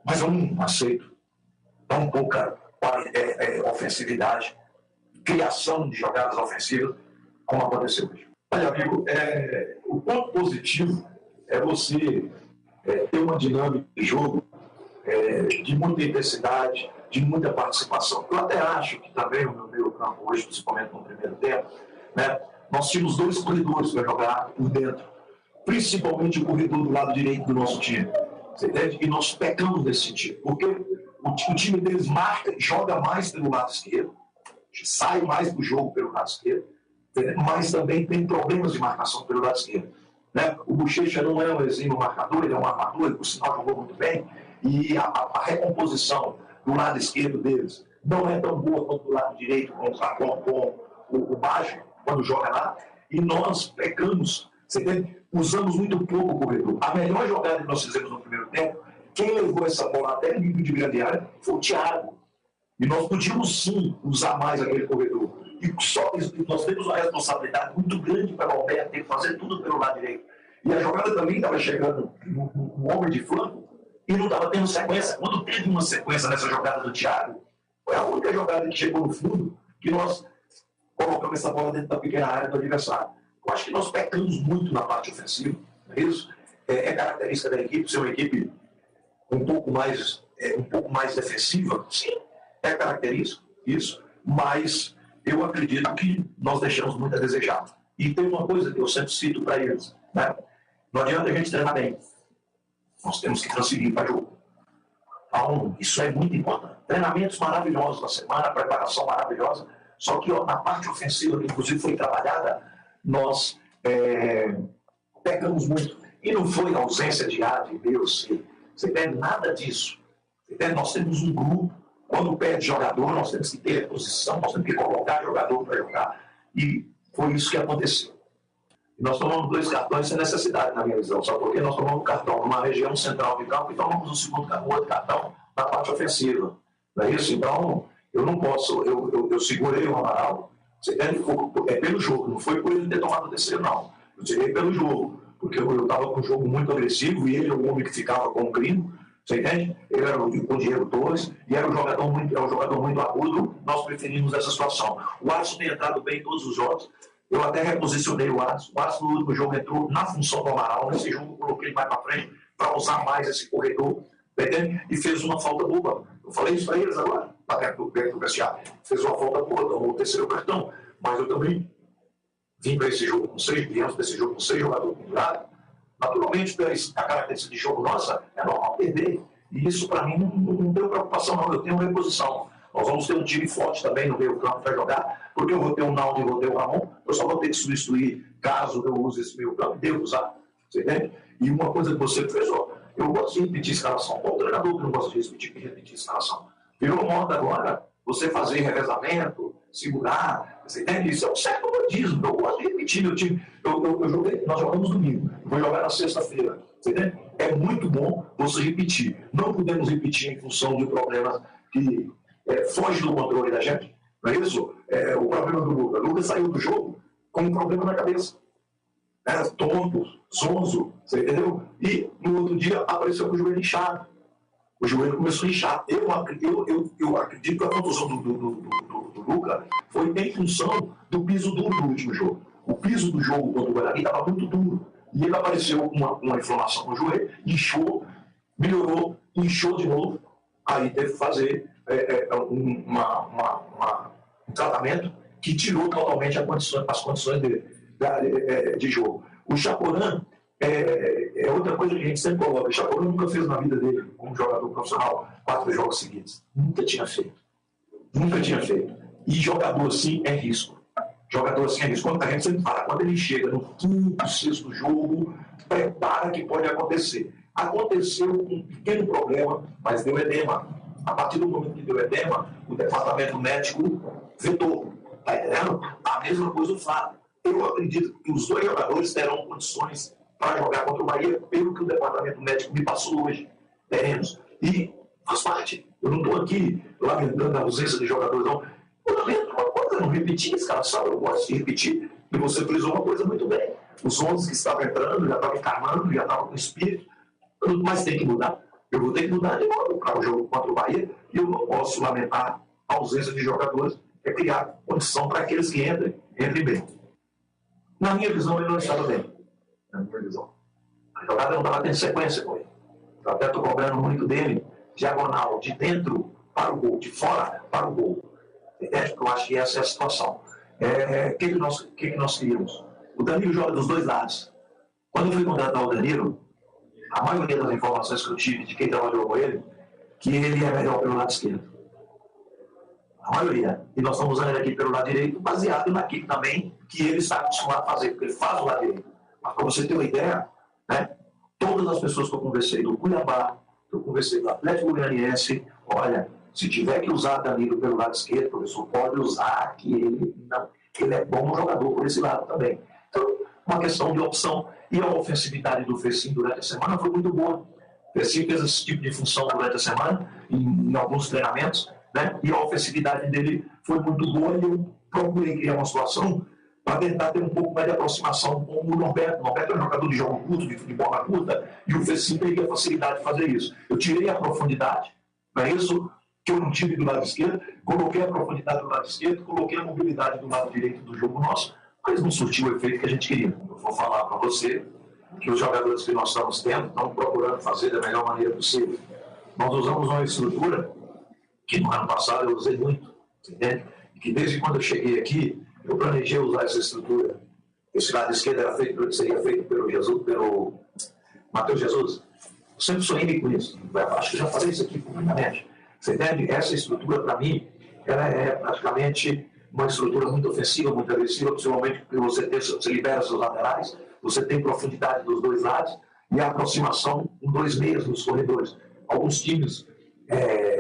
Mas eu não aceito tão pouca ofensividade, criação de jogadas ofensivas, como aconteceu hoje. Olha, amigo, o ponto positivo é você ter uma dinâmica de jogo de muita intensidade, de muita participação. Eu até acho que também no meu campo hoje, principalmente no primeiro tempo, né, nós tínhamos 2 corredores para jogar por dentro, principalmente o corredor do lado direito do nosso time. Você entende? E nós pecamos nesse sentido, porque o time deles joga mais pelo lado esquerdo, sai mais do jogo pelo lado esquerdo, mas também tem problemas de marcação pelo lado esquerdo. Né? O Bochecha não é um exímio marcador, ele é um armador, ele por sinal jogou muito bem, e a recomposição do lado esquerdo deles não é tão boa quanto do lado direito, com o Baixo, quando joga lá, e nós pecamos, você entende? Usamos muito pouco o corredor. A melhor jogada que nós fizemos no primeiro tempo, quem levou essa bola até o nível de grande área foi o Thiago. E nós podíamos sim usar mais aquele corredor. E só nós temos uma responsabilidade muito grande para o Alberto ter que fazer tudo pelo lado direito. E a jogada também estava chegando no homem de flanco e não estava tendo sequência. Quando teve uma sequência nessa jogada do Thiago, foi a única jogada que chegou no fundo que nós colocamos essa bola dentro da pequena área do adversário. Eu acho que nós pecamos muito na parte ofensiva. Isso é característica da equipe, ser uma equipe um pouco mais defensiva. Sim, é característica, isso. Mas eu acredito que nós deixamos muito a desejar. E tem uma coisa que eu sempre cito para eles. Né? Não adianta a gente treinar bem. Nós temos que transferir para jogo. Então, isso é muito importante. Treinamentos maravilhosos na semana, preparação maravilhosa, só que ó, na parte ofensiva, que inclusive foi trabalhada, nós pecamos muito. E não foi ausência de A, de B ou C. Você entende? Nada disso. Você entende? Nós temos um grupo, quando perde jogador, nós temos que ter posição, nós temos que colocar jogador para jogar. E foi isso que aconteceu. E nós tomamos 2 cartões sem necessidade, na minha visão. Só porque nós tomamos um cartão numa região central de campo e tomamos o outro cartão na parte ofensiva. Não é isso? Então, eu não posso. Eu segurei o Amaral. Você entende? É pelo jogo. Não foi por ele ter tomado o terceiro, não. Eu tirei pelo jogo. Porque eu estava com um jogo muito agressivo e ele é o homem que ficava com o crime. Você entende? Ele era o Diego Torres e era um jogador muito agudo. Nós preferimos essa situação. O Alisson tem entrado bem em todos os jogos. Eu até reposicionei o Alisson. O Alisson no último jogo entrou na função do Amaral. Nesse jogo eu coloquei mais para frente para usar mais esse corredor. Entende? E fez uma falta boba. Eu falei isso para eles agora, para dentro do vestiário. Fez uma falta boba, tomou o terceiro cartão. Mas eu também vim para esse jogo com 6 viemos para esse jogo com 6 jogadores pendurados. Naturalmente, a característica de jogo nossa é normal perder. E isso, para mim, não deu preocupação, não. Eu tenho uma reposição. Nós vamos ter um time forte também no meio campo para jogar, porque eu vou ter o Naldo e vou ter o Ramon. Eu só vou ter que substituir caso eu use esse meio campo. Devo usar. Você entende? E uma coisa que você fez, ó, eu gosto de repetir a escalação. Qual treinador que não gosta de repetir a escalação? Virou moda agora você fazer revezamento, segurar. Você entende? Isso é um certo modismo. Eu gosto de repetir meu time. Nós jogamos domingo. Eu vou jogar na sexta-feira. Você entende? É muito bom você repetir. Não podemos repetir em função de problemas que fogem do controle da gente. Não é isso? O problema do Lucas. O Lucas saiu do jogo com um problema na cabeça. Tonto, zonzo, você entendeu? E no outro dia apareceu com o joelho inchado. O joelho começou a inchar. Eu acredito que a contusão do Lucas foi em função do piso duro do último jogo. O piso do jogo contra o Guarani estava muito duro. E ele apareceu com uma inflamação no joelho, inchou, melhorou, inchou de novo. Aí teve que fazer um tratamento que tirou totalmente as condições dele de jogo. O Chaporã é outra coisa que a gente sempre coloca. O Chaporã nunca fez na vida dele, como jogador profissional, 4 jogos seguidos. Nunca tinha feito. E jogador assim é risco. Jogador assim é risco. Quando a gente sempre fala, quando ele chega no 5º, 6º jogo, prepara que pode acontecer. Aconteceu um pequeno problema, mas deu edema. A partir do momento que deu edema, o departamento médico vetou. Está entendendo? A mesma coisa o Fábio. Eu acredito que os 2 jogadores terão condições para jogar contra o Bahia, pelo que o departamento médico me passou hoje. Teremos. E faz parte. Eu não estou aqui lamentando a ausência de jogadores, não. Eu lamento uma coisa, não repetir a escalação, eu gosto de repetir. E você frisou uma coisa muito bem. Os 11 que estavam entrando, já estavam encarnando, já estavam com espírito. Mas tem que mudar. Eu vou ter que mudar de novo para o jogo contra o Bahia. E eu não posso lamentar a ausência de jogadores. É criar condição para aqueles que entrem bem. Na minha visão, ele não estava bem. Na minha visão. A jogada não estava tendo sequência com ele. Eu até estou cobrando muito dele, diagonal, de dentro para o gol, de fora para o gol. Eu acho que essa é a situação. O que nós queríamos? O Danilo joga dos 2 lados. Quando eu fui contratar o Danilo, a maioria das informações que eu tive de quem trabalhou com ele, que ele é melhor pelo lado esquerdo. A maioria. E nós estamos usando ele aqui pelo lado direito, baseado naquilo também que ele está acostumado a fazer, porque ele faz o lado direito. Mas para você ter uma ideia, né, todas as pessoas que eu conversei do Cuiabá, que eu conversei do Atlético Goianiense, olha, se tiver que usar Danilo pelo lado esquerdo, professor, pode usar, que ele é bom jogador por esse lado também. Então, uma questão de opção. E a ofensividade do Fecim durante a semana foi muito boa. O Fecim fez esse tipo de função durante a semana, em alguns treinamentos, né? E a ofensividade dele foi muito boa e eu procurei criar uma situação para tentar ter um pouco mais de aproximação com o Norberto. O Norberto é um jogador de jogo curto, de bola curta, e o Fecim teria a facilidade de fazer isso. Eu tirei a profundidade, não é isso que eu não tive do lado esquerdo, coloquei a profundidade do lado esquerdo, coloquei a mobilidade do lado direito do jogo nosso, mas não surtiu o efeito que a gente queria. Eu vou falar para você que os jogadores que nós estamos tendo estão procurando fazer da melhor maneira possível. Nós usamos uma estrutura que no ano passado eu usei muito, entende? E que desde quando eu cheguei aqui, eu planejei usar essa estrutura. Esse lado esquerdo seria feito pelo Matheus Jesus. sempre sonhei com isso. Acho que já falei isso aqui publicamente. Você entende? Essa estrutura, para mim, ela é praticamente uma estrutura muito ofensiva, muito agressiva, principalmente porque você libera seus laterais, você tem profundidade dos dois lados e a aproximação com 2 meias nos corredores. Alguns times,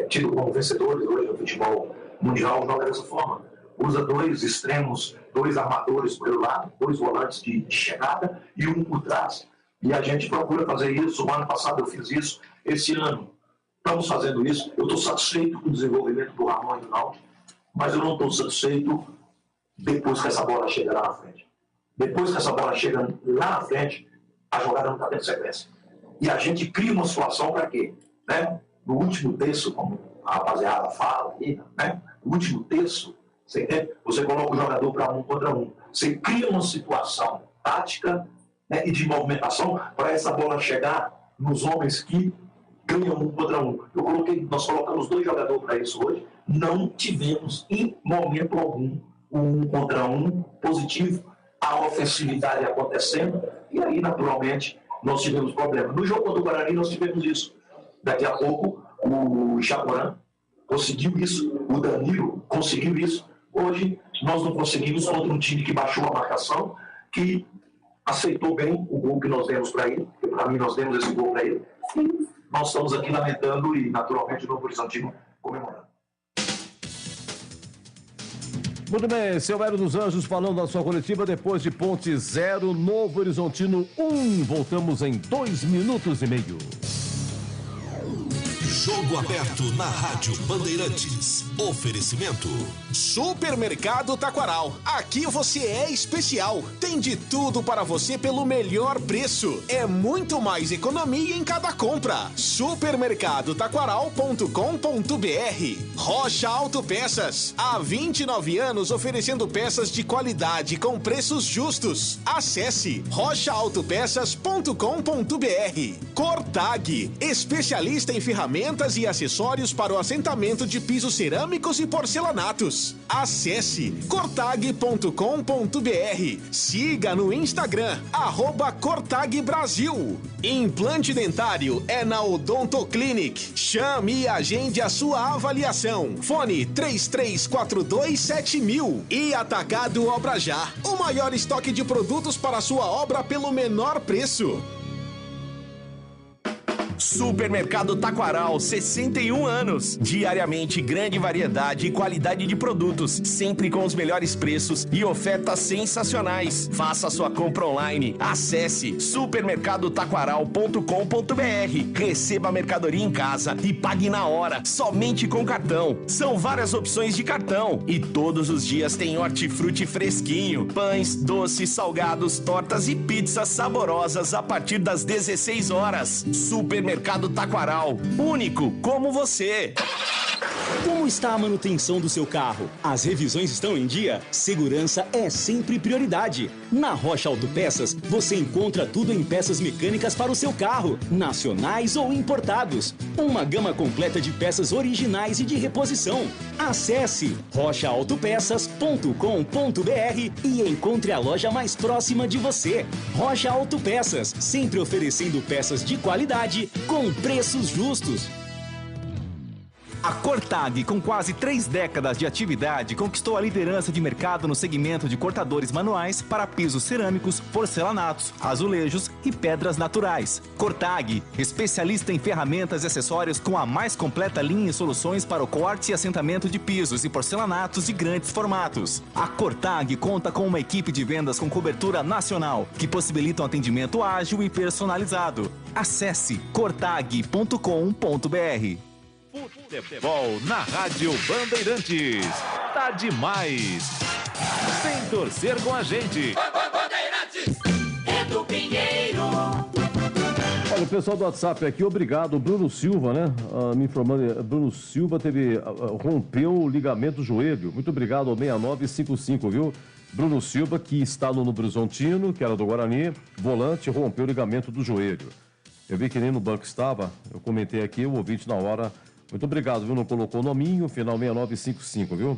tidos como vencedores hoje no futebol mundial, jogam dessa forma. Usa 2 extremos, 2 armadores por lado, 2 volantes de chegada e um por trás. E a gente procura fazer isso. O ano passado eu fiz isso. Esse ano estamos fazendo isso. Eu estou satisfeito com o desenvolvimento do Ramon e do Náutico, mas eu não estou satisfeito depois que essa bola chega lá na frente. Depois que essa bola chega lá na frente, a jogada não está tendo sequência. E a gente cria uma situação para quê? Né? No último terço, como a rapaziada fala aqui, né? No último terço, você entende? Você coloca o jogador para 1 contra 1. Você cria uma situação tática, né, e de movimentação para essa bola chegar nos homens que ganham 1 contra 1. Nós colocamos 2 jogadores para isso hoje. Não tivemos, em momento algum, o 1 contra 1 positivo, a ofensividade acontecendo, e aí, naturalmente, nós tivemos problema. No jogo contra o Guarani, nós tivemos isso. Daqui a pouco, o Chaporã conseguiu isso, o Danilo conseguiu isso. Hoje, nós não conseguimos contra um time que baixou a marcação, que aceitou bem o gol que nós demos para ele, porque para mim nós demos esse gol para ele, e nós estamos aqui lamentando e, naturalmente, o Novo Horizontino comemorando. Muito bem, seu Hélio dos Anjos falando da sua coletiva depois de Ponte 0, Novo Horizontino 1. Voltamos em 2 minutos e meio. Jogo aberto na Rádio Bandeirantes. Oferecimento. Supermercado Taquaral. Aqui você é especial. Tem de tudo para você pelo melhor preço. É muito mais economia em cada compra. Supermercadotaquaral.com.br. Rocha Autopeças. Há 29 anos oferecendo peças de qualidade com preços justos. Acesse rochaautopeças.com.br. Cortag. Especialista em ferramentas e acessórios para o assentamento de pisos cerâmicos e porcelanatos. Acesse cortag.com.br. Siga no Instagram, @cortagbrasil. Implante dentário é na Odonto Clinic. Chame e agende a sua avaliação. Fone 33427000. E Atacado Obra Já. O maior estoque de produtos para a sua obra pelo menor preço. Supermercado Taquaral, 61 anos. Diariamente, grande variedade e qualidade de produtos, sempre com os melhores preços e ofertas sensacionais. Faça sua compra online. Acesse supermercadotaquaral.com.br. Receba a mercadoria em casa e pague na hora, somente com cartão. São várias opções de cartão e todos os dias tem hortifruti fresquinho, pães, doces, salgados, tortas e pizzas saborosas a partir das 16 horas. Supermercado Taquaral, único como você. Como está a manutenção do seu carro? As revisões estão em dia? Segurança é sempre prioridade. Na Rocha Autopeças, você encontra tudo em peças mecânicas para o seu carro, nacionais ou importados. Uma gama completa de peças originais e de reposição. Acesse rochaautopeças.com.br e encontre a loja mais próxima de você. Rocha Autopeças, sempre oferecendo peças de qualidade com preços justos. A Cortag, com quase 3 décadas de atividade, conquistou a liderança de mercado no segmento de cortadores manuais para pisos cerâmicos, porcelanatos, azulejos e pedras naturais. Cortag, especialista em ferramentas e acessórios com a mais completa linha e soluções para o corte e assentamento de pisos e porcelanatos de grandes formatos. A Cortag conta com uma equipe de vendas com cobertura nacional, que possibilita um atendimento ágil e personalizado. Acesse cortag.com.br. Futebol na Rádio Bandeirantes. Tá demais. Vem torcer com a gente. Bandeirantes, Edu Pinheiro. Olha, o pessoal do WhatsApp aqui, obrigado. O Bruno Silva, né? Me informando, Bruno Silva rompeu o ligamento do joelho. Muito obrigado ao 6955, viu? Bruno Silva, que está no Novo Horizontino, que era do Guarani, volante, rompeu o ligamento do joelho. Eu vi que nem no banco estava, eu comentei aqui, o ouvinte na hora. Muito obrigado, viu? Não colocou o nominho, final 6955, viu?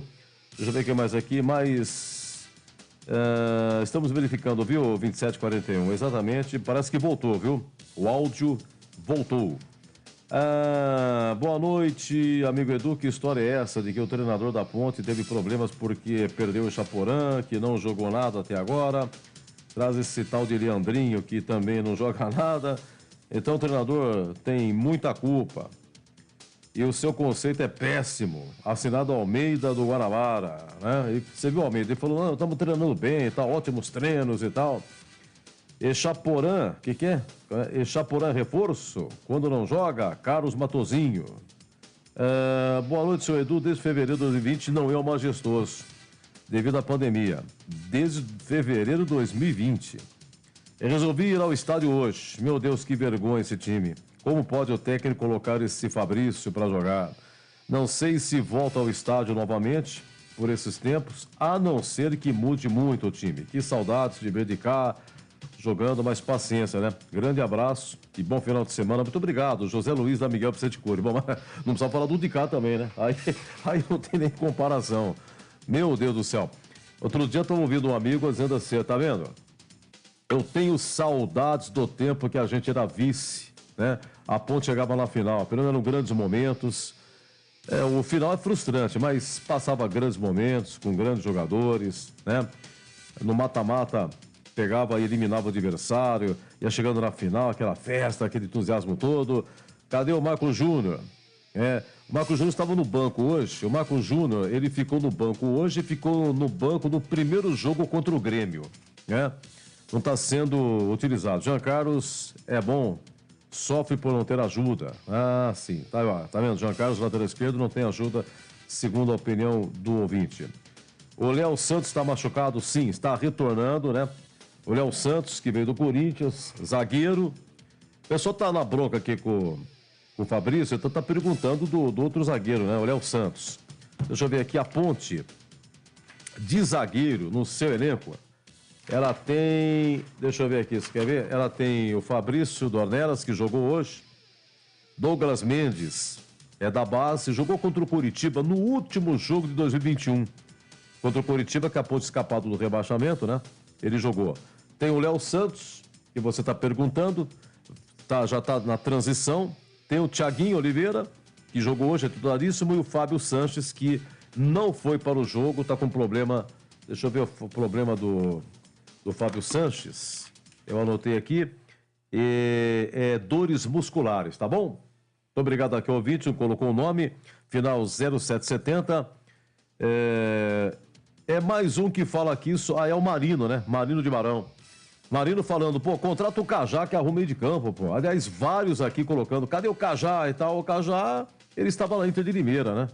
Deixa eu ver o que mais aqui, mas... estamos verificando, viu, 2741, exatamente, parece que voltou, viu? O áudio voltou. Boa noite, amigo Edu. Que história é essa de que o treinador da Ponte teve problemas porque perdeu o Chaporã, que não jogou nada até agora? Traz esse tal de Leandrinho, que também não joga nada. Então o treinador tem muita culpa. E o seu conceito é péssimo. Assinado Almeida do Guanabara, né? E você viu o Almeida, ele falou, não, estamos treinando bem, tá, ótimos treinos e tal. Echaporã, o que é? Echaporã reforço, quando não joga, Carlos Matozinho. Boa noite, senhor Edu. Desde fevereiro de 2020 não é o majestoso, devido à pandemia. Desde fevereiro de 2020. Eu resolvi ir ao estádio hoje. Meu Deus, que vergonha esse time. Como pode o técnico colocar esse Fabrício para jogar? Não sei se volta ao estádio novamente por esses tempos, a não ser que mude muito o time. Que saudades de ver de cá jogando, mais paciência, né? Grande abraço e bom final de semana. Muito obrigado, José Luiz da Miguel Vicente Cury. Bom, mas não precisa falar do de cá também, né? Aí não tem nem comparação. Meu Deus do céu. Outro dia estava ouvindo um amigo dizendo assim, tá vendo? Eu tenho saudades do tempo que a gente era vice, né? A Ponte chegava na final, pelo menos eram grandes momentos. O final é frustrante, mas passava grandes momentos com grandes jogadores, né? No mata-mata pegava e eliminava o adversário, ia chegando na final, aquela festa, aquele entusiasmo todo. Cadê o Marco Júnior? O Marco Júnior estava no banco hoje. O Marco Júnior, ele ficou no banco hoje e ficou no banco no primeiro jogo contra o Grêmio, né? Não está sendo utilizado. Jean Carlos é bom, sofre por não ter ajuda. Ah, sim, tá vendo? Jean Carlos, lateral esquerdo, não tem ajuda, segundo a opinião do ouvinte. O Léo Santos está machucado? Sim, está retornando, né? O Léo Santos, que veio do Corinthians, zagueiro. O pessoal está na bronca aqui com o Fabrício, então está perguntando do outro zagueiro, né? O Léo Santos. Deixa eu ver aqui, a Ponte de zagueiro no seu elenco. Ela tem, deixa eu ver aqui, você quer ver? Ela tem o Fabrício Dornelas, que jogou hoje. Douglas Mendes, é da base, jogou contra o Coritiba no último jogo de 2021. Contra o Coritiba, que a Ponte escapado do rebaixamento, né? Ele jogou. Tem o Léo Santos, que você está perguntando, já está na transição. Tem o Thiaguinho Oliveira, que jogou hoje, é titularíssimo, e o Fábio Sanches, que não foi para o jogo, está com problema. Deixa eu ver o problema do Fábio Sanches. Eu anotei aqui. Dores musculares, tá bom? Muito obrigado aqui ao ouvinte, colocou o nome, final 0770. É mais um que fala aqui, é o Marino, né? Marino de Barão. Marino falando, contrata o Cajá que arruma meio de campo, pô. Aliás, vários aqui colocando, cadê o Cajá e tal? O Cajá, ele estava lá em Inter de Limeira, né?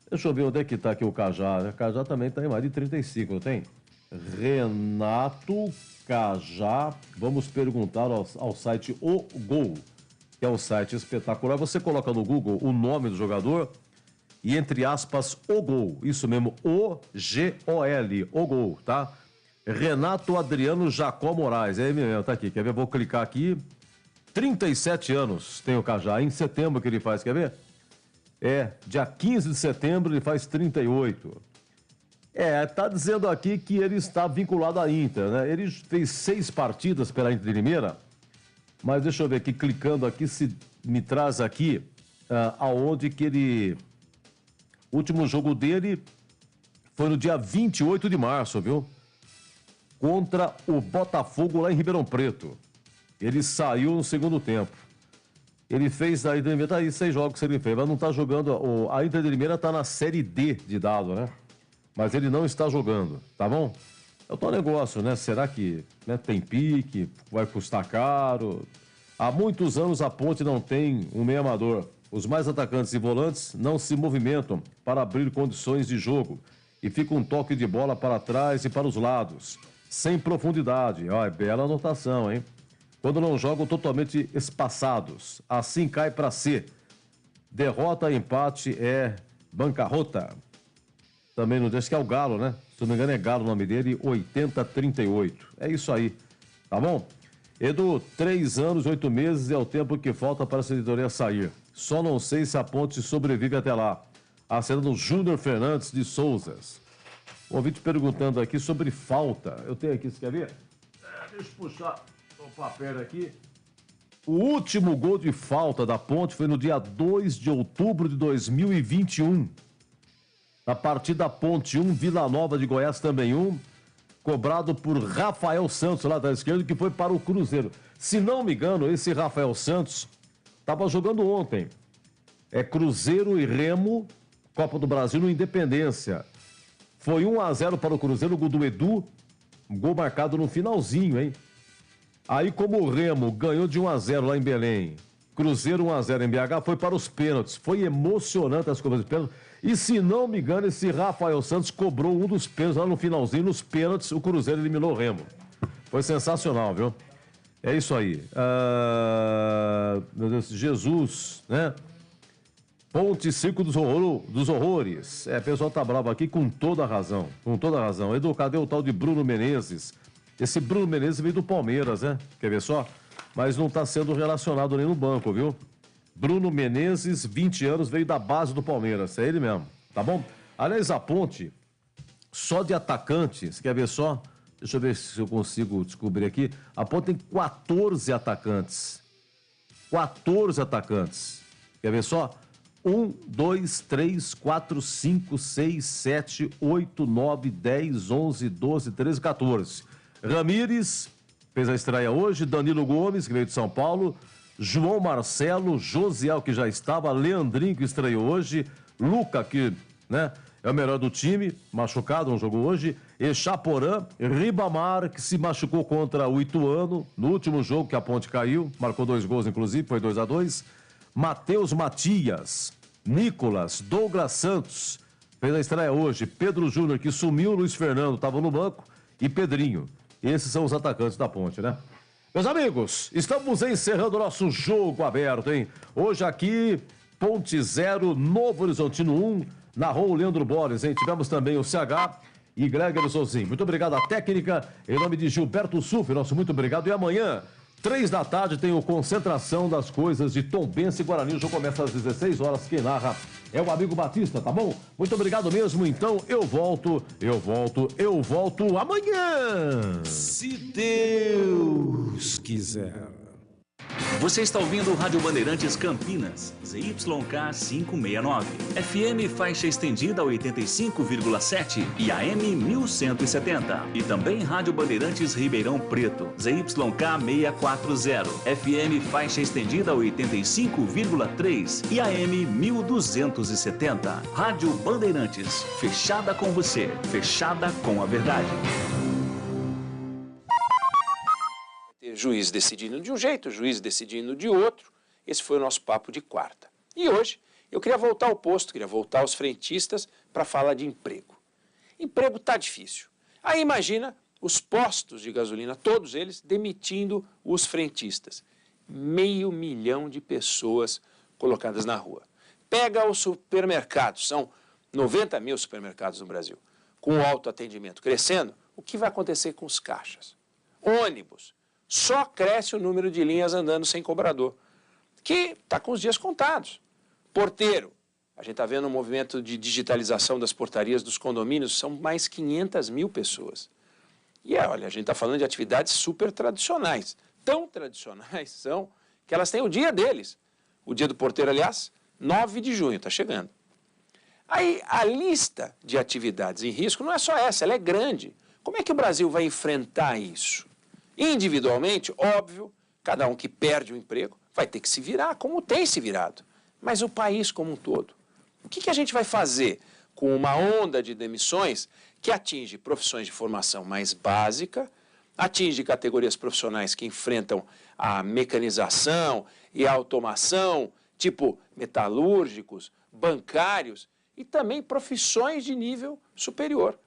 Deixa eu ver onde é que tá aqui o Cajá, né? O Cajá também tá em mais de 35, não tem? Renato Cajá, vamos perguntar ao site O Gol, que é um site espetacular. Você coloca no Google o nome do jogador e, entre aspas, O Gol. Isso mesmo, O-G-O-L, O Gol, tá? Renato Adriano Jacó Moraes, é ele mesmo, tá aqui. Quer ver? Vou clicar aqui. 37 anos tem o Cajá, em setembro que ele faz, quer ver? Dia 15 de setembro ele faz 38. Tá dizendo aqui que ele está vinculado à Inter, né? Ele fez 6 partidas pela Inter de Limeira, mas deixa eu ver aqui, clicando aqui, se me traz aqui aonde que ele... O último jogo dele foi no dia 28 de março, viu? Contra o Botafogo lá em Ribeirão Preto. Ele saiu no segundo tempo. Ele fez a Inter de Limeira, tá aí 6 jogos que ele fez, mas não tá jogando. A Inter de Limeira tá na Série D de dado, né? Mas ele não está jogando, tá bom? É o tal negócio, né? Será que tem pique, vai custar caro? Há muitos anos a Ponte não tem um meio amador. Os mais atacantes e volantes não se movimentam para abrir condições de jogo e fica um toque de bola para trás e para os lados, sem profundidade. Bela anotação, hein? Quando não jogam totalmente espaçados, assim cai para C. Derrota, empate é bancarrota. Também não diz que é o Galo, né? Se não me engano é Galo o nome dele, 80-38. É isso aí, tá bom? Edu, 3 anos, 8 meses é o tempo que falta para essa editoria sair. Só não sei se a Ponte sobrevive até lá. Acenando Júnior Fernandes de Souzas. O ouvinte perguntando aqui sobre falta. Eu tenho aqui, você quer ver? Deixa eu puxar o papel aqui. O último gol de falta da Ponte foi no dia 2 de outubro de 2021. Na partida Ponte 1, Vila Nova de Goiás também 1, cobrado por Rafael Santos, lá da esquerda, que foi para o Cruzeiro. Se não me engano, esse Rafael Santos estava jogando ontem. É Cruzeiro e Remo, Copa do Brasil no Independência. Foi 1-0 para o Cruzeiro, o gol do Edu, um gol marcado no finalzinho, hein? Aí, como o Remo ganhou de 1-0 lá em Belém, Cruzeiro 1-0 em BH, foi para os pênaltis. Foi emocionante as cobranças de pênaltis. E, se não me engano, esse Rafael Santos cobrou um dos pênaltis lá no finalzinho, nos pênaltis, o Cruzeiro eliminou o Remo. Foi sensacional, viu? É isso aí. Meu Deus, Jesus, né? Ponte Circo dos Horrores. O pessoal tá bravo aqui com toda a razão. Com toda a razão. Edu, cadê o tal de Bruno Menezes? Esse Bruno Menezes veio do Palmeiras, né? Quer ver só? Mas não tá sendo relacionado nem no banco, viu? Bruno Menezes, 20 anos, veio da base do Palmeiras. É ele mesmo, tá bom? Aliás, a Ponte, só de atacantes, quer ver só? Deixa eu ver se eu consigo descobrir aqui. A Ponte tem 14 atacantes. 14 atacantes. Quer ver só? 1, 2, 3, 4, 5, 6, 7, 8, 9, 10, 11, 12, 13, 14. Ramires fez a estreia hoje. Danilo Gomes, que veio de São Paulo. João Marcelo, Josiel, que já estava. Leandrinho, que estreou hoje. Luca, que, né, é o melhor do time, machucado, não jogou hoje. Echaporã, Ribamar, que se machucou contra o Ituano no último jogo que a Ponte caiu. Marcou 2 gols, inclusive, foi 2-2. Matheus Matias, Nicolas, Douglas Santos, fez a estreia hoje. Pedro Júnior, que sumiu, Luiz Fernando estava no banco, e Pedrinho. Esses são os atacantes da Ponte, né? Meus amigos, estamos encerrando o nosso jogo aberto, hein? Hoje aqui, Ponte 0, Novo Horizontino 1, narrou o Leandro Borges, hein? Tivemos também o CH e Gregory Sozinho. Muito obrigado à técnica, em nome de Gilberto Suf, nosso muito obrigado. E amanhã, 3 da tarde, tem o Concentração das Coisas de Tombense e Guarani. O jogo começa às 16 horas. Quem narra é o amigo Batista, tá bom? Muito obrigado mesmo. Então, eu volto amanhã. Se Deus quiser. Você está ouvindo o Rádio Bandeirantes Campinas, ZYK 569, FM faixa estendida 85,7 e AM 1170. E também Rádio Bandeirantes Ribeirão Preto, ZYK 640, FM faixa estendida 85,3 e AM 1270. Rádio Bandeirantes, fechada com você, fechada com a verdade. Juiz decidindo de um jeito, juiz decidindo de outro. Esse foi o nosso papo de quarta. E hoje eu queria voltar ao posto, queria voltar aos frentistas para falar de emprego. Emprego está difícil. Aí imagina os postos de gasolina, todos eles demitindo os frentistas. 500 mil de pessoas colocadas na rua. Pega os supermercados, são 90 mil supermercados no Brasil, com o autoatendimento crescendo, o que vai acontecer com os caixas? Ônibus. Só cresce o número de linhas andando sem cobrador, que está com os dias contados. Porteiro, a gente está vendo um movimento de digitalização das portarias dos condomínios, são mais 500 mil pessoas. E olha, a gente está falando de atividades super tradicionais. Tão tradicionais são que elas têm o dia deles. O dia do porteiro, aliás, 9 de junho, está chegando. Aí a lista de atividades em risco não é só essa, ela é grande. Como é que o Brasil vai enfrentar isso? Individualmente, óbvio, cada um que perde o emprego vai ter que se virar, como tem se virado. Mas o país como um todo. O que a gente vai fazer com uma onda de demissões que atinge profissões de formação mais básica, atinge categorias profissionais que enfrentam a mecanização e a automação, tipo metalúrgicos, bancários e também profissões de nível superior.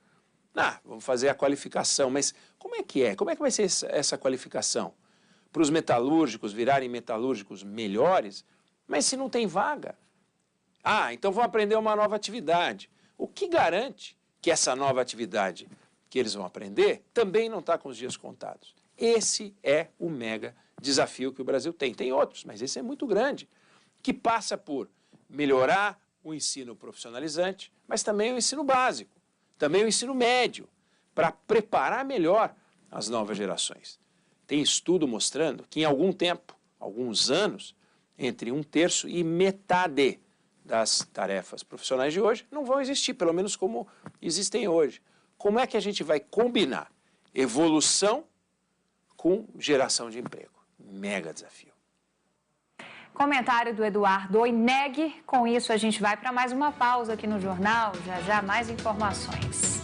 Vamos fazer a qualificação, mas como é que é? Como é que vai ser essa qualificação? Para os metalúrgicos virarem metalúrgicos melhores? Mas se não tem vaga? Então vão aprender uma nova atividade. O que garante que essa nova atividade que eles vão aprender também não está com os dias contados? Esse é o mega desafio que o Brasil tem. Tem outros, mas esse é muito grande, que passa por melhorar o ensino profissionalizante, mas também o ensino básico. Também o ensino médio, para preparar melhor as novas gerações. Tem estudo mostrando que em algum tempo, alguns anos, entre 1/3 e metade das tarefas profissionais de hoje não vão existir, pelo menos como existem hoje. Como é que a gente vai combinar evolução com geração de emprego? Mega desafio. Comentário do Eduardo Oineg. Com isso, a gente vai para mais uma pausa aqui no Jornal. Já já mais informações.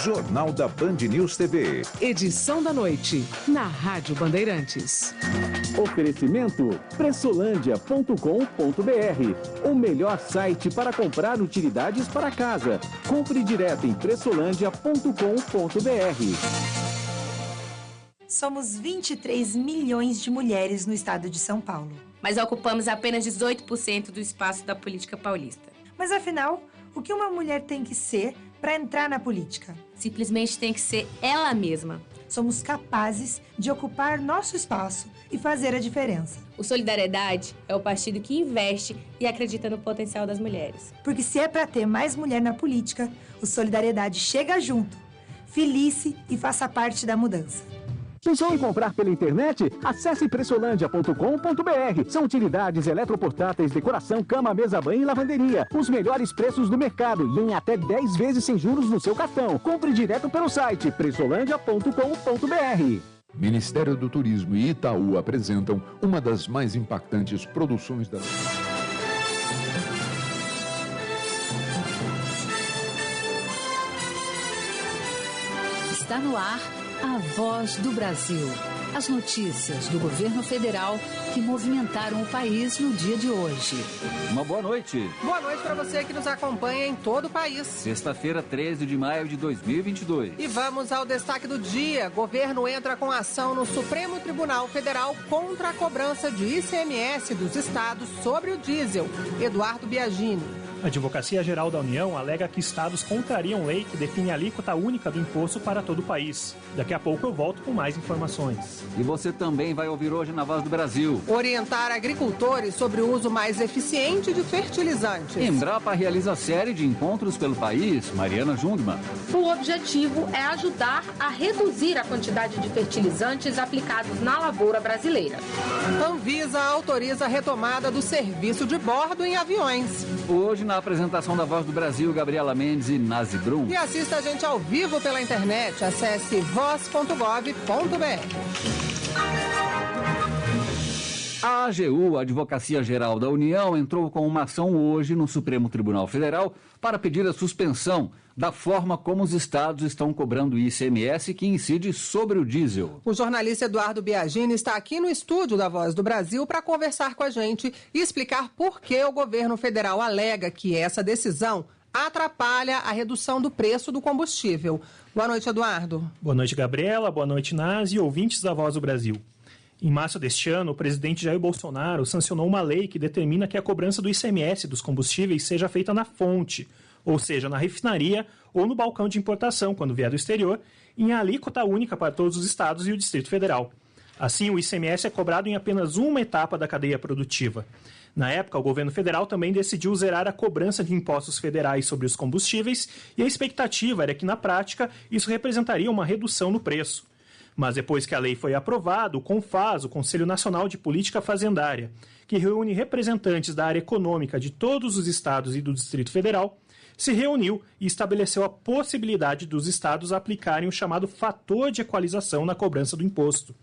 Jornal da Band News TV. Edição da noite, na Rádio Bandeirantes. Oferecimento pressolândia.com.br, o melhor site para comprar utilidades para casa. Compre direto em pressolândia.com.br. Somos 23 milhões de mulheres no estado de São Paulo. Mas ocupamos apenas 18% do espaço da política paulista. Mas afinal, o que uma mulher tem que ser para entrar na política? Simplesmente tem que ser ela mesma. Somos capazes de ocupar nosso espaço e fazer a diferença. O Solidariedade é o partido que investe e acredita no potencial das mulheres. Porque se é para ter mais mulher na política, o Solidariedade chega junto. Felice e faça parte da mudança. Pensou em comprar pela internet? Acesse pressolândia.com.br. São utilidades eletroportáteis, decoração, cama, mesa, banho e lavanderia. Os melhores preços do mercado e em até 10 vezes sem juros no seu cartão. Compre direto pelo site pressolândia.com.br. Ministério do Turismo e Itaú apresentam uma das mais impactantes produções da... Está no ar a Voz do Brasil. As notícias do governo federal que movimentaram o país no dia de hoje. Uma boa noite. Boa noite para você que nos acompanha em todo o país. Sexta-feira, 13 de maio de 2022. E vamos ao destaque do dia. Governo entra com ação no Supremo Tribunal Federal contra a cobrança de ICMS dos estados sobre o diesel. Eduardo Biagini. A Advocacia Geral da União alega que estados contrariam lei que define a alíquota única do imposto para todo o país. Daqui a pouco eu volto com mais informações. E você também vai ouvir hoje na Voz do Brasil. Orientar agricultores sobre o uso mais eficiente de fertilizantes. Embrapa realiza série de encontros pelo país. Mariana Jungmann. O objetivo é ajudar a reduzir a quantidade de fertilizantes aplicados na lavoura brasileira. Anvisa autoriza a retomada do serviço de bordo em aviões. Hoje, na apresentação da Voz do Brasil, Gabriela Mendes e Nazi Brum. E assista a gente ao vivo pela internet. Acesse voz.gov.br. A AGU, a Advocacia Geral da União, entrou com uma ação hoje no Supremo Tribunal Federal para pedir a suspensão da forma como os estados estão cobrando o ICMS que incide sobre o diesel. O jornalista Eduardo Biagini está aqui no estúdio da Voz do Brasil para conversar com a gente e explicar por que o governo federal alega que essa decisão atrapalha a redução do preço do combustível. Boa noite, Eduardo. Boa noite, Gabriela. Boa noite, Nazi e ouvintes da Voz do Brasil. Em março deste ano, o presidente Jair Bolsonaro sancionou uma lei que determina que a cobrança do ICMS dos combustíveis seja feita na fonte, ou seja, na refinaria ou no balcão de importação, quando vier do exterior, em alíquota única para todos os estados e o Distrito Federal. Assim, o ICMS é cobrado em apenas uma etapa da cadeia produtiva. Na época, o governo federal também decidiu zerar a cobrança de impostos federais sobre os combustíveis e a expectativa era que, na prática, isso representaria uma redução no preço. Mas depois que a lei foi aprovada, o CONFAZ, o Conselho Nacional de Política Fazendária, que reúne representantes da área econômica de todos os estados e do Distrito Federal, se reuniu e estabeleceu a possibilidade dos estados aplicarem o chamado fator de equalização na cobrança do imposto.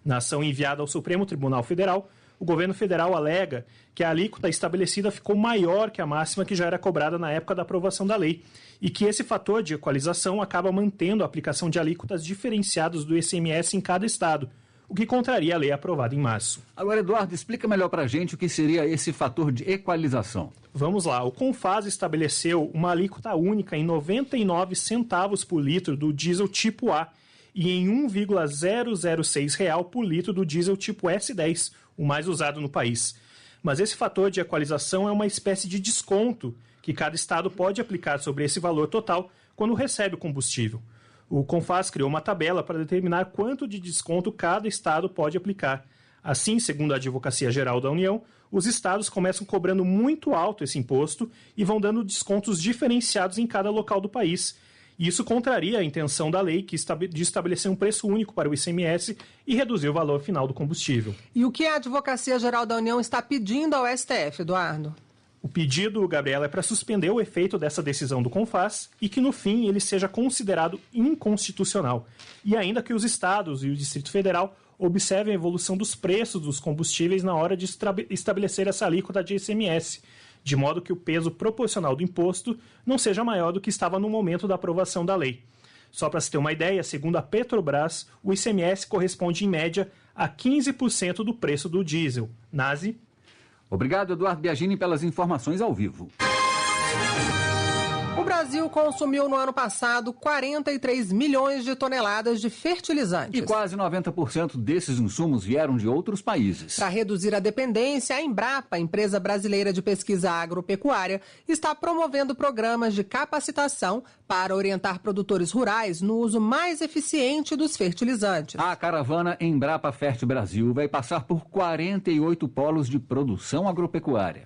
Na ação enviada ao Supremo Tribunal Federal, o governo federal alega que a alíquota estabelecida ficou maior que a máxima que já era cobrada na época da aprovação da lei e que esse fator de equalização acaba mantendo a aplicação de alíquotas diferenciadas do ICMS em cada estado, o que contraria a lei aprovada em março. Agora, Eduardo, explica melhor para a gente o que seria esse fator de equalização. Vamos lá. O CONFAZ estabeleceu uma alíquota única em 99 centavos por litro do diesel tipo A e em R$ 1,006 por litro do diesel tipo S10, o mais usado no país. Mas esse fator de equalização é uma espécie de desconto que cada estado pode aplicar sobre esse valor total quando recebe o combustível. O CONFAZ criou uma tabela para determinar quanto de desconto cada estado pode aplicar. Assim, segundo a Advocacia Geral da União, os estados começam cobrando muito alto esse imposto e vão dando descontos diferenciados em cada local do país. E isso contraria a intenção da lei de estabelecer um preço único para o ICMS e reduzir o valor final do combustível. E o que a Advocacia Geral da União está pedindo ao STF, Eduardo? O pedido, Gabriela, é para suspender o efeito dessa decisão do CONFAS e que, no fim, ele seja considerado inconstitucional. E ainda que os estados e o Distrito Federal observem a evolução dos preços dos combustíveis na hora de estabelecer essa alíquota de ICMS, de modo que o peso proporcional do imposto não seja maior do que estava no momento da aprovação da lei. Só para se ter uma ideia, segundo a Petrobras, o ICMS corresponde, em média, a 15% do preço do diesel. Nazi? Obrigado, Eduardo Biagini, pelas informações ao vivo. O Brasil consumiu no ano passado 43 milhões de toneladas de fertilizantes. E quase 90% desses insumos vieram de outros países. Para reduzir a dependência, a Embrapa, empresa brasileira de pesquisa agropecuária, está promovendo programas de capacitação para orientar produtores rurais no uso mais eficiente dos fertilizantes. A caravana Embrapa Fert Brasil vai passar por 48 polos de produção agropecuária.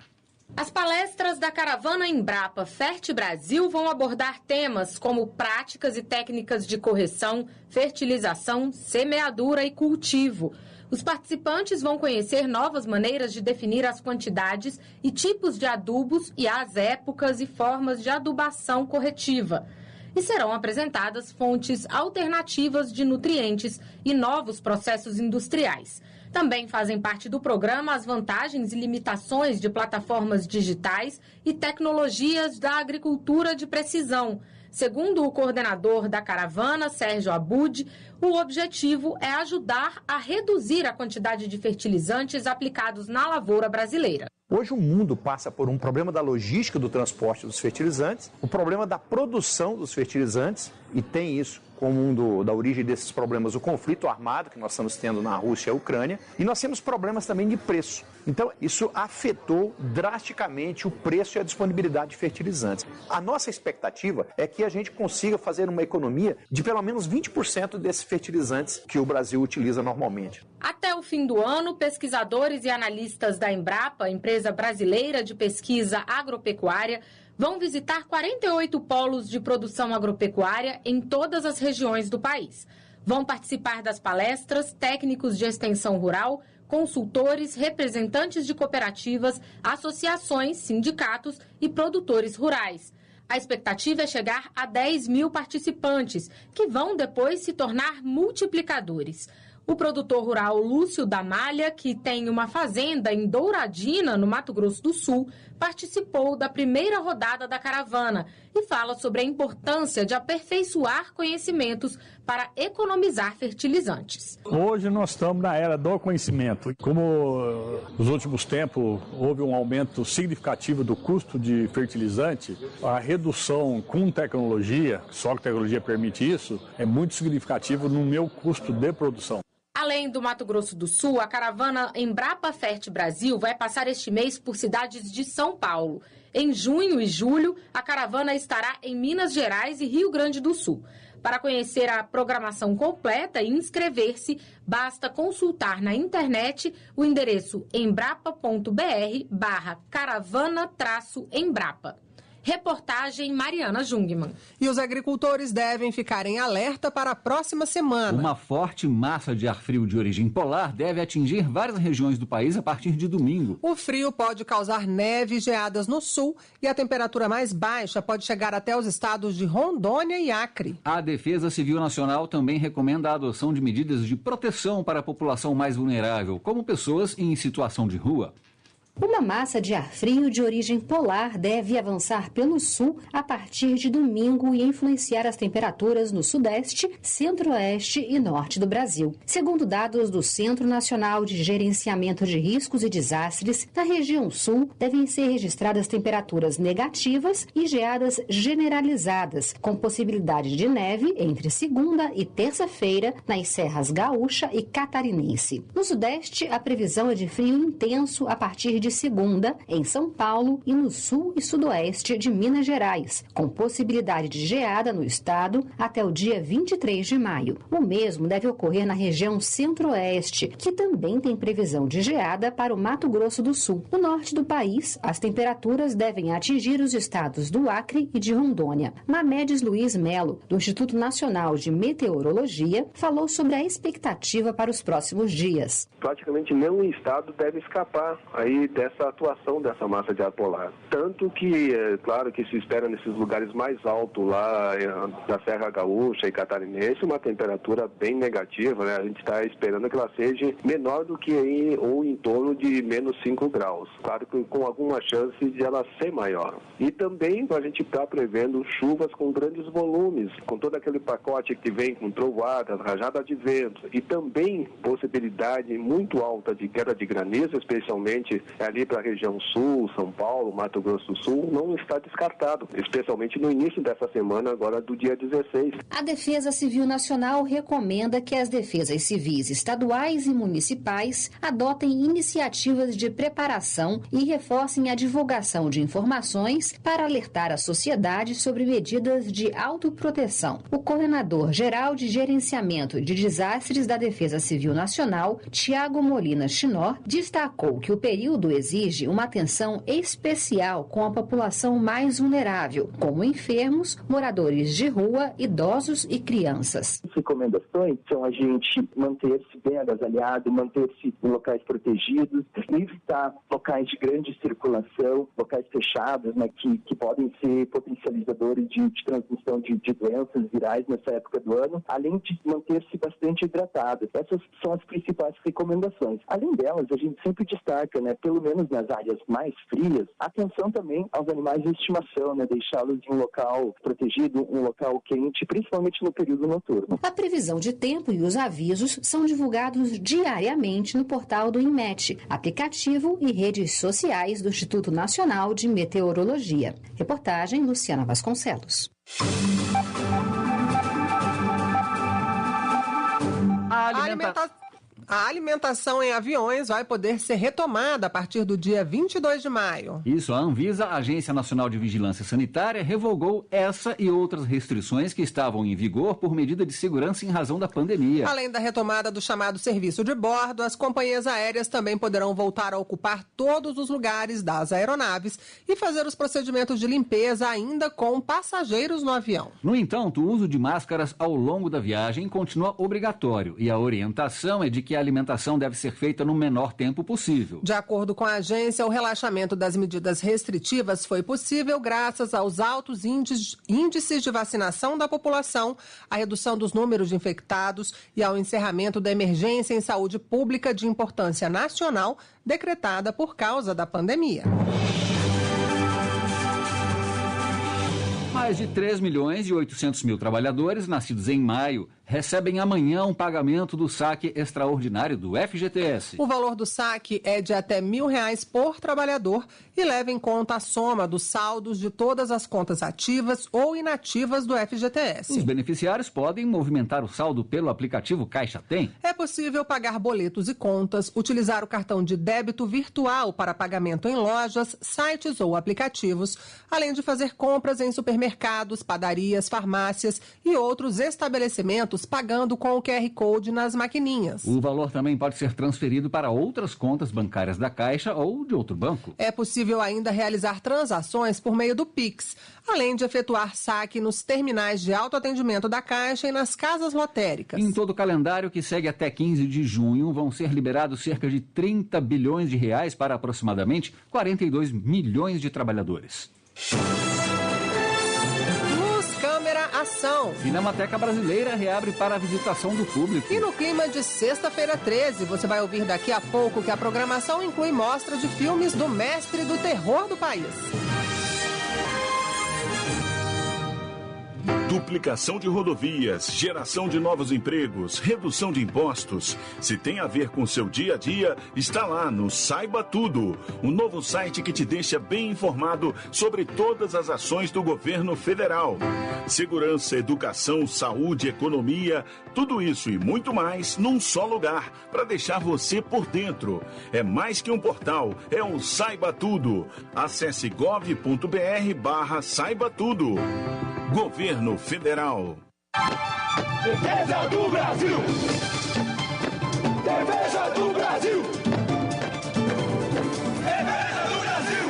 As palestras da caravana Embrapa Fert Brasil vão abordar temas como práticas e técnicas de correção, fertilização, semeadura e cultivo. Os participantes vão conhecer novas maneiras de definir as quantidades e tipos de adubos e as épocas e formas de adubação corretiva. E serão apresentadas fontes alternativas de nutrientes e novos processos industriais. Também fazem parte do programa as vantagens e limitações de plataformas digitais e tecnologias da agricultura de precisão. Segundo o coordenador da caravana, Sérgio Abud, o objetivo é ajudar a reduzir a quantidade de fertilizantes aplicados na lavoura brasileira. Hoje o mundo passa por um problema da logística do transporte dos fertilizantes, o problema da produção dos fertilizantes, e tem isso como da origem desses problemas o conflito armado que nós estamos tendo na Rússia e a Ucrânia, e nós temos problemas também de preço. Então isso afetou drasticamente o preço e a disponibilidade de fertilizantes. A nossa expectativa é que a gente consiga fazer uma economia de pelo menos 20% desses fertilizantes que o Brasil utiliza normalmente. Até o fim do ano, pesquisadores e analistas da Embrapa, empresa brasileira de pesquisa agropecuária, vão visitar 48 polos de produção agropecuária em todas as regiões do país. Vão participar das palestras técnicos de extensão rural, consultores, representantes de cooperativas, associações, sindicatos e produtores rurais. A expectativa é chegar a 10 mil participantes, que vão depois se tornar multiplicadores. O produtor rural Lúcio da Malha, que tem uma fazenda em Douradina, no Mato Grosso do Sul, participou da primeira rodada da caravana e fala sobre a importância de aperfeiçoar conhecimentos para economizar fertilizantes. Hoje nós estamos na era do conhecimento. Como nos últimos tempos houve um aumento significativo do custo de fertilizante, a redução com tecnologia, só que a tecnologia permite isso, é muito significativo no meu custo de produção. Além do Mato Grosso do Sul, a caravana Embrapa Fert Brasil vai passar este mês por cidades de São Paulo. Em junho e julho, a caravana estará em Minas Gerais e Rio Grande do Sul. Para conhecer a programação completa e inscrever-se, basta consultar na internet o endereço embrapa.br/caravana-embrapa. Reportagem Mariana Jungmann. E os agricultores devem ficar em alerta para a próxima semana. Uma forte massa de ar frio de origem polar deve atingir várias regiões do país a partir de domingo. O frio pode causar neve e geadas no sul e a temperatura mais baixa pode chegar até os estados de Rondônia e Acre. A Defesa Civil Nacional também recomenda a adoção de medidas de proteção para a população mais vulnerável, como pessoas em situação de rua. Uma massa de ar frio de origem polar deve avançar pelo sul a partir de domingo e influenciar as temperaturas no sudeste, centro-oeste e norte do Brasil. Segundo dados do Centro Nacional de Gerenciamento de Riscos e Desastres, na região sul devem ser registradas temperaturas negativas e geadas generalizadas, com possibilidade de neve entre segunda e terça-feira nas serras Gaúcha e Catarinense. No sudeste, a previsão é de frio intenso a partir de de segunda em São Paulo e no sul e sudoeste de Minas Gerais, com possibilidade de geada no estado até o dia 23 de maio. O mesmo deve ocorrer na região centro-oeste, que também tem previsão de geada para o Mato Grosso do Sul. No norte do país, as temperaturas devem atingir os estados do Acre e de Rondônia. Mamedes Luiz Melo, do Instituto Nacional de Meteorologia, falou sobre a expectativa para os próximos dias. Praticamente nenhum estado deve escapar aí dessa atuação dessa massa de ar polar. Tanto que, claro que se espera nesses lugares mais altos lá da Serra Gaúcha e Catarinense uma temperatura bem negativa, né? A gente está esperando que ela seja menor do que aí, ou em torno de menos 5 graus. Claro que com alguma chance de ela ser maior. E também a gente está prevendo chuvas com grandes volumes, com todo aquele pacote que vem com trovoadas, rajadas de vento e também possibilidade muito alta de queda de granizo, especialmente ali para a região sul, São Paulo, Mato Grosso do Sul, não está descartado, especialmente no início dessa semana, agora do dia 16. A Defesa Civil Nacional recomenda que as defesas civis estaduais e municipais adotem iniciativas de preparação e reforcem a divulgação de informações para alertar a sociedade sobre medidas de autoproteção. O coordenador-geral de gerenciamento de desastres da Defesa Civil Nacional, Tiago Molina Chinó, destacou que o período exige uma atenção especial com a população mais vulnerável, como enfermos, moradores de rua, idosos e crianças. As recomendações são a gente manter-se bem agasalhado, manter-se em locais protegidos, evitar locais de grande circulação, locais fechados, né, que podem ser potencializadores de transmissão de doenças virais nessa época do ano, além de manter-se bastante hidratado. Essas são as principais recomendações. Além delas, a gente sempre destaca, né, pelo menos nas áreas mais frias, atenção também aos animais de estimação, né, deixá-los em um local protegido, um local quente, principalmente no período noturno. A previsão de tempo e os avisos são divulgados diariamente no portal do INMET, aplicativo e redes sociais do Instituto Nacional de Meteorologia. Reportagem Luciana Vasconcelos. A alimentação em aviões vai poder ser retomada a partir do dia 22 de maio. Isso, a Anvisa, a Agência Nacional de Vigilância Sanitária, revogou essa e outras restrições que estavam em vigor por medida de segurança em razão da pandemia. Além da retomada do chamado serviço de bordo, as companhias aéreas também poderão voltar a ocupar todos os lugares das aeronaves e fazer os procedimentos de limpeza ainda com passageiros no avião. No entanto, o uso de máscaras ao longo da viagem continua obrigatório e a orientação é de que a alimentação deve ser feita no menor tempo possível. De acordo com a agência, o relaxamento das medidas restritivas foi possível graças aos altos índices de vacinação da população, à redução dos números de infectados e ao encerramento da emergência em saúde pública de importância nacional decretada por causa da pandemia. Mais de 3.800.000 trabalhadores nascidos em maio recebem amanhã um pagamento do saque extraordinário do FGTS. O valor do saque é de até R$1.000 por trabalhador e leva em conta a soma dos saldos de todas as contas ativas ou inativas do FGTS. Os beneficiários podem movimentar o saldo pelo aplicativo Caixa Tem. É possível pagar boletos e contas, utilizar o cartão de débito virtual para pagamento em lojas, sites ou aplicativos, além de fazer compras em supermercados, padarias, farmácias e outros estabelecimentos pagando com o QR Code nas maquininhas. O valor também pode ser transferido para outras contas bancárias da Caixa ou de outro banco. É possível ainda realizar transações por meio do Pix, além de efetuar saque nos terminais de autoatendimento da Caixa e nas casas lotéricas. Em todo o calendário que segue até 15 de junho, vão ser liberados cerca de 30 bilhões de reais para aproximadamente 42 milhões de trabalhadores. Ação. Cinemateca Brasileira reabre para a visitação do público. E no clima de sexta-feira 13, você vai ouvir daqui a pouco que a programação inclui mostra de filmes do mestre do terror do país. Duplicação de rodovias, geração de novos empregos, redução de impostos. Se tem a ver com seu dia a dia, está lá no Saiba Tudo, um novo site que te deixa bem informado sobre todas as ações do governo federal. Segurança, educação, saúde, economia, tudo isso e muito mais num só lugar, para deixar você por dentro. É mais que um portal, é um Saiba Tudo. Acesse gov.br/Saiba Tudo. Governo Federal. Defesa do Brasil! Defesa do Brasil! Defesa do Brasil!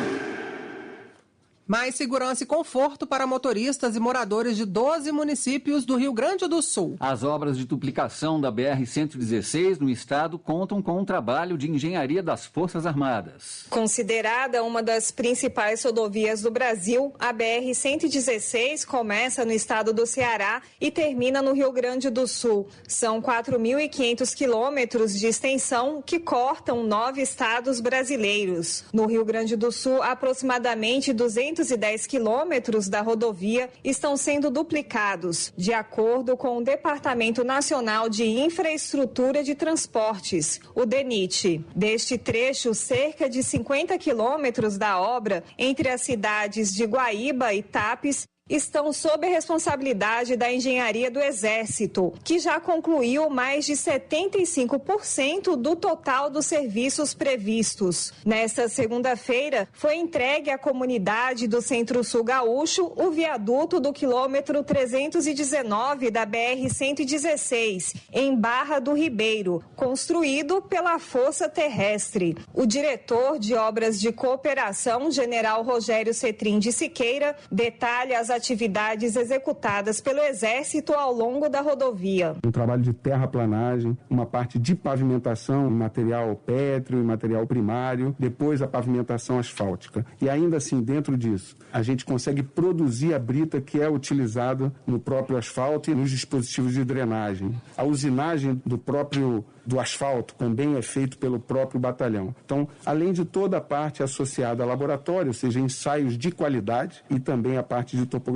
Mais segurança e conforto para motoristas e moradores de 12 municípios do Rio Grande do Sul. As obras de duplicação da BR-116 no estado contam com um trabalho de engenharia das Forças Armadas. Considerada uma das principais rodovias do Brasil, a BR-116 começa no estado do Ceará e termina no Rio Grande do Sul. São 4.500 quilômetros de extensão que cortam 9 estados brasileiros. No Rio Grande do Sul, aproximadamente 210 quilômetros da rodovia estão sendo duplicados, de acordo com o Departamento Nacional de Infraestrutura de Transportes, o DENIT. Deste trecho, cerca de 50 quilômetros da obra, entre as cidades de Guaíba e Tapes, estão sob a responsabilidade da Engenharia do Exército, que já concluiu mais de 75% do total dos serviços previstos. Nesta segunda-feira, foi entregue à comunidade do Centro-Sul Gaúcho o viaduto do quilômetro 319 da BR-116, em Barra do Ribeiro, construído pela Força Terrestre. O diretor de Obras de Cooperação, General Rogério Cetrim de Siqueira, detalha as atividades executadas pelo Exército ao longo da rodovia. Um trabalho de terraplanagem, uma parte de pavimentação, material pétreo e material primário, depois a pavimentação asfáltica. E ainda assim, dentro disso, a gente consegue produzir a brita que é utilizada no próprio asfalto e nos dispositivos de drenagem. A usinagem do asfalto também é feito pelo próprio batalhão. Então, além de toda a parte associada a laboratório, ou seja, ensaios de qualidade e também a parte de topografia.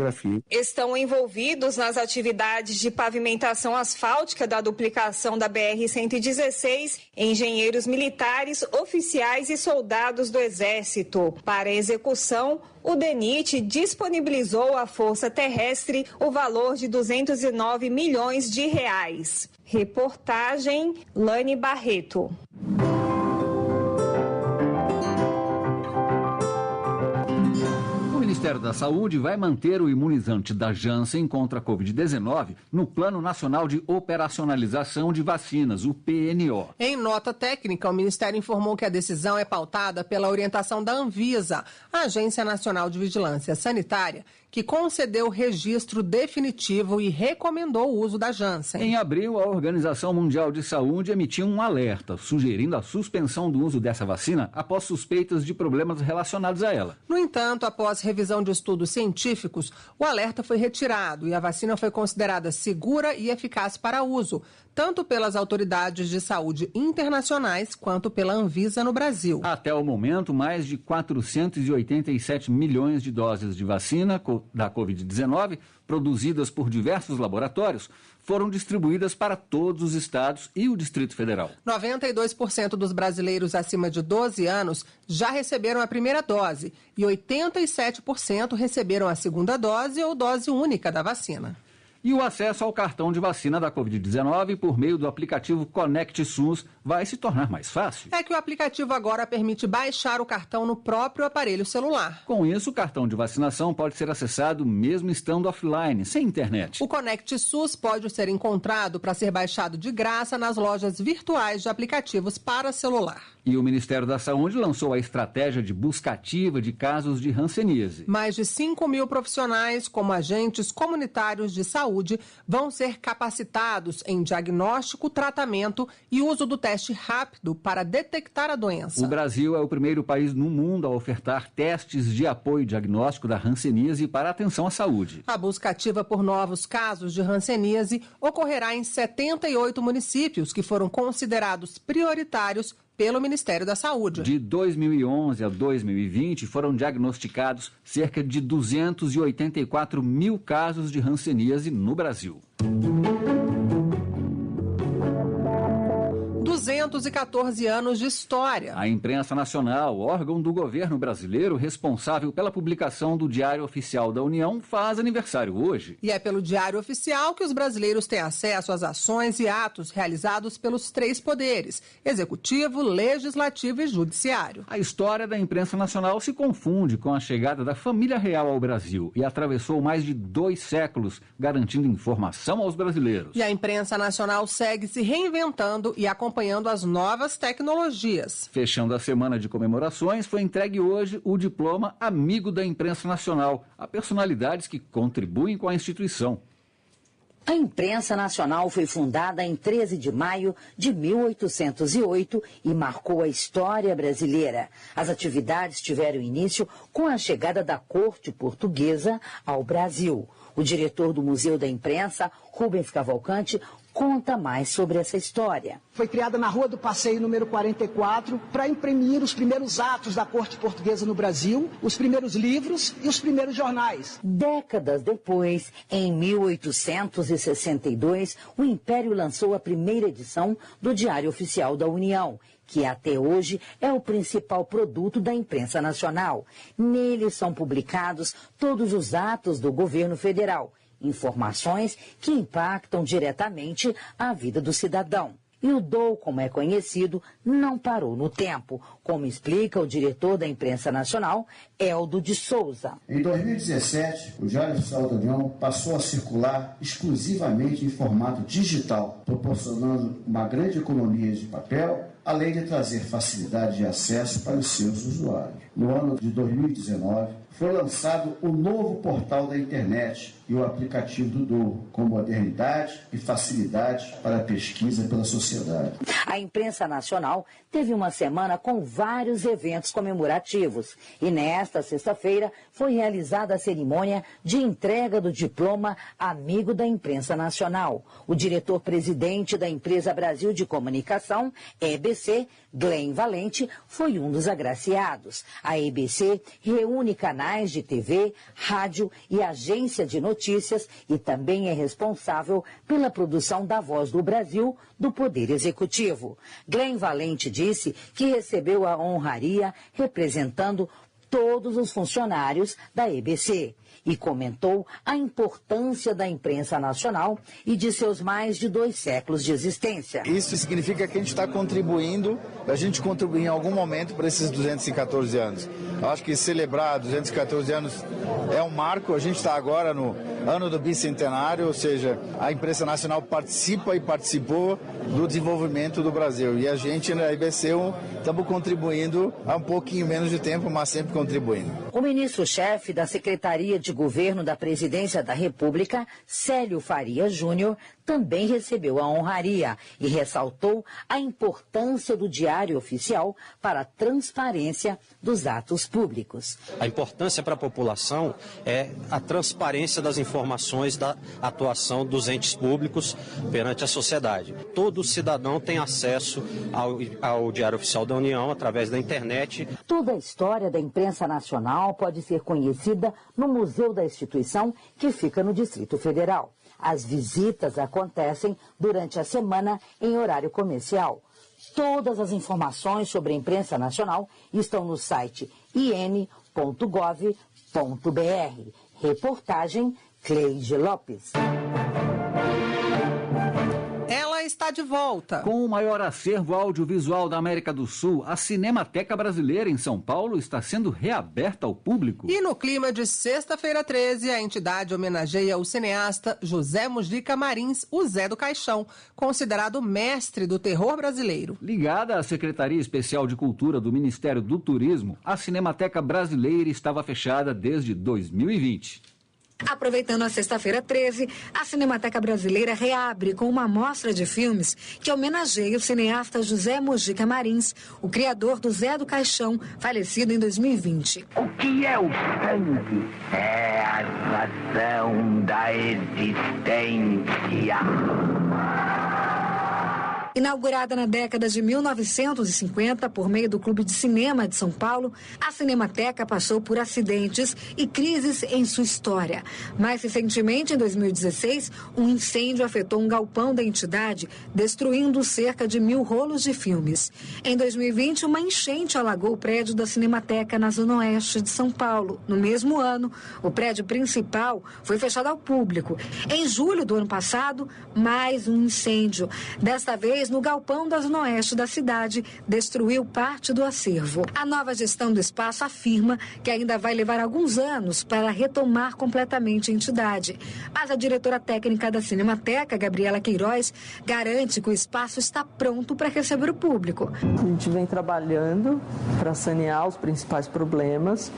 Estão envolvidos nas atividades de pavimentação asfáltica da duplicação da BR-116 engenheiros militares, oficiais e soldados do Exército. Para a execução, o DENIT disponibilizou à Força Terrestre o valor de 209 milhões de reais. Reportagem Lane Barreto. O Ministério da Saúde vai manter o imunizante da Janssen contra a Covid-19 no Plano Nacional de Operacionalização de Vacinas, o PNO. Em nota técnica, o Ministério informou que a decisão é pautada pela orientação da Anvisa, a Agência Nacional de Vigilância Sanitária, que concedeu o registro definitivo e recomendou o uso da Janssen. Em abril, a Organização Mundial de Saúde emitiu um alerta, sugerindo a suspensão do uso dessa vacina após suspeitas de problemas relacionados a ela. No entanto, após revisão de estudos científicos, o alerta foi retirado e a vacina foi considerada segura e eficaz para uso, tanto pelas autoridades de saúde internacionais quanto pela Anvisa no Brasil. Até o momento, mais de 487 milhões de doses de vacina da Covid-19, produzidas por diversos laboratórios, foram distribuídas para todos os estados e o Distrito Federal. 92% dos brasileiros acima de 12 anos já receberam a primeira dose e 87% receberam a segunda dose ou dose única da vacina. E o acesso ao cartão de vacina da Covid-19 por meio do aplicativo Conect SUS vai se tornar mais fácil. É que o aplicativo agora permite baixar o cartão no próprio aparelho celular. Com isso, o cartão de vacinação pode ser acessado mesmo estando offline, sem internet. O Conect SUS pode ser encontrado para ser baixado de graça nas lojas virtuais de aplicativos para celular. E o Ministério da Saúde lançou a estratégia de busca ativa de casos de hanseníase. Mais de 5 mil profissionais, como agentes comunitários de saúde, vão ser capacitados em diagnóstico, tratamento e uso do teste rápido para detectar a doença. O Brasil é o primeiro país no mundo a ofertar testes de apoio diagnóstico da hanseníase para atenção à saúde. A busca ativa por novos casos de hanseníase ocorrerá em 78 municípios que foram considerados prioritários pelo Ministério da Saúde. De 2011 a 2020, foram diagnosticados cerca de 284 mil casos de hanseníase no Brasil. 214 anos de história. A Imprensa Nacional, órgão do governo brasileiro responsável pela publicação do Diário Oficial da União, faz aniversário hoje. E é pelo Diário Oficial que os brasileiros têm acesso às ações e atos realizados pelos 3 poderes: executivo, legislativo e judiciário. A história da Imprensa Nacional se confunde com a chegada da família real ao Brasil e atravessou mais de 2 séculos, garantindo informação aos brasileiros. E a Imprensa Nacional segue se reinventando e acompanhando as novas tecnologias. Fechando a semana de comemorações, foi entregue hoje o diploma Amigo da Imprensa Nacional a personalidades que contribuem com a instituição. A Imprensa Nacional foi fundada em 13 de maio de 1808 e marcou a história brasileira. As atividades tiveram início com a chegada da corte portuguesa ao Brasil. O diretor do Museu da Imprensa, Rubens Cavalcante, conta mais sobre essa história. Foi criada na Rua do Passeio, número 44, para imprimir os primeiros atos da corte portuguesa no Brasil, os primeiros livros e os primeiros jornais. Décadas depois, em 1862, o Império lançou a primeira edição do Diário Oficial da União, que até hoje é o principal produto da imprensa nacional. Nele são publicados todos os atos do governo federal, informações que impactam diretamente a vida do cidadão. E o DOU, como é conhecido, não parou no tempo, como explica o diretor da Imprensa Nacional, Eldo de Souza. Em 2017, o Diário Oficial da União passou a circular exclusivamente em formato digital, proporcionando uma grande economia de papel, além de trazer facilidade de acesso para os seus usuários. No ano de 2019, foi lançado o novo portal da internet e o aplicativo do DOU, com modernidade e facilidade para a pesquisa pela sociedade. A Imprensa Nacional teve uma semana com vários eventos comemorativos e nesta sexta-feira foi realizada a cerimônia de entrega do diploma Amigo da Imprensa Nacional. O diretor-presidente da Empresa Brasil de Comunicação, EBC, Glenn Valente, foi um dos agraciados. A EBC reúne canais de TV, rádio e agência de notícias e também é responsável pela produção da Voz do Brasil do Poder Executivo. Glenn Valente disse que recebeu a honraria representando todos os funcionários da EBC e comentou a importância da imprensa nacional e de seus mais de 2 séculos de existência. Isso significa que a gente está contribuindo, a gente contribuir em algum momento para esses 214 anos. Eu acho que celebrar 214 anos é um marco, a gente está agora no ano do bicentenário, ou seja, a imprensa nacional participa e participou do desenvolvimento do Brasil. E a gente na IBC estamos contribuindo há um pouquinho menos de tempo, mas sempre contribuindo. O ministro-chefe da Secretaria de Governo da Presidência da República, Célio Faria Júnior, também recebeu a honraria e ressaltou a importância do Diário Oficial para a transparência dos atos públicos. A importância para a população é a transparência das informações da atuação dos entes públicos perante a sociedade. Todo cidadão tem acesso ao Diário Oficial da União através da internet. Toda a história da imprensa nacional pode ser conhecida no Museu da instituição, que fica no Distrito Federal. As visitas acontecem durante a semana em horário comercial. Todas as informações sobre a imprensa nacional estão no site in.gov.br. Reportagem Cleide Lopes. Ela está de volta. Com o maior acervo audiovisual da América do Sul, a Cinemateca Brasileira em São Paulo está sendo reaberta ao público. E no clima de sexta-feira 13, a entidade homenageia o cineasta José Mujica Marins, o Zé do Caixão, considerado mestre do terror brasileiro. Ligada à Secretaria Especial de Cultura do Ministério do Turismo, a Cinemateca Brasileira estava fechada desde 2020. Aproveitando a sexta-feira 13, a Cinemateca Brasileira reabre com uma mostra de filmes que homenageia o cineasta José Mujica Marins, o criador do Zé do Caixão, falecido em 2020. O que é o sangue? É a razão da existência. Inaugurada na década de 1950 por meio do Clube de Cinema de São Paulo, a Cinemateca passou por acidentes e crises em sua história. Mais recentemente, em 2016, um incêndio afetou um galpão da entidade, destruindo cerca de 1.000 rolos de filmes. Em 2020, uma enchente alagou o prédio da Cinemateca na Zona Oeste de São Paulo. No mesmo ano, o prédio principal foi fechado ao público. Em julho do ano passado, mais um incêndio. Desta vez, no galpão da Zona Oeste da cidade, destruiu parte do acervo. A nova gestão do espaço afirma que ainda vai levar alguns anos para retomar completamente a entidade. Mas a diretora técnica da Cinemateca, Gabriela Queiroz, garante que o espaço está pronto para receber o público. A gente vem trabalhando para sanear os principais problemas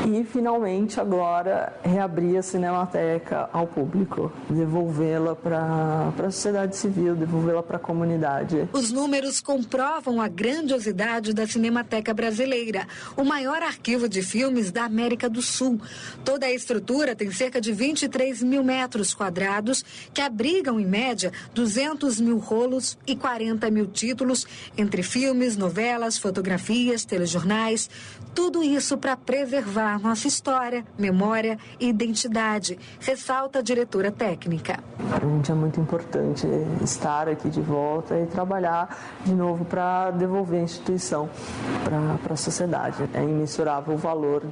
e, finalmente, agora reabrir a Cinemateca ao público, devolvê-la para a sociedade civil, devolvê-la para a comunidade. Os números comprovam a grandiosidade da Cinemateca Brasileira, o maior arquivo de filmes da América do Sul. Toda a estrutura tem cerca de 23 mil metros quadrados, que abrigam, em média, 200 mil rolos e 40 mil títulos, entre filmes, novelas, fotografias, telejornais. Tudo isso para preservar nossa história, memória e identidade, ressalta a diretora técnica. Para a gente é muito importante estar aqui de volta e trabalhar de novo para devolver a instituição para a sociedade. É imensurável o valor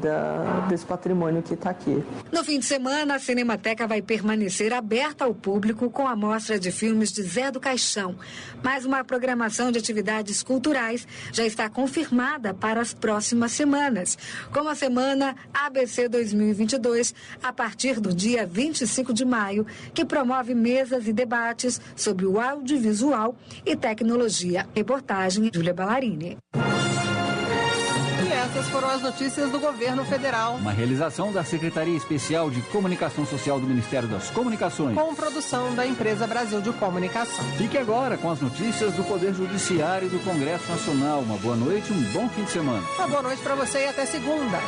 desse patrimônio que está aqui. No fim de semana, a Cinemateca vai permanecer aberta ao público com a mostra de filmes de Zé do Caixão. Mas uma programação de atividades culturais já está confirmada para as próximas semanas, como a Semana ABC 2022, a partir do dia 25 de maio, que promove mesas e debates sobre o audiovisual e tecnologia. Reportagem, Júlia Ballarini. E essas foram as notícias do governo federal. Uma realização da Secretaria Especial de Comunicação Social do Ministério das Comunicações. Com produção da Empresa Brasil de Comunicação. Fique agora com as notícias do Poder Judiciário e do Congresso Nacional. Uma boa noite e um bom fim de semana. Uma boa noite para você e até segunda.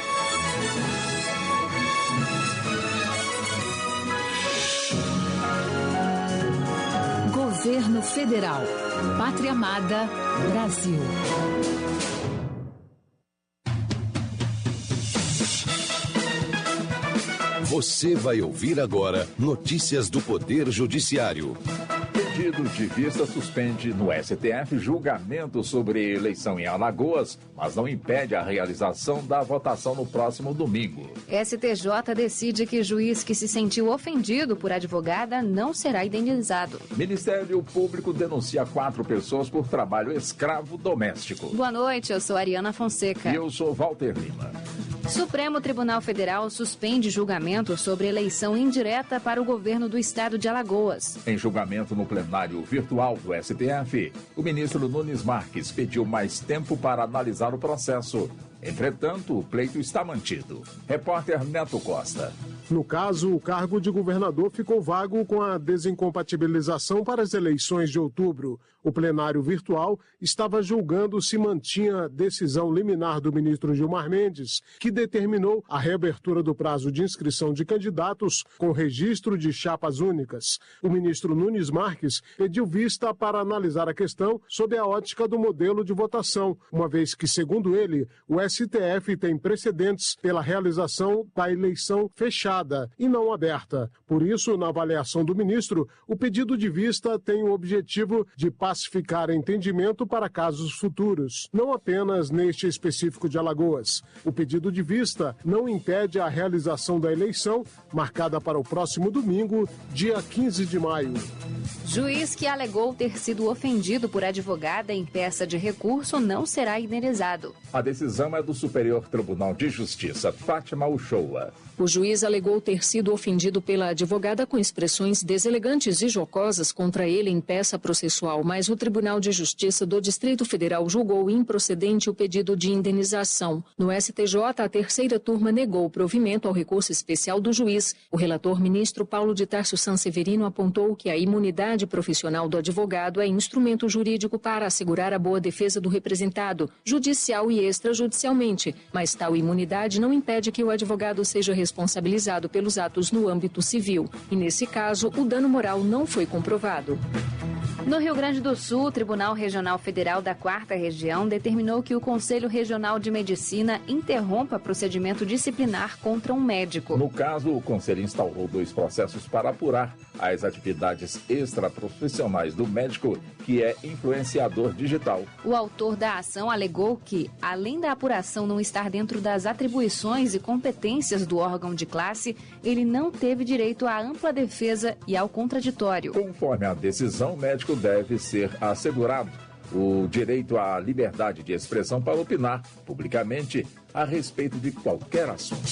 Governo Federal. Pátria Amada, Brasil. Você vai ouvir agora notícias do Poder Judiciário. Pedido de vista suspende no STF julgamento sobre eleição em Alagoas, mas não impede a realização da votação no próximo domingo. STJ decide que juiz que se sentiu ofendido por advogada não será indenizado. Ministério Público denuncia 4 pessoas por trabalho escravo doméstico. Boa noite, eu sou Ariana Fonseca. E eu sou Walter Lima. Supremo Tribunal Federal suspende julgamento sobre eleição indireta para o governo do estado de Alagoas. Em julgamento no plenário virtual do STF, o ministro Nunes Marques pediu mais tempo para analisar o processo. Entretanto, o pleito está mantido. Repórter Neto Costa. No caso, o cargo de governador ficou vago com a desincompatibilização para as eleições de outubro. O plenário virtual estava julgando se mantinha a decisão liminar do ministro Gilmar Mendes, que determinou a reabertura do prazo de inscrição de candidatos com registro de chapas únicas. O ministro Nunes Marques pediu vista para analisar a questão sob a ótica do modelo de votação, uma vez que, segundo ele, o STF tem precedentes pela realização da eleição fechada e não aberta. Por isso, na avaliação do ministro, o pedido de vista tem o objetivo de pacificar entendimento para casos futuros, não apenas neste específico de Alagoas. O pedido de vista não impede a realização da eleição, marcada para o próximo domingo, dia 15 de maio. Juiz que alegou ter sido ofendido por advogada em peça de recurso não será indenizado. A decisão é do Superior Tribunal de Justiça, Fátima Uchoa. O juiz alegou ter sido ofendido pela advogada com expressões deselegantes e jocosas contra ele em peça processual, mas o Tribunal de Justiça do Distrito Federal julgou improcedente o pedido de indenização. No STJ, a terceira turma negou o provimento ao recurso especial do juiz. O relator ministro Paulo de Tarso Sanseverino apontou que a imunidade profissional do advogado é instrumento jurídico para assegurar a boa defesa do representado, judicial e extrajudicialmente, mas tal imunidade não impede que o advogado seja responsabilizado pelos atos no âmbito civil. E nesse caso, o dano moral não foi comprovado. No Rio Grande do Sul, o Tribunal Regional Federal da 4ª Região determinou que o Conselho Regional de Medicina interrompa procedimento disciplinar contra um médico. No caso, o Conselho instaurou 2 processos para apurar as atividades extraprofissionais do médico, que é influenciador digital. O autor da ação alegou que, além da apuração não estar dentro das atribuições e competências do órgão de classe, ele não teve direito à ampla defesa e ao contraditório. Conforme a decisão, o médico deve ser assegurado o direito à liberdade de expressão para opinar publicamente a respeito de qualquer assunto.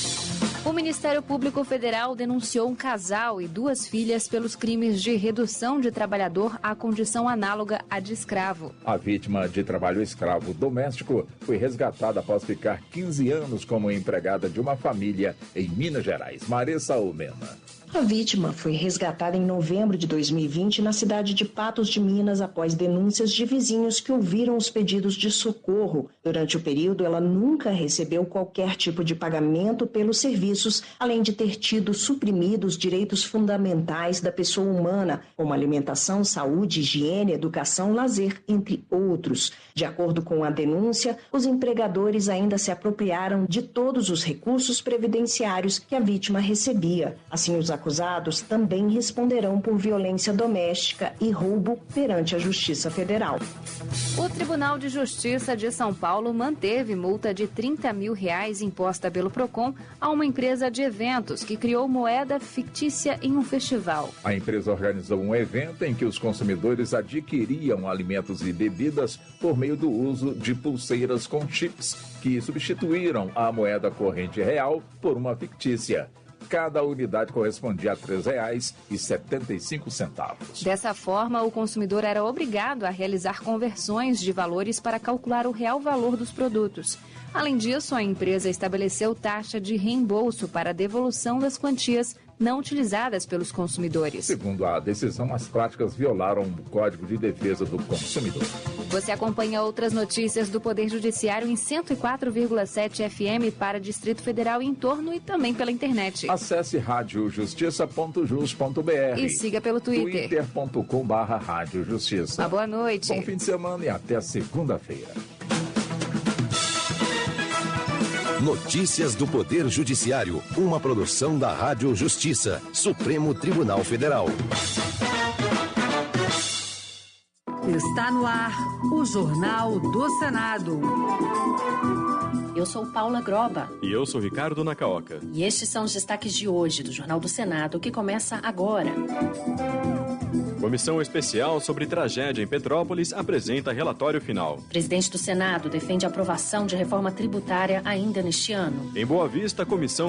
O Ministério Público Federal denunciou um casal e 2 filhas pelos crimes de redução de trabalhador à condição análoga à de escravo. A vítima de trabalho escravo doméstico foi resgatada após ficar 15 anos como empregada de uma família em Minas Gerais. Maressa Almena. A vítima foi resgatada em novembro de 2020 na cidade de Patos de Minas após denúncias de vizinhos que ouviram os pedidos de socorro. Durante o período, ela nunca recebeu qualquer tipo de pagamento pelos serviços, além de ter tido suprimidos direitos fundamentais da pessoa humana, como alimentação, saúde, higiene, educação, lazer, entre outros. De acordo com a denúncia, os empregadores ainda se apropriaram de todos os recursos previdenciários que a vítima recebia. Assim, os acusados também responderão por violência doméstica e roubo perante a Justiça Federal. O Tribunal de Justiça de São Paulo manteve multa de R$30 mil imposta pelo PROCON a uma empresa de eventos que criou moeda fictícia em um festival. A empresa organizou um evento em que os consumidores adquiriam alimentos e bebidas por meio do uso de pulseiras com chips, que substituíram a moeda corrente real por uma fictícia. Cada unidade correspondia a R$ 3,75. Dessa forma, o consumidor era obrigado a realizar conversões de valores para calcular o real valor dos produtos. Além disso, a empresa estabeleceu taxa de reembolso para a devolução das quantias não utilizadas pelos consumidores. Segundo a decisão, as práticas violaram o Código de Defesa do Consumidor. Você acompanha outras notícias do Poder Judiciário em 104,7 FM para Distrito Federal e em torno e também pela internet. Acesse radiojustiça.jus.br e siga pelo Twitter. twitter.com/radiojustiça. Uma boa noite. Bom fim de semana e até segunda-feira. Notícias do Poder Judiciário, uma produção da Rádio Justiça, Supremo Tribunal Federal. Está no ar o Jornal do Senado. Eu sou Paula Groba. E eu sou Ricardo Nacaoca. E estes são os destaques de hoje do Jornal do Senado, que começa agora. Comissão especial sobre tragédia em Petrópolis apresenta relatório final. Presidente do Senado defende a aprovação de reforma tributária ainda neste ano. Em Boa Vista, a comissão